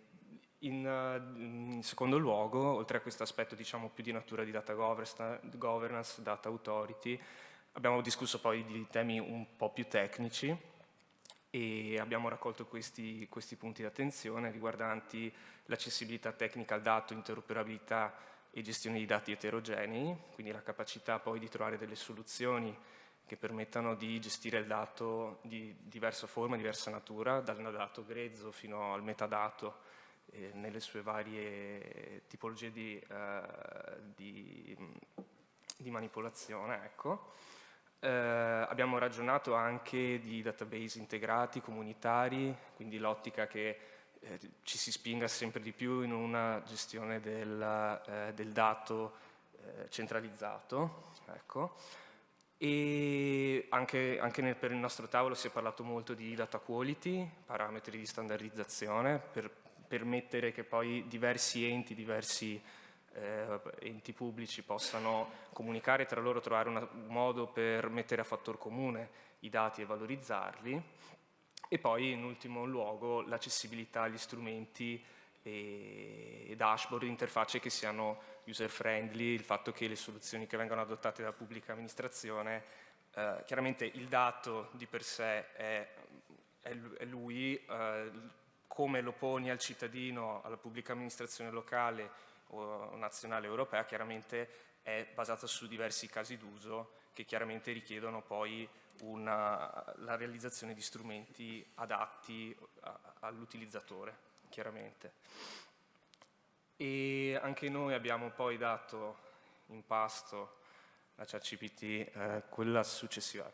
in secondo luogo, oltre a questo aspetto, diciamo, più di natura di data governance, data authority, abbiamo discusso poi di temi un po' più tecnici e abbiamo raccolto questi punti di attenzione riguardanti l'accessibilità tecnica al dato, interoperabilità e gestione di dati eterogenei, quindi la capacità poi di trovare delle soluzioni che permettano di gestire il dato di diversa forma, diversa natura, dal dato grezzo fino al metadato, nelle sue varie tipologie di manipolazione, ecco. Abbiamo ragionato anche di database integrati, comunitari, quindi l'ottica che ci si spinga sempre di più in una gestione del dato centralizzato, ecco. E anche per il nostro tavolo si è parlato molto di data quality, parametri di standardizzazione, per permettere che poi diversi enti pubblici possano comunicare tra loro, trovare un modo per mettere a fattor comune i dati e valorizzarli. E poi in ultimo luogo l'accessibilità agli strumenti e dashboard, interfacce che siano user friendly, il fatto che le soluzioni che vengono adottate dalla pubblica amministrazione, chiaramente il dato di per sé è lui, come lo poni al cittadino, alla pubblica amministrazione locale o nazionale europea, chiaramente è basata su diversi casi d'uso che chiaramente richiedono poi la realizzazione di strumenti adatti all'utilizzatore, chiaramente. E anche noi abbiamo poi dato in pasto la ChatGPT, quella successiva,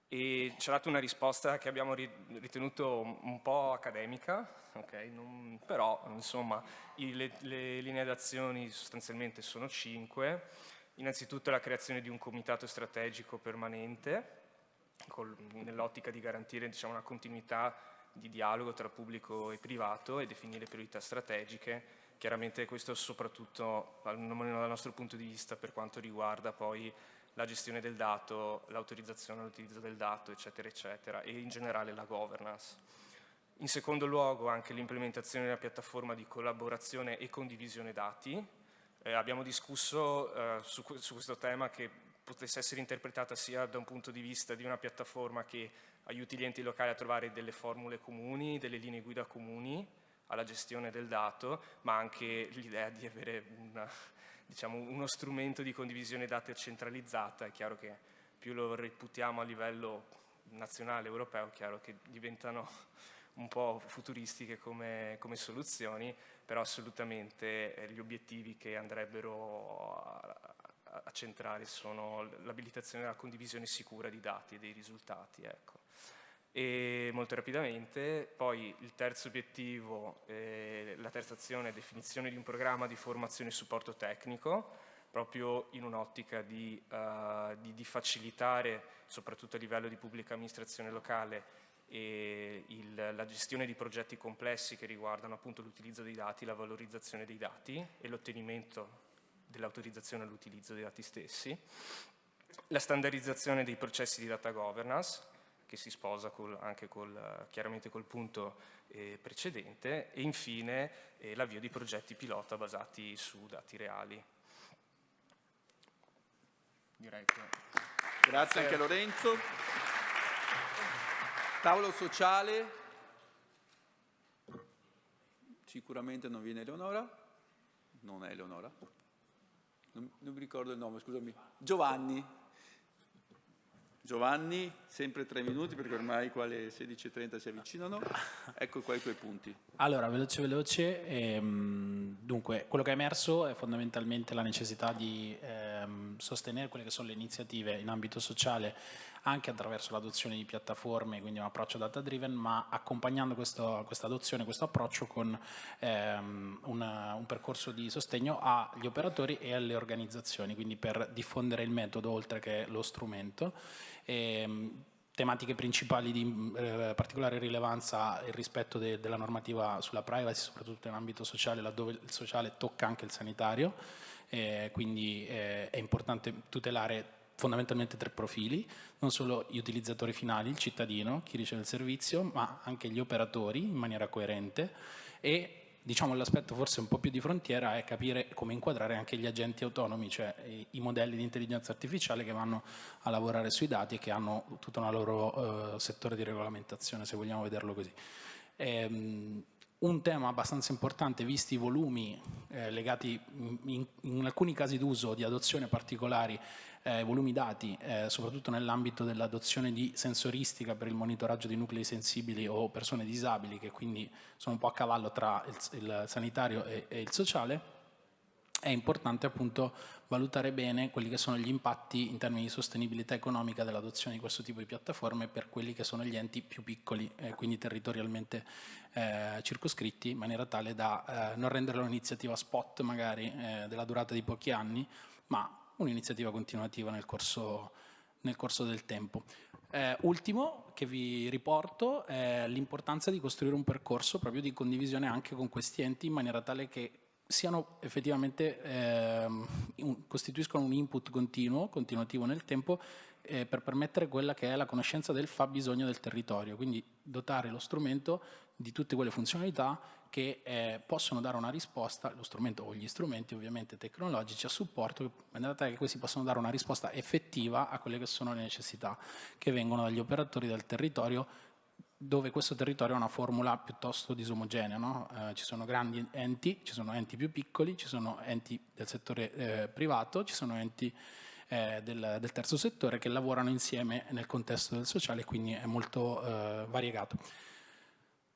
e ci ha dato una risposta che abbiamo ritenuto un po' accademica, okay? Però insomma le linee d'azione sostanzialmente sono 5. Innanzitutto la creazione di un comitato strategico permanente nell'ottica di garantire, diciamo, una continuità di dialogo tra pubblico e privato e definire priorità strategiche. Chiaramente questo soprattutto dal nostro punto di vista per quanto riguarda poi la gestione del dato, l'autorizzazione all'utilizzo del dato, eccetera, eccetera, e in generale la governance. In secondo luogo anche l'implementazione di una piattaforma di collaborazione e condivisione dati. Abbiamo discusso su questo tema che potesse essere interpretata sia da un punto di vista di una piattaforma che aiuti gli enti locali a trovare delle formule comuni, delle linee guida comuni alla gestione del dato, ma anche l'idea di avere uno strumento di condivisione dati centralizzata. È chiaro che più lo reputiamo a livello nazionale, europeo, è chiaro che diventano un po' futuristiche come soluzioni, però assolutamente gli obiettivi che andrebbero a centrare sono l'abilitazione della condivisione sicura di dati e dei risultati, ecco. E molto rapidamente, poi il terzo obiettivo, la terza azione è definizione di un programma di formazione e supporto tecnico, proprio in un'ottica di facilitare, soprattutto a livello di pubblica amministrazione locale, la gestione di progetti complessi che riguardano appunto l'utilizzo dei dati, la valorizzazione dei dati e l'ottenimento dell'autorizzazione all'utilizzo dei dati stessi, la standardizzazione dei processi di data governance, che si sposa anche chiaramente col punto precedente, e infine l'avvio di progetti pilota basati su dati reali. Direi che... Grazie anche a Lorenzo. Tavolo sociale. Sicuramente non viene Eleonora. Non è Eleonora. Non mi ricordo il nome, scusami. Giovanni, sempre 3 minuti perché ormai qua le 16:30 si avvicinano. Ecco qua i tuoi punti. Allora, veloce. Dunque, quello che è emerso è fondamentalmente la necessità di sostenere quelle che sono le iniziative in ambito sociale anche attraverso l'adozione di piattaforme, quindi un approccio data driven, ma accompagnando questa adozione, questo approccio con un percorso di sostegno agli operatori e alle organizzazioni, quindi per diffondere il metodo oltre che lo strumento. Tematiche principali di particolare rilevanza: il rispetto della normativa sulla privacy, soprattutto in ambito sociale, laddove il sociale tocca anche il sanitario, quindi è importante tutelare fondamentalmente 3 profili, non solo gli utilizzatori finali, il cittadino, chi riceve il servizio, ma anche gli operatori in maniera coerente. E diciamo l'aspetto forse un po' più di frontiera è capire come inquadrare anche gli agenti autonomi, cioè i modelli di intelligenza artificiale che vanno a lavorare sui dati e che hanno tutto un loro settore di regolamentazione, se vogliamo vederlo così. Un tema abbastanza importante, visti i volumi legati in alcuni casi d'uso di adozione particolari, volumi dati, soprattutto nell'ambito dell'adozione di sensoristica per il monitoraggio di nuclei sensibili o persone disabili, che quindi sono un po' a cavallo tra il sanitario e il sociale. È importante appunto valutare bene quelli che sono gli impatti in termini di sostenibilità economica dell'adozione di questo tipo di piattaforme per quelli che sono gli enti più piccoli, quindi territorialmente circoscritti, in maniera tale da non renderla un'iniziativa spot magari della durata di pochi anni, ma un'iniziativa continuativa nel corso del tempo. Ultimo che vi riporto è l'importanza di costruire un percorso proprio di condivisione anche con questi enti, in maniera tale che siano effettivamente, costituiscono un input continuativo nel tempo, per permettere quella che è la conoscenza del fabbisogno del territorio, quindi dotare lo strumento di tutte quelle funzionalità che possono dare una risposta, lo strumento o gli strumenti ovviamente tecnologici a supporto, in maniera tale che questi possano dare una risposta effettiva a quelle che sono le necessità che vengono dagli operatori del territorio, dove questo territorio ha una formula piuttosto disomogenea, no? Ci sono grandi enti, ci sono enti più piccoli, ci sono enti del settore privato, ci sono enti del terzo settore che lavorano insieme nel contesto del sociale, quindi è molto variegato.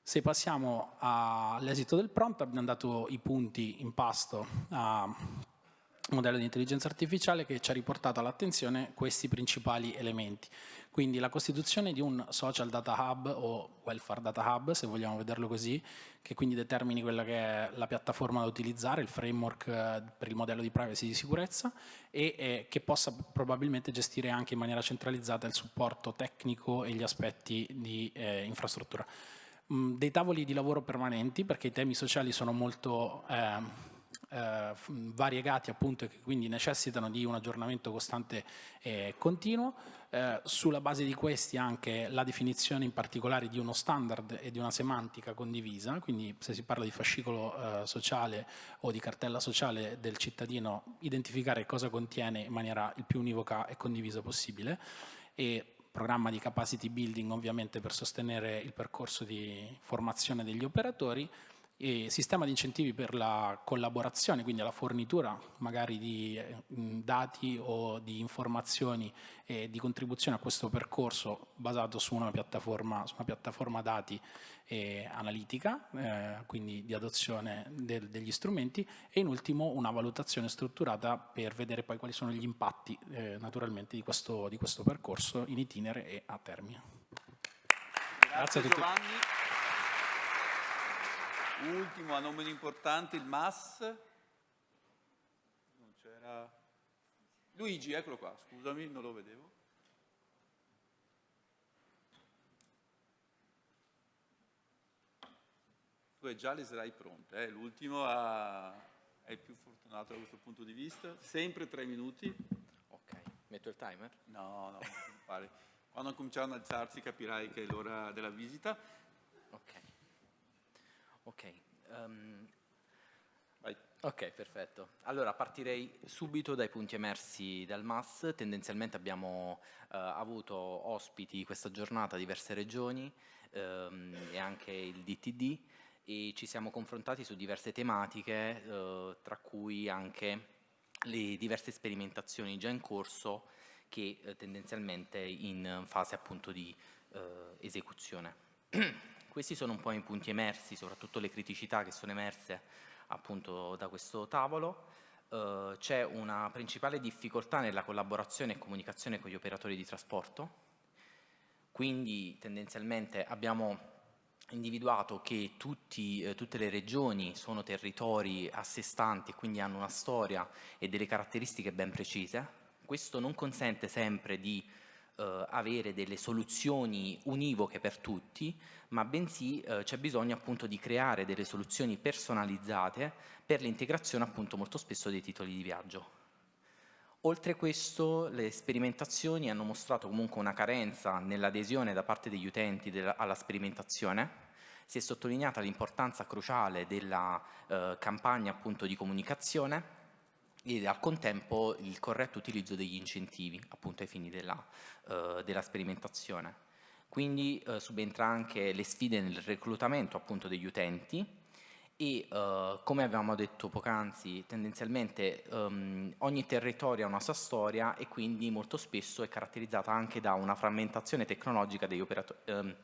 Se passiamo all'esito del prompt, abbiamo dato i punti in pasto a un modello di intelligenza artificiale che ci ha riportato all'attenzione questi principali elementi. Quindi la costituzione di un social data hub o welfare data hub, se vogliamo vederlo così, che quindi determini quella che è la piattaforma da utilizzare, il framework per il modello di privacy e di sicurezza, e che possa probabilmente gestire anche in maniera centralizzata il supporto tecnico e gli aspetti di infrastruttura. Dei tavoli di lavoro permanenti, perché i temi sociali sono molto variegati, appunto, e che quindi necessitano di un aggiornamento costante e continuo. Sulla base di questi anche la definizione in particolare di uno standard e di una semantica condivisa, quindi se si parla di fascicolo sociale o di cartella sociale del cittadino, identificare cosa contiene in maniera il più univoca e condivisa possibile, e programma di capacity building ovviamente per sostenere il percorso di formazione degli operatori, e sistema di incentivi per la collaborazione, quindi la fornitura magari di dati o di informazioni e di contribuzione a questo percorso basato su una piattaforma dati analitica, quindi di adozione degli strumenti, e in ultimo una valutazione strutturata per vedere poi quali sono gli impatti naturalmente di questo percorso in itinere e a termine. Grazie a tutti. Giovanni. Ultimo, a non meno importante, il MAS. Non c'era. Luigi, eccolo qua, scusami, non lo vedevo. Tu hai già le slide pronte, l'ultimo è il più fortunato da questo punto di vista. Sempre 3 minuti. Ok, metto il timer? No, non fare. Quando cominciarono ad alzarsi capirai che è l'ora della visita. Ok, ok, perfetto. Allora partirei subito dai punti emersi dal MAS. Tendenzialmente abbiamo avuto ospiti questa giornata diverse regioni e anche il DTD, e ci siamo confrontati su diverse tematiche, tra cui anche le diverse sperimentazioni già in corso che tendenzialmente in fase appunto di esecuzione. Questi sono un po' i punti emersi, soprattutto le criticità che sono emerse appunto da questo tavolo. C'è una principale difficoltà nella collaborazione e comunicazione con gli operatori di trasporto, quindi tendenzialmente abbiamo individuato che tutte le regioni sono territori a sé stanti e quindi hanno una storia e delle caratteristiche ben precise. Questo non consente sempre di avere delle soluzioni univoche per tutti, ma bensì c'è bisogno appunto di creare delle soluzioni personalizzate per l'integrazione appunto molto spesso dei titoli di viaggio. Oltre questo, le sperimentazioni hanno mostrato comunque una carenza nell'adesione da parte degli utenti alla sperimentazione. Si è sottolineata l'importanza cruciale della campagna appunto di comunicazione e al contempo il corretto utilizzo degli incentivi appunto ai fini della sperimentazione. Quindi subentra anche le sfide nel reclutamento appunto degli utenti e come avevamo detto poc'anzi, tendenzialmente ogni territorio ha una sua storia e quindi molto spesso è caratterizzata anche da una frammentazione tecnologica degli operatori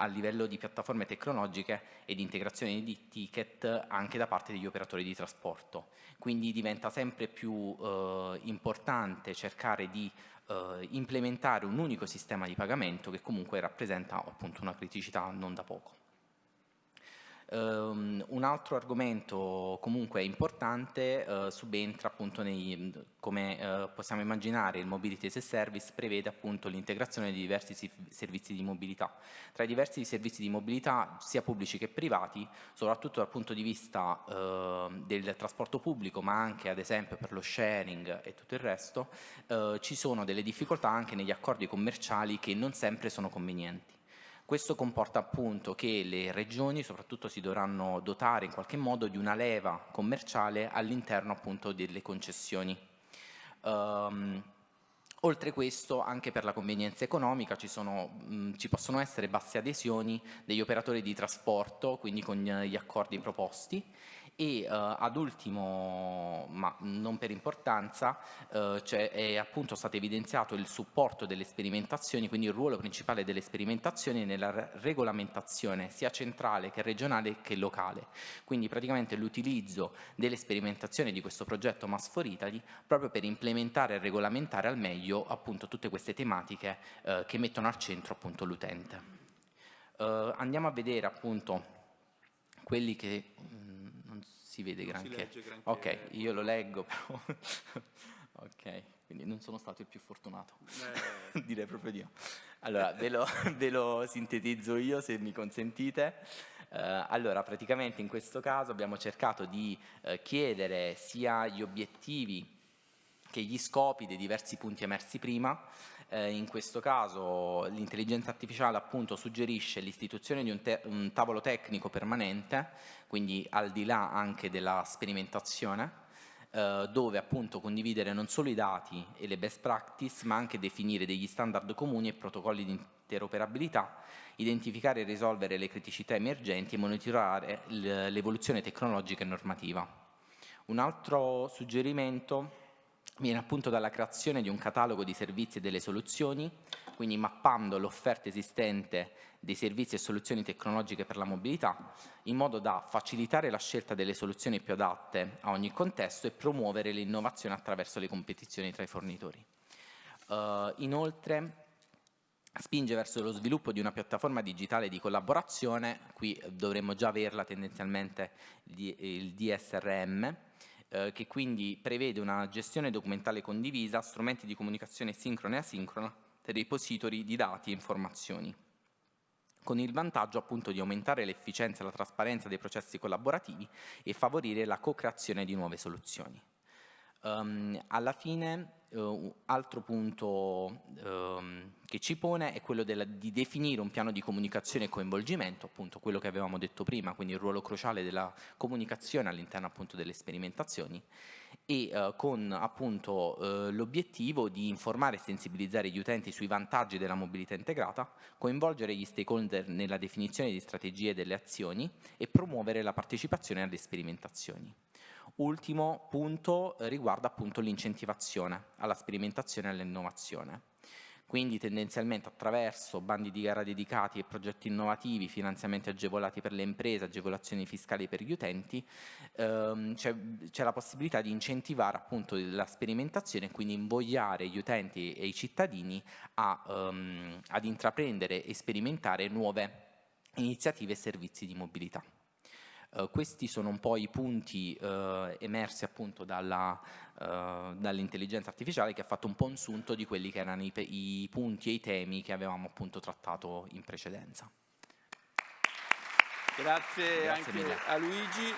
a livello di piattaforme tecnologiche e di integrazione di ticket anche da parte degli operatori di trasporto. Quindi diventa sempre più importante cercare di implementare un unico sistema di pagamento che comunque rappresenta appunto una criticità non da poco. Un altro argomento comunque importante subentra appunto come possiamo immaginare, il Mobility as a Service prevede appunto l'integrazione di diversi servizi di mobilità. Tra i diversi servizi di mobilità sia pubblici che privati, soprattutto dal punto di vista del trasporto pubblico, ma anche ad esempio per lo sharing e tutto il resto, ci sono delle difficoltà anche negli accordi commerciali che non sempre sono convenienti. Questo comporta appunto che le regioni soprattutto si dovranno dotare in qualche modo di una leva commerciale all'interno appunto delle concessioni. Oltre questo, anche per la convenienza economica ci possono essere basse adesioni degli operatori di trasporto, quindi con gli accordi proposti. E ad ultimo, ma non per importanza, è appunto stato evidenziato il supporto delle sperimentazioni, quindi il ruolo principale delle sperimentazioni nella regolamentazione sia centrale che regionale che locale. Quindi praticamente l'utilizzo delle sperimentazioni di questo progetto Mass for Italy proprio per implementare e regolamentare al meglio appunto tutte queste tematiche che mettono al centro appunto l'utente. Andiamo a vedere appunto quelli che si vede granché. Ok, io lo leggo però. Ok, quindi non sono stato il più fortunato. Direi proprio di no. Allora, ve lo sintetizzo io se mi consentite. Allora, praticamente in questo caso abbiamo cercato di chiedere sia gli obiettivi che gli scopi dei diversi punti emersi prima. In questo caso l'intelligenza artificiale appunto suggerisce l'istituzione di un tavolo tecnico permanente, quindi al di là anche della sperimentazione, dove appunto condividere non solo i dati e le best practice, ma anche definire degli standard comuni e protocolli di interoperabilità, identificare e risolvere le criticità emergenti e monitorare l'evoluzione tecnologica e normativa. Un altro suggerimento viene appunto dalla creazione di un catalogo di servizi e delle soluzioni, quindi mappando l'offerta esistente dei servizi e soluzioni tecnologiche per la mobilità, in modo da facilitare la scelta delle soluzioni più adatte a ogni contesto e promuovere l'innovazione attraverso le competizioni tra i fornitori. Inoltre spinge verso lo sviluppo di una piattaforma digitale di collaborazione, qui dovremmo già averla tendenzialmente il DSRM, che quindi prevede una gestione documentale condivisa, strumenti di comunicazione sincrona e asincrona, repository di dati e informazioni, con il vantaggio appunto di aumentare l'efficienza e la trasparenza dei processi collaborativi e favorire la co-creazione di nuove soluzioni. Alla fine, altro punto che ci pone è quello di definire un piano di comunicazione e coinvolgimento, appunto quello che avevamo detto prima, quindi il ruolo cruciale della comunicazione all'interno appunto delle sperimentazioni, e con appunto l'obiettivo di informare e sensibilizzare gli utenti sui vantaggi della mobilità integrata, coinvolgere gli stakeholder nella definizione di strategie e delle azioni e promuovere la partecipazione alle sperimentazioni. Ultimo punto riguarda appunto l'incentivazione alla sperimentazione e all'innovazione. Quindi tendenzialmente attraverso bandi di gara dedicati e progetti innovativi, finanziamenti agevolati per le imprese, agevolazioni fiscali per gli utenti, c'è la possibilità di incentivare appunto la sperimentazione e quindi invogliare gli utenti e i cittadini ad intraprendere e sperimentare nuove iniziative e servizi di mobilità. Questi sono un po' i punti emersi appunto dall'intelligenza artificiale, che ha fatto un po' un sunto di quelli che erano i punti e i temi che avevamo appunto trattato in precedenza. Grazie anche mille a Luigi.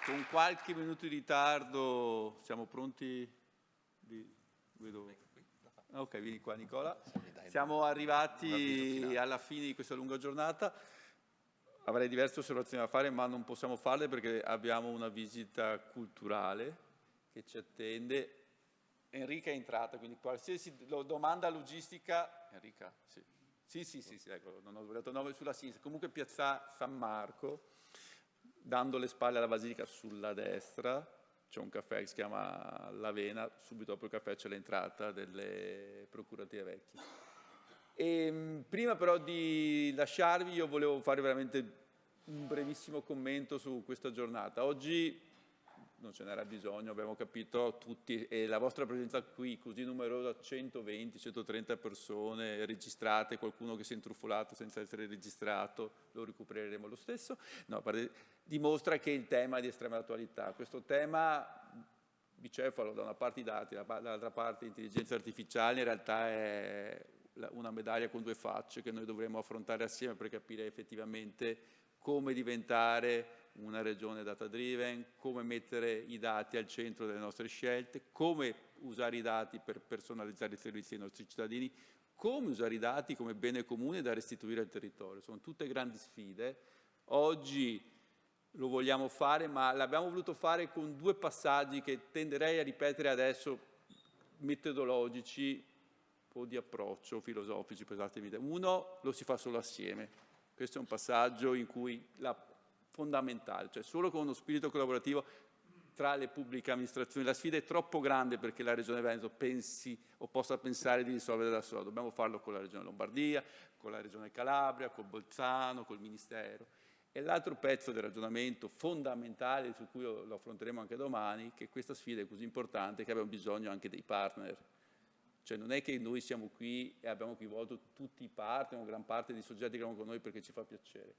Con qualche minuto di ritardo siamo pronti? Ok, vieni qua Nicola. Siamo arrivati alla fine di questa lunga giornata. Avrei diverse osservazioni da fare, ma non possiamo farle perché abbiamo una visita culturale che ci attende. Enrica è entrata, quindi qualsiasi domanda logistica... Enrica, sì. Sì, ecco, non ho sbagliato il nome, sulla sinistra. Comunque Piazza San Marco, dando le spalle alla Basilica sulla destra, c'è un caffè che si chiama L'Avena, subito dopo il caffè c'è l'entrata delle procurative vecchie. Prima però di lasciarvi io volevo fare veramente un brevissimo commento su questa giornata. Oggi non ce n'era bisogno, abbiamo capito tutti, e la vostra presenza qui così numerosa, 120, 130 persone registrate, qualcuno che si è intrufolato senza essere registrato, lo recupereremo lo stesso, no, dimostra che il tema è di estrema attualità. Questo tema bicefalo, da una parte i dati, dall'altra parte l'intelligenza artificiale, in realtà è una medaglia con due facce che noi dovremo affrontare assieme per capire effettivamente come diventare una regione data driven, come mettere i dati al centro delle nostre scelte, come usare i dati per personalizzare i servizi ai nostri cittadini, come usare i dati come bene comune da restituire al territorio. Sono tutte grandi sfide. Oggi lo vogliamo fare, ma l'abbiamo voluto fare con due passaggi che tenderei a ripetere adesso, metodologici o di approccio, filosofici, passatemi. Uno, lo si fa solo assieme. Questo è un passaggio in cui fondamentale, cioè solo con uno spirito collaborativo tra le pubbliche amministrazioni. La sfida è troppo grande perché la Regione Veneto pensi o possa pensare di risolvere da sola. Dobbiamo farlo con la Regione Lombardia, con la Regione Calabria, col Bolzano, col Ministero. E l'altro pezzo del ragionamento fondamentale, su cui lo affronteremo anche domani, che questa sfida è così importante che abbiamo bisogno anche dei partner. Cioè non è che noi siamo qui e abbiamo coinvolto tutti i partner, una gran parte dei soggetti che lavorano con noi perché ci fa piacere.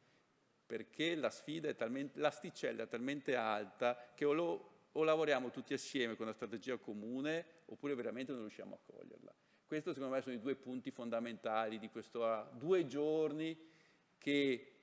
Perché la sfida è talmente, l'asticella è talmente alta che o lavoriamo tutti assieme con una strategia comune oppure veramente non riusciamo a coglierla. Questo secondo me sono i due punti fondamentali di questi 2 giorni che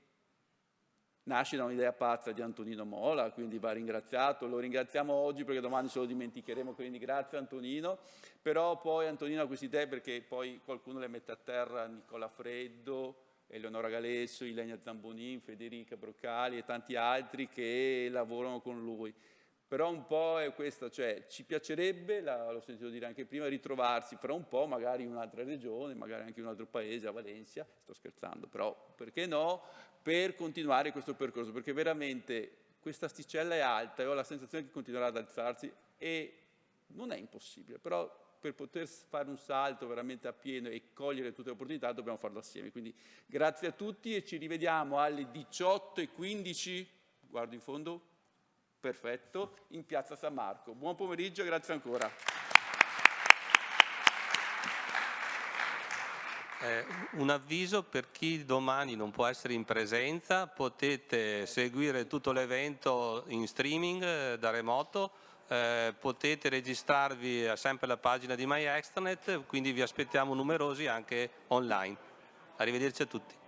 nasce da un'idea pazza di Antonino Mola, quindi va ringraziato, lo ringraziamo oggi perché domani se lo dimenticheremo, quindi grazie Antonino, però poi Antonino ha queste idee perché poi qualcuno le mette a terra, Nicola Freddo, Eleonora Galesso, Ilenia Zambonin, Federica Broccali e tanti altri che lavorano con lui. Però un po' è questa, cioè ci piacerebbe, l'ho sentito dire anche prima, ritrovarsi fra un po' magari in un'altra regione, magari anche in un altro paese, a Valencia, sto scherzando, però perché no, per continuare questo percorso, perché veramente questa asticella è alta e ho la sensazione che continuerà ad alzarsi e non è impossibile, però per poter fare un salto veramente a pieno e cogliere tutte le opportunità dobbiamo farlo assieme. Quindi grazie a tutti e ci rivediamo alle 18:15, guardo in fondo, perfetto, in Piazza San Marco. Buon pomeriggio e grazie ancora. Un avviso per chi domani non può essere in presenza, potete seguire tutto l'evento in streaming da remoto, potete registrarvi sempre alla pagina di MyExtranet, quindi vi aspettiamo numerosi anche online. Arrivederci a tutti.